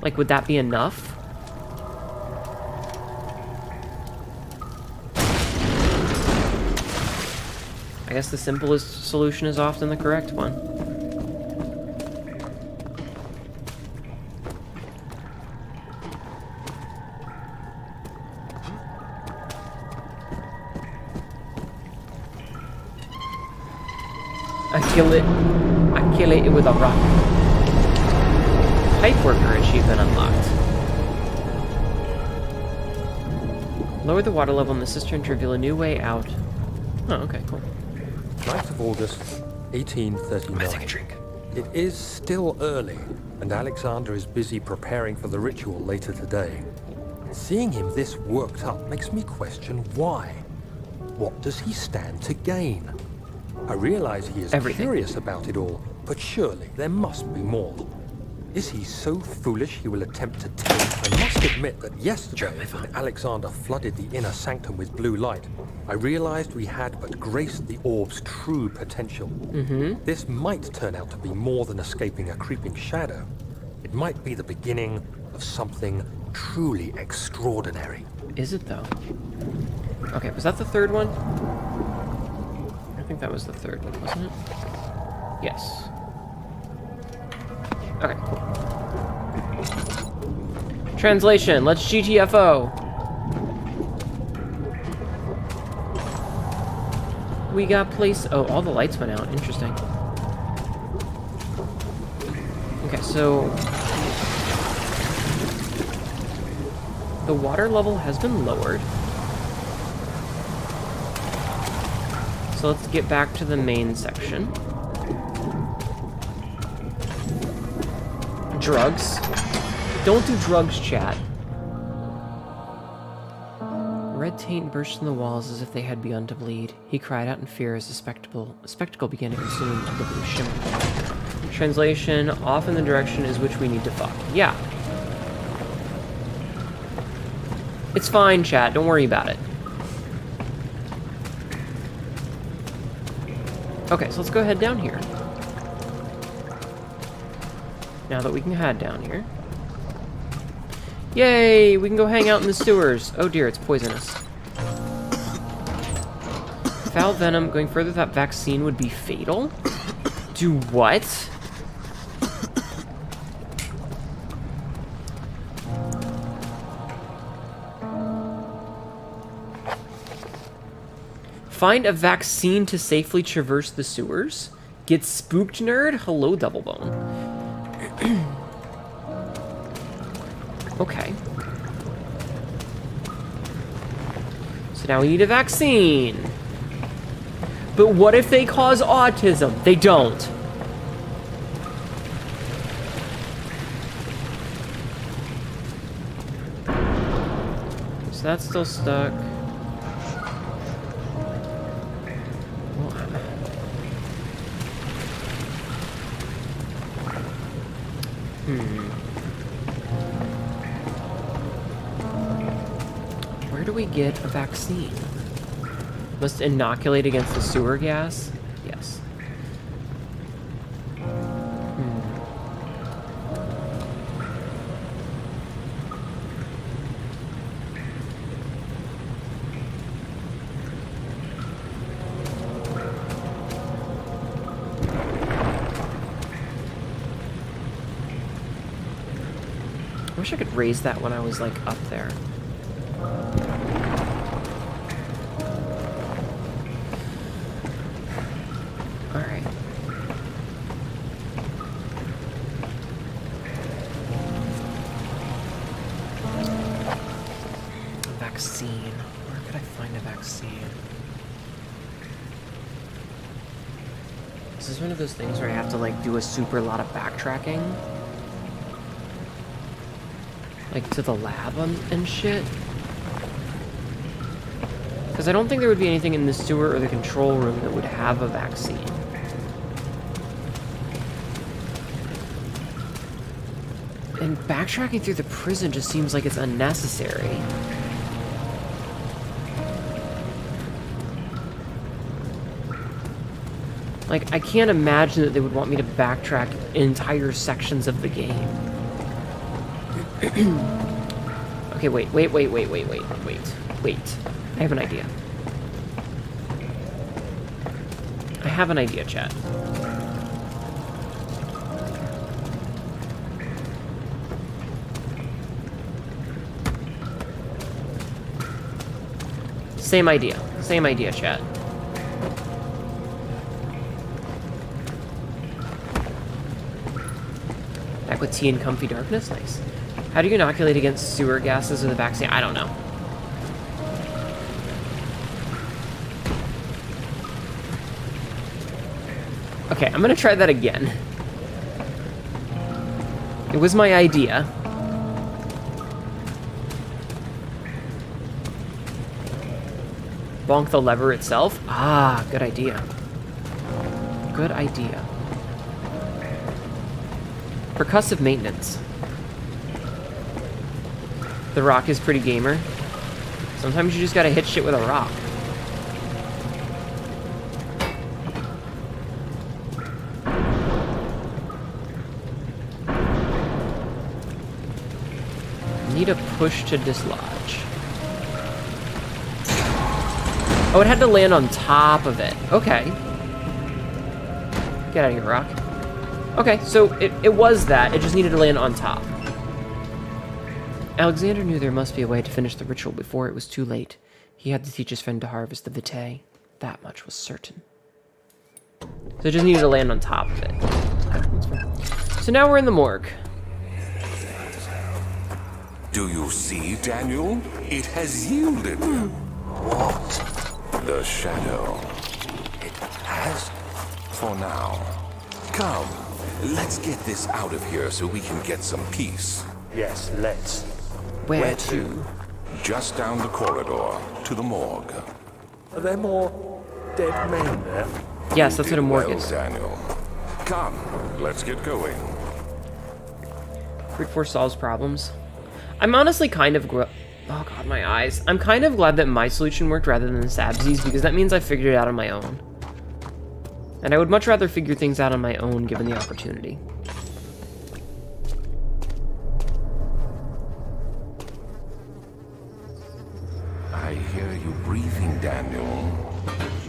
Like, would that be enough? I guess the simplest solution is often the correct one. I kill it with a rock. Pipe worker achievement unlocked. Lower the water level in the cistern to reveal a new way out. Oh, okay, cool. 9th of August, 1839. Take a drink. It is still early, and Alexander is busy preparing for the ritual later today. Seeing him this worked up makes me question why. What does he stand to gain? I realize he is curious about it all, but surely there must be more. Is he so foolish he will attempt to tame? I must admit that yesterday, when Alexander flooded the inner sanctum with blue light, I realized we had but graced the orb's true potential. This might turn out to be more than escaping a creeping shadow. It might be the beginning of something truly extraordinary. Is it, though? Okay, was that the third one? I think that was the third one, wasn't it? Yes. Okay, cool. Translation, let's GTFO. We got place... Oh, all the lights went out. Interesting. Okay, so... the water level has been lowered. So let's get back to the main section. Drugs. Don't do drugs, chat. Red taint burst from the walls as if they had begun to bleed. He cried out in fear as the spectacle began to consume the blue shimmer. Translation, off in the direction is which we need to fuck. Yeah. It's fine, chat. Don't worry about it. Okay, so let's go head down here. Now that we can head down here. Yay! We can go hang out in the sewers. Oh dear, it's poisonous. Foul venom. Going further, that vaccine would be fatal? Do what? Find a vaccine to safely traverse the sewers? Get spooked, nerd? Hello, Double Bone. Okay. So now we need a vaccine. But what if they cause autism? They don't. So that's still stuck. Where do we get a vaccine? Must inoculate against the sewer gas? Yes. I wish I could raise that when I was, like, up there. Alright. A vaccine. Where could I find a vaccine? Is this one of those things where I have to, like, do a super lot of backtracking? Like, to the lab and shit? Because I don't think there would be anything in the sewer or the control room that would have a vaccine. And backtracking through the prison just seems like it's unnecessary. Like, I can't imagine that they would want me to backtrack entire sections of the game. Okay, wait. I have an idea. I have an idea, chat. Same idea, chat. Back with tea and comfy darkness? Nice. How do you inoculate against sewer gases with a vaccine? I don't know. Okay, I'm gonna try that again. It was my idea. Bonk the lever itself? Ah, good idea. Good idea. Percussive maintenance. The rock is pretty gamer. Sometimes you just gotta hit shit with a rock. Need a push to dislodge. Oh, it had to land on top of it. Okay. Get out of here, rock. Okay, so it was that. It just needed to land on top. Alexander knew there must be a way to finish the ritual before it was too late. He had to teach his friend to harvest the vitae. That much was certain. So it just needed to land on top of it. So now we're in the morgue. Do you see, Daniel? It has yielded. What? The shadow. It has? For now. Come, let's get this out of here so we can get some peace. Yes, let's. Where to? Just down the corridor to the morgue. Are there more dead men there? Yes, that's what a morgue Well, is. Daniel. Come, let's get going. Brute force solves problems. I'm honestly kind of oh god, my eyes. I'm kind of glad that my solution worked rather than Sabzi's, because that means I figured it out on my own. And I would much rather figure things out on my own given the opportunity. I hear you breathing, Daniel.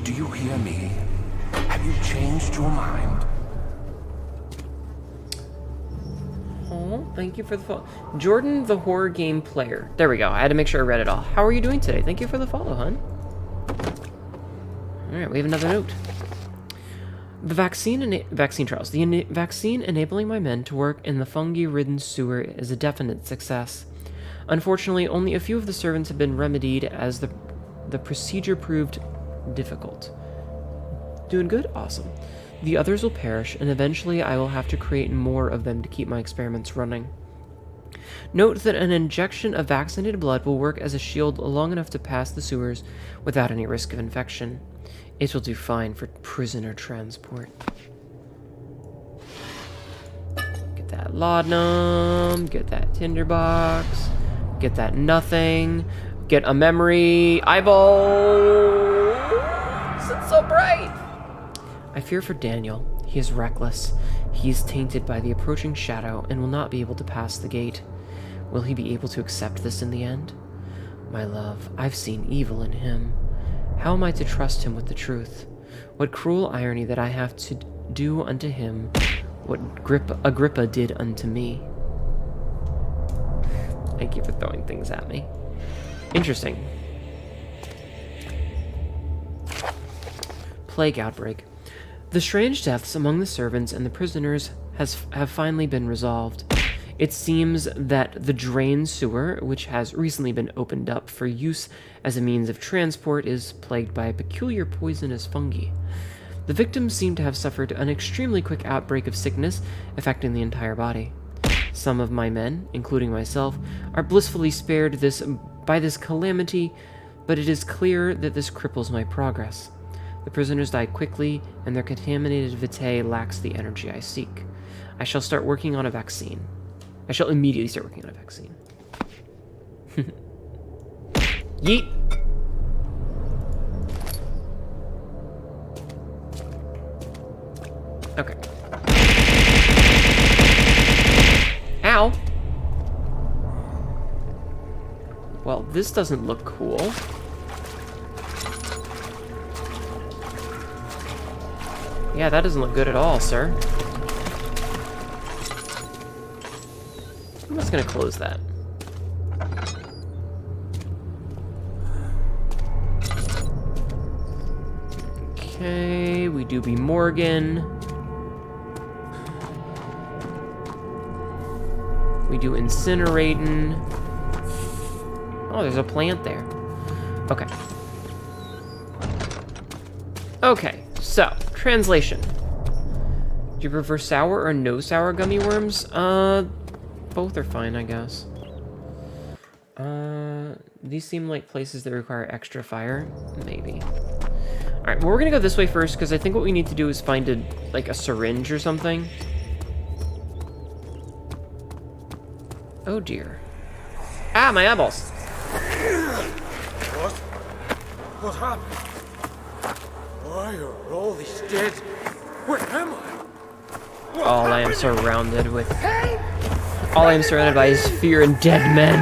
Do you hear me? Have you changed your mind? Oh, thank you for the follow. Jordan, the horror game player. There we go. I had to make sure I read it all. How are you doing today? Thank you for the follow, hon. Alright, we have another note. The vaccine trials. The vaccine enabling my men to work in the fungi-ridden sewer is a definite success. Unfortunately, only a few of the servants have been remedied as the procedure proved difficult. Doing good? Awesome. The others will perish, and eventually I will have to create more of them to keep my experiments running. Note that an injection of vaccinated blood will work as a shield long enough to pass the sewers without any risk of infection. It will do fine for prisoner transport. Get that laudanum, get that tinderbox, get that nothing, get a memory eyeball. It's so bright. I fear for Daniel. He is reckless. He is tainted by the approaching shadow and will not be able to pass the gate. Will he be able to accept this in the end? My love, I've seen evil in him. How am I to trust him with the truth? What cruel irony that I have to do unto him what Agrippa did unto me. Thank you for throwing things at me. Interesting. Plague outbreak. The strange deaths among the servants and the prisoners have finally been resolved. It seems that the drain sewer, which has recently been opened up for use as a means of transport, is plagued by a peculiar poisonous fungi. The victims seem to have suffered an extremely quick outbreak of sickness, affecting the entire body. Some of my men, including myself, are blissfully spared by this calamity, but it is clear that this cripples my progress. The prisoners die quickly, and their contaminated vitae lacks the energy I seek. I shall start working on a vaccine. I shall immediately start working on a vaccine. Yeet! This doesn't look cool. Yeah, that doesn't look good at all, sir. I'm just gonna close that. Okay, we do be Morgan. We do incinerating. Oh, there's a plant there. Okay. Okay, so, translation. Do you prefer sour or no sour gummy worms? Both are fine, I guess. These seem like places that require extra fire. Maybe. Alright, well, we're gonna go this way first, because I think what we need to do is find a syringe or something. Oh, dear. Ah, my eyeballs! What happened? Why are all these dead? Where am I? All I am surrounded with... All I am surrounded by is fear and dead men.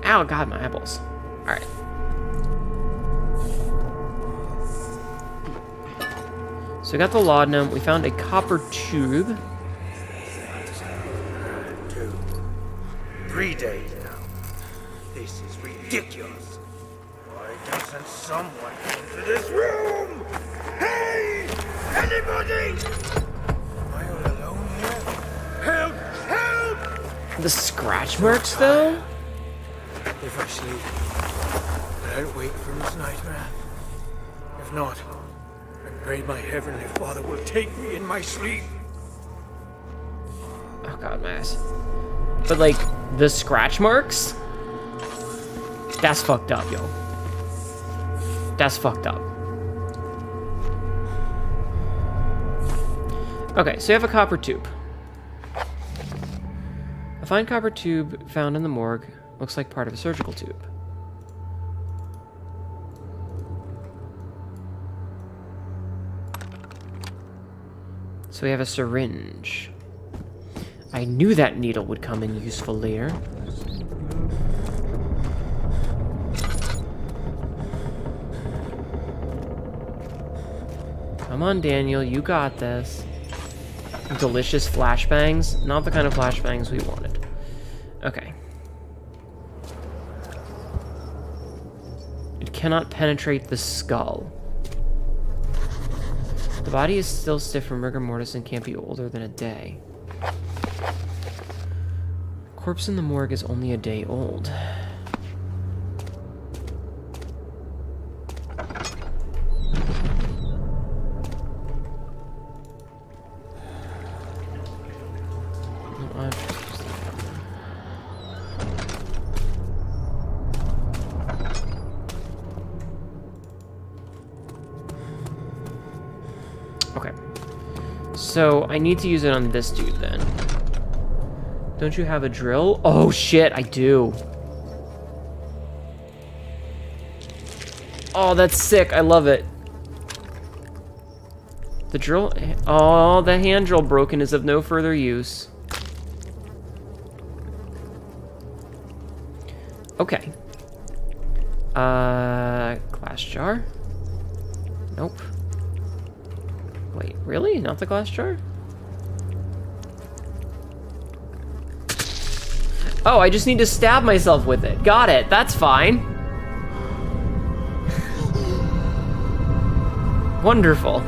Ow, God, my eyeballs. Alright. So we got the laudanum. We found a copper tube. 3 days now. This is ridiculous. Why doesn't someone into this room? Hey! Anybody? Am I all alone here? Help! Help! The scratch marks, though? If I sleep, will I wake from this nightmare? If not, I pray my heavenly Father will take me in my sleep. Oh, God, my ass. But, like, the scratch marks? That's fucked up, yo. That's fucked up. Okay, so you have a copper tube. A fine copper tube found in the morgue. Looks like part of a surgical tube. So we have a syringe. I knew that needle would come in useful later. Come on, Daniel, you got this. Delicious flashbangs. Not the kind of flashbangs we wanted. Okay. It cannot penetrate the skull. The body is still stiff from rigor mortis and can't be older than a day. Corpse in the morgue is only a day old. Okay. So, I need to use it on this dude then. Don't you have a drill? Oh shit, I do. Oh, that's sick. I love it. The drill... Oh, the hand drill broken is of no further use. Okay. Glass jar? Nope. Wait, really? Not the glass jar? Oh, I just need to stab myself with it. Got it. That's fine. Wonderful.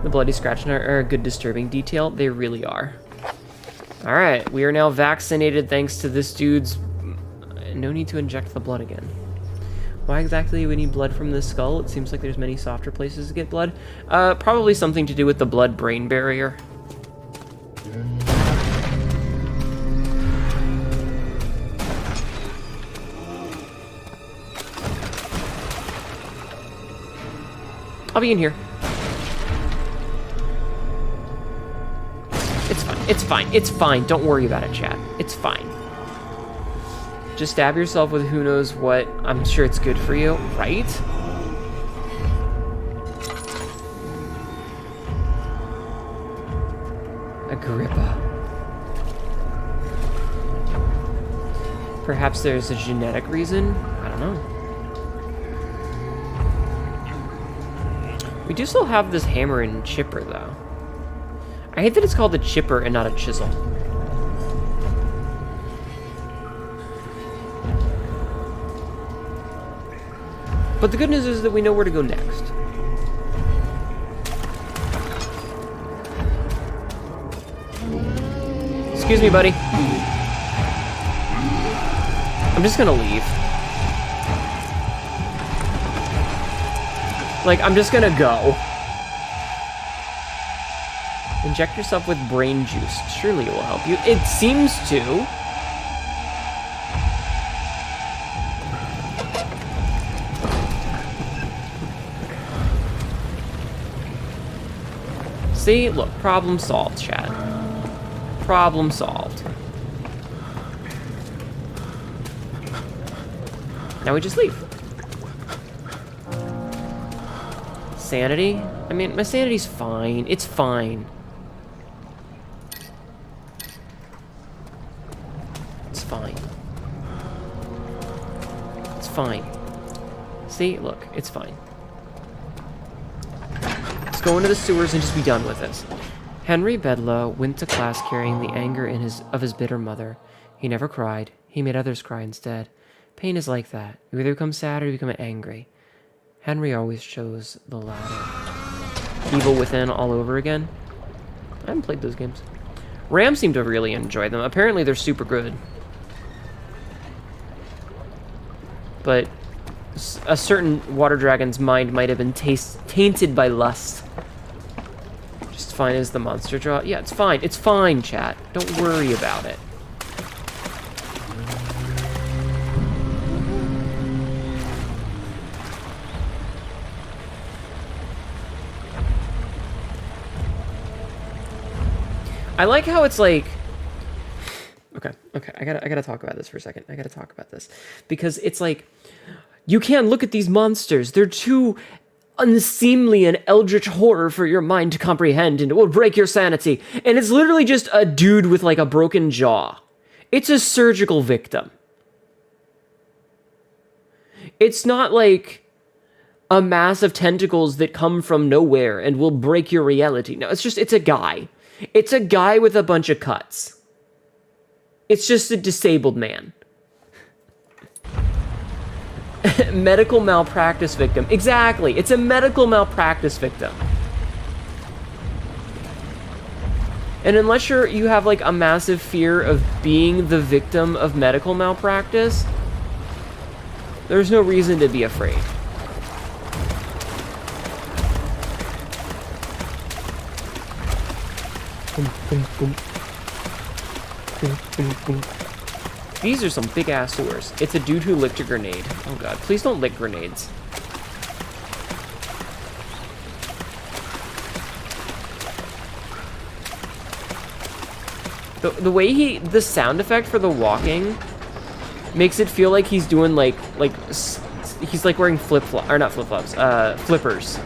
The bloody scratch are a good disturbing detail. They really are. Alright, we are now vaccinated thanks to this dude's... No need to inject the blood again. Why exactly do we need blood from the skull? It seems like there's many softer places to get blood. Probably something to do with the blood-brain barrier. I'll be in here. It's fine. It's fine. It's fine. Don't worry about it, chat. It's fine. Just stab yourself with who knows what. I'm sure it's good for you, right? Agrippa. Perhaps there's a genetic reason? I don't know. We do still have this hammer and chipper, though. I hate that it's called a chipper and not a chisel. But the good news is that we know where to go next. Excuse me, buddy. I'm just gonna leave. Like, I'm just gonna go. Inject yourself with brain juice. Surely it will help you. It seems to. See? Look, problem solved, chat. Problem solved. Now we just leave. Sanity? I mean, my sanity's fine. It's fine. It's fine. It's fine. See? Look, it's fine. Let's go into the sewers and just be done with this. Henry Bedloe went to class carrying the anger of his bitter mother. He never cried. He made others cry instead. Pain is like that. You either become sad or you become angry. Henry always chose the latter. Evil Within all over again? I haven't played those games. Ram seemed to really enjoy them. Apparently they're super good. But a certain water dragon's mind might have been tainted by lust. Just fine as the monster draw. Yeah, it's fine. It's fine, chat. Don't worry about it. I like how it's like, okay, I gotta talk about this for a second. I gotta talk about this because it's like, you can't look at these monsters. They're too unseemly and eldritch horror for your mind to comprehend, and it will break your sanity. And it's literally just a dude with like a broken jaw. It's a surgical victim. It's not like a mass of tentacles that come from nowhere and will break your reality. No, it's a guy. It's a guy with a bunch of cuts. It's just a disabled man. Medical malpractice victim. Exactly. It's a medical malpractice victim. And unless you have like a massive fear of being the victim of medical malpractice, there's no reason to be afraid. Boom, boom, boom. Boom, boom, boom. These are some big ass sewers. It's a dude who licked a grenade. Oh god, please don't lick grenades. The way the sound effect for the walking makes it feel like he's doing like he's like wearing flip-flops, or not flip-flops, flippers.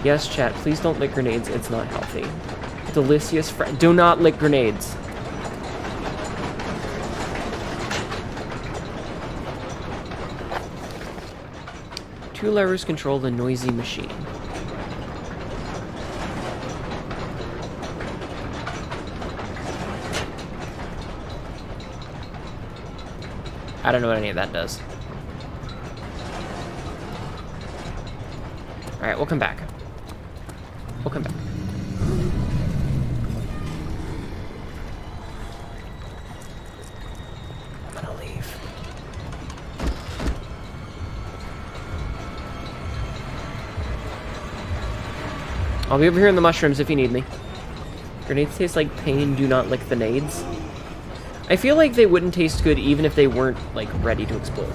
Yes, chat, please don't lick grenades. It's not healthy. Delicious friend. Do not lick grenades. Two levers control the noisy machine. I don't know what any of that does. Alright, we'll come back. We'll come back. I'm gonna leave. I'll be over here in the mushrooms if you need me. Grenades taste like pain, do not lick the nades. I feel like they wouldn't taste good even if they weren't, like, ready to explode.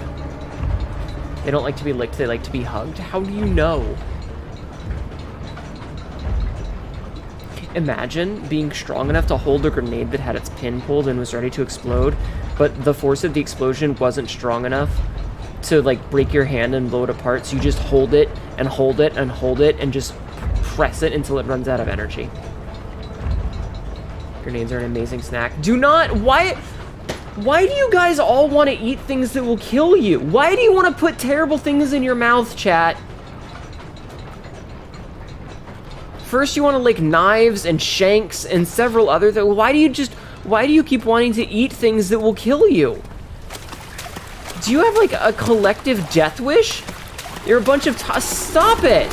They don't like to be licked, they like to be hugged. How do you know? Imagine being strong enough to hold a grenade that had its pin pulled and was ready to explode, but the force of the explosion wasn't strong enough to like break your hand and blow it apart. So you just hold it and hold it and hold it and just press it until it runs out of energy. Grenades are an amazing snack. Do not, why do you guys all want to eat things that will kill you? Why do you want to put terrible things in your mouth, chat? First you want to lick knives and shanks and several other things. Why do you keep wanting to eat things that will kill you? Do you have like a collective death wish? You're a bunch of stop it!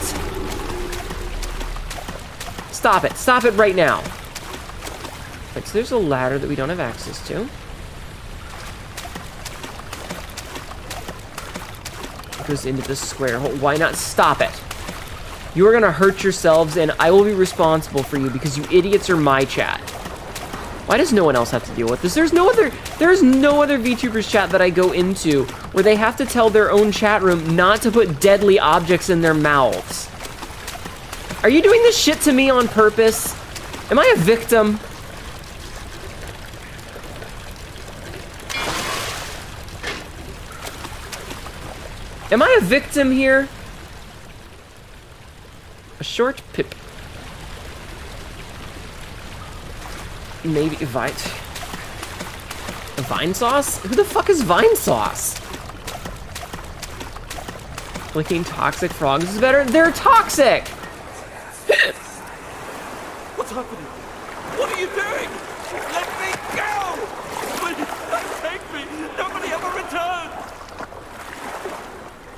Stop it. Stop it right now. Right, so there's a ladder that we don't have access to. It goes into the square hole. Why not? Stop it. You are gonna hurt yourselves and I will be responsible for you because you idiots are my chat. Why does no one else have to deal with this? There's no other VTubers chat that I go into where they have to tell their own chat room not to put deadly objects in their mouths. Are you doing this shit to me on purpose? Am I a victim? Am I a victim here? A short pip. Maybe Vine sauce? Who the fuck is Vine sauce? Licking toxic frogs is better? They're toxic! What's happening? What are you doing? Let me go! Please, don't take me! Nobody ever returns!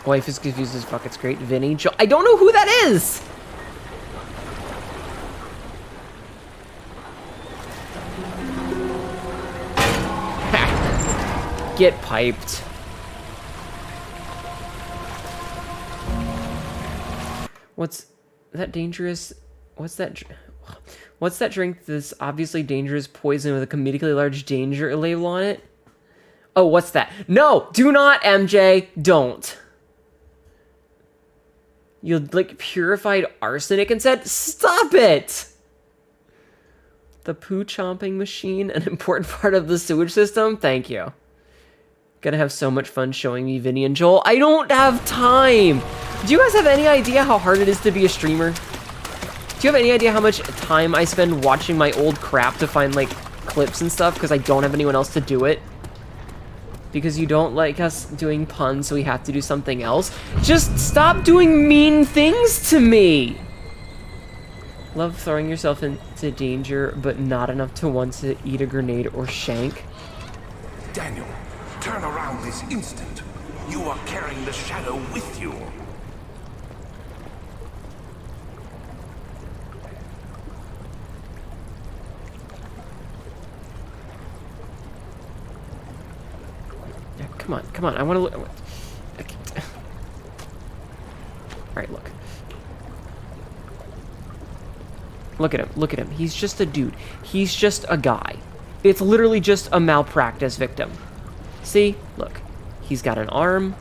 Wife is confused as fuck. It's great. Vinny. I don't know who that is! Get piped. What's that dangerous? What's that drink that's obviously dangerous poison with a comedically large danger label on it? Oh, what's that? No, do not, MJ. Don't. You like purified arsenic instead? Stop it! The poo chomping machine, an important part of the sewage system? Thank you. Gonna have so much fun showing me Vinny and Joel. I don't have time! Do you guys have any idea how hard it is to be a streamer? Do you have any idea how much time I spend watching my old crap to find, like, clips and stuff because I don't have anyone else to do it? Because you don't like us doing puns, so we have to do something else? Just stop doing mean things to me! Love throwing yourself into danger, but not enough to want to eat a grenade or shank. Daniel, turn around this instant. You are carrying the shadow with you. Yeah, come on, I want to look. Alright, look. Look at him. He's just a dude. He's just a guy. It's literally just a malpractice victim. See? Look. He's got an arm.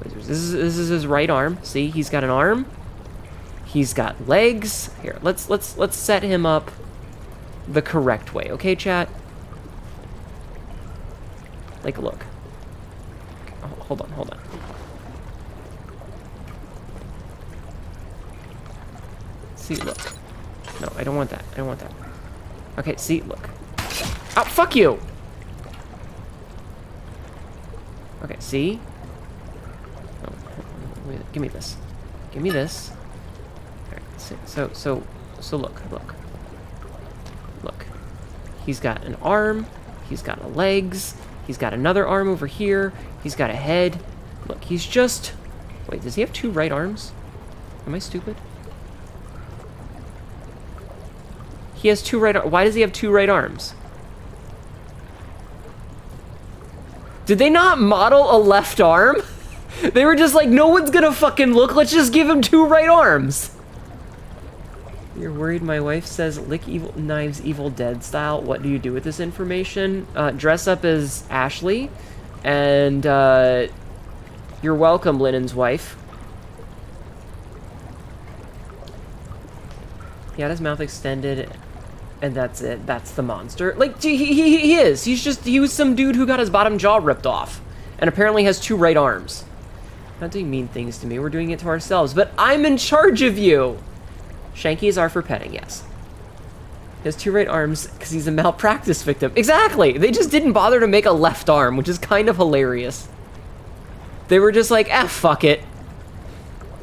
This is his right arm. See? He's got an arm. He's got legs. Here, let's set him up the correct way, okay, chat? Like, look. Hold on. See, look. No, I don't want that. Okay, see, look. Oh, fuck you! Okay, see? Oh, wait, give me this. Alright, so look. Look. He's got an arm. He's got legs. He's got another arm over here. He's got a head. Look, he's just... Wait, does he have two right arms? Am I stupid? He has two right arms. Why does he have two right arms? Did they not model a left arm? They were just like, no one's gonna fucking look. Let's just give him two right arms. You're worried my wife says lick evil knives Evil Dead style. What do you do with this information? Dress up as Ashley. And you're welcome, Lennon's wife. He had his mouth extended, and that's it. That's the monster. Like, he is. He was some dude who got his bottom jaw ripped off. And apparently has 2 right arms. Not doing mean things to me, we're doing it to ourselves. But I'm in charge of you! Shankies are for petting, yes. He has 2 right arms because he's a malpractice victim. Exactly! They just didn't bother to make a left arm, which is kind of hilarious. They were just like, fuck it.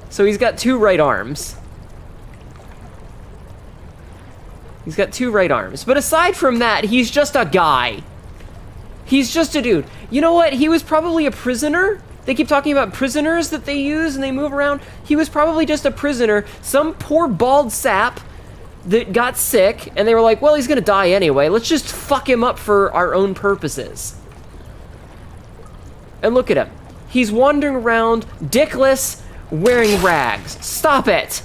So he's got 2 right arms. He's got 2 right arms. But aside from that, he's just a guy. He's just a dude. You know what? He was probably a prisoner. They keep talking about prisoners that they use and they move around. He was probably just a prisoner. Some poor bald sap that got sick. And they were like, well, he's gonna die anyway. Let's just fuck him up for our own purposes. And look at him. He's wandering around, dickless, wearing rags. Stop it!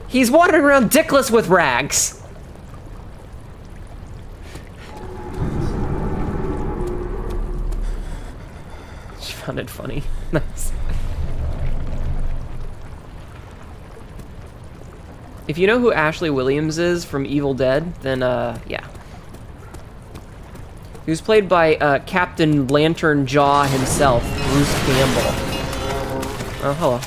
He's wandering around dickless with rags. She found it funny. Nice. If you know who Ashley Williams is from Evil Dead, then, yeah. He was played by Captain Lantern Jaw himself, Bruce Campbell. Oh, hello.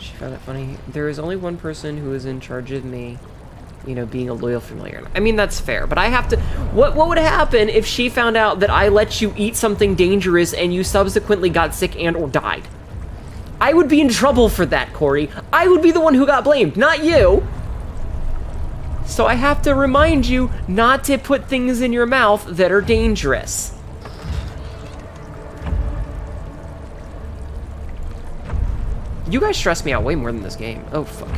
She found it funny. There is only one person who is in charge of me, you know, being a loyal familiar. I mean, that's fair, but I have to... What would happen if she found out that I let you eat something dangerous and you subsequently got sick and or died? I would be in trouble for that, Corey. I would be the one who got blamed, not you. So I have to remind you not to put things in your mouth that are dangerous. You guys stress me out way more than this game. Oh, fuck.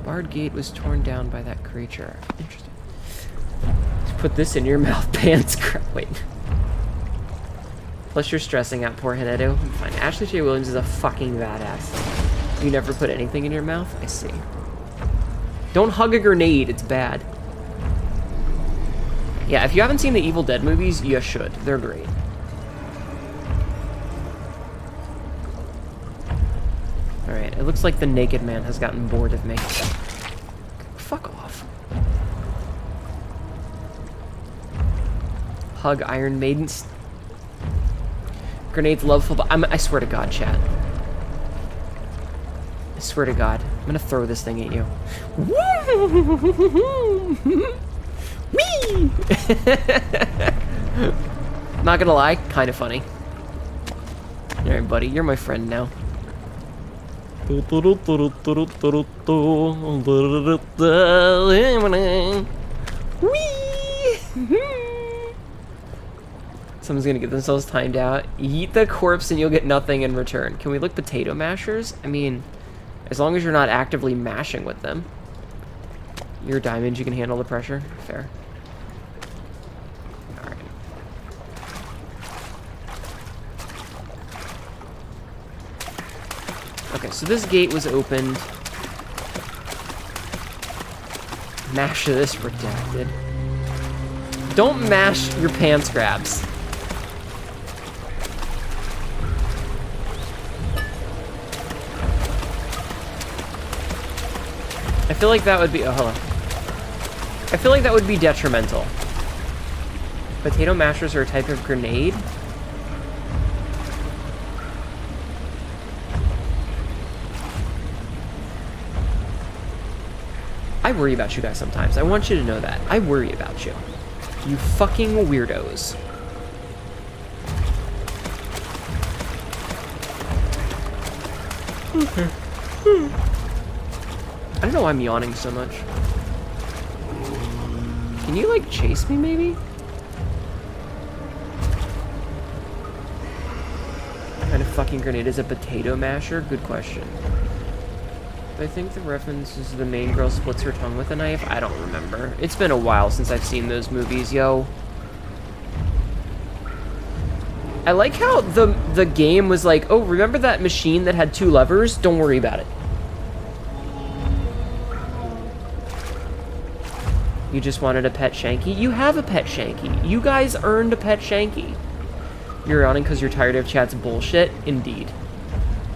Barred gate was torn down by that creature. Interesting. Just put this in your mouth, pants. Wait. Plus you're stressing out, poor Hnetu. I'm fine. Ashley J. Williams is a fucking badass. You never put anything in your mouth? I see. Don't hug a grenade, it's bad. Yeah, if you haven't seen the Evil Dead movies, you should. They're great. Alright, it looks like the naked man has gotten bored of me. Fuck off. Hug Iron Maidens. Grenades loveful, but I swear to God, chat. I swear to God, I'm gonna throw this thing at you. Whee! Not gonna lie, kind of funny. Alright, buddy, you're my friend now. Someone's gonna get themselves timed out. Eat the corpse and you'll get nothing in return. Can we look potato mashers? I mean, as long as you're not actively mashing with them. You're a diamond, you can handle the pressure. Fair. Alright. Okay, so this gate was opened. Mash this redacted. Don't mash your pants grabs. I feel like that would be... Oh, hello. I feel like that would be detrimental. Potato mashers are a type of grenade? I worry about you guys sometimes. I want you to know that. I worry about you. You fucking weirdos. I don't know why I'm yawning so much. Can you, like, chase me, maybe? What kind of fucking grenade is a potato masher? Good question. I think the reference is the main girl splits her tongue with a knife. I don't remember. It's been a while since I've seen those movies, yo. I like how the game was like, oh, remember that machine that had 2 levers? Don't worry about it. You just wanted a pet Shanky? You have a pet Shanky. You guys earned a pet Shanky. You're yawning because you're tired of chat's bullshit? Indeed.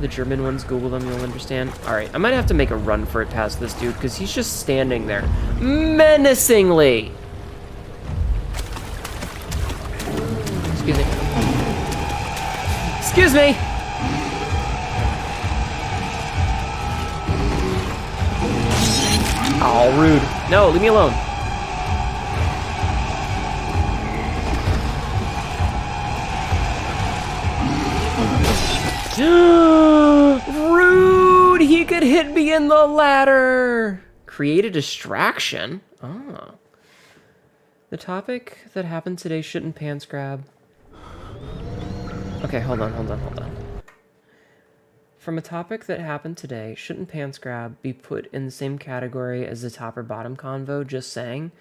The German ones, Google them, you'll understand. Alright, I might have to make a run for it past this dude, because he's just standing there. Menacingly! Excuse me. Excuse me! Oh, rude. No, leave me alone. Rude! He could hit me in the ladder! Create a distraction? Oh. The topic that happened today shouldn't pants grab. Okay, hold on. From a topic that happened today, shouldn't pants grab be put in the same category as the top or bottom convo, just saying?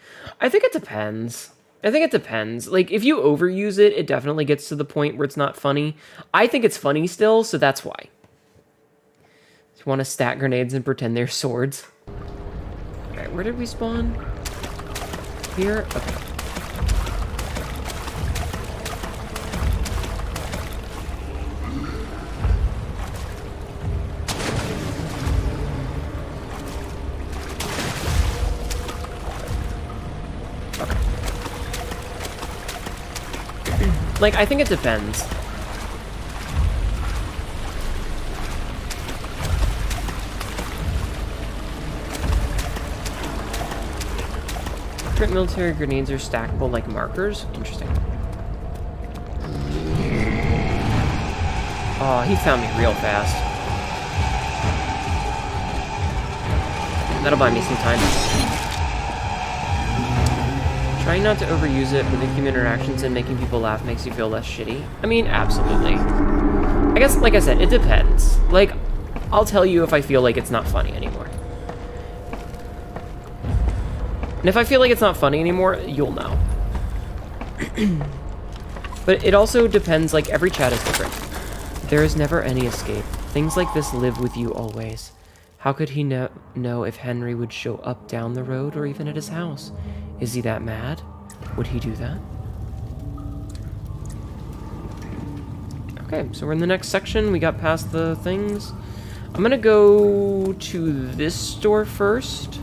I think it depends. Like, if you overuse it, it definitely gets to the point where it's not funny. I think it's funny still, so that's why. You want to stack grenades and pretend they're swords? Alright, where did we spawn? Here? Okay. Like, I think it depends. Current military grenades are stackable like markers? Interesting. Oh, he found me real fast. That'll buy me some time. Trying not to overuse it with the human interactions and making people laugh makes you feel less shitty. I mean, absolutely. I guess, like I said, it depends. Like, I'll tell you if I feel like it's not funny anymore. And if I feel like it's not funny anymore, you'll know. But it also depends, like, every chat is different. There is never any escape. Things like this live with you always. How could he know if Henry would show up down the road or even at his house? Is he that mad? Would he do that? Okay, so we're in the next section. We got past the things. I'm gonna go to this store first.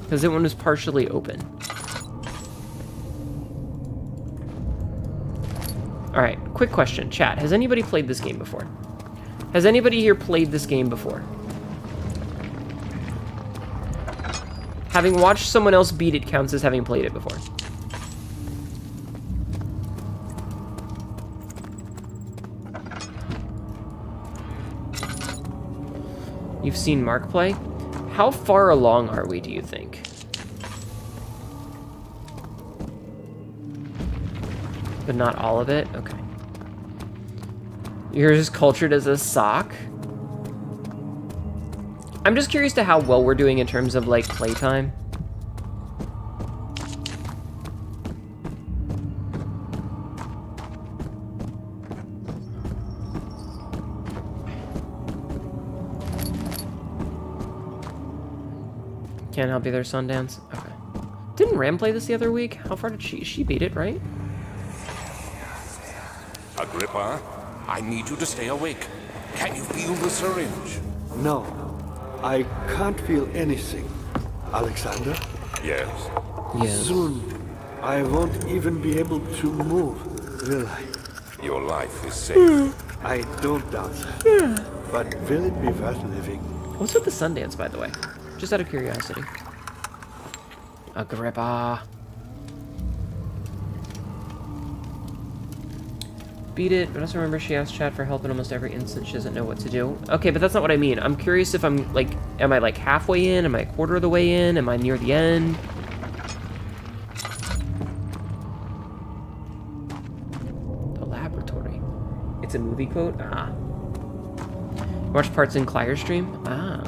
Because that one was partially open. Alright, quick question. Chat, has anybody played this game before? Has anybody here played this game before? Having watched someone else beat it counts as having played it before. You've seen Mark play? How far along are we, do you think? But not all of it? Okay. You're as cultured as a sock? I'm just curious to how well we're doing in terms of, like, playtime. Can't help you there, Sundance. Okay. Didn't Ram play this the other week? How far did she beat it, right? Agrippa, I need you to stay awake. Can you feel the syringe? No, I can't feel anything. Alexander? Yes. Yes. Soon, I won't even be able to move, will I? Your life is safe. I don't doubt that. But will it be worth living? What's with the Sundance, by the way? Just out of curiosity. Agrippa. Beat it, but also remember she asked chat for help in almost every instance. She doesn't know what to do. Okay, but that's not what I mean. I'm curious if I'm, like, am I, like, halfway in? Am I a quarter of the way in? Am I near the end? The laboratory. It's a movie quote? Ah. Watch parts in Clyre's stream? Ah.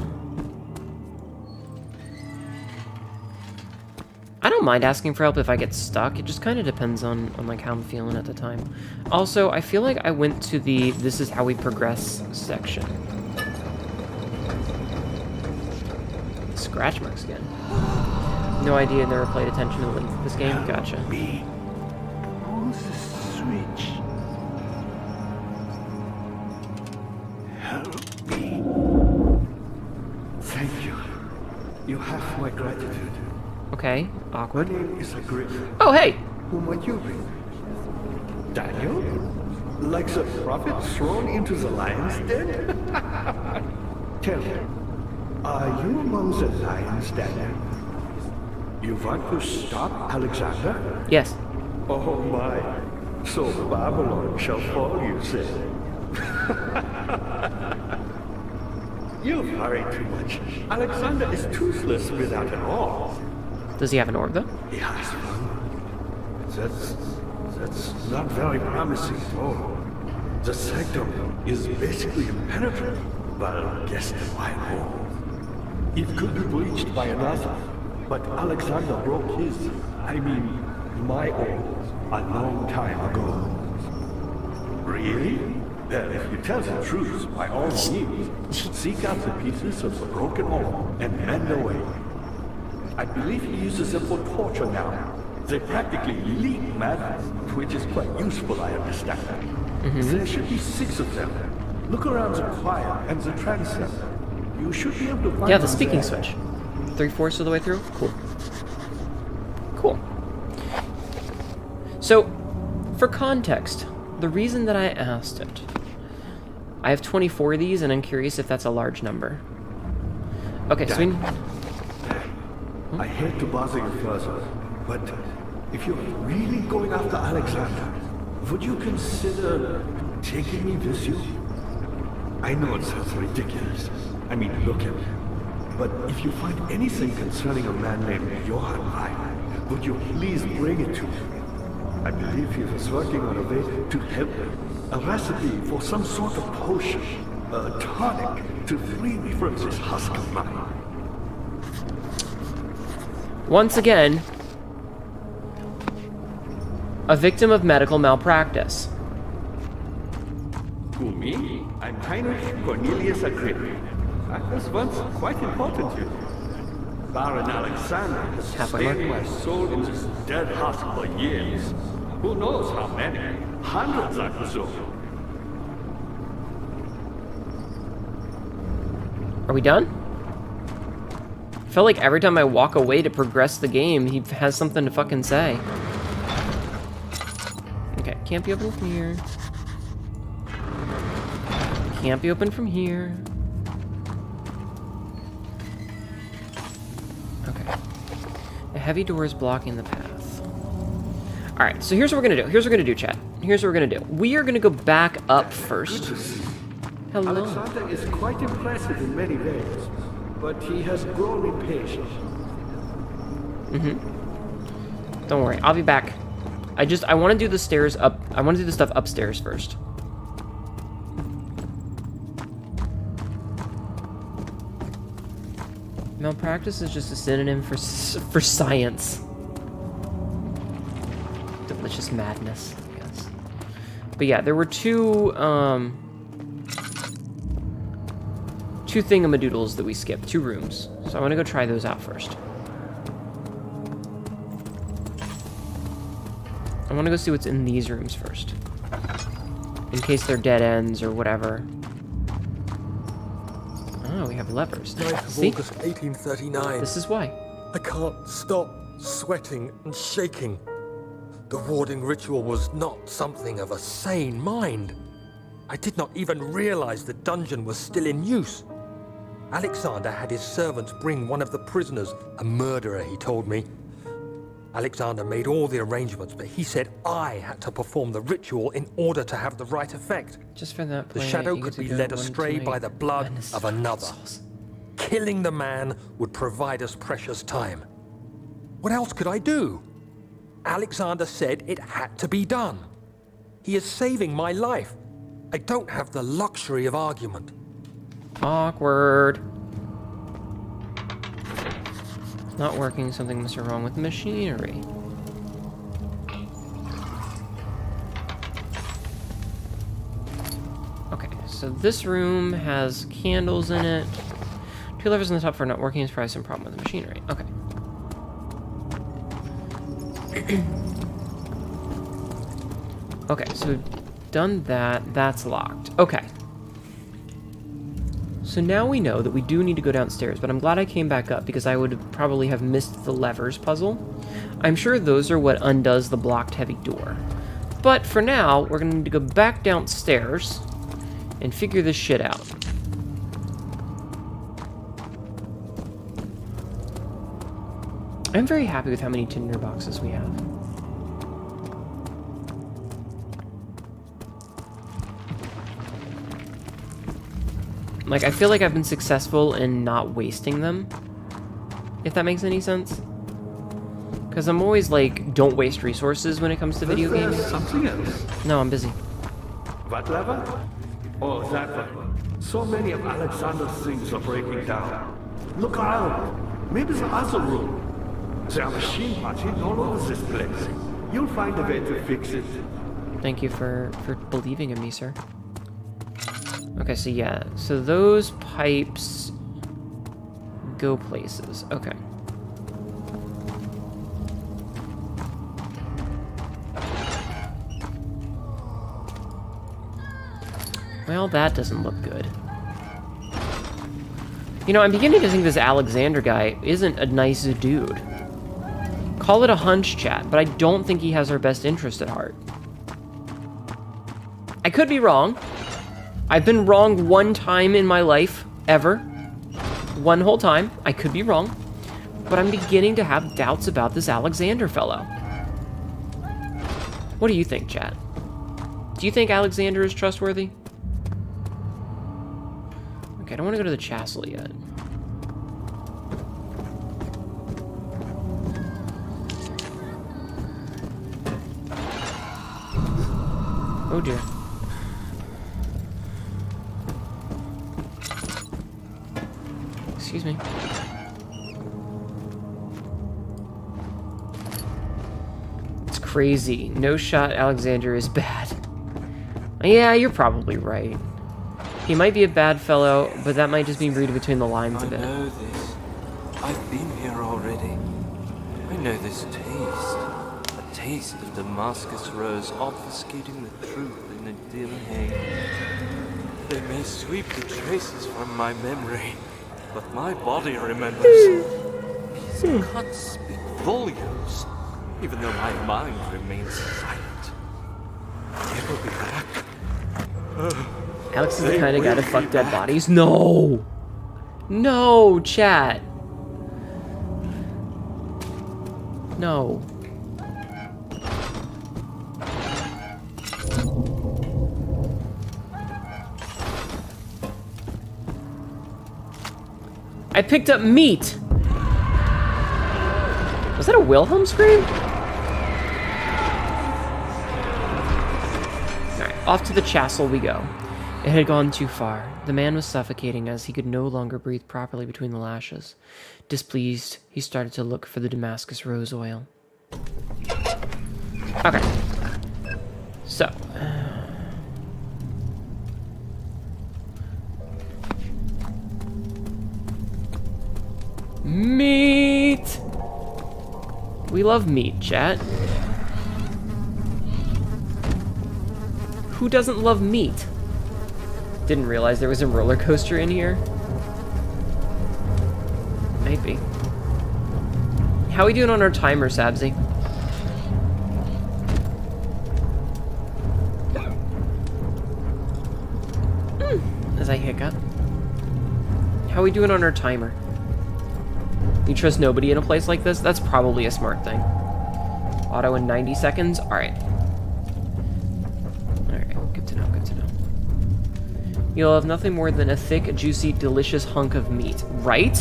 I don't mind asking for help if I get stuck. It just kind of depends on like how I'm feeling at the time. Also, I feel like I went to the "this is how we progress" section. scratch marks again. No idea, never played attention to the length of this game. Gotcha. Who's the switch? Help me. Thank you. You have my gratitude. Okay, awkward. My name is Agric. Oh, hey! Who might you be? Daniel? Like the prophet thrown into the lion's den? Tell me, are you among the lions, Daniel? You want to stop Alexander? Yes. Oh my. So Babylon shall fall, you say? You worry too much. Alexander is toothless without an orb. Does he have an orb, though? He has one. That's not very promising at all. The sanctum is basically impenetrable. Well, guess why not? It could be breached by another, but Alexander broke his, my orb, a long time ago. Really? Well, if you tell the truth, by all means, seek out the pieces of the broken orb and mend away. I believe he uses them for torture now. They practically leak madness, which is quite useful, I understand. There should be 6 of them. Look around the choir and the transept. You should be able to find Yeah, the them speaking there. switch. 3/4 of the way through? Cool. Cool. So, for context, the reason that I asked it, I have 24 of these, and I'm curious if that's a large number. Okay, so we... I hate to bother you further, but if you're really going after Alexander, would you consider taking me with you? I know it sounds ridiculous. Look at me. But if you find anything concerning a man named Johann Wein, would you please bring it to me? I believe he was working on a way to help me. A recipe for some sort of potion, a tonic, to free me from this husk of mine. Once again, a victim of medical malpractice. Who, me? I'm Heinrich Cornelius Agrippa. I was once quite important to you. Baron Alexander has sustained my soul in this dead husk for years. Who knows how many? Hundreds, I presume. Are we done? I feel like every time I walk away to progress the game, he has something to fucking say. Okay, can't be open from here. Can't be open from here. Okay. A heavy door is blocking the path. Alright, so here's what we're gonna do. Here's what we're gonna do, chat. Here's what we're gonna do. We are gonna go back up first. Hello. Alexander is quite impressive in many ways, but he has grown impatient. Don't worry, I'll be back. I want to do the stairs up. I want to do the stuff upstairs first. Malpractice is just a synonym for science. Delicious madness, I guess. But yeah, there were two thingamadoodles that we skipped, 2 rooms. So I want to go try those out first. I want to go see what's in these rooms first. In case they're dead ends or whatever. Oh, we have levers. 9th of See? August 1839. This is why. I can't stop sweating and shaking. The warding ritual was not something of a sane mind. I did not even realize the dungeon was still in use. Alexander had his servants bring one of the prisoners, a murderer, he told me. Alexander made all the arrangements, but he said I had to perform the ritual in order to have the right effect. Just for that The point, shadow you get could to be go led one astray tonight. by the blood Madness of fucking another. sauce. Killing the man would provide us precious time. What else could I do? Alexander said it had to be done. He is saving my life. I don't have the luxury of argument. Awkward. Not working, something must be wrong with the machinery. Okay, so this room has candles in it. P levers on the top for not working is probably some problem with the machinery. Okay. Okay, so we've done that. That's locked. Okay. So now we know that we do need to go downstairs, but I'm glad I came back up because I would probably have missed the levers puzzle. I'm sure those are what undoes the blocked heavy door. But for now, we're going to need to go back downstairs and figure this shit out. I'm very happy with how many tinder boxes we have. Like, I feel like I've been successful in not wasting them, if that makes any sense. Because I'm always like, don't waste resources when it comes to video gaming. Something else? No, I'm busy. What lever? Oh, that one. So many of Alexander's things are breaking down. Look out! Maybe the other room. There are machine parts hidden all over this place. You'll find a way to fix it. Thank you for believing in me, sir. Okay, so yeah. So those pipes go places. Okay. Well, that doesn't look good. You know, I'm beginning to think this Alexander guy isn't a nice dude. Call it a hunch, chat, but I don't think he has our best interest at heart. I could be wrong. I've been wrong one time in my life, ever. One whole time. I could be wrong. But I'm beginning to have doubts about this Alexander fellow. What do you think, chat? Do you think Alexander is trustworthy? Okay, I don't want to go to the Chancel yet. Oh dear. Excuse me. It's crazy. No shot Alexander is bad. Yeah, you're probably right. He might be a bad fellow, but that might just be reading between the lines a bit. I know this. I've been here already. I know this taste. A taste of Damascus rose obfuscating the truth in a dim haze. They may sweep the traces from my memory, but my body remembers. These cuts speak volumes, even though my mind remains silent. They will be back. Alex is the kind of guy to fuck dead bodies. No! No, chat. No. I picked up meat! Was that a Wilhelm scream? Alright, off to the Chancel we go. It had gone too far. The man was suffocating as he could no longer breathe properly between the lashes. Displeased, he started to look for the Damascus rose oil. Okay. So. Meat! We love meat, chat. Who doesn't love meat? Didn't realize there was a roller coaster in here. Maybe. How are we doing on our timer, Sabzi? As I hiccup. How are we doing on our timer? You trust nobody in a place like this? That's probably a smart thing. Auto in 90 seconds? Alright. Alright, good to know, good to know. You'll have nothing more than a thick, juicy, delicious hunk of meat, right?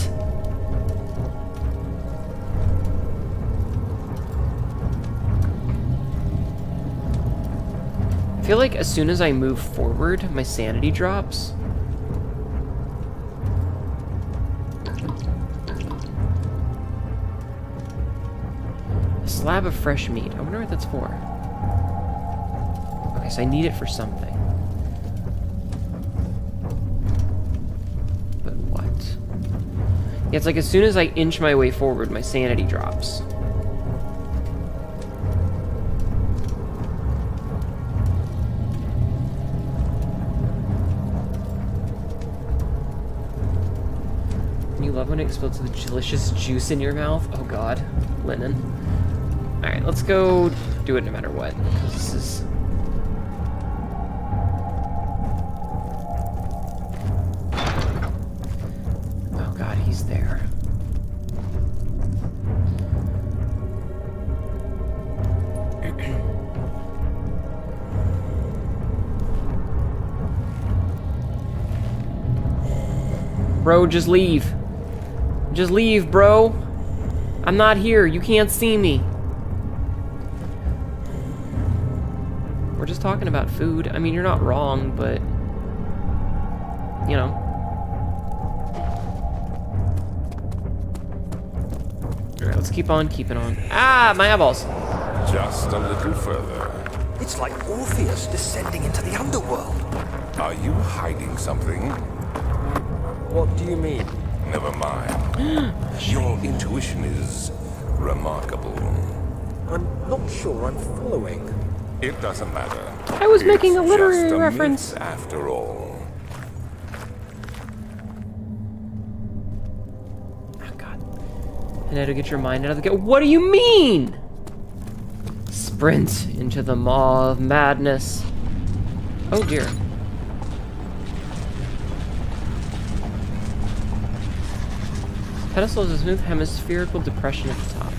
I feel like as soon as I move forward, my sanity drops. A slab of fresh meat. I wonder what that's for. Okay, so I need it for something. But what? It's like as soon as I inch my way forward, my sanity drops. You love when it explodes with delicious juice in your mouth? Oh god. Linen. Alright, let's go do it no matter what. This is... Oh god, he's there. Bro, just leave. Just leave, bro. I'm not here. You can't see me. We're just talking about food. I mean, you're not wrong, but... You know. Alright, let's keep on keeping on. Ah, my eyeballs. Just a little further. It's like Orpheus descending into the underworld. Are you hiding something? What do you mean? Never mind. Your intuition is remarkable. I'm not sure I'm following. It doesn't matter. I was making a It's literary just a reference. myth after all. Oh god. Hnetu, get your mind out of the... What do you mean? Sprint into the maw of madness. Oh dear. Pedestal is a smooth hemispherical depression at the top.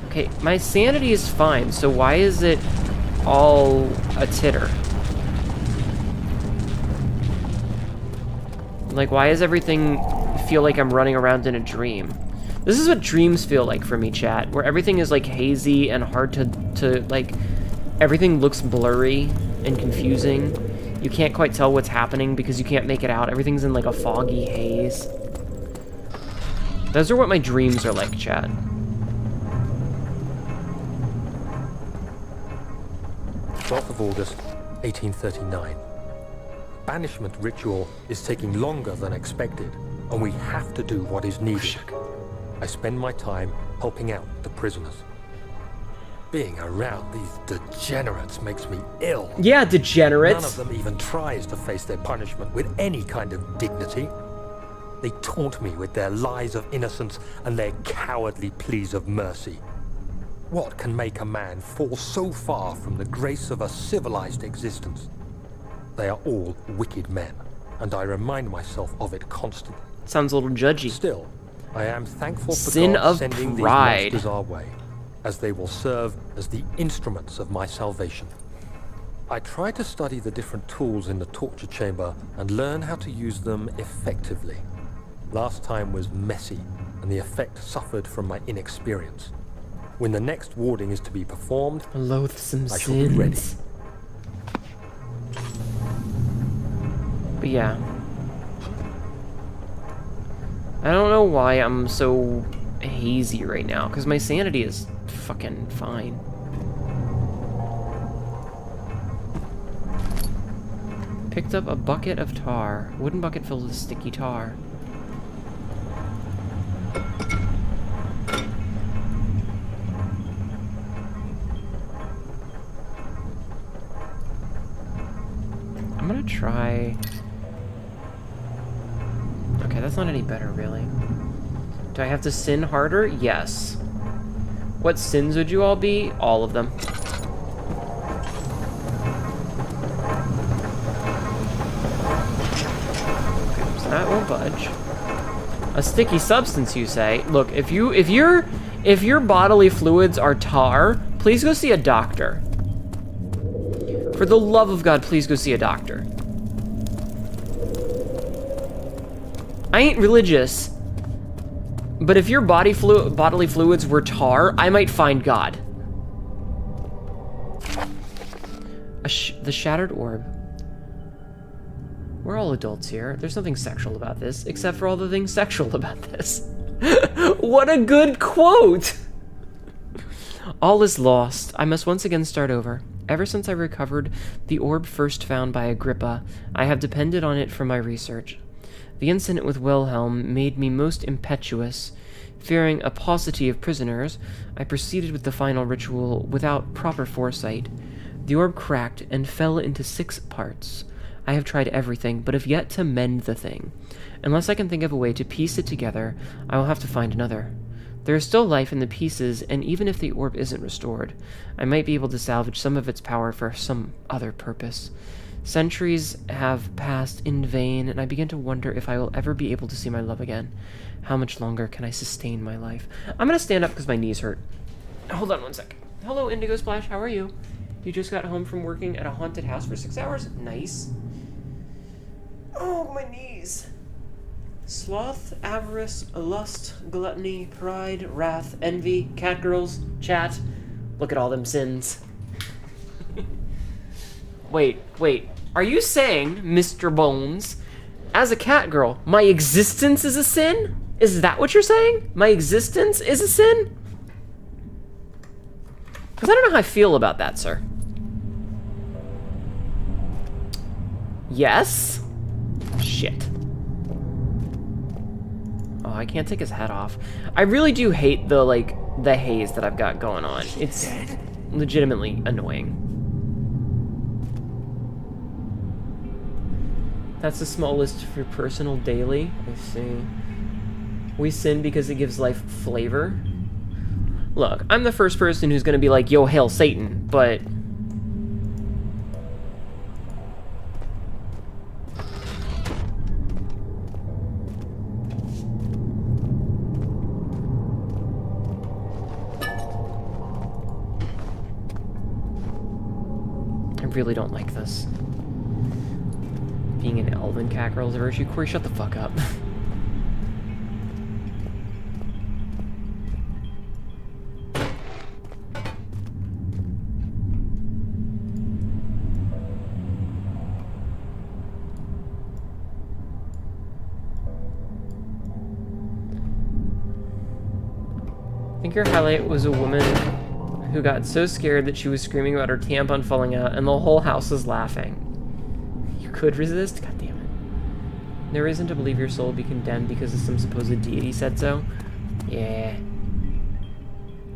Okay, my sanity is fine, so why is it all a titter? Like, why does everything feel like I'm running around in a dream? This is what dreams feel like for me, chat, where everything is like hazy and hard to like, everything looks blurry and confusing. You can't quite tell what's happening because you can't make it out. Everything's in like a foggy haze. Those are what my dreams are like, chat. August 1839. Banishment ritual is taking longer than expected, and we have to do what is needed. I spend my time helping out the prisoners. Being around these degenerates makes me ill. Yeah, degenerates. None of them even tries to face their punishment with any kind of dignity. They taunt me with their lies of innocence and their cowardly pleas of mercy. What can make a man fall so far from the grace of a civilized existence? They are all wicked men, and I remind myself of it constantly. Sounds a little judgy. Still, I am thankful for Sin God of sending pride. these monsters our way, as they will serve as the instruments of my salvation. I try to study the different tools in the torture chamber and learn how to use them effectively. Last time was messy, and the effect suffered from my inexperience. When the next warding is to be performed, loathsome I shall be ready. sins. But yeah. I don't know why I'm so hazy right now, because my sanity is fucking fine. Picked up a bucket of tar. Wooden bucket filled with sticky tar. I'm gonna try... Okay, that's not any better, really. Do I have to sin harder? Yes. What sins would you all be? All of them. Okay, so that won't budge. A sticky substance, you say? Look, if your bodily fluids are tar, please go see a doctor. For the love of God, please go see a doctor. I ain't religious, but if your bodily fluids were tar, I might find God. The shattered orb. We're all adults here. There's nothing sexual about this, except for all the things sexual about this. What a good quote! All is lost. I must once again start over. Ever since I recovered the orb first found by Agrippa, I have depended on it for my research. The incident with Wilhelm made me most impetuous. Fearing a paucity of prisoners, I proceeded with the final ritual without proper foresight. The orb cracked and fell into 6 parts. I have tried everything, but have yet to mend the thing. Unless I can think of a way to piece it together, I will have to find another. There is still life in the pieces, and even if the orb isn't restored, I might be able to salvage some of its power for some other purpose. Centuries have passed in vain, and I begin to wonder if I will ever be able to see my love again. How much longer can I sustain my life? I'm gonna stand up because my knees hurt. Hold on one sec. Hello, Indigo Splash, how are you? You just got home from working at a haunted house for 6 hours? Nice. Oh, my knees. Sloth, avarice, lust, gluttony, pride, wrath, envy, catgirls, chat. Look at all them sins. Wait. Are you saying, Mr. Bones, as a catgirl, my existence is a sin? Is that what you're saying? My existence is a sin? Because I don't know how I feel about that, sir. Yes? Shit. Oh, I can't take his head off. I really do hate the haze that I've got going on. It's legitimately annoying. That's a small list for personal daily. I see. We sin because it gives life flavor. Look, I'm the first person who's gonna be like, yo, hail Satan, but... I really don't like this. Being an elven catgirl is a virtue. Corey, shut the fuck up. I think your highlight was a woman who got so scared that she was screaming about her tampon falling out and the whole house was laughing. You could resist? God damn it. No reason to believe your soul will be condemned because of some supposed deity said so? Yeah.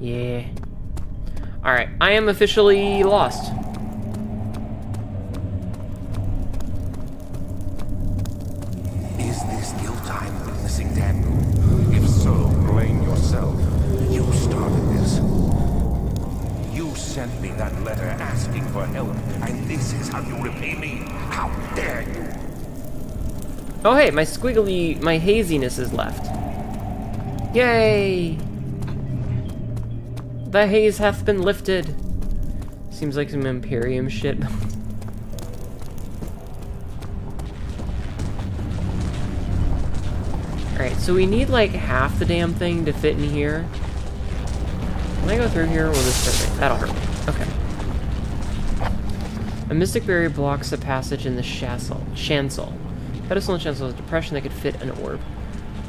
Yeah. Alright, I am officially lost. Is this guilt I'm witnessing, Daniel? If so, blame yourself. You started this. You sent me that letter asking for help, and this is how you repay me? How dare you? Oh hey, my haziness is left. Yay! The haze hath been lifted. Seems like some Imperium shit. Alright, so we need like half the damn thing to fit in here. Can I go through here or will this hurt me? That'll hurt me. Okay. A mystic barrier blocks the passage in the chancel. Pedestal and chancel is a depression that could fit an orb.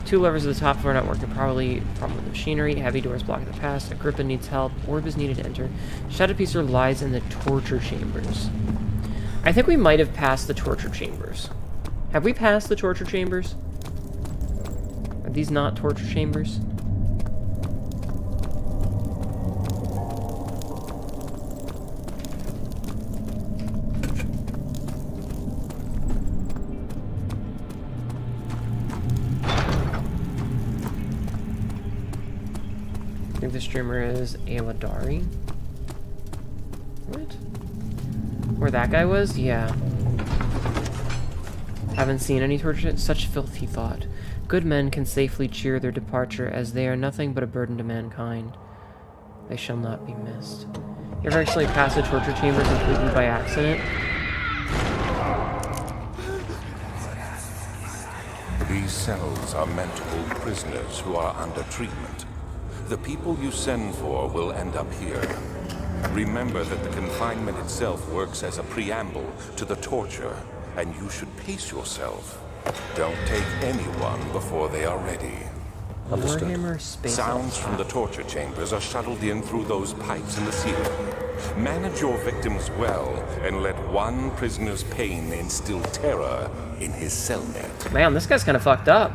2 levers at the top floor not working properly. Problem with the machinery. Heavy doors blocking the pass. Agrippa needs help. Orb is needed to enter. Shadowpiecer lies in the torture chambers. I think we might have passed the torture chambers. Have we passed the torture chambers? Are these not torture chambers? I think the streamer is Aladari. What? Where that guy was? Yeah. Haven't seen any torture. Such filthy thought. Good men can safely cheer their departure, as they are nothing but a burden to mankind. They shall not be missed. You ever actually pass a torture chamber completely by accident? These cells are meant to hold prisoners who are under treatment. The people you send for will end up here. Remember that the confinement itself works as a preamble to the torture, and you should pace yourself. Don't take anyone before they are ready. Understood. Warhammer Space Sounds from the torture chambers are shuttled in through those pipes in the ceiling. Manage your victims well, and let one prisoner's pain instill terror in his cellmate. Man, this guy's kind of fucked up.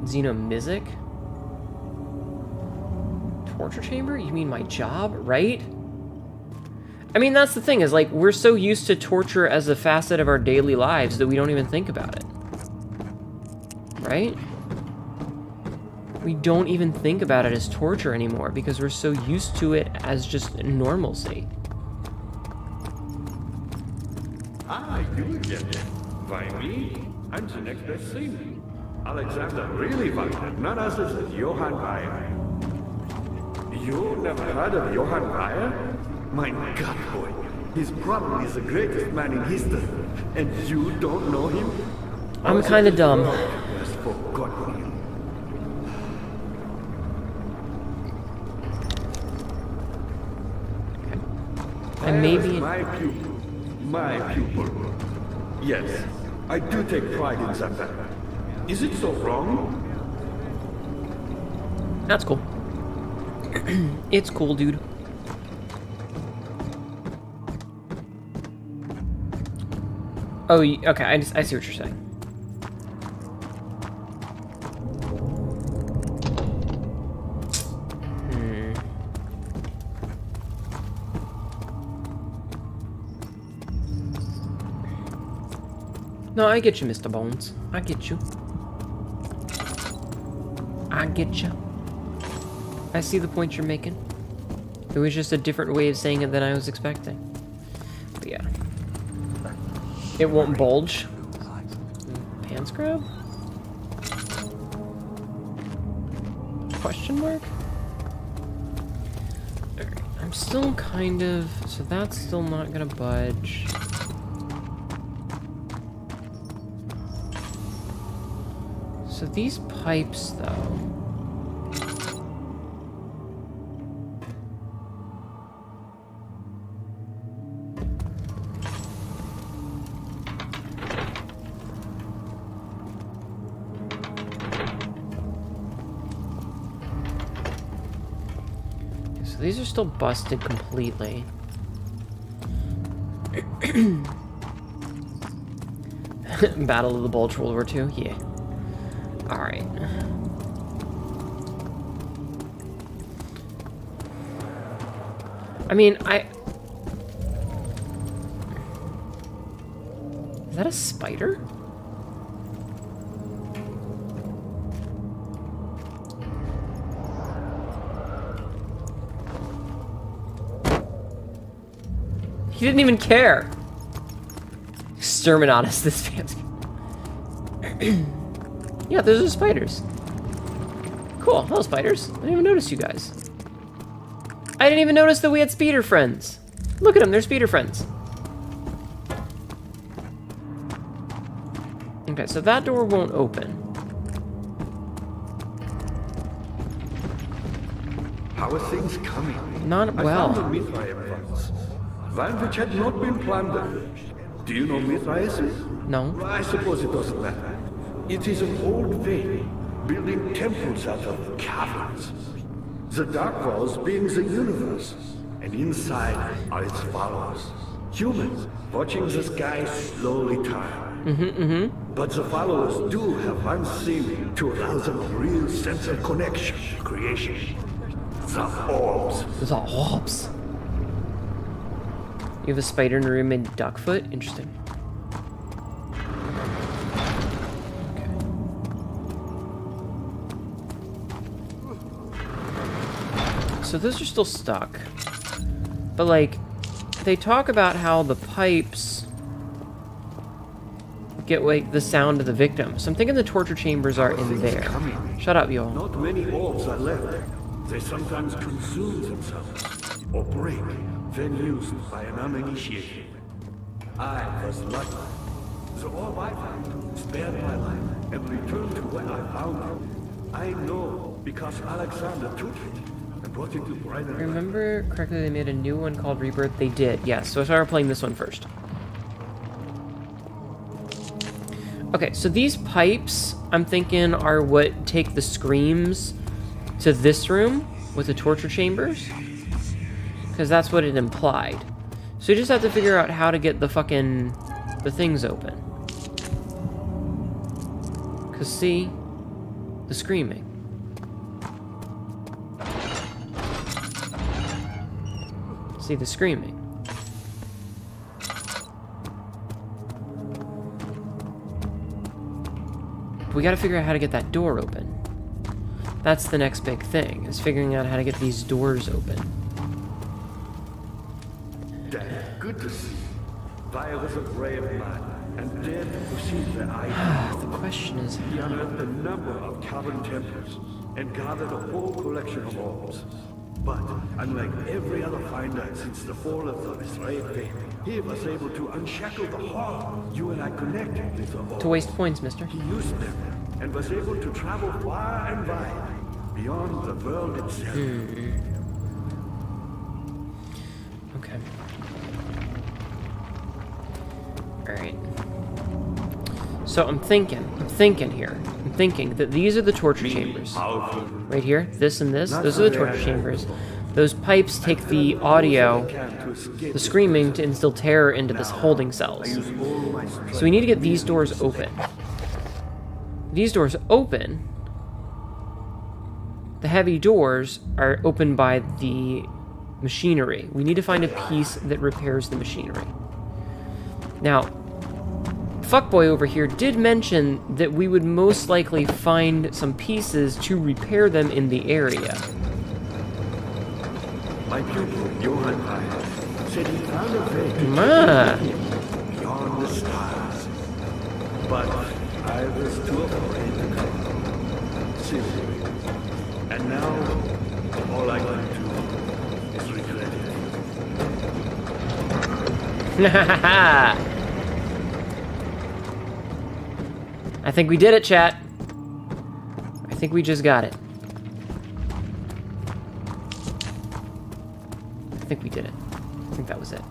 Xenomizic? Torture chamber? You mean my job, right? I mean, that's the thing, is like, we're so used to torture as a facet of our daily lives that we don't even think about it. Right? We don't even think about it as torture anymore because we're so used to it as just normalcy. Ah, you again. By me? I'm the next best thing. Alexander really wanted none other than Johann Weyer. You never heard of Johann Weyer? My God, boy. He's probably the greatest man in history. And you don't know him? I'm kind of dumb. Has forgotten him. And maybe... My pupil. Yes, I do take pride in that fact. Is it so wrong? That's cool. It's cool, dude. Oh, okay, I see what you're saying. No, I get you, Mr. Bones. I get you. I get you. I see the point you're making. It was just a different way of saying it than I was expecting. But yeah. It won't bulge. Pants grab? Question mark? Alright, I'm still kind of... So that's still not gonna budge. So these pipes, though... So these are still busted completely. Battle of the Bulge, World War II? Yeah. Alright. I mean, Is that a spider? He didn't even care. Exterminatus, this fancy. Yeah, those are spiders. Cool. Hello, spiders. I didn't even notice you guys. I didn't even notice that we had speeder friends. Look at them. They're speeder friends. Okay, so that door won't open. How are things coming? Not well. I found a Mithraeum once. One which had not been plundered. Do you know Mithraeum? No. I suppose it doesn't matter. It is an old vein, building temples out of caverns. The dark walls being the universe, and inside are its followers. Humans, watching the sky slowly turn. But the followers do have one thing to arouse them a real sense of connection, creation. The orbs. The orbs. You have a spider in a room named Duckfoot? Interesting. So those are still stuck. But like, they talk about how the pipes get like the sound of the victim. So I'm thinking the torture chambers are in there. Shut up, y'all. Not many orbs are left. They sometimes consume themselves or break, then used by an uninitiated. I was lucky. The orb I found spared my life and returned to where I found it. I know because Alexander took it and brought it to brighter light. Remember correctly, they made a new one called Rebirth? They did, yes. So I started playing this one first. Okay, so these pipes, I'm thinking, are what take the screams to this room with the torture chambers. Because that's what it implied. So you just have to figure out how to get the things open. Because see, the screaming. See the screaming. We gotta figure out how to get that door open. That's the next big thing, is figuring out how to get these doors open. Dad, good to see you. Vi was a brave man, and dared to proceed their ideas. The question is, he unearthed a number of cavern temples, and gathered a whole collection of orbs. But, unlike every other finder since the fall of the slave faith, he was able to unshackle the horror you and I connected with the orbs. To waste points, mister. He used them, and was able to travel far and wide, beyond the world itself. Okay. Alright. So I'm thinking here. I'm thinking that these are the torture chambers. Right here, this and this, those are the torture chambers. Those pipes take the audio, the screaming, to instill terror into this holding cells. So we need to get these doors open. These doors open. The heavy doors are opened by the machinery. We need to find a piece that repairs the machinery. Now, Fuckboy over here did mention that we would most likely find some pieces to repair them in the area. My pupil, Johann Weyer, said he found a way to beyond the stars. But I was too afraid to come. Simply. And now, all I can do is regret it. I think we did it, chat. I think we just got it. I think we did it. I think that was it.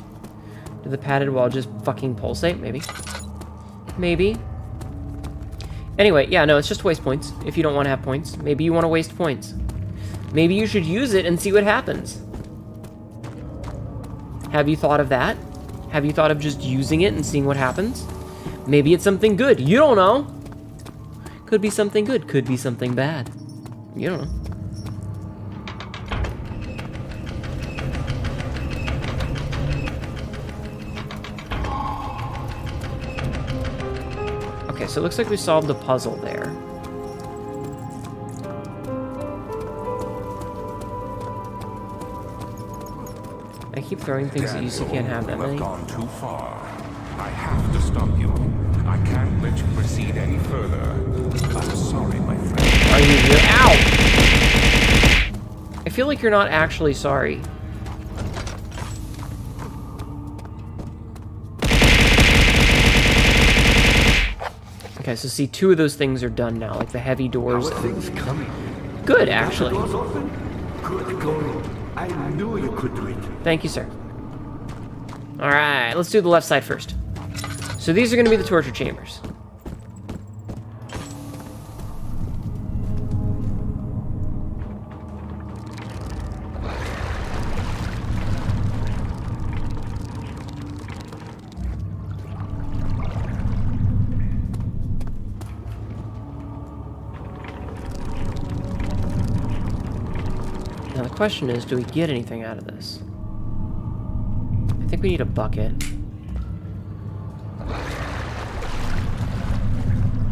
Did the padded wall just fucking pulsate? Maybe. Maybe. Anyway, yeah, no, it's just waste points. If you don't want to have points. Maybe you want to waste points. Maybe you should use it and see what happens. Have you thought of that? Have you thought of just using it and seeing what happens? Maybe it's something good. You don't know. Could be something good. Could be something bad. You don't know. Okay, so it looks like we solved the puzzle there. I keep throwing things at you so you can't have that many. You have gone too far. I have to stop you. I can't let you proceed any further. I'm sorry, my friend. Are you here? Ow! I feel like you're not actually sorry. Okay, so see, 2 of those things are done now, like the heavy doors. How are things coming? Good, actually. Doors open? Good going. I knew you could do it. Thank you, sir. Alright, let's do the left side first. So these are going to be the torture chambers. Now the question is, do we get anything out of this? I think we need a bucket.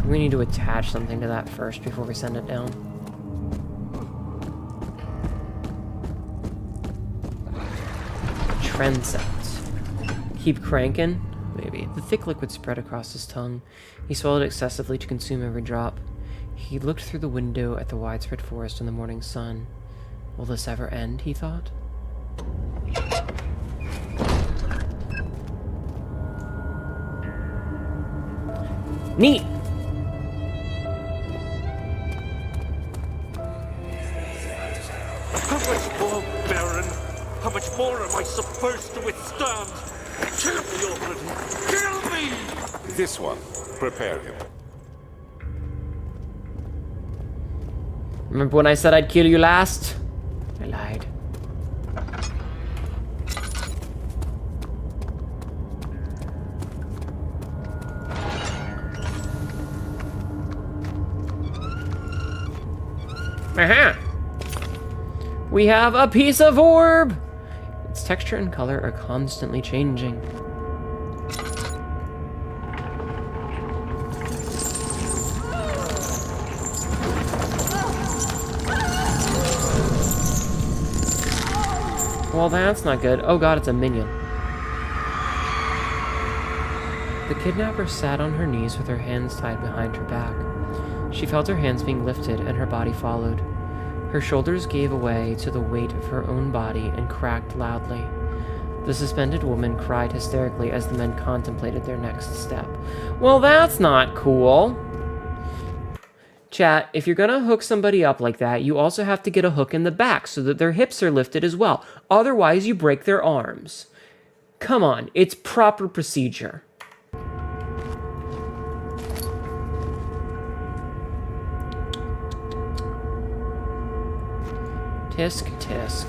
We need to attach something to that first before we send it down. Trend sets. Keep cranking? Maybe. The thick liquid spread across his tongue. He swallowed excessively to consume every drop. He looked through the window at the widespread forest and the morning sun. Will this ever end, he thought? Neat! How much more, Baron? How much more am I supposed to withstand? Kill me already! Kill me! This one, prepare him. Remember when I said I'd kill you last? I lied. Aha! We have a piece of orb! Its texture and color are constantly changing. Well, that's not good. Oh god, it's a minion. The kidnapper sat on her knees with her hands tied behind her back. She felt her hands being lifted, and her body followed. Her shoulders gave way to the weight of her own body and cracked loudly. The suspended woman cried hysterically as the men contemplated their next step. Well, that's not cool. Chat, if you're gonna hook somebody up like that, you also have to get a hook in the back so that their hips are lifted as well. Otherwise, you break their arms. Come on, it's proper procedure. Tisk, tisk.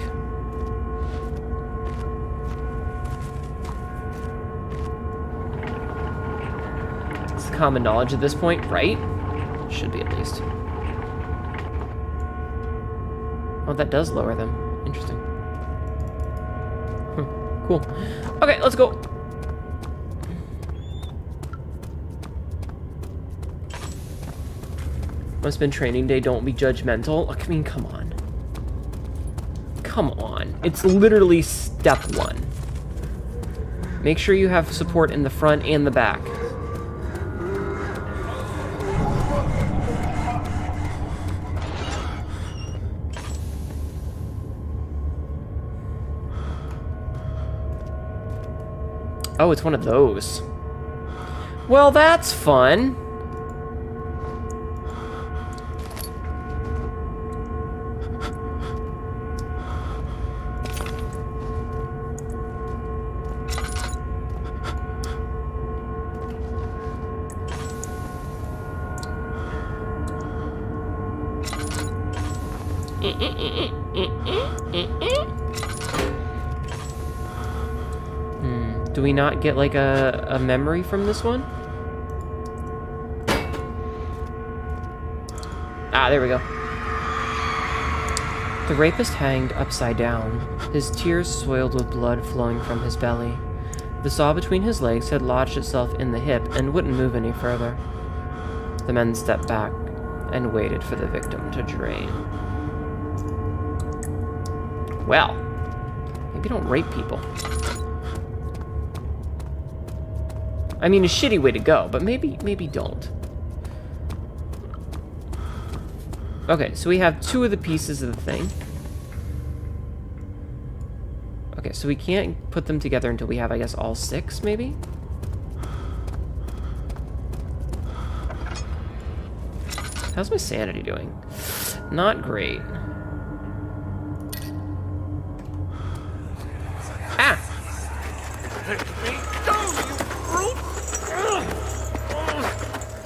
It's common knowledge at this point, right? Should be at least. Oh, that does lower them. Interesting. Cool. Okay, let's go. Must have been training day, don't be judgmental. I mean, come on. Come on. It's literally step 1. Make sure you have support in the front and the back. Oh, it's one of those. Well, that's fun. Do we not get like a memory from this one? Ah, there we go. The rapist hanged upside down, his tears soiled with blood flowing from his belly. The saw between his legs had lodged itself in the hip and wouldn't move any further. The men stepped back and waited for the victim to drain. Well, maybe don't rape people. I mean, a shitty way to go, but maybe don't. Okay, so we have 2 of the pieces of the thing. Okay, so we can't put them together until we have, I guess, all 6, maybe? How's my sanity doing? Not great. Ah!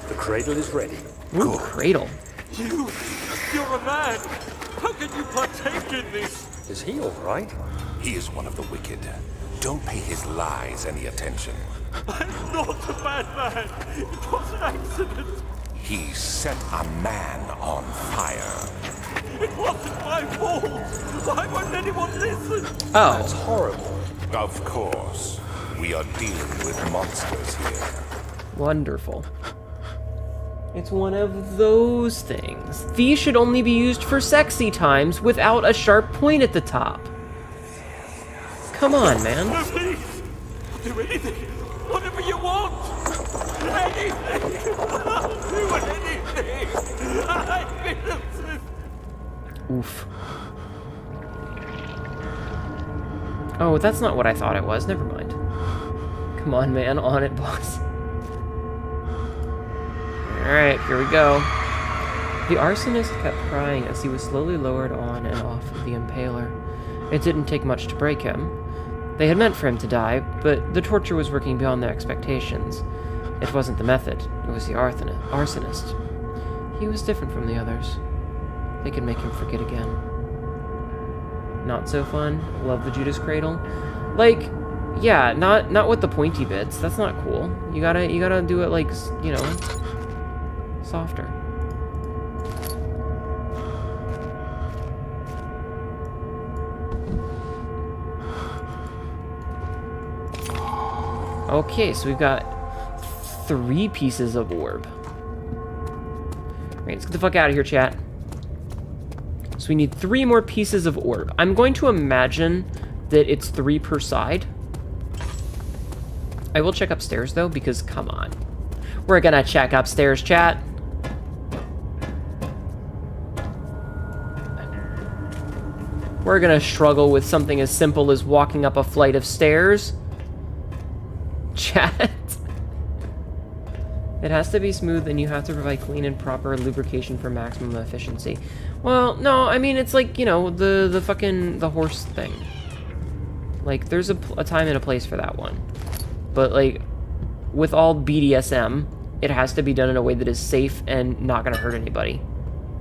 The cradle is ready. Ooh, cradle. You're a man. How can you partake in this? Is he all right? He is one of the wicked. Don't pay his lies any attention. I'm not a bad man. It was an accident. He set a man on fire. It wasn't my fault. Why won't anyone listen? Oh. That's horrible. Of course. We are dealing with monsters here. Wonderful. It's one of those things. These should only be used for sexy times without a sharp point at the top. Come on, man. No, please. I'll do anything. Whatever you want. Anything. I'll do anything. I'm innocent. Oof. Oh, that's not what I thought it was. Never mind. Come on, man. On it, boss. Alright, here we go. The arsonist kept crying as he was slowly lowered on and off of the impaler. It didn't take much to break him. They had meant for him to die, but the torture was working beyond their expectations. It wasn't the method, it was the arsonist. He was different from the others. They can make him forget again. Not so fun. Love the Judas Cradle. Like, yeah, not with the pointy bits. That's not cool. You gotta do it like, you know, softer. Okay, so we've got 3 pieces of orb. Right, let's get the fuck out of here, chat. So we need 3 more pieces of orb. I'm going to imagine that it's 3 per side. I will check upstairs, though, because, come on. We're gonna check upstairs, chat. We're gonna struggle with something as simple as walking up a flight of stairs. Chat. It has to be smooth, and you have to provide clean and proper lubrication for maximum efficiency. Well, no, I mean, it's like, you know, the fucking, the horse thing. Like, there's a time and a place for that one. But, like, with all BDSM, it has to be done in a way that is safe and not gonna hurt anybody.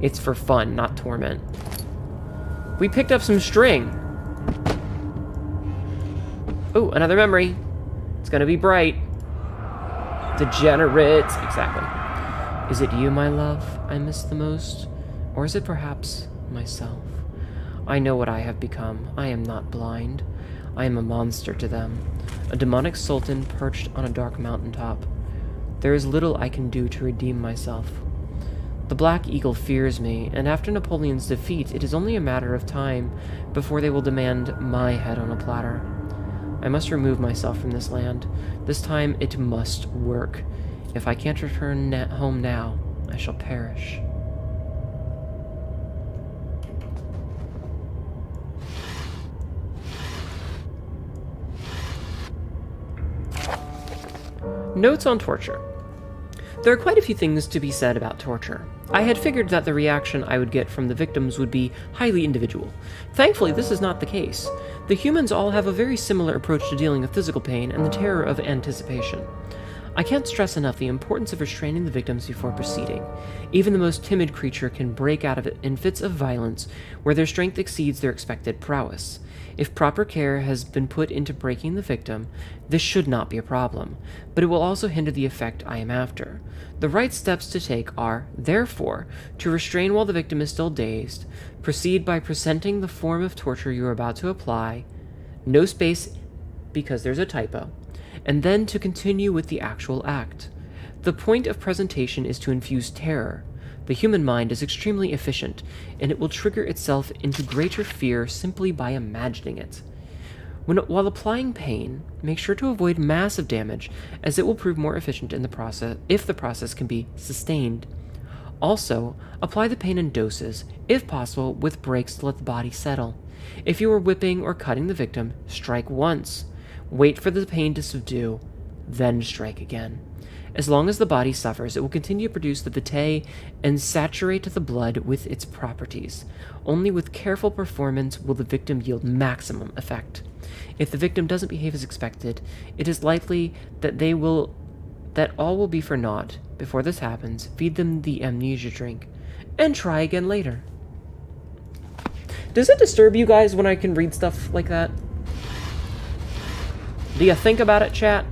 It's for fun, not torment. We picked up some string. Oh, another memory. It's gonna be bright. Degenerates. Exactly. Is it you, my love, I miss the most? Or is it perhaps myself? I know what I have become. I am not blind. I am a monster to them. A demonic sultan perched on a dark mountaintop. There is little I can do to redeem myself. The Black Eagle fears me, and after Napoleon's defeat, it is only a matter of time before they will demand my head on a platter. I must remove myself from this land. This time it must work. If I can't return home now, I shall perish. Notes on torture. There are quite a few things to be said about torture. I had figured that the reaction I would get from the victims would be highly individual. Thankfully, this is not the case. The humans all have a very similar approach to dealing with physical pain and the terror of anticipation. I can't stress enough the importance of restraining the victims before proceeding. Even the most timid creature can break out of it in fits of violence where their strength exceeds their expected prowess. If proper care has been put into breaking the victim, this should not be a problem, but it will also hinder the effect I am after. The right steps to take are, therefore, to restrain while the victim is still dazed, proceed by presenting the form of torture you are about to apply, no space because there's a typo, and then to continue with the actual act. The point of presentation is to infuse terror. The human mind is extremely efficient, and it will trigger itself into greater fear simply by imagining it. While applying pain, make sure to avoid massive damage, as it will prove more efficient in the process if the process can be sustained. Also, apply the pain in doses, if possible with breaks to let the body settle. If you are whipping or cutting the victim, strike once. Wait for the pain to subdue, then strike again. As long as the body suffers, it will continue to produce the vitae and saturate the blood with its properties. Only with careful performance will the victim yield maximum effect. If the victim doesn't behave as expected, it is likely that all will be for naught. Before this happens, feed them the amnesia drink, and try again later. Does it disturb you guys when I can read stuff like that? Do you think about it, chat?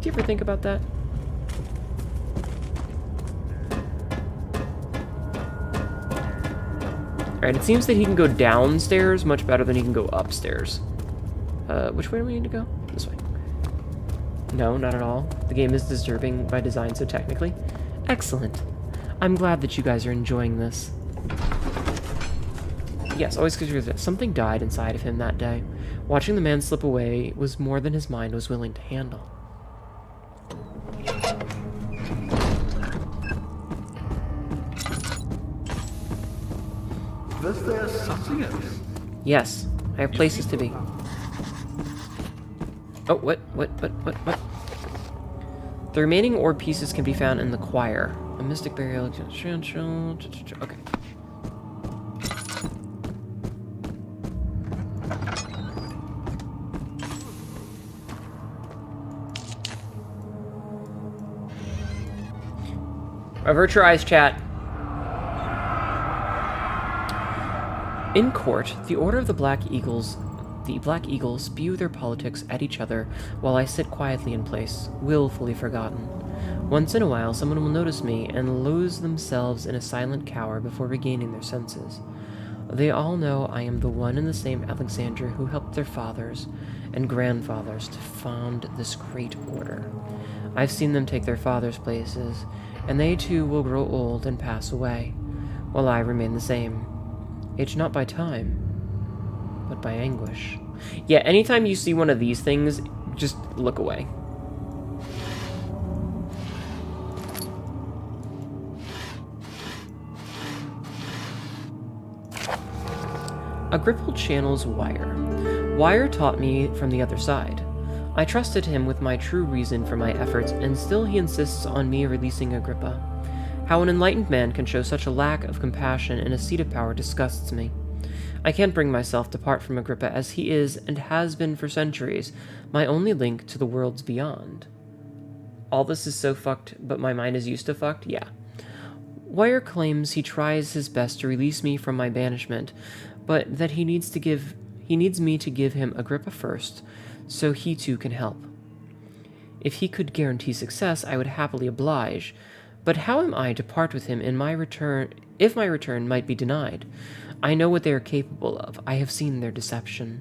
Do you ever think about that? Alright, it seems that he can go downstairs much better than he can go upstairs. Which way do we need to go? This way. No, not at all. The game is disturbing by design, so technically. Excellent. I'm glad that you guys are enjoying this. Yes, always consider that something died inside of him that day. Watching the man slip away was more than his mind was willing to handle. Was there something else? Yes, I have places to be. Oh, what? The remaining orb pieces can be found in the choir. A mystic burial. Okay. Avert your eyes, chat. In court, the Order of the Black Eagles spew their politics at each other while I sit quietly in place, willfully forgotten. Once in a while, someone will notice me and lose themselves in a silent cower before regaining their senses. They all know I am the one and the same Alexander who helped their fathers and grandfathers to found this great order. I've seen them take their fathers' places, and they too will grow old and pass away, while I remain the same, aged not by time, but by anguish. Yeah, anytime you see one of these things, just look away. Agrippa channels Wire. Wire taught me from the other side. I trusted him with my true reason for my efforts, and still he insists on me releasing Agrippa. How an enlightened man can show such a lack of compassion in a seat of power disgusts me. I can't bring myself to part from Agrippa, as he is, and has been for centuries, my only link to the worlds beyond. All this is so fucked, but my mind is used to fucked? Yeah. Wire claims he tries his best to release me from my banishment, but that he needs me to give him Agrippa first, so he too can help. If he could guarantee success, I would happily oblige, but how am I to part with him if my return might be denied? I know what they are capable of. I have seen their deception.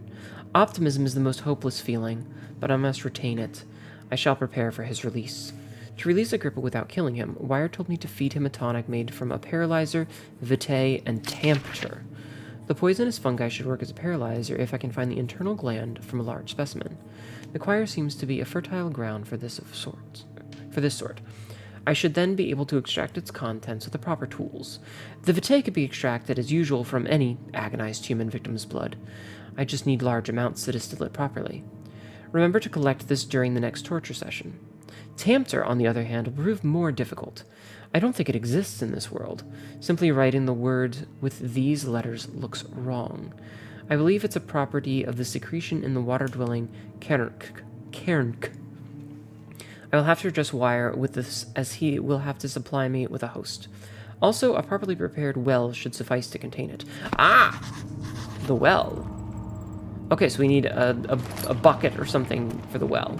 Optimism is the most hopeless feeling, but I must retain it. I shall prepare for his release. To release Agrippa without killing him, Wire told me to feed him a tonic made from a paralyzer, vitae, and tempter. The poisonous fungi should work as a paralyzer if I can find the internal gland from a large specimen. The choir seems to be a fertile ground for this sort. I should then be able to extract its contents with the proper tools. The vitae could be extracted as usual from any agonized human victim's blood. I just need large amounts to distill it properly. Remember to collect this during the next torture session. Tempter, on the other hand, will prove more difficult. I don't think it exists in this world. Simply writing the word with these letters looks wrong. I believe it's a property of the secretion in the water-dwelling cairnk. I will have to address Wire with this, as he will have to supply me with a host. Also, a properly prepared well should suffice to contain it. Ah! The well. Okay, so we need a bucket or something for the well.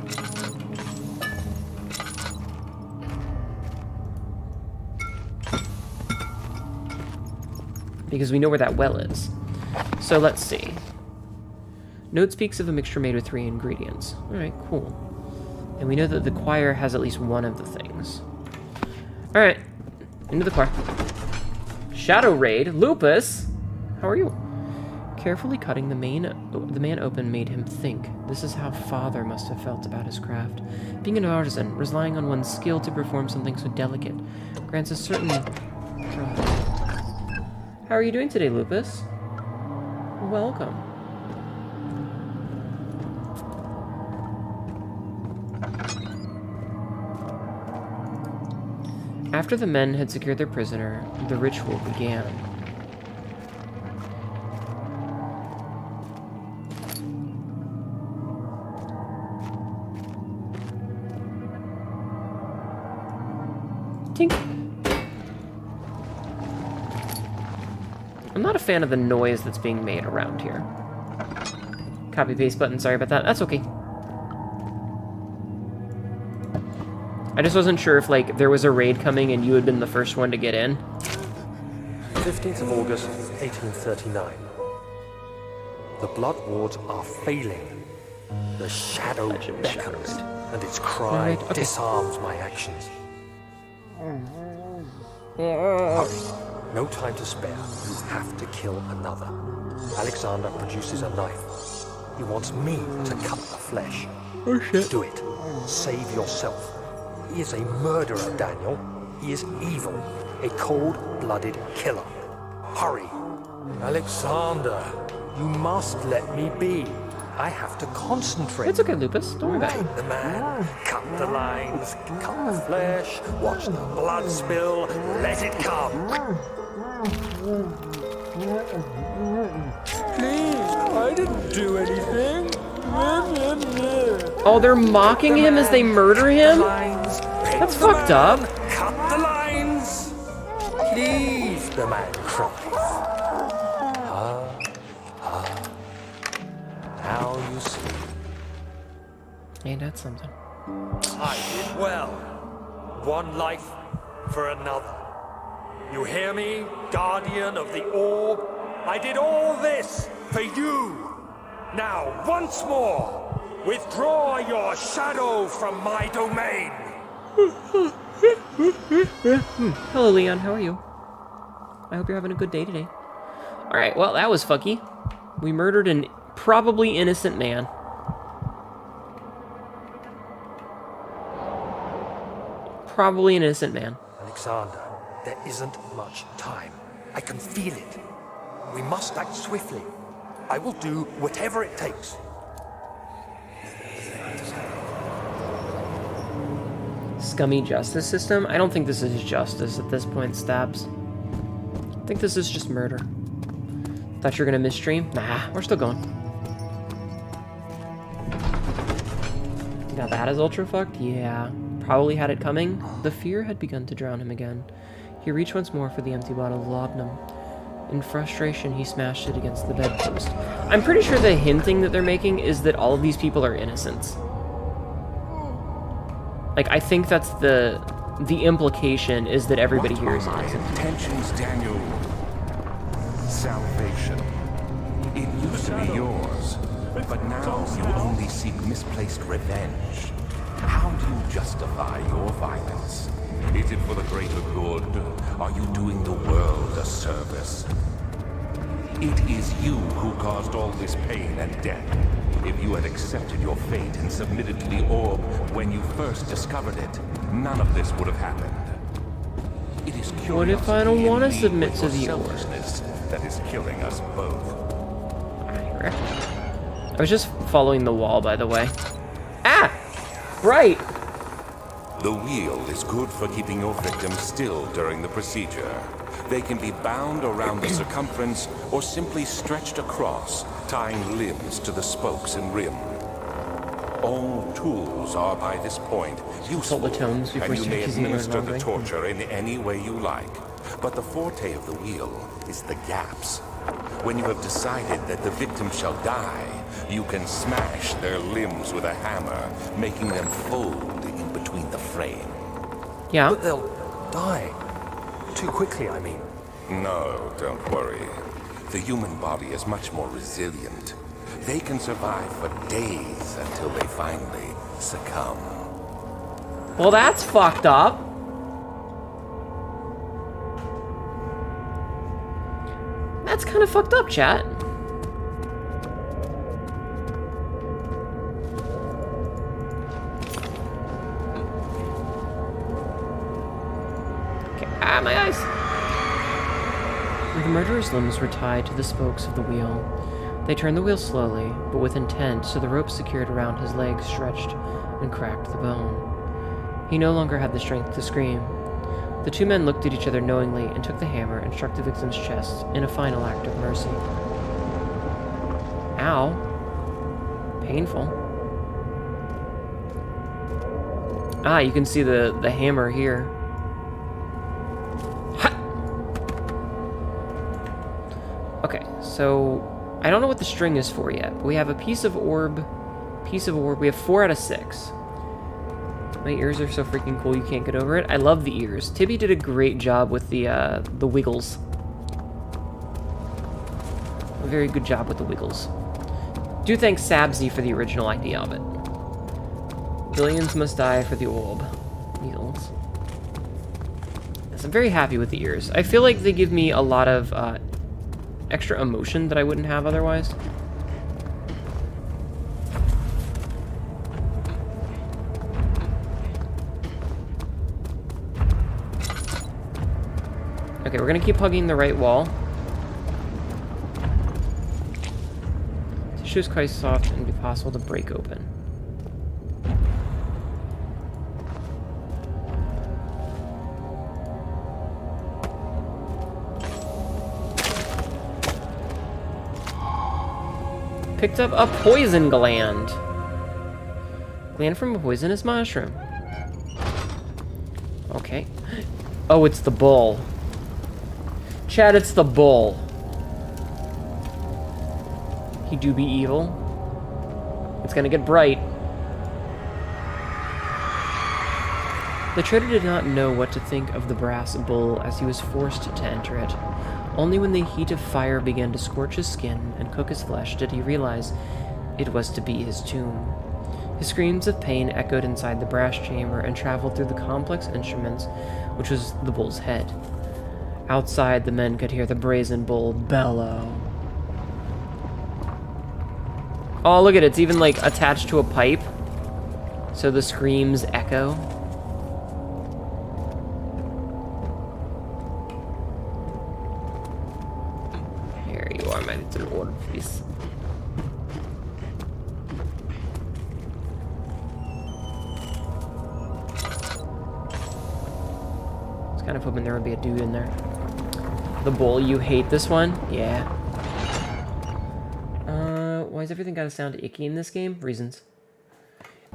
Because we know where that well is. So let's see. Note speaks of a mixture made with 3 ingredients. Alright, cool. And we know that the choir has at least one of the things. Alright, into the choir. Shadow Raid, Lupus! How are you? Carefully cutting the man open made him think. This is how Father must have felt about his craft. Being an artisan, relying on one's skill to perform something so delicate, grants a certain pride. How are you doing today, Lupus? Welcome. After the men had secured their prisoner, the ritual began. Tink. I'm not a fan of the noise that's being made around here. Copy paste button, sorry about that. That's okay. I just wasn't sure if, like, there was a raid coming and you had been the first one to get in. 15th of August, 1839. The blood wards are failing. The shadow beckons, and its cry disarms my actions. Hurry. No time to spare. You have to kill another. Alexander produces a knife. He wants me to cut the flesh. Oh shit. Do it. Save yourself. He is a murderer, Daniel. He is evil. A cold-blooded killer. Hurry. Alexander, you must let me be. I have to concentrate. It's okay, Lupus. Don't worry about it. Find the man. Cut the lines. Cut the flesh. Watch the blood spill. Let it come. Please, I didn't do anything. Oh, they're mocking him as they murder him? That's fucked up. Cut the lines. Please, the man cries. Ain't that something? I did well. One life for another. You hear me, guardian of the orb? I did all this for you. Now, once more, withdraw your shadow from my domain. Hello, Leon. How are you? I hope you're having a good day today. Alright, well, that was fucky. We murdered an probably innocent man. Probably an innocent man. Alexander, there isn't much time. I can feel it. We must act swiftly. I will do whatever it takes. Scummy justice system? I don't think this is justice at this point, Stabs. I think this is just murder. Thought you were gonna misstream? Nah, we're still going. Now that is ultra fucked? Yeah. Probably had it coming. The fear had begun to drown him again. He reached once more for the empty bottle of laudanum. In frustration, he smashed it against the bedpost. I'm pretty sure the hinting that they're making is that all of these people are innocents. Like, I think that's the implication is that everybody here is innocent. My intentions, Daniel. Salvation. It used to be yours, but now you only seek misplaced revenge. How do you justify your violence? Is it for the greater good? Are you doing the world a service? It is you who caused all this pain and death. If you had accepted your fate and submitted to the orb when you first discovered it, none of this would have happened. It is curiosity. What if I don't want to submit to the orb? That is killing us both. I was just following the wall, by the way. Ah! Right! The wheel is good for keeping your victims still during the procedure. They can be bound around the circumference or simply stretched across, tying limbs to the spokes and rim. All tools are by this point useful, and you may administer the torture in any way you like. But the forte of the wheel is the gaps. When you have decided that the victim shall die, you can smash their limbs with a hammer, making them fold in between the frame. Yeah. But they'll die. Too quickly, I mean. No, don't worry. The human body is much more resilient. They can survive for days until they finally succumb. Well, that's fucked up. That's kind of fucked up, chat. Okay. Ah, my eyes. The murderer's limbs were tied to the spokes of the wheel. They turned the wheel slowly, but with intent, so the rope secured around his legs stretched and cracked the bone. He no longer had the strength to scream. The two men looked at each other knowingly and took the hammer and struck the victim's chest in a final act of mercy. Ow. Painful. Ah, you can see the hammer here. Ha! Okay, so I don't know what the string is for yet, but we have a piece of orb. We have 4 out of 6. My ears are so freaking cool, you can't get over it. I love the ears. Tibby did a great job with the wiggles. A very good job with the wiggles. Do thank Sabzi for the original idea of it. Billions must die for the orb. Needles. Yes, I'm very happy with the ears. I feel like they give me a lot of extra emotion that I wouldn't have otherwise. Okay, we're gonna keep hugging the right wall. Tissue is quite soft and be possible to break open. Picked up a poison gland. Gland from a poisonous mushroom. Okay. Oh, it's the bull. Chad, it's the bull. He do be evil. It's gonna get bright. The trader did not know what to think of the brass bull as he was forced to enter it. Only when the heat of fire began to scorch his skin and cook his flesh did he realize it was to be his tomb. His screams of pain echoed inside the brass chamber and traveled through the complex instruments, which was the bull's head. Outside, the men could hear the brazen bull bellow. Oh, look at it. It's even, like, attached to a pipe, so the screams echo. Here you are, my little order, please. Kind of hoping there would be a dude in there. The bull, you hate this one? Yeah. Why's everything gotta sound icky in this game? Reasons.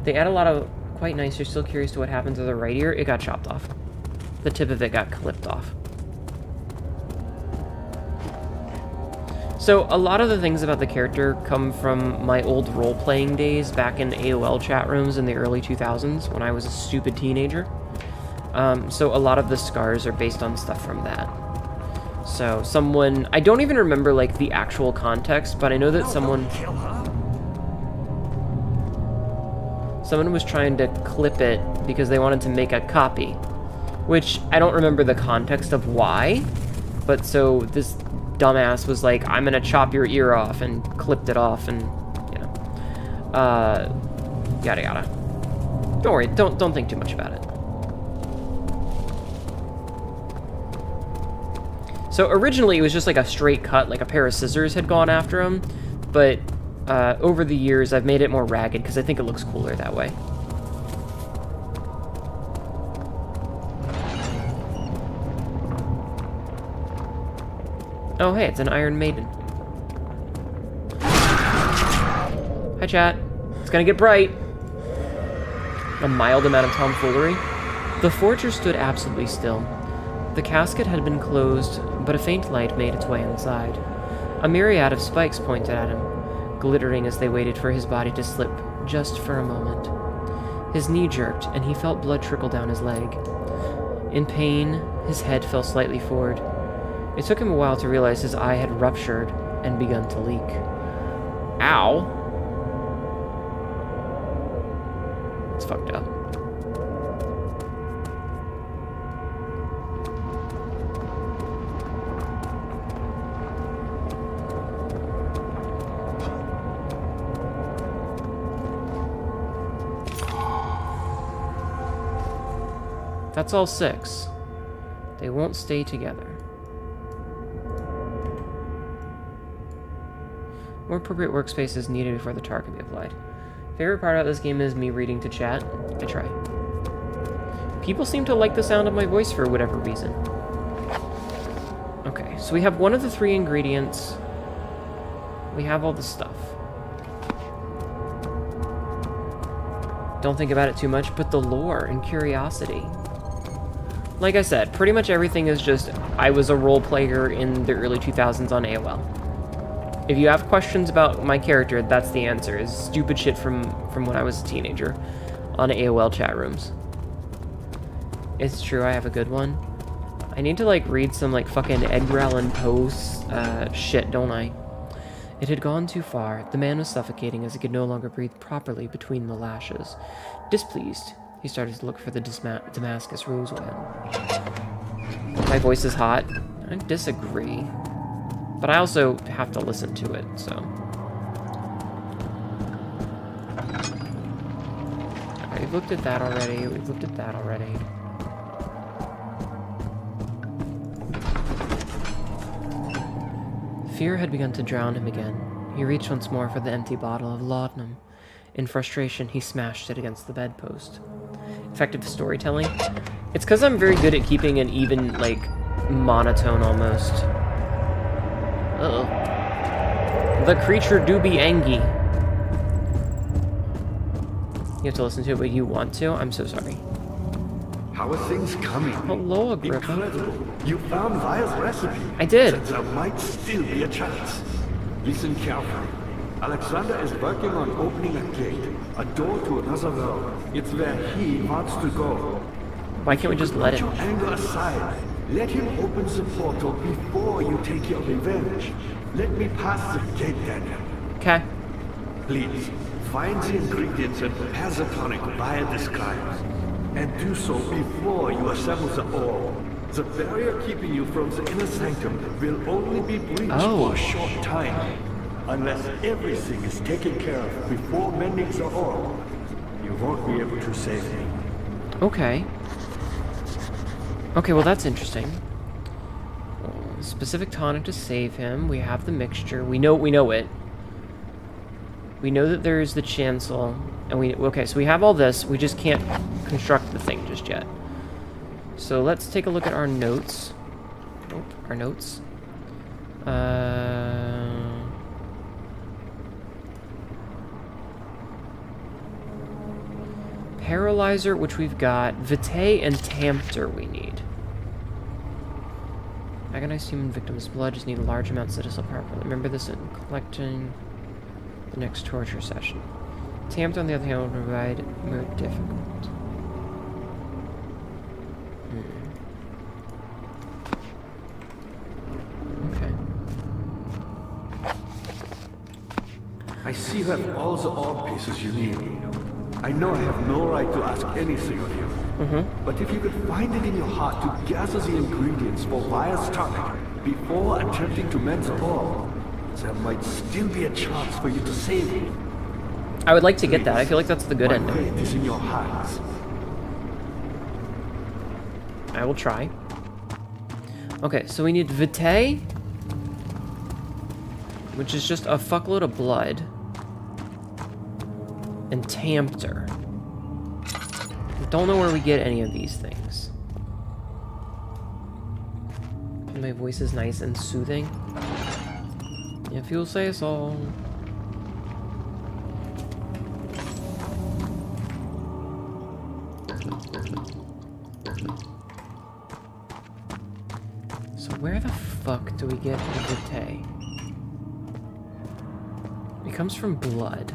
They add a lot of quite nice. You're still curious to what happened to the right ear? It got chopped off. The tip of it got clipped off. So, a lot of the things about the character come from my old role-playing days back in AOL chat rooms in the early 2000s when I was a stupid teenager. So a lot of the scars are based on stuff from that. So someone, I don't even remember like the actual context, but I know that someone was trying to clip it because they wanted to make a copy, which I don't remember the context of why, but so this dumbass was like, I'm gonna chop your ear off, and clipped it off, and you know, yada yada. Don't worry, don't think too much about it. So originally it was just like a straight cut, like a pair of scissors had gone after him, but over the years I've made it more ragged because I think it looks cooler that way. Oh hey, it's an Iron Maiden. Hi chat. It's gonna get bright. A mild amount of tomfoolery. The forger stood absolutely still. The casket had been closed, but a faint light made its way inside. A myriad of spikes pointed at him, glittering as they waited for his body to slip, just for a moment. His knee jerked, and he felt blood trickle down his leg. In pain, his head fell slightly forward. It took him a while to realize his eye had ruptured and begun to leak. Ow! It's fucked up. That's all 6. They won't stay together. More appropriate workspace is needed before the tar can be applied. Favorite part about this game is me reading to chat. I try. People seem to like the sound of my voice for whatever reason. Okay, so we have one of the 3 ingredients. We have all the stuff. Don't think about it too much, but the lore and curiosity. Like I said, pretty much everything is just, I was a role player in the early 2000s on AOL. If you have questions about my character, that's the answer, is stupid shit from when I was a teenager on AOL chat rooms. It's true, I have a good one. I need to, like, read some, like, fucking Edgar Allan Poe's shit, don't I? It had gone too far. The man was suffocating as he could no longer breathe properly between the lashes. Displeased, he started to look for the Damascus rose oil. My voice is hot. I disagree. But I also have to listen to it, so. Okay, we've looked at that already. We've looked at that already. Fear had begun to drown him again. He reached once more for the empty bottle of laudanum. In frustration, he smashed it against the bedpost. Effective storytelling? It's because I'm very good at keeping an even, like, monotone almost. Uh-oh. The creature do be angry. You have to listen to it, but you want to? I'm so sorry. How are things coming? Hello, Agrippa. Incredible. You found Vile's recipe. I did. There might still be a chance. Listen carefully. Alexander is working on opening a gate, a door to another world. It's where he wants to go. Why can't we just let Put it? your anger aside. Let him open the portal before you take your revenge. Let me pass the gate, Daniel. Okay. Please, find the ingredients and prepare the tonic via disguise. And do so before you assemble the orb. The barrier keeping you from the inner sanctum will only be breached for a short time. Unless everything is taken care of before mending the orb, you won't be able to save me. Okay. Okay, well that's interesting. Specific tonic to save him. We have the mixture. We know it. We know that there's the chancel, and okay, so we have all this. We just can't construct the thing just yet. So let's take a look at our notes. Nope, our notes. Paralyzer, which we've got. Vitae and Tempter we need. Agonized human victim's blood just need a large amount set us up properly. Remember this in collecting the next torture session. Tempter, on the other hand, will provide more difficult. Okay. I see you have all the orb pieces you need. I know I have no right to ask anything of you. But if you could find it in your heart to gather the ingredients for Vire's tonic before attempting to mend the orb, there might still be a chance for you to save me. I would like to get that. I feel like that's the good ending. My fate is in your hands. I will try. Okay, so we need Vitae, which is just a fuckload of blood, and Tempter. Don't know where we get any of these things. And my voice is nice and soothing. If you'll say so. So where the fuck do we get the Vitae? It comes from blood.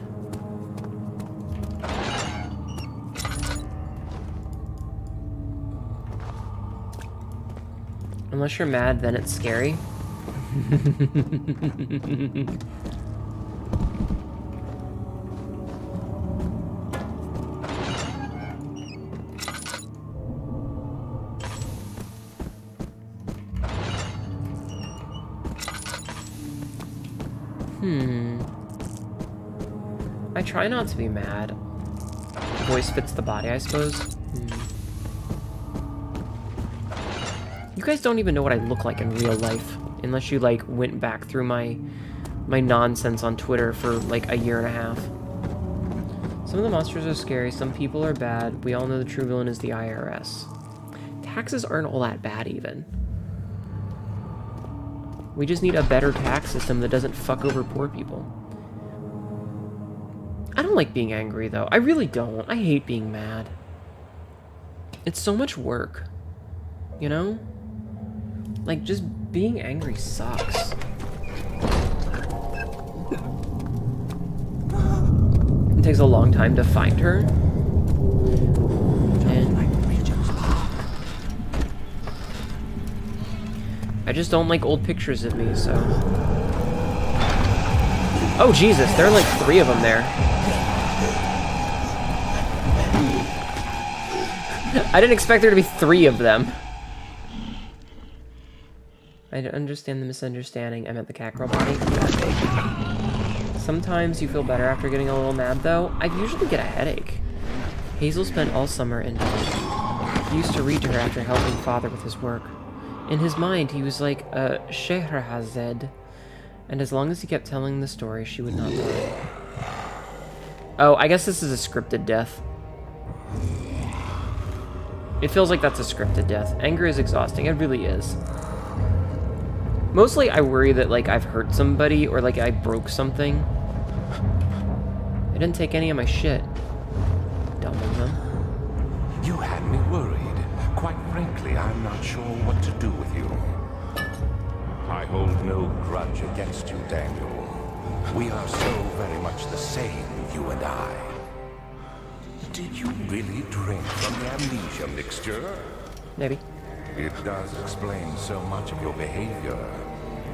Unless you're mad, then it's scary. I try not to be mad. Voice fits the body, I suppose. You guys don't even know what I look like in real life, unless you like went back through my nonsense on Twitter for like a year and a half. Some of the monsters are scary, some people are bad. We all know the true villain is the IRS. Taxes aren't all that bad even. We just need a better tax system that doesn't fuck over poor people. I don't like being angry though. I really don't. I hate being mad. It's so much work. You know? Like, just being angry sucks. It takes a long time to find her. And I just don't like old pictures of me, so... Oh, Jesus, there are like 3 of them there. I didn't expect there to be 3 of them. I understand the misunderstanding. I meant the cat girl body. Sometimes you feel better after getting a little mad, though. I usually get a headache. Hazel spent all summer in bed. He used to read to her after helping father with his work. In his mind, he was like a Scheherazade, and as long as he kept telling the story, she would not die. Oh, I guess this is a scripted death. It feels like that's a scripted death. Anger is exhausting. It really is. Mostly I worry that, like, I've hurt somebody or, like, I broke something. I didn't take any of my shit. Dumb of them. You had me worried. Quite frankly, I'm not sure what to do with you. I hold no grudge against you, Daniel. We are so very much the same, you and I. Did you really drink from the amnesia mixture? Maybe. It does explain so much of your behavior.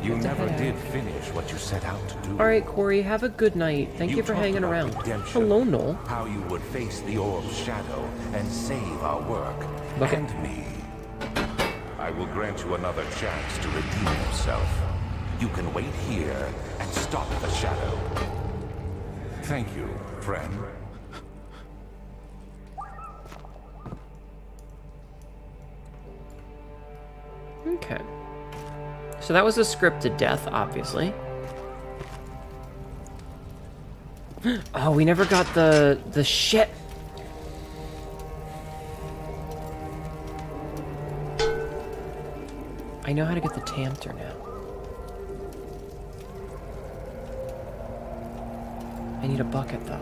You never did finish what you set out to do. Alright, Corey, have a good night. Thank you for talked hanging about around. redemption, Hello, Noel. How you would face the orb's shadow and save our work. Bucket. And me. I will grant you another chance to redeem yourself. You can wait here and stop the shadow. Thank you, friend. Okay. So that was a scripted death, obviously. Oh, we never got the shit. I know how to get the Tamter now. I need a bucket, though.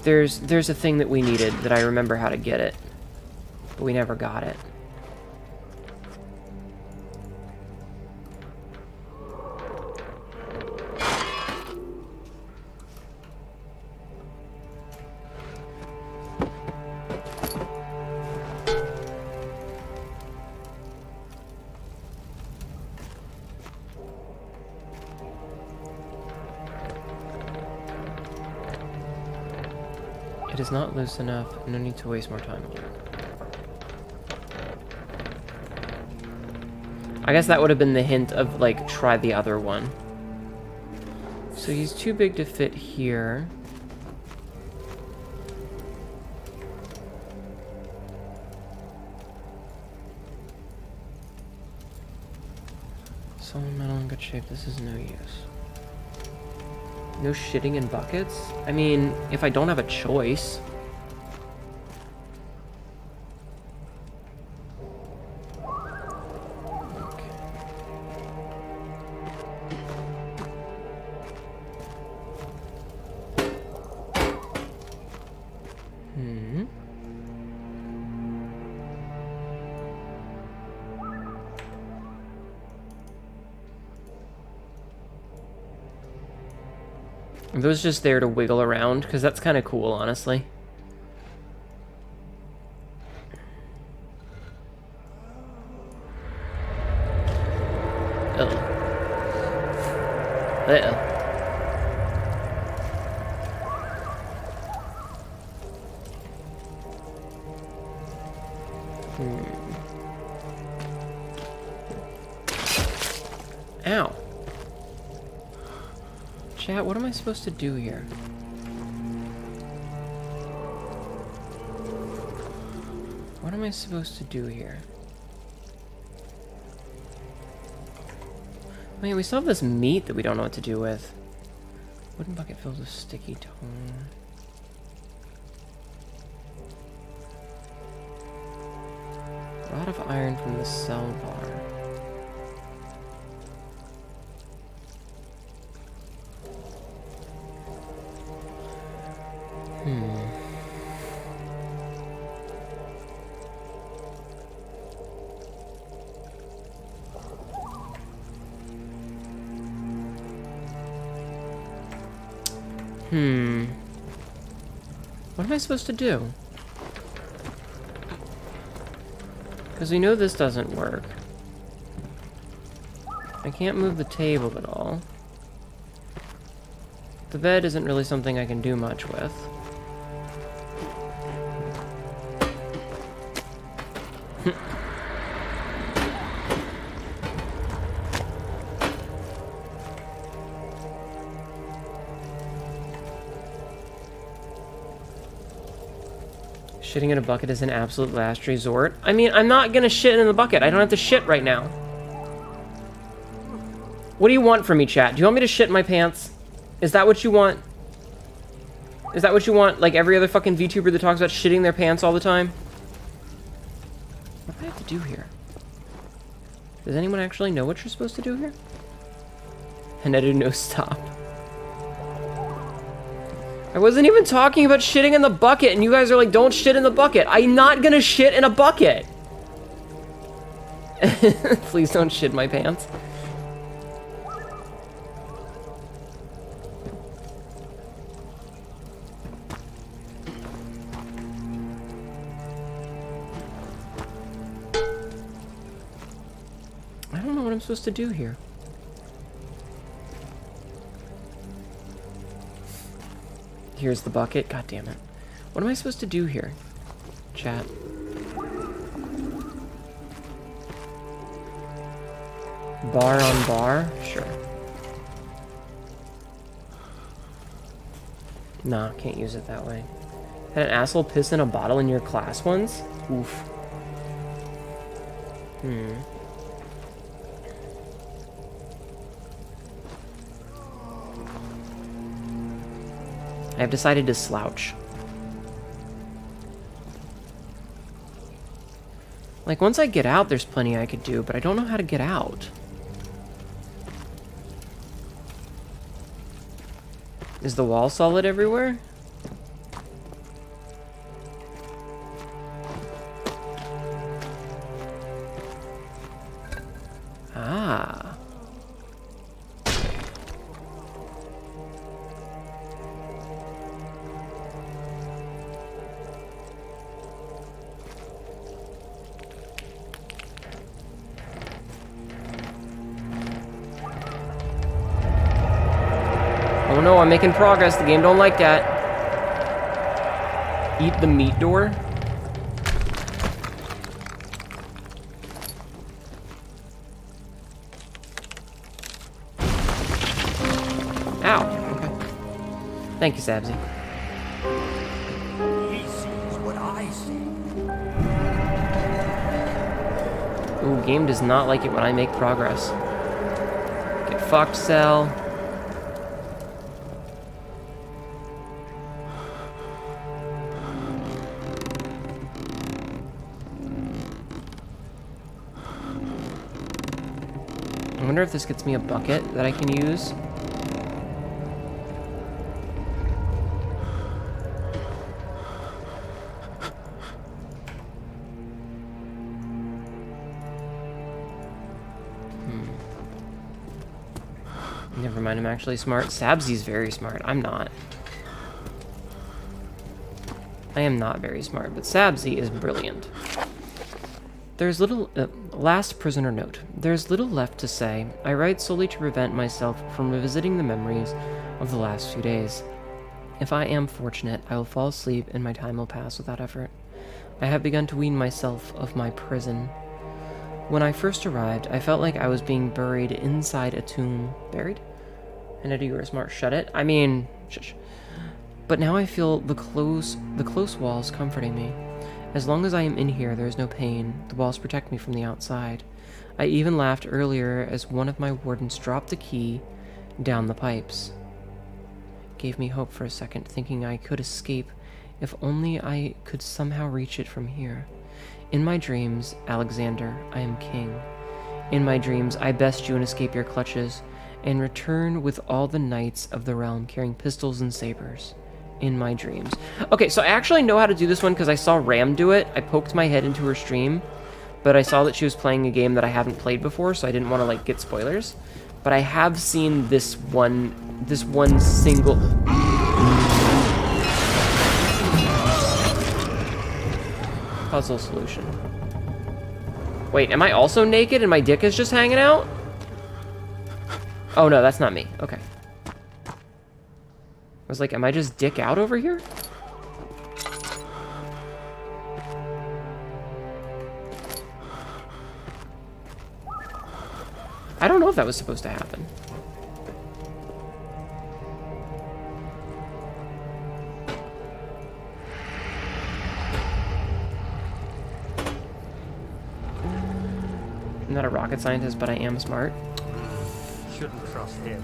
There's a thing that we needed that I remember how to get it, but we never got it. It is not loose enough. No need to waste more time on it. I guess that would have been the hint of, like, try the other one. So he's too big to fit here. Solid metal in good shape. This is no use. No shitting in buckets? I mean, if I don't have a choice. Okay. Are those just there to wiggle around? Because that's kind of cool, honestly. Uh-oh. Uh-oh. Ow. Chat, what am I supposed to do here? What am I supposed to do here? Wait, we still have this meat that we don't know what to do with. Wooden bucket filled with sticky tone. Rod of iron from the cell bar. What am I supposed to do? Because we know this doesn't work. I can't move the table at all. The bed isn't really something I can do much with. Shitting in a bucket is an absolute last resort. I mean, I'm not gonna shit in the bucket. I don't have to shit right now. What do you want from me, chat? Do you want me to shit in my pants? Is that what you want? Is that what you want? Like every other fucking VTuber that talks about shitting their pants all the time? What do I have to do here? Does anyone actually know what you're supposed to do here? Hnetu, no stop. I wasn't even talking about shitting in the bucket, and you guys are like, don't shit in the bucket. I'm not gonna shit in a bucket. Please don't shit my pants. I don't know what I'm supposed to do here. Here's the bucket. God damn it. What am I supposed to do here? Chat. Bar on bar? Sure. Nah, can't use it that way. Had an asshole piss in a bottle in your class once? Oof. I've decided to slouch. Like, once I get out, there's plenty I could do, but I don't know how to get out. Is the wall solid everywhere? Ah. Oh no, I'm making progress. The game don't like that. Eat the meat door. Ow. Okay. Thank you, Sabzi. He sees what I see. Ooh, game does not like it when I make progress. Get fucked, Cell. I wonder if this gets me a bucket that I can use. Never mind, I'm actually smart. Sabzi's very smart. I'm not. I am not very smart, but Sabzi is brilliant. There's little... last prisoner note. There's little left to say. I write solely to prevent myself from revisiting the memories of the last few days. If I am fortunate, I will fall asleep and my time will pass without effort. I have begun to wean myself of my prison. When I first arrived, I felt like I was being buried inside a tomb. Buried? Hnetu, you were smart. Shut it. I mean... Shush. But now I feel the close walls comforting me. As long as I am in here, there is no pain. The walls protect me from the outside. I even laughed earlier as one of my wardens dropped the key down the pipes. It gave me hope for a second, thinking I could escape if only I could somehow reach it from here. In my dreams, Alexander, I am king. In my dreams, I best you and escape your clutches, and return with all the knights of the realm carrying pistols and sabers. In my dreams. Okay, so I actually know how to do this one because I saw Ram do it. I poked my head into her stream, but I saw that she was playing a game that I haven't played before, so I didn't want to like get spoilers. But I have seen this one single puzzle solution. Wait, am I also naked and my dick is just hanging out? Oh no, that's not me. Okay. I was like, am I just dick out over here? I don't know if that was supposed to happen. I'm not a rocket scientist, but I am smart. Shouldn't trust him.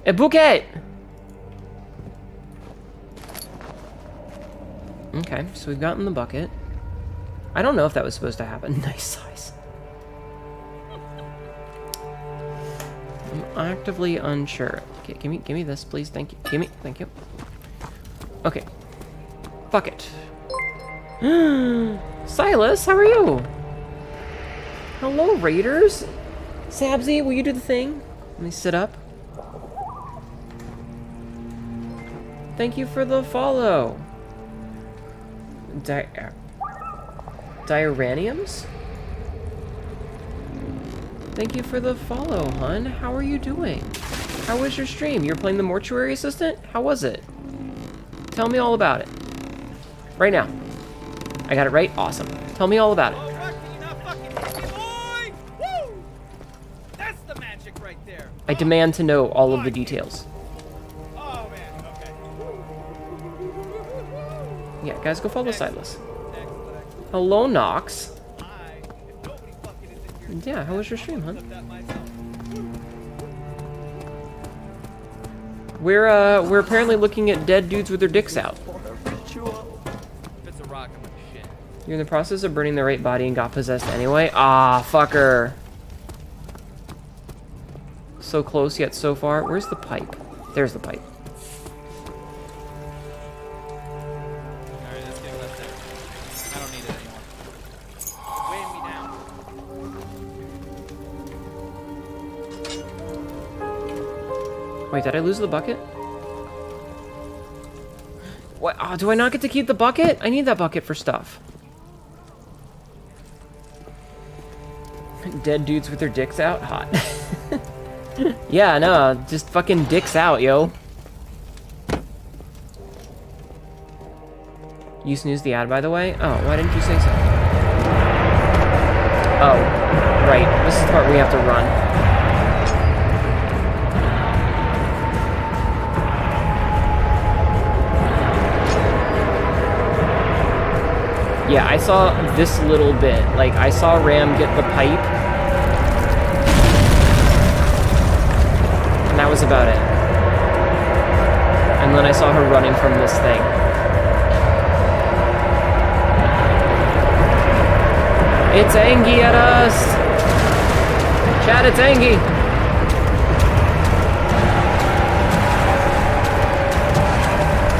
A bouquet! Okay, so we've gotten the bucket. I don't know if that was supposed to happen. Nice size. I'm actively unsure. Okay, give me this, please. Thank you. Thank you. Okay. Bucket. Silas, how are you? Hello, Raiders. Sabzi, will you do the thing? Let me sit up. Thank you for the follow. Diuraniums? Thank you for the follow, hun. How are you doing? How was your stream? You're playing the mortuary assistant? How was it? Tell me all about it. Right now. I got it right? Awesome. Tell me all about it. That's the magic right there. I demand to know all of the details. Oh man, okay. Yeah, guys, go follow Silas. Hello, Nox. Yeah, how was your stream, hun? We're apparently looking at dead dudes with their dicks out. You're in the process of burning the right body and got possessed anyway? Ah, fucker. So close yet so far. Where's the pipe? There's the pipe. Alright, let's get left there. I don't need it anymore. Weighing me down. Wait, did I lose the bucket? What? Oh, do I not get to keep the bucket? I need that bucket for stuff. Dead dudes with their dicks out? Hot. Yeah, no, just fucking dicks out, yo. You snoozed the ad, by the way? Oh, why didn't you say so? Oh, right. This is the part we have to run. Yeah, I saw this little bit. Like, I saw Ram get the pipe. And that was about it. And then I saw her running from this thing. It's Angie at us! Chat, it's Angie!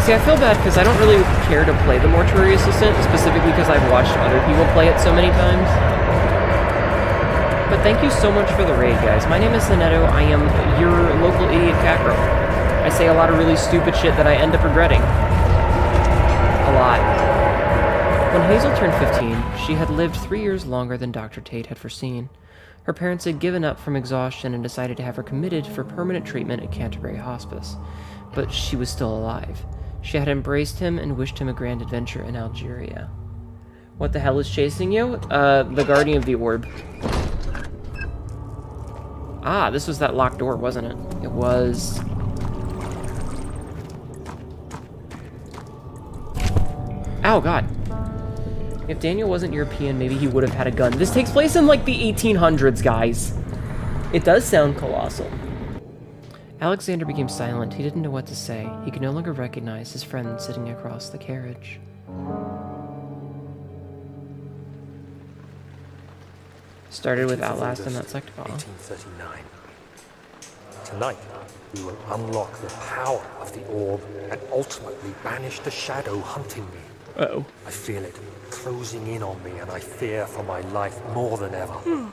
See, I feel bad because I don't really care to play the Mortuary Assistant, specifically because I've watched other people play it so many times. But thank you so much for the raid, guys. My name is Hnetu. I am your local idiot cat girl. I say a lot of really stupid shit that I end up regretting. A lot. When Hazel turned 15, she had lived 3 years longer than Dr. Tate had foreseen. Her parents had given up from exhaustion and decided to have her committed for permanent treatment at Canterbury Hospice. But she was still alive. She had embraced him and wished him a grand adventure in Algeria. What the hell is chasing you? The Guardian of the Orb. Ah, this was that locked door, wasn't it? It was. Ow, God. If Daniel wasn't European, maybe he would have had a gun. This takes place in, like, the 1800s, guys. It does sound colossal. Alexander became silent. He didn't know what to say. He could no longer recognize his friend sitting across the carriage. Started with Outlast and that sucked. 1839. Tonight, we will unlock the power of the orb and ultimately banish the shadow hunting me. Uh-oh. I feel it closing in on me and I fear for my life more than ever.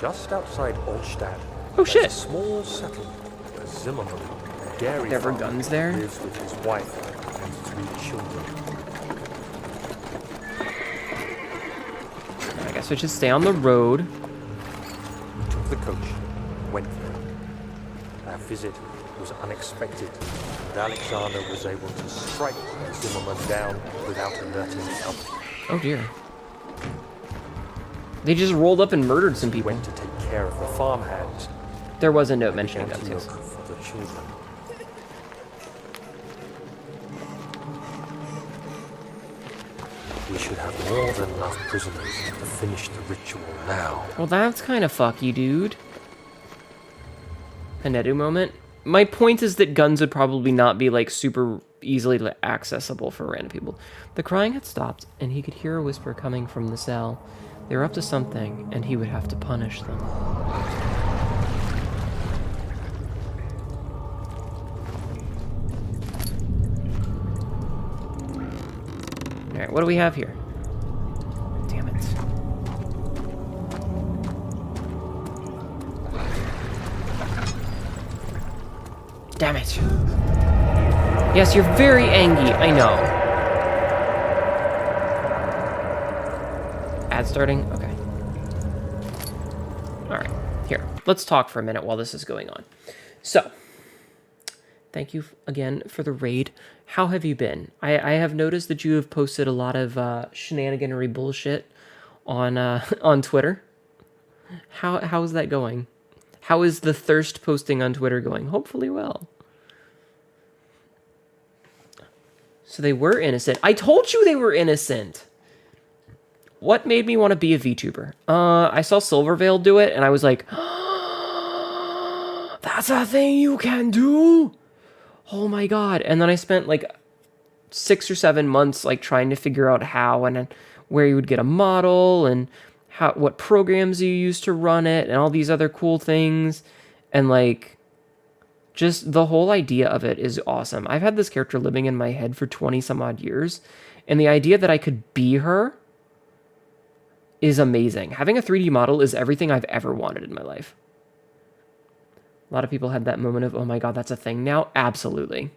Just outside Altstadt, shit. a small settlement where Zimmerman, a dairy There were farmer, guns there? lives with his wife and 3 children. I guess we should stay on the road. We took the coach, went there. Our visit was unexpected, and Alexander was able to strike Zimmerman down without alerting the others. Oh dear. They just rolled up and murdered some people. Went to take care of the farmhands. There was a note mentioning Began guns, to yes. look for the children. We should have more than enough prisoners to finish the ritual now. Well, that's kind of fucky, dude. Hnetu moment. My point is that guns would probably not be, like, super easily accessible for random people. The crying had stopped, and he could hear a whisper coming from the cell. They were up to something, and he would have to punish them. Alright, what do we have here? Damn it. Damn it. Yes, you're very angry, I know. Ad starting? Okay. Alright, here. Let's talk for a minute while this is going on. So, thank you again for the raid. How have you been? I have noticed that you have posted a lot of shenaniganery bullshit on on Twitter. How is that going? How is the thirst posting on Twitter going? Hopefully well. So they were innocent. I told you they were innocent. What made me want to be a VTuber? I saw Silverveil do it, and I was like, that's a thing you can do? Oh my god. And then I spent like 6 or 7 months like trying to figure out how and where you would get a model and what programs you use to run it and all these other cool things. And like, just the whole idea of it is awesome. I've had this character living in my head for 20 some odd years, and the idea that I could be her is amazing. Having a 3D model is everything I've ever wanted in my life. A lot of people had that moment of, oh my god, that's a thing now. Absolutely.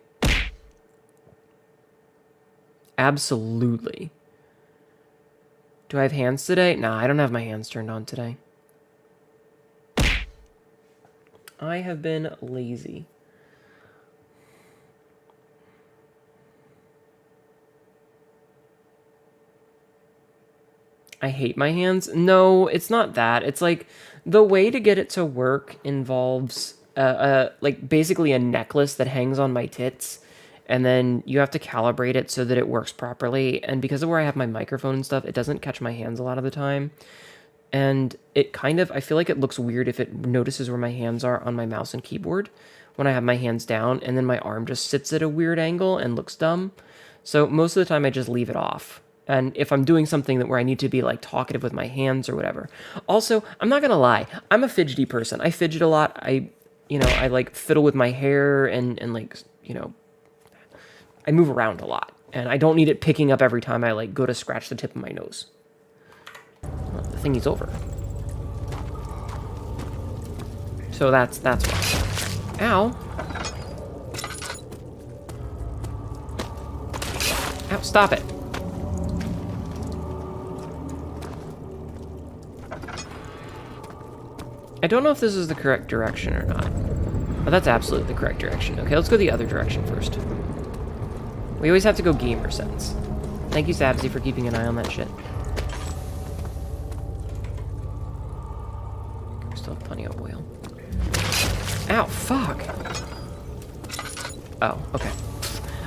Absolutely. Do I have hands today? Nah, I don't have my hands turned on today. I have been lazy. I hate my hands. No, it's not that. It's like the way to get it to work involves like basically a necklace that hangs on my tits, and then you have to calibrate it so that it works properly. And because of where I have my microphone and stuff, it doesn't catch my hands a lot of the time. And it kind of, I feel like it looks weird if it notices where my hands are on my mouse and keyboard when I have my hands down, and then my arm just sits at a weird angle and looks dumb. So most of the time I just leave it off. And if I'm doing something where I need to be like talkative with my hands or whatever. Also, I'm not gonna lie, I'm a fidgety person. I fidget a lot. I like fiddle with my hair and like, I move around a lot. And I don't need it picking up every time I like go to scratch the tip of my nose. Well, the thingy's over. So that's why. Ow. Ow, stop it. I don't know if this is the correct direction or not. Oh, that's absolutely the correct direction. Okay, let's go the other direction first. We always have to go gamer sense. Thank you, Sabsy, for keeping an eye on that shit. We still have plenty of oil. Ow, fuck! Oh, okay.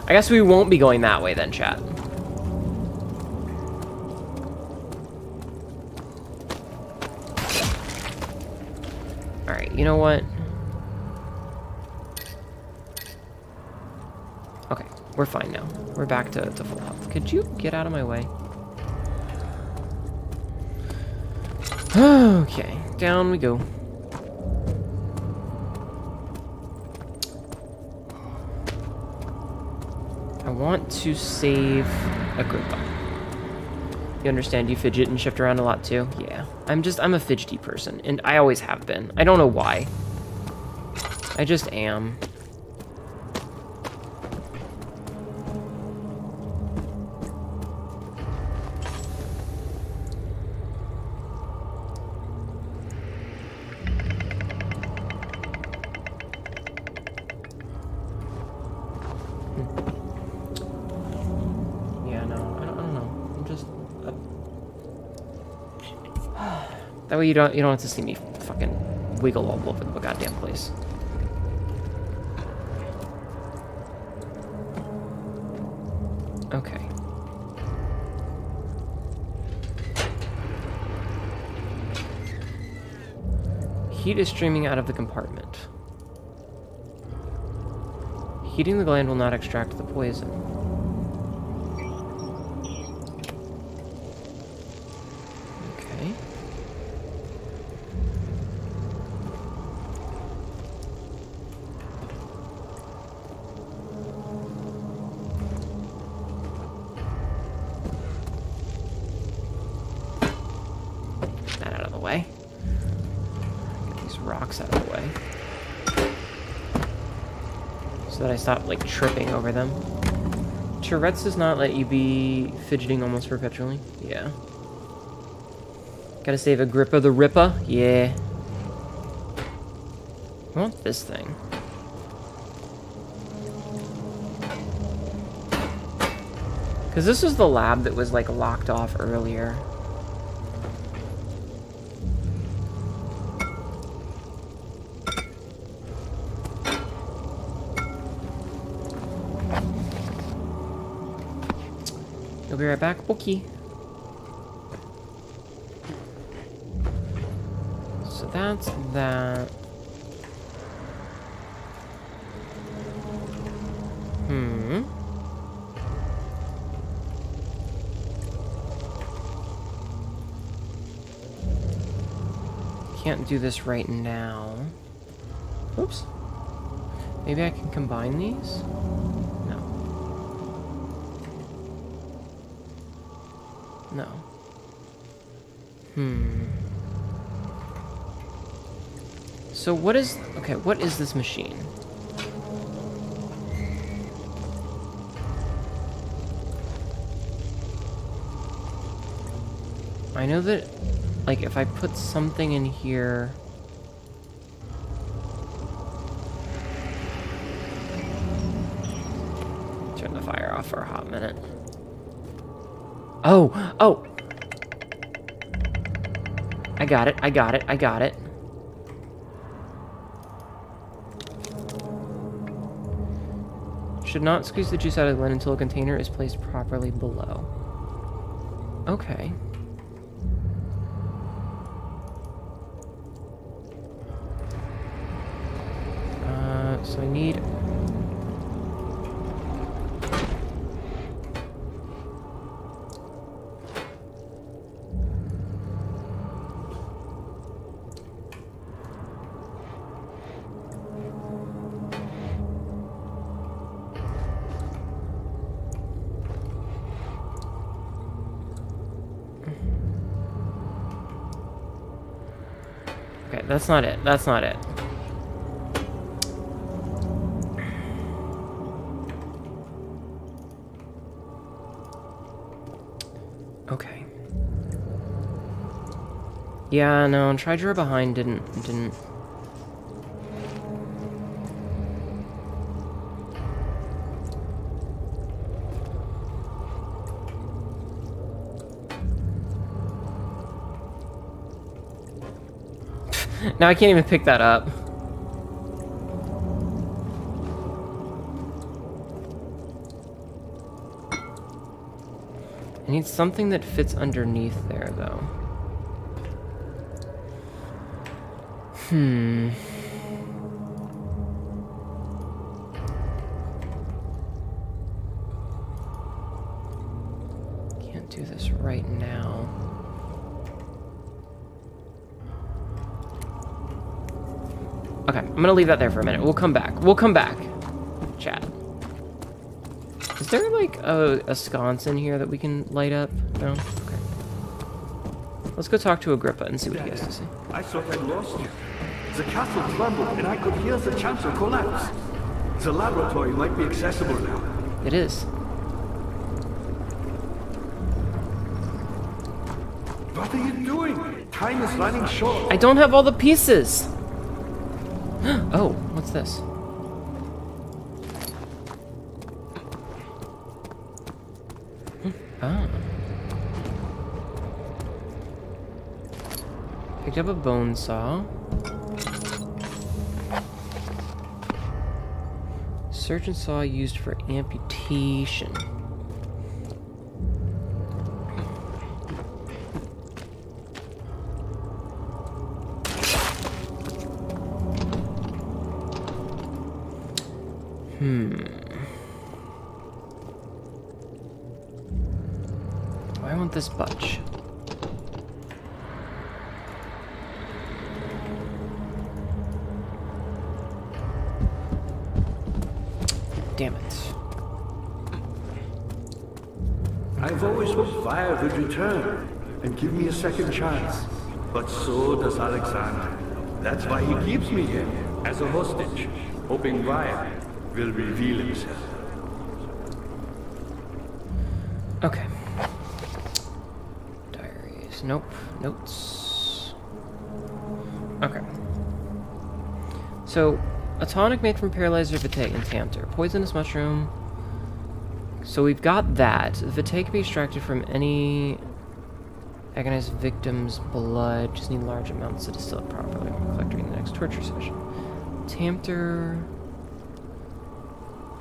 I guess we won't be going that way then, chat. Alright, you know what? Okay, we're fine now. We're back to full health. Could you get out of my way? Okay, down we go. I want to save Agrippa. You understand you fidget and shift around a lot too? Yeah. I'm a fidgety person, and I always have been. I don't know why. I just am. That way you don't have to see me fucking wiggle all over the goddamn place. Okay. Heat is streaming out of the compartment. Heating the gland will not extract the poison. Okay. That out of the way. Get these rocks out of the way. So so that I stop like tripping over them. Tourette's does not let you be fidgeting almost perpetually. Yeah. Gotta save Agrippa the Ripper. Yeah. I want this thing. Because this is the lab that was like locked off earlier. You'll be right back. Okay. So that's that. Can't do this right now. Oops. Maybe I can combine these? No. No. So what is... Okay, what is this machine? I know that, like, if I put something in here... Turn the fire off for a hot minute. Oh! Oh! I got it, I got it, I got it. Should not squeeze the juice out of the lid until a container is placed properly below. Okay. So I need... Okay, that's not it. That's not it. Okay. Yeah, no, try draw behind didn't. Now I can't even pick that up. I need something that fits underneath there, though. Can't do this right now. Okay, I'm gonna leave that there for a minute. We'll come back. We'll come back. Chat. Is there like a sconce in here that we can light up? No? Okay. Let's go talk to Agrippa and see what he has to say. I thought I'd lost you. The castle crumbled and I could hear the chancel collapse. The laboratory might be accessible now. It is. What are you doing? Time is running short. I don't have all the pieces! Oh, what's this? Ah. Picked up a bone saw. Surgeon saw used for amputation. I want this bunch. Damn it. I've always hoped fire would return and give me a second chance. But so does Alexander. That's why he keeps me here, as a hostage, hoping Vaya will reveal himself. Okay. Diaries. Nope. Notes. Okay. So, a tonic made from paralyzer, vitae, and tamter. Poisonous mushroom. So we've got that. Vitae can be extracted from any agonized victim's blood. Just need large amounts to distill it properly. We'll collect during the next torture session. Tamter.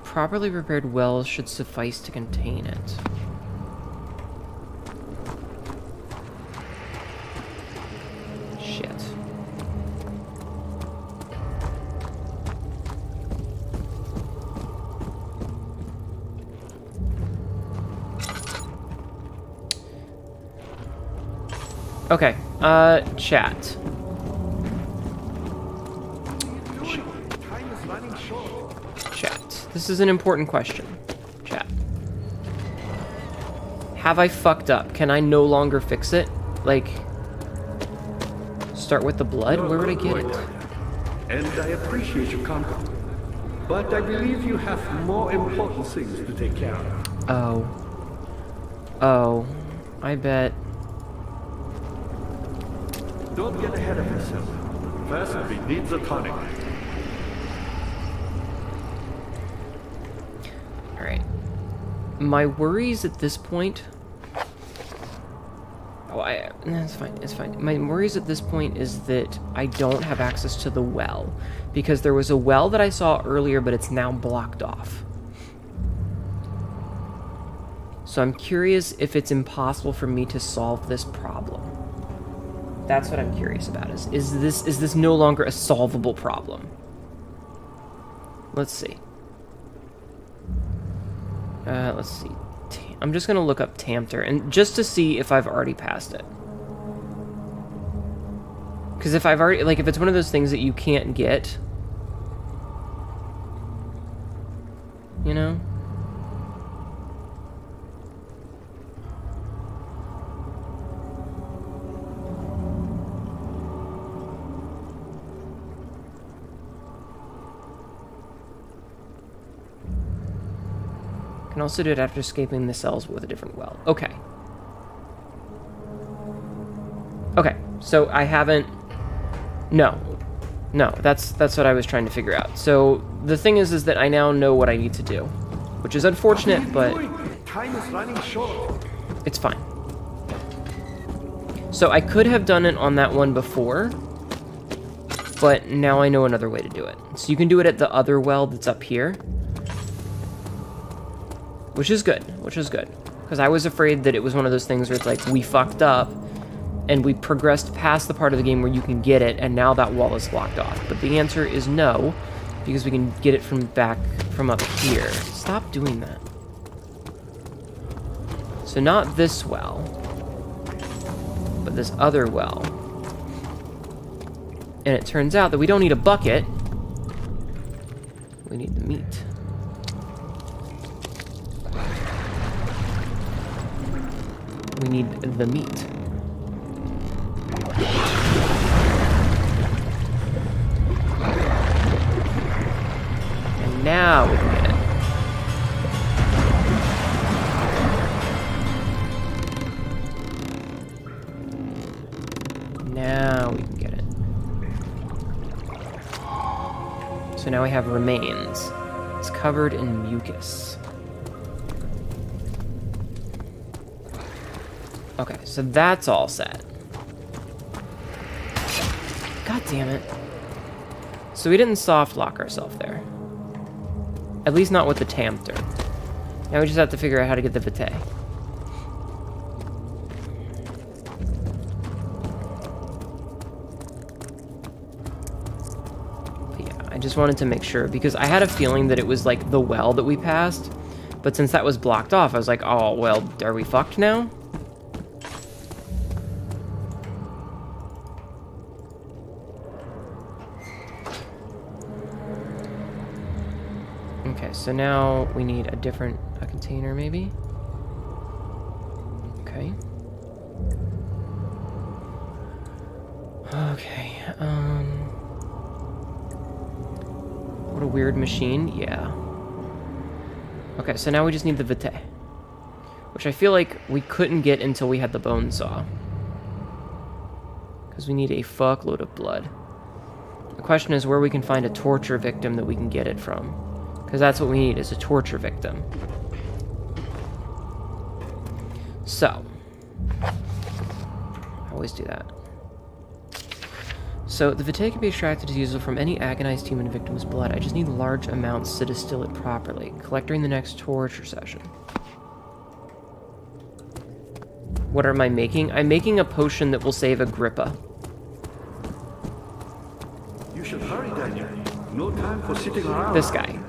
Properly prepared wells should suffice to contain it. Shit. Okay, chat. Chat. This is an important question. Chat. Have I fucked up? Can I no longer fix it? Like, start with the blood? Where would I get it? And I appreciate your conduct. But I believe you have more important things to take care of. Oh. Oh. I bet. Don't get ahead of yourself. First, we need the tonic. Alright. My worries at this point... Oh, it's fine, it's fine. My worries at this point is that I don't have access to the well. Because there was a well that I saw earlier, but it's now blocked off. So I'm curious if it's impossible for me to solve this problem. That's what I'm curious about. Is this no longer a solvable problem? Let's see. Let's see. I'm just gonna look up Tamter and just to see if I've already passed it. Because if I've already, like, if it's one of those things that you can't get, you know. Can also do it after escaping the cells with a different well. Okay. Okay, so I haven't... No. No, that's what I was trying to figure out. So, the thing is that I now know what I need to do. Which is unfortunate, but... Time is running short. It's fine. So I could have done it on that one before, but now I know another way to do it. So you can do it at the other well that's up here. Which is good, because I was afraid that it was one of those things where it's like, we fucked up, and we progressed past the part of the game where you can get it, and now that wall is blocked off. But the answer is no, because we can get it from up here. Stop doing that. So not this well, but this other well. And it turns out that we don't need a bucket, we need the meat. We need the meat. And now we can get it. Now we can get it. So now we have remains. It's covered in mucus. Okay, so that's all set. God damn it. So we didn't soft lock ourselves there. At least not with the Tamter. Now we just have to figure out how to get the Vitae. But yeah, I just wanted to make sure, because I had a feeling that it was like the well that we passed, but since that was blocked off, I was like, oh, well, are we fucked now? Okay, so now we need a different container, maybe? Okay. Okay, what a weird machine. Yeah. Okay, so now we just need the Vitae. Which I feel like we couldn't get until we had the bone saw. Because we need a fuckload of blood. The question is where we can find a torture victim that we can get it from. Because that's what we need, is a torture victim. So. I always do that. So, the Vitae can be extracted as useful from any agonized human victim's blood. I just need large amounts to distill it properly. Collect during the next torture session. What am I making? I'm making a potion that will save Agrippa. You should hurry, Daniel. No time for sitting around. This guy.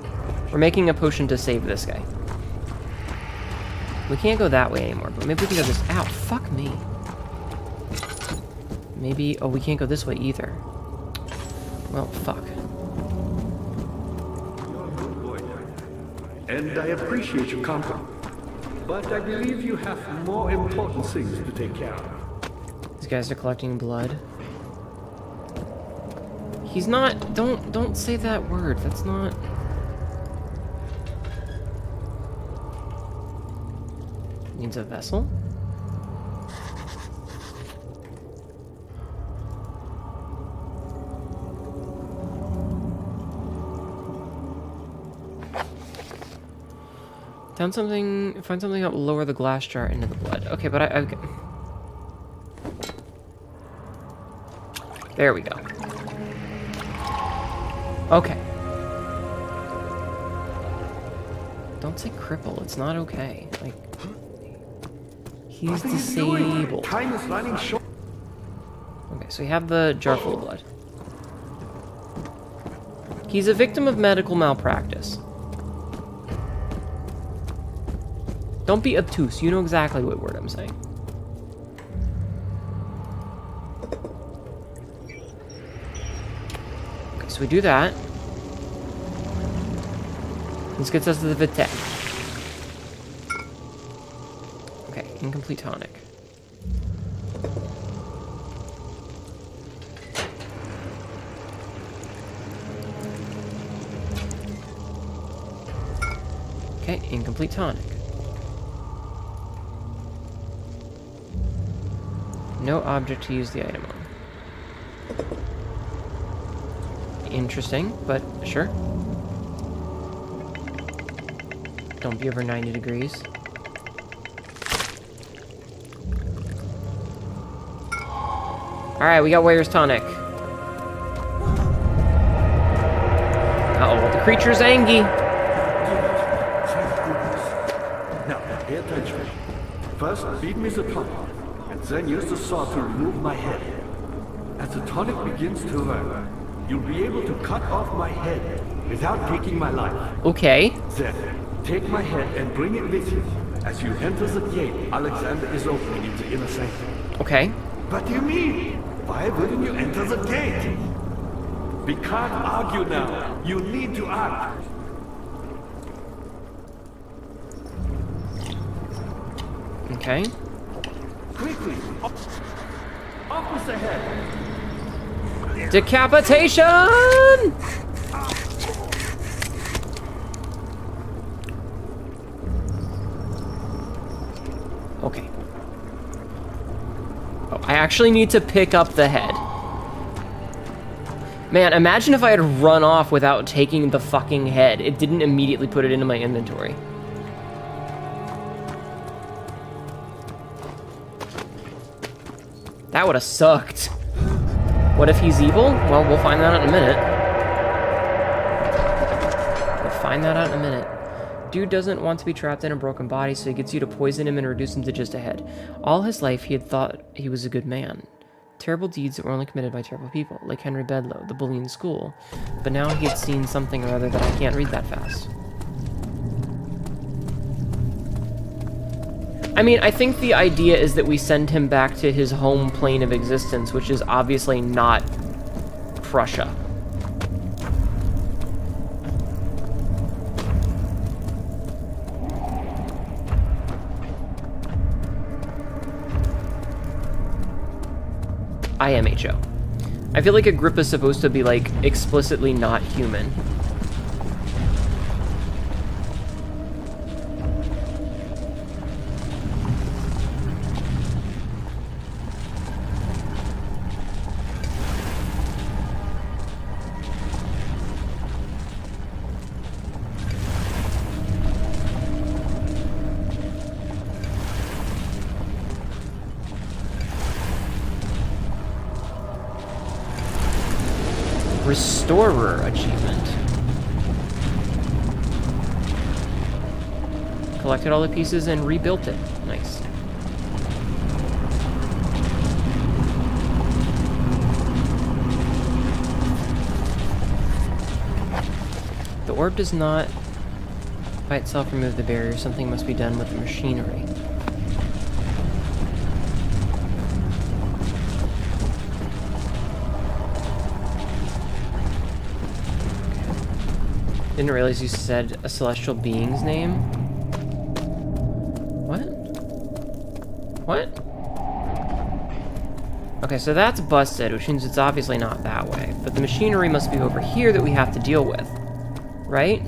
We're making a potion to save this guy. We can't go that way anymore, but maybe we can go this... Ow, fuck me. Maybe... Oh, we can't go this way either. Well, fuck. You're a good boy, Daniel. And I appreciate your compliment. But I believe you have more important things to take care of. These guys are collecting blood. He's not... Don't say that word. That's not... Needs a vessel? Find something that will lower the glass jar into the blood. Okay, but I there we go. Okay. Don't say cripple, it's not okay. Like, he's disabled. Time is running short. Okay, so we have the jar full of blood. He's a victim of medical malpractice. Don't be obtuse, you know exactly what word I'm saying. Okay, so we do that. This gets us to the Vitae. Okay, incomplete tonic. Okay, incomplete tonic. No object to use the item on. Interesting, but sure. Don't be over 90 degrees. Alright, we got Warrior's Tonic. Uh-oh, the creature's angry. Now, pay attention. First, feed me the tonic, and then use the saw to remove my head. As the tonic begins to work, you'll be able to cut off my head without taking my life. Okay. Then, take my head and bring it with you. As you enter the gate Alexander is opening in the inner sanctum. Okay. What do you mean? Why wouldn't you enter the gate? We can't argue now. You need to act. Okay. Quickly. Off with the head. Decapitation! Okay. Oh, I actually need to pick up the head. Man, imagine if I had run off without taking the fucking head. It didn't immediately put it into my inventory. That would have sucked. What if he's evil? Well, we'll find that out in a minute. We'll find that out in a minute. Dude doesn't want to be trapped in a broken body, so he gets you to poison him and reduce him to just a head. All his life, he had thought he was a good man. Terrible deeds that were only committed by terrible people, like Henry Bedloe, the bully in school. But now he had seen something or other that I can't read that fast. I mean, I think the idea is that we send him back to his home plane of existence, which is obviously not Prussia. IMHO. I feel like Agrippa's supposed to be, like, explicitly not human. Restorer achievement. Collected all the pieces and rebuilt it. Nice. The orb does not by itself remove the barrier. Something must be done with the machinery. Didn't realize you said a celestial being's name. What? What? Okay, so that's busted, which means it's obviously not that way. But the machinery must be over here that we have to deal with. Right?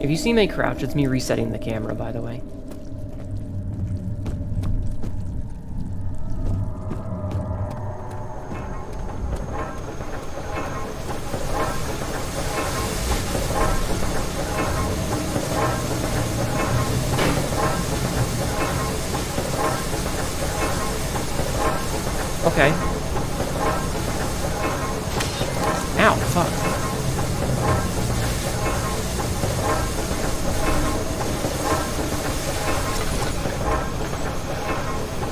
If you see me crouch, it's me resetting the camera, by the way. Okay. Ow, fuck.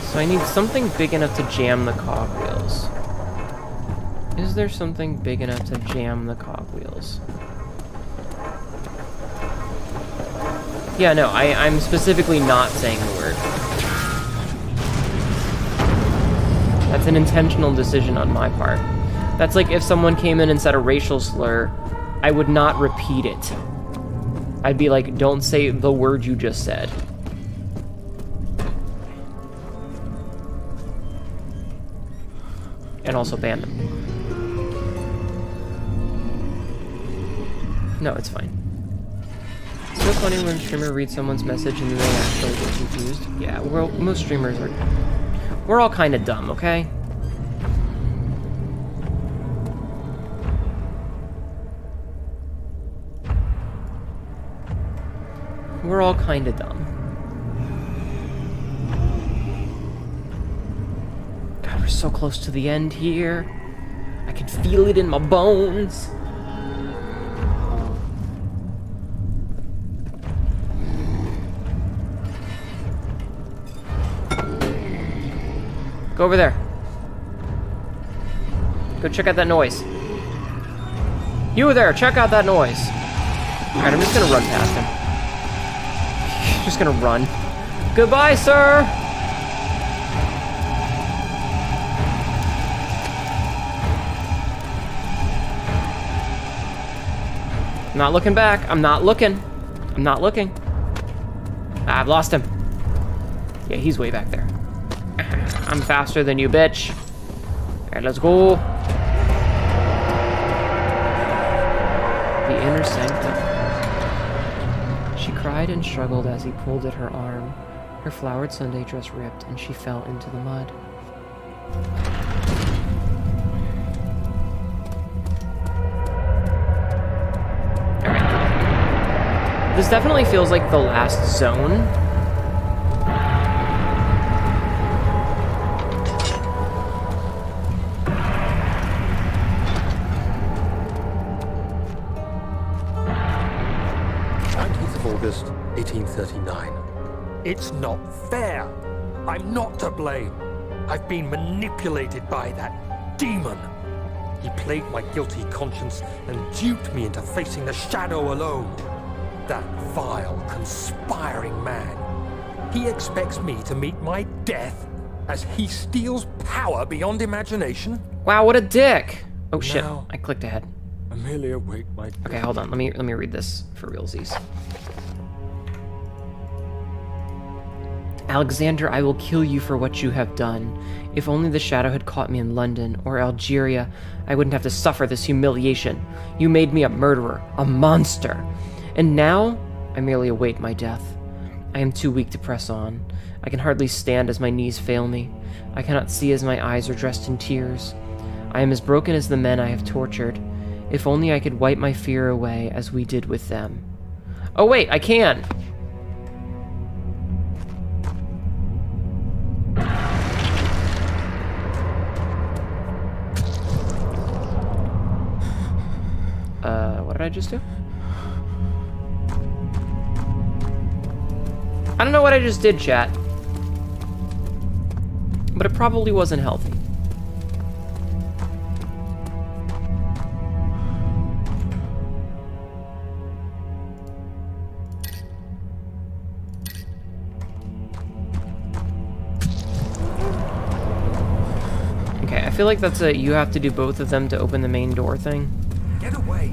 So I need something big enough to jam the cogwheels. Is there something big enough to jam the cogwheels? Yeah, no, I'm specifically not saying the word. That's an intentional decision on my part. That's like if someone came in and said a racial slur, I would not repeat it. I'd be like, don't say the word you just said. And also ban them. No, it's fine. It's so funny when a streamer reads someone's message and then they actually get confused. Yeah, most streamers are... We're all kind of dumb, okay? We're all kind of dumb. God, we're so close to the end here. I can feel it in my bones. Go over there. Go check out that noise. You there, check out that noise. Alright, I'm just gonna run past him. Just gonna run. Goodbye, sir! I'm not looking back. I'm not looking. I'm not looking. I've lost him. Yeah, he's way back there. I'm faster than you, bitch. Alright, let's go. The inner sanctum. She cried and struggled as he pulled at her arm. Her flowered Sunday dress ripped, and she fell into the mud. Alright. This definitely feels like the last zone. August 1839. It's not fair. I'm not to blame. I've been manipulated by that demon. He played my guilty conscience and duped me into facing the shadow alone. That vile, conspiring man. He expects me to meet my death as he steals power beyond imagination. Wow, what a dick! Oh shit, I clicked ahead. I'm merely awake, my death. Okay, hold on. Let me read this for realsies. Alexander, I will kill you for what you have done. If only the shadow had caught me in London or Algeria, I wouldn't have to suffer this humiliation. You made me a murderer, a monster. And now, I merely await my death. I am too weak to press on. I can hardly stand as my knees fail me. I cannot see as my eyes are dressed in tears. I am as broken as the men I have tortured. If only I could wipe my fear away as we did with them. Oh wait, I can! I just do? I don't know what I just did, chat. But it probably wasn't healthy. Okay, I feel like that's a you have to do both of them to open the main door thing. Get away!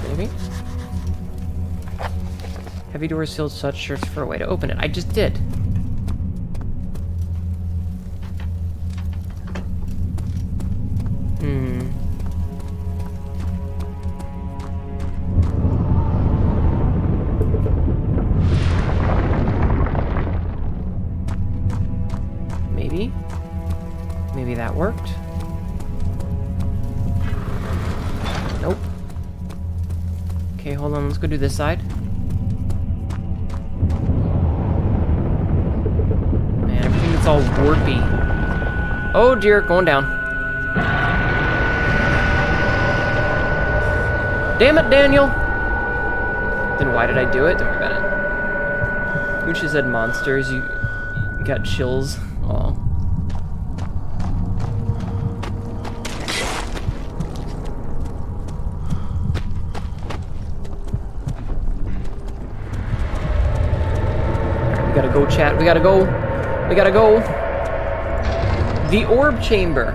Maybe? Heavy door is sealed, such search for a way to open it. I just did. Maybe. Maybe that worked. Nope. Okay, hold on. Let's go do this side. Man, everything gets all warpy. Oh dear, going down. Damn it, Daniel! Then why did I do it? Don't worry about it. You just said monsters. You got chills. Aw. We gotta go, chat. We gotta go. We gotta go. The orb chamber.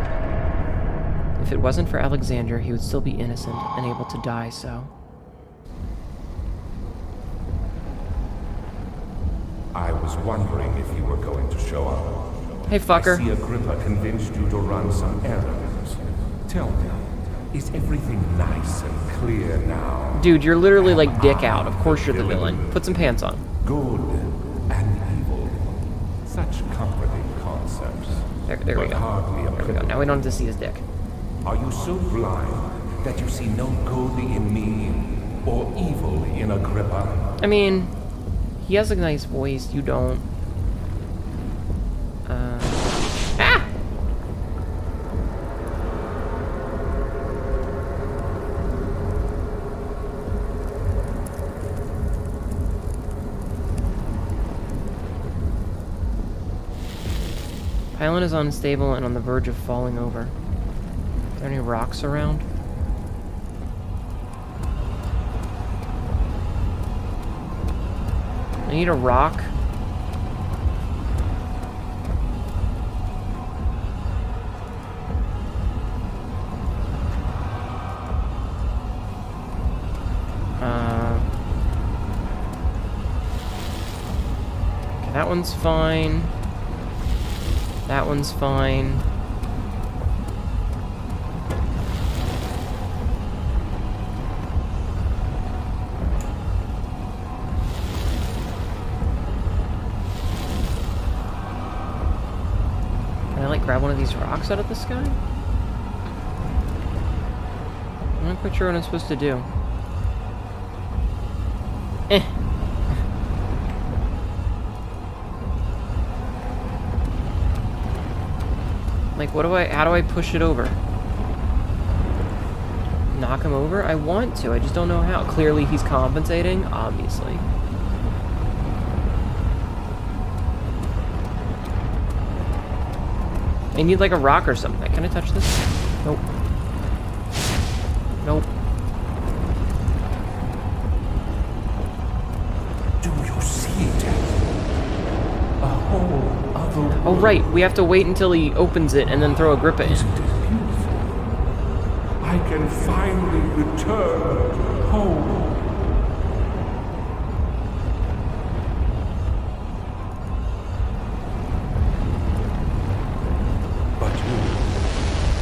If it wasn't for Alexander, he would still be innocent and able to die, so. I was wondering if you were going to show up. Hey, fucker. I see Agrippa convinced you to run some errands. Tell me, is everything nice and clear now? Dude, you're literally like dick out. Of course you're the villain. Put some pants on. Good and evil. Such comforting concepts. There we go. There we go. Now we don't have to see his dick. Are you so blind that you see no good in me or evil in Agrippa? I mean, he has a nice voice. You don't. Ah! Pylon is unstable and on the verge of falling over. Are there any rocks around? I need a rock. Okay, that one's fine. That one's fine. Can I, like, grab one of these rocks out of the sky? I'm not quite sure what I'm supposed to do. Like, how do I push it over? Knock him over? I want to, I just don't know how. Clearly he's compensating, obviously. I need like a rock or something. Can I touch this? Nope. Nope. Do you see it? A whole other world. Oh right, we have to wait until he opens it and then throw Agrippa in. Isn't it beautiful? I can finally return home. But you,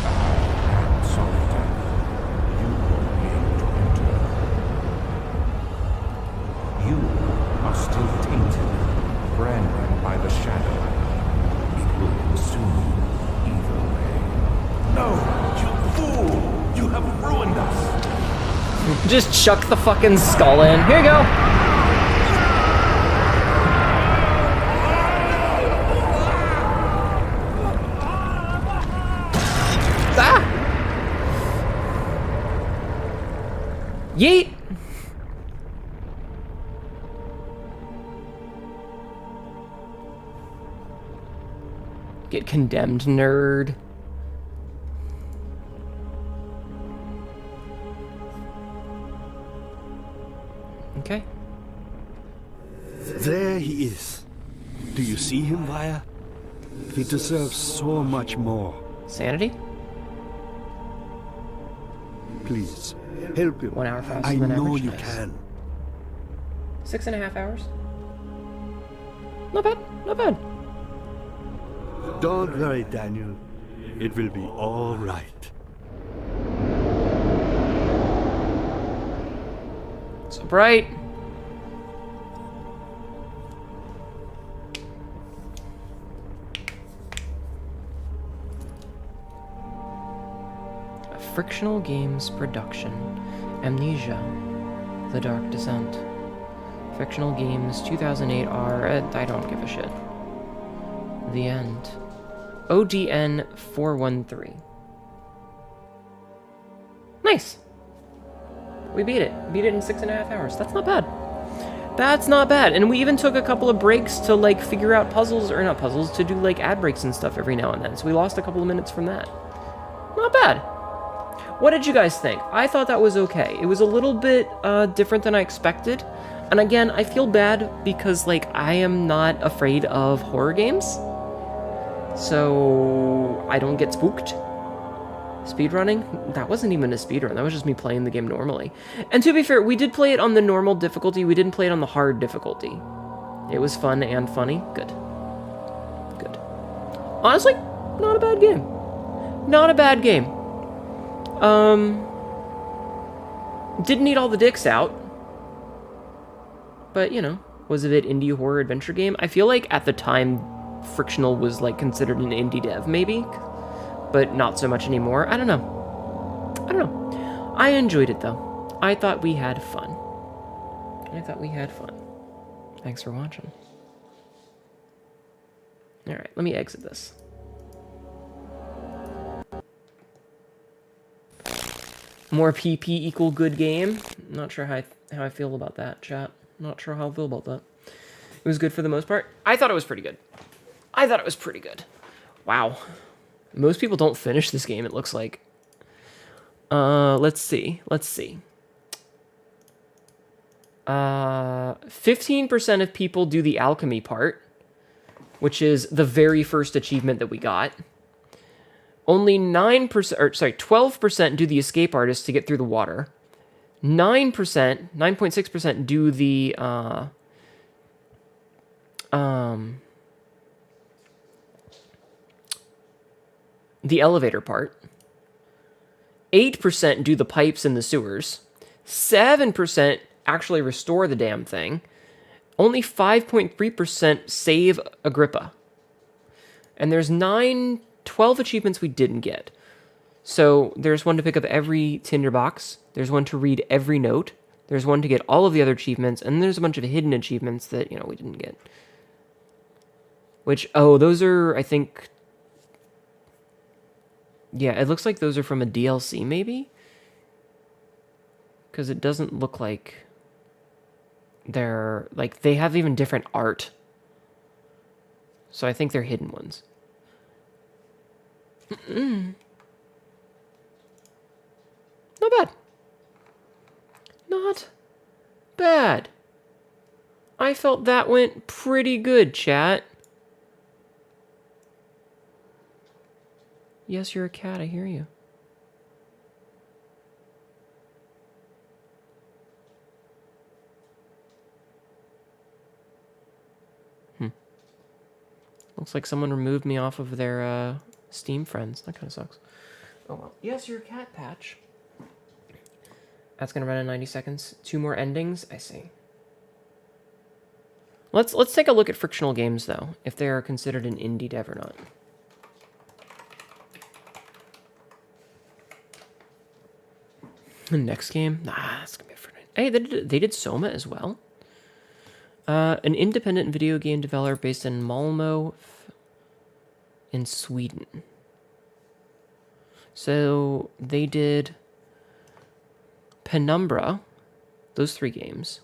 I'm sorry, Daniel, you won't be able to enter. You are still tainted, branded by the shadow. It will consume you either way. No, you fool! You have ruined us! Just chuck the fucking skull in. Here you go! Get condemned, nerd. Okay. There he is. Do you see him, Vaya? He deserves so much more. Sanity? Please, help him. 1 hour faster I than know average. you Nice. can. 6.5 hours. Not bad. Not bad. Don't worry, Daniel. It will be all right. So bright. A Frictional Games production. Amnesia. The Dark Descent. Frictional Games 2008 R. I don't give a shit. The End. ODN 413. Nice. We beat it. Beat it in 6.5 hours. That's not bad. That's not bad. And we even took a couple of breaks to, like, figure out puzzles, or not puzzles, to do, like, ad breaks and stuff every now and then. So we lost a couple of minutes from that. Not bad. What did you guys think? I thought that was okay. It was a little bit different than I expected. And again, I feel bad because, like, I am not afraid of horror games. So I don't get spooked. Speedrunning? That wasn't even a speedrun. That was just me playing the game normally. And to be fair, we did play it on the normal difficulty. We didn't play it on the hard difficulty. It was fun and funny. Good. Good. Honestly, not a bad game. Not a bad game. Didn't need all the dicks out. But, you know, was a bit indie horror adventure game. I feel like at the time, Frictional was, like, considered an indie dev, maybe? But not so much anymore. I don't know. I don't know. I enjoyed it, though. I thought we had fun. Thanks for watching. Alright, let me exit this. More PP equal good game. Not sure how I feel about that, chat. Not sure how I feel about that. It was good for the most part. I thought it was pretty good. Wow. Most people don't finish this game, it looks like. Let's see. 15% of people do the alchemy part, which is the very first achievement that we got. Only 12% do the escape artist to get through the water. 9.6% do the elevator part. 8% do the pipes in the sewers. 7% actually restore the damn thing. Only 5.3% save Agrippa. And there's 12 achievements we didn't get. So there's one to pick up every tinderbox. There's one to read every note. There's one to get all of the other achievements. And there's a bunch of hidden achievements that, you know, we didn't get. Which, oh, those are, I think... Yeah, it looks like those are from a DLC, maybe? Because it doesn't look like they're... Like, they have even different art. So I think they're hidden ones. Not bad. Not bad. I felt that went pretty good, chat. Yes, you're a cat, I hear you. Looks like someone removed me off of their Steam friends. That kind of sucks. Oh well. Yes, you're a cat, Patch. That's gonna run in 90 seconds. 2 more endings? I see. Let's take a look at Frictional Games, though, if they are considered an indie dev or not. The next game? Nah, it's gonna be for... Hey, they did Soma as well. An independent video game developer based in Malmö in Sweden. So they did Penumbra, those 3 games.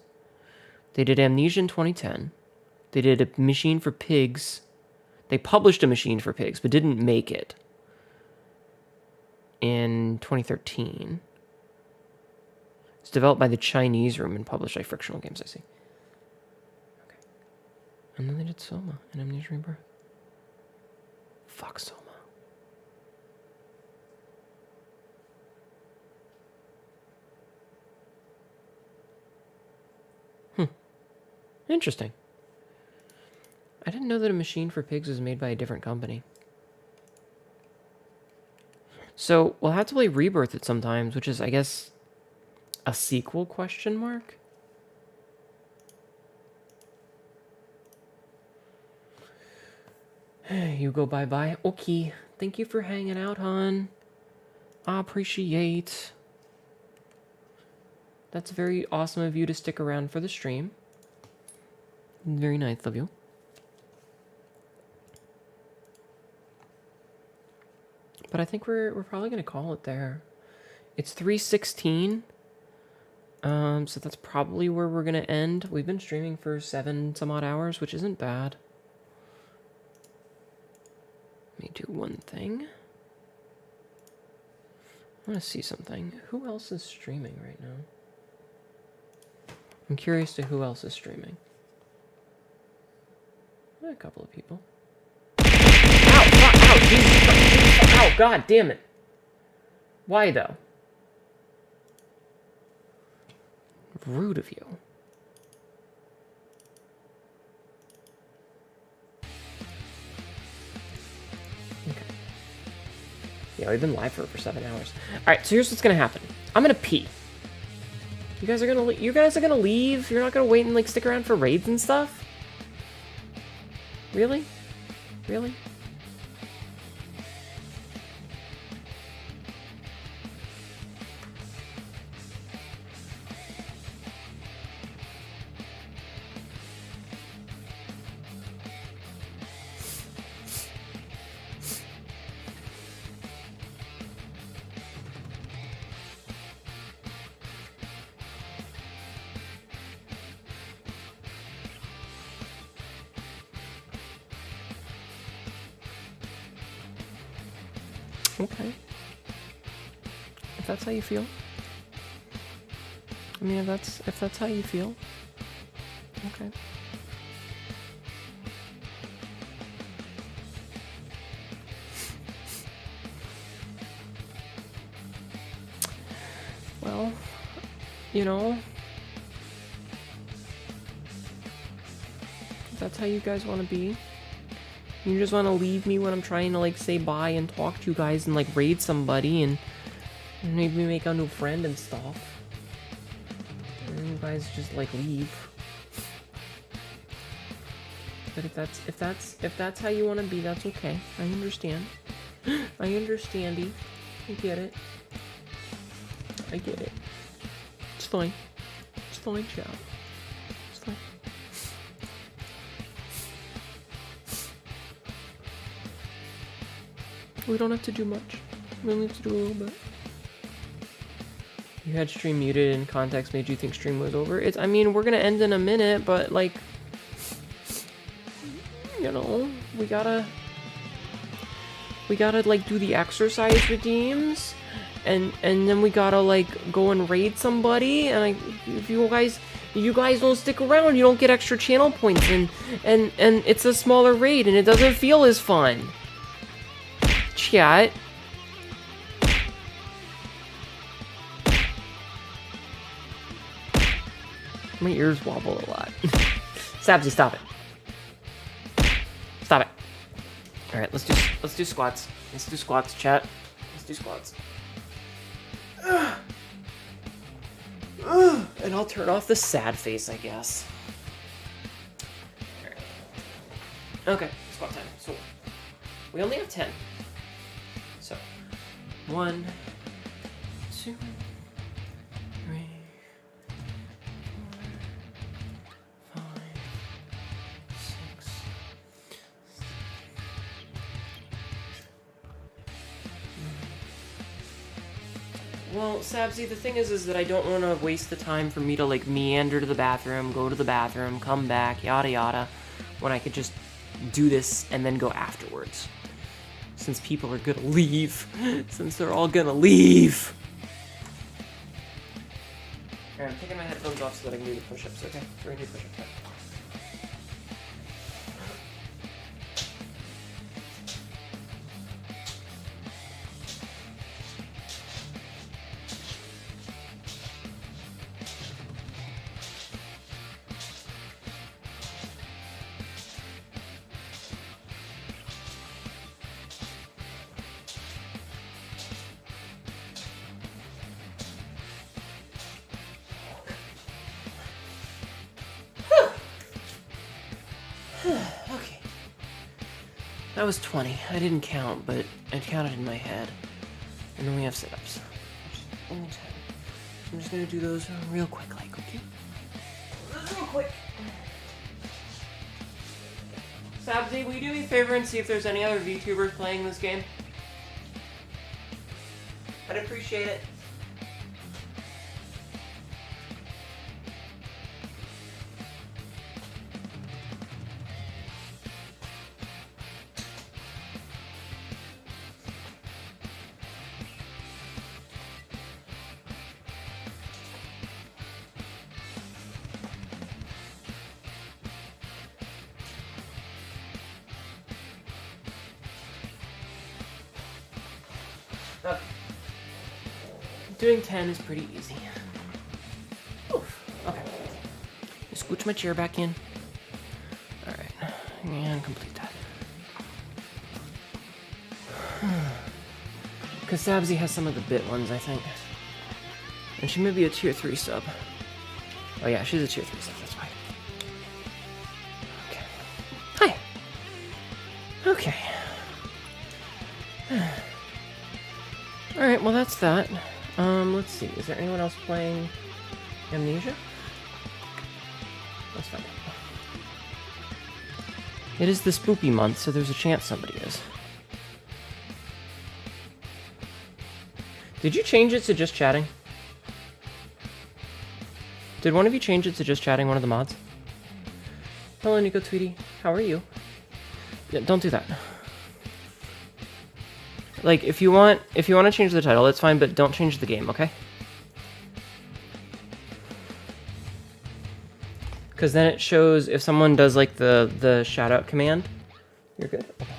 They did Amnesia in 2010. They did A Machine for Pigs. They published A Machine for Pigs, but didn't make it. In 2013. It's developed by the Chinese Room and published by Frictional Games, I see. Okay. And then they did Soma and Amnesia Rebirth. Fuck Soma. Interesting. I didn't know that A Machine for Pigs was made by a different company. So, we'll have to play Rebirth it sometimes, which is, I guess, a sequel, question mark? You go bye-bye. Okay. Thank you for hanging out, hon. I appreciate. That's very awesome of you to stick around for the stream. Very nice of you. But I think we're probably gonna call it there. It's 3:16. So that's probably where we're gonna end. We've been streaming for 7 some odd hours, which isn't bad. Let me do one thing. I want to see something. Who else is streaming right now? I'm curious to who else is streaming. A couple of people. Ow! Fuck! Ow! Jesus Christ! Ow! God damn it! Why though? Rude of you. Okay. Yeah, we've been live for 7 hours. All right, so here's what's gonna happen. I'm gonna pee. You guys are gonna leave? You're not gonna wait and like stick around for raids and stuff? Really? Really? Okay. If that's how you feel. I mean, if that's how you feel. Okay. Well, you know, if that's how you guys want to be. You just want to leave me when I'm trying to, like, say bye and talk to you guys and, like, raid somebody and maybe make a new friend and stuff. And you guys just, like, leave. But if that's how you want to be, that's okay. I understand. I understandy. I get it. I get it. It's fine. It's fine, chat. It's fine. We don't have to do much. We only have to do a little bit. You had stream muted and context made you think stream was over. I mean, we're gonna end in a minute, but like, you know, we gotta like do the exercise redeems, and then we gotta like go and raid somebody, and if you guys don't stick around, you don't get extra channel points, and it's a smaller raid, and it doesn't feel as fun. Chat. My ears wobble a lot. Sabsy, stop it. Stop it. All right, let's do squats. Let's do squats, chat. Let's do squats. And I'll turn off the sad face, I guess. All right. Okay, squat time. So we only have 10. So 1, 2, 3, 4, 5, 6. Well, Sabsy, the thing is that I don't want to waste the time for me to like meander to the bathroom, go to the bathroom, come back, yada yada, when I could just do this and then go afterwards. Since people are gonna leave. Since they're all gonna leave. Alright, I'm taking my headphones off so that I can do the push-ups, okay? We're gonna do push-ups. Okay. That was 20. I didn't count, but I counted in my head. And then we have sit-ups. Only 10. I'm just gonna do those real quick, like, okay? Real quick. Sabzi, will you do me a favor and see if there's any other VTubers playing this game? I'd appreciate it. Okay. Doing 10 is pretty easy. Oof. Okay. Just scooch my chair back in. Alright. And complete that. Because Sabzi has some of the bit ones, I think. And she may be a tier 3 sub. Oh yeah, she's a tier 3 sub, that's why. Okay. Hi! Okay. Alright, well that's that. Let's see. Is there anyone else playing Amnesia? Let's find out. It is the spoopy month, so there's a chance somebody is. Did you change it to just chatting? Did one of you change it to just chatting, one of the mods? Hello, Nico Tweety. How are you? Yeah, don't do that. Like, if you want to change the title, that's fine, but don't change the game, okay? Because then it shows if someone does like the shout out command. You're good. Okay.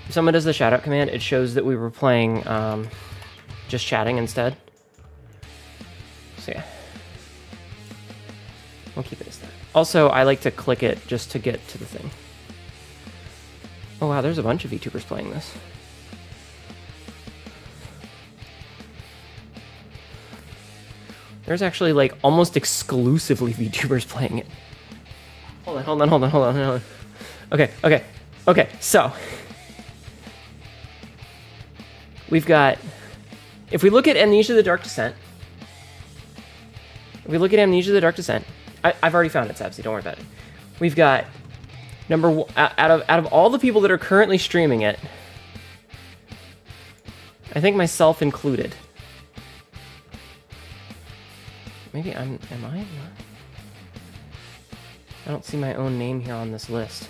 If someone does the shout out command, it shows that we were playing just chatting instead. So yeah, we'll keep it as that. Also, I like to click it just to get to the thing. Oh wow, there's a bunch of VTubers playing this. There's actually like almost exclusively VTubers playing it. Hold on. Okay, so we've got, if we look at Amnesia the Dark Descent, I've already found it, Sabsy, don't worry about it. We've got out of all the people that are currently streaming it, I think myself included. Maybe am I? I don't see my own name here on this list.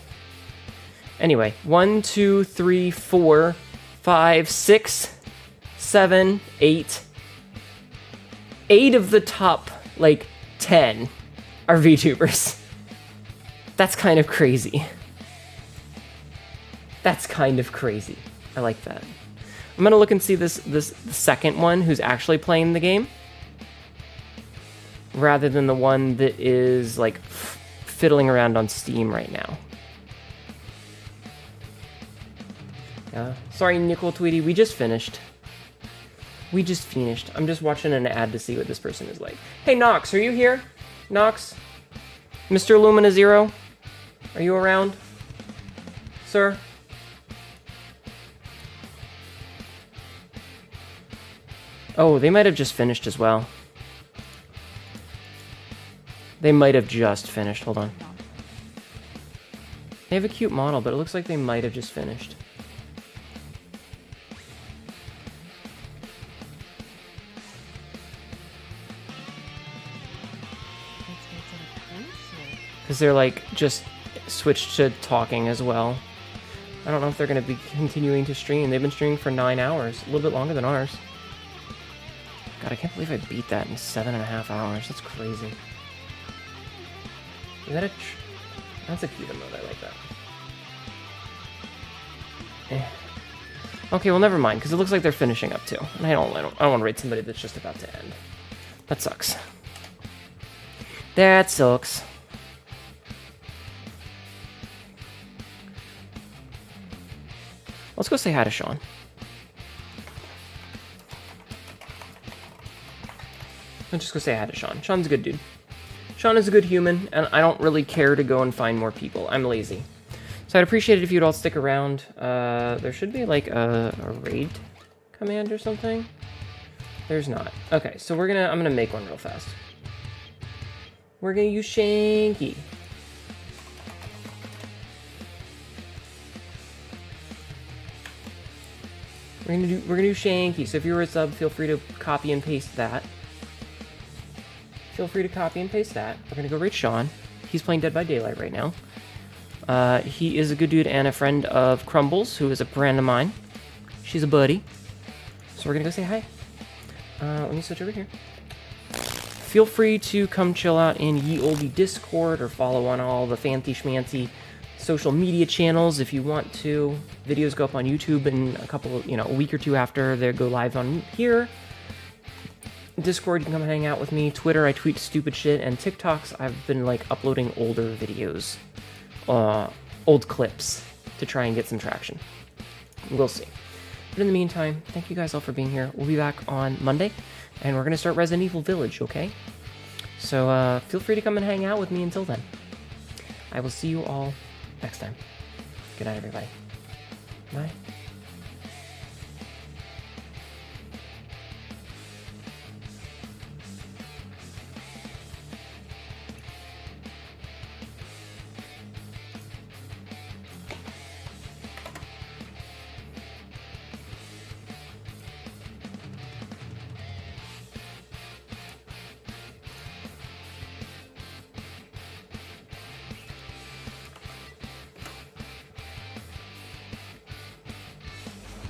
Anyway, 1, 2, 3, 4, 5, 6, 7, 8. 8 of the top, like, 10 are VTubers. That's kind of crazy. That's kind of crazy. I like that. I'm gonna look and see this second one who's actually playing the game, rather than the one that is like fiddling around on Steam right now. Sorry, Nickel Tweety, we just finished. I'm just watching an ad to see what this person is like. Hey, Nox, are you here? Nox? Mr. Lumina Zero? Are you around? Sir? Oh, they might have just finished as well. They might have just finished. Hold on. They have a cute model, but it looks like they might have just finished. Because they're like just switched to talking as well. I don't know if they're going to be continuing to stream. They've been streaming for 9 hours, a little bit longer than ours. God, I can't believe I beat that in 7.5 hours. That's crazy. Is that a... That's a cute emote. I like that. Okay, well, never mind, because it looks like they're finishing up, too. And I don't want to raid somebody that's just about to end. That sucks. That sucks. Let's go say hi to Sean. Let's just go say hi to Sean. Sean's a good dude. Sean is a good human, and I don't really care to go and find more people. I'm lazy. So I'd appreciate it if you'd all stick around. There should be like a raid command or something. There's not. Okay, so I'm gonna make one real fast. We're gonna use Shanky. We're gonna do Shanky. So if you were a sub, feel free to copy and paste that. Feel free to copy and paste that. We're gonna go raid Sean. He's playing Dead by Daylight right now. He is a good dude and a friend of Crumbles, who is a friend of mine. She's a buddy. So we're gonna go say hi. Let me switch over here. Feel free to come chill out in Ye Olde Discord or follow on all the fancy schmancy social media channels if you want to. Videos go up on YouTube in a week or two after they go live on here. Discord, you can come hang out with me. Twitter, I tweet stupid shit. And TikToks, I've been like uploading older videos, old clips to try and get some traction. We'll see. But in the meantime, thank you guys all for being here. We'll be back on Monday, and we're going to start Resident Evil Village, okay? So feel free to come and hang out with me until then. I will see you all next time. Good night, everybody. Bye.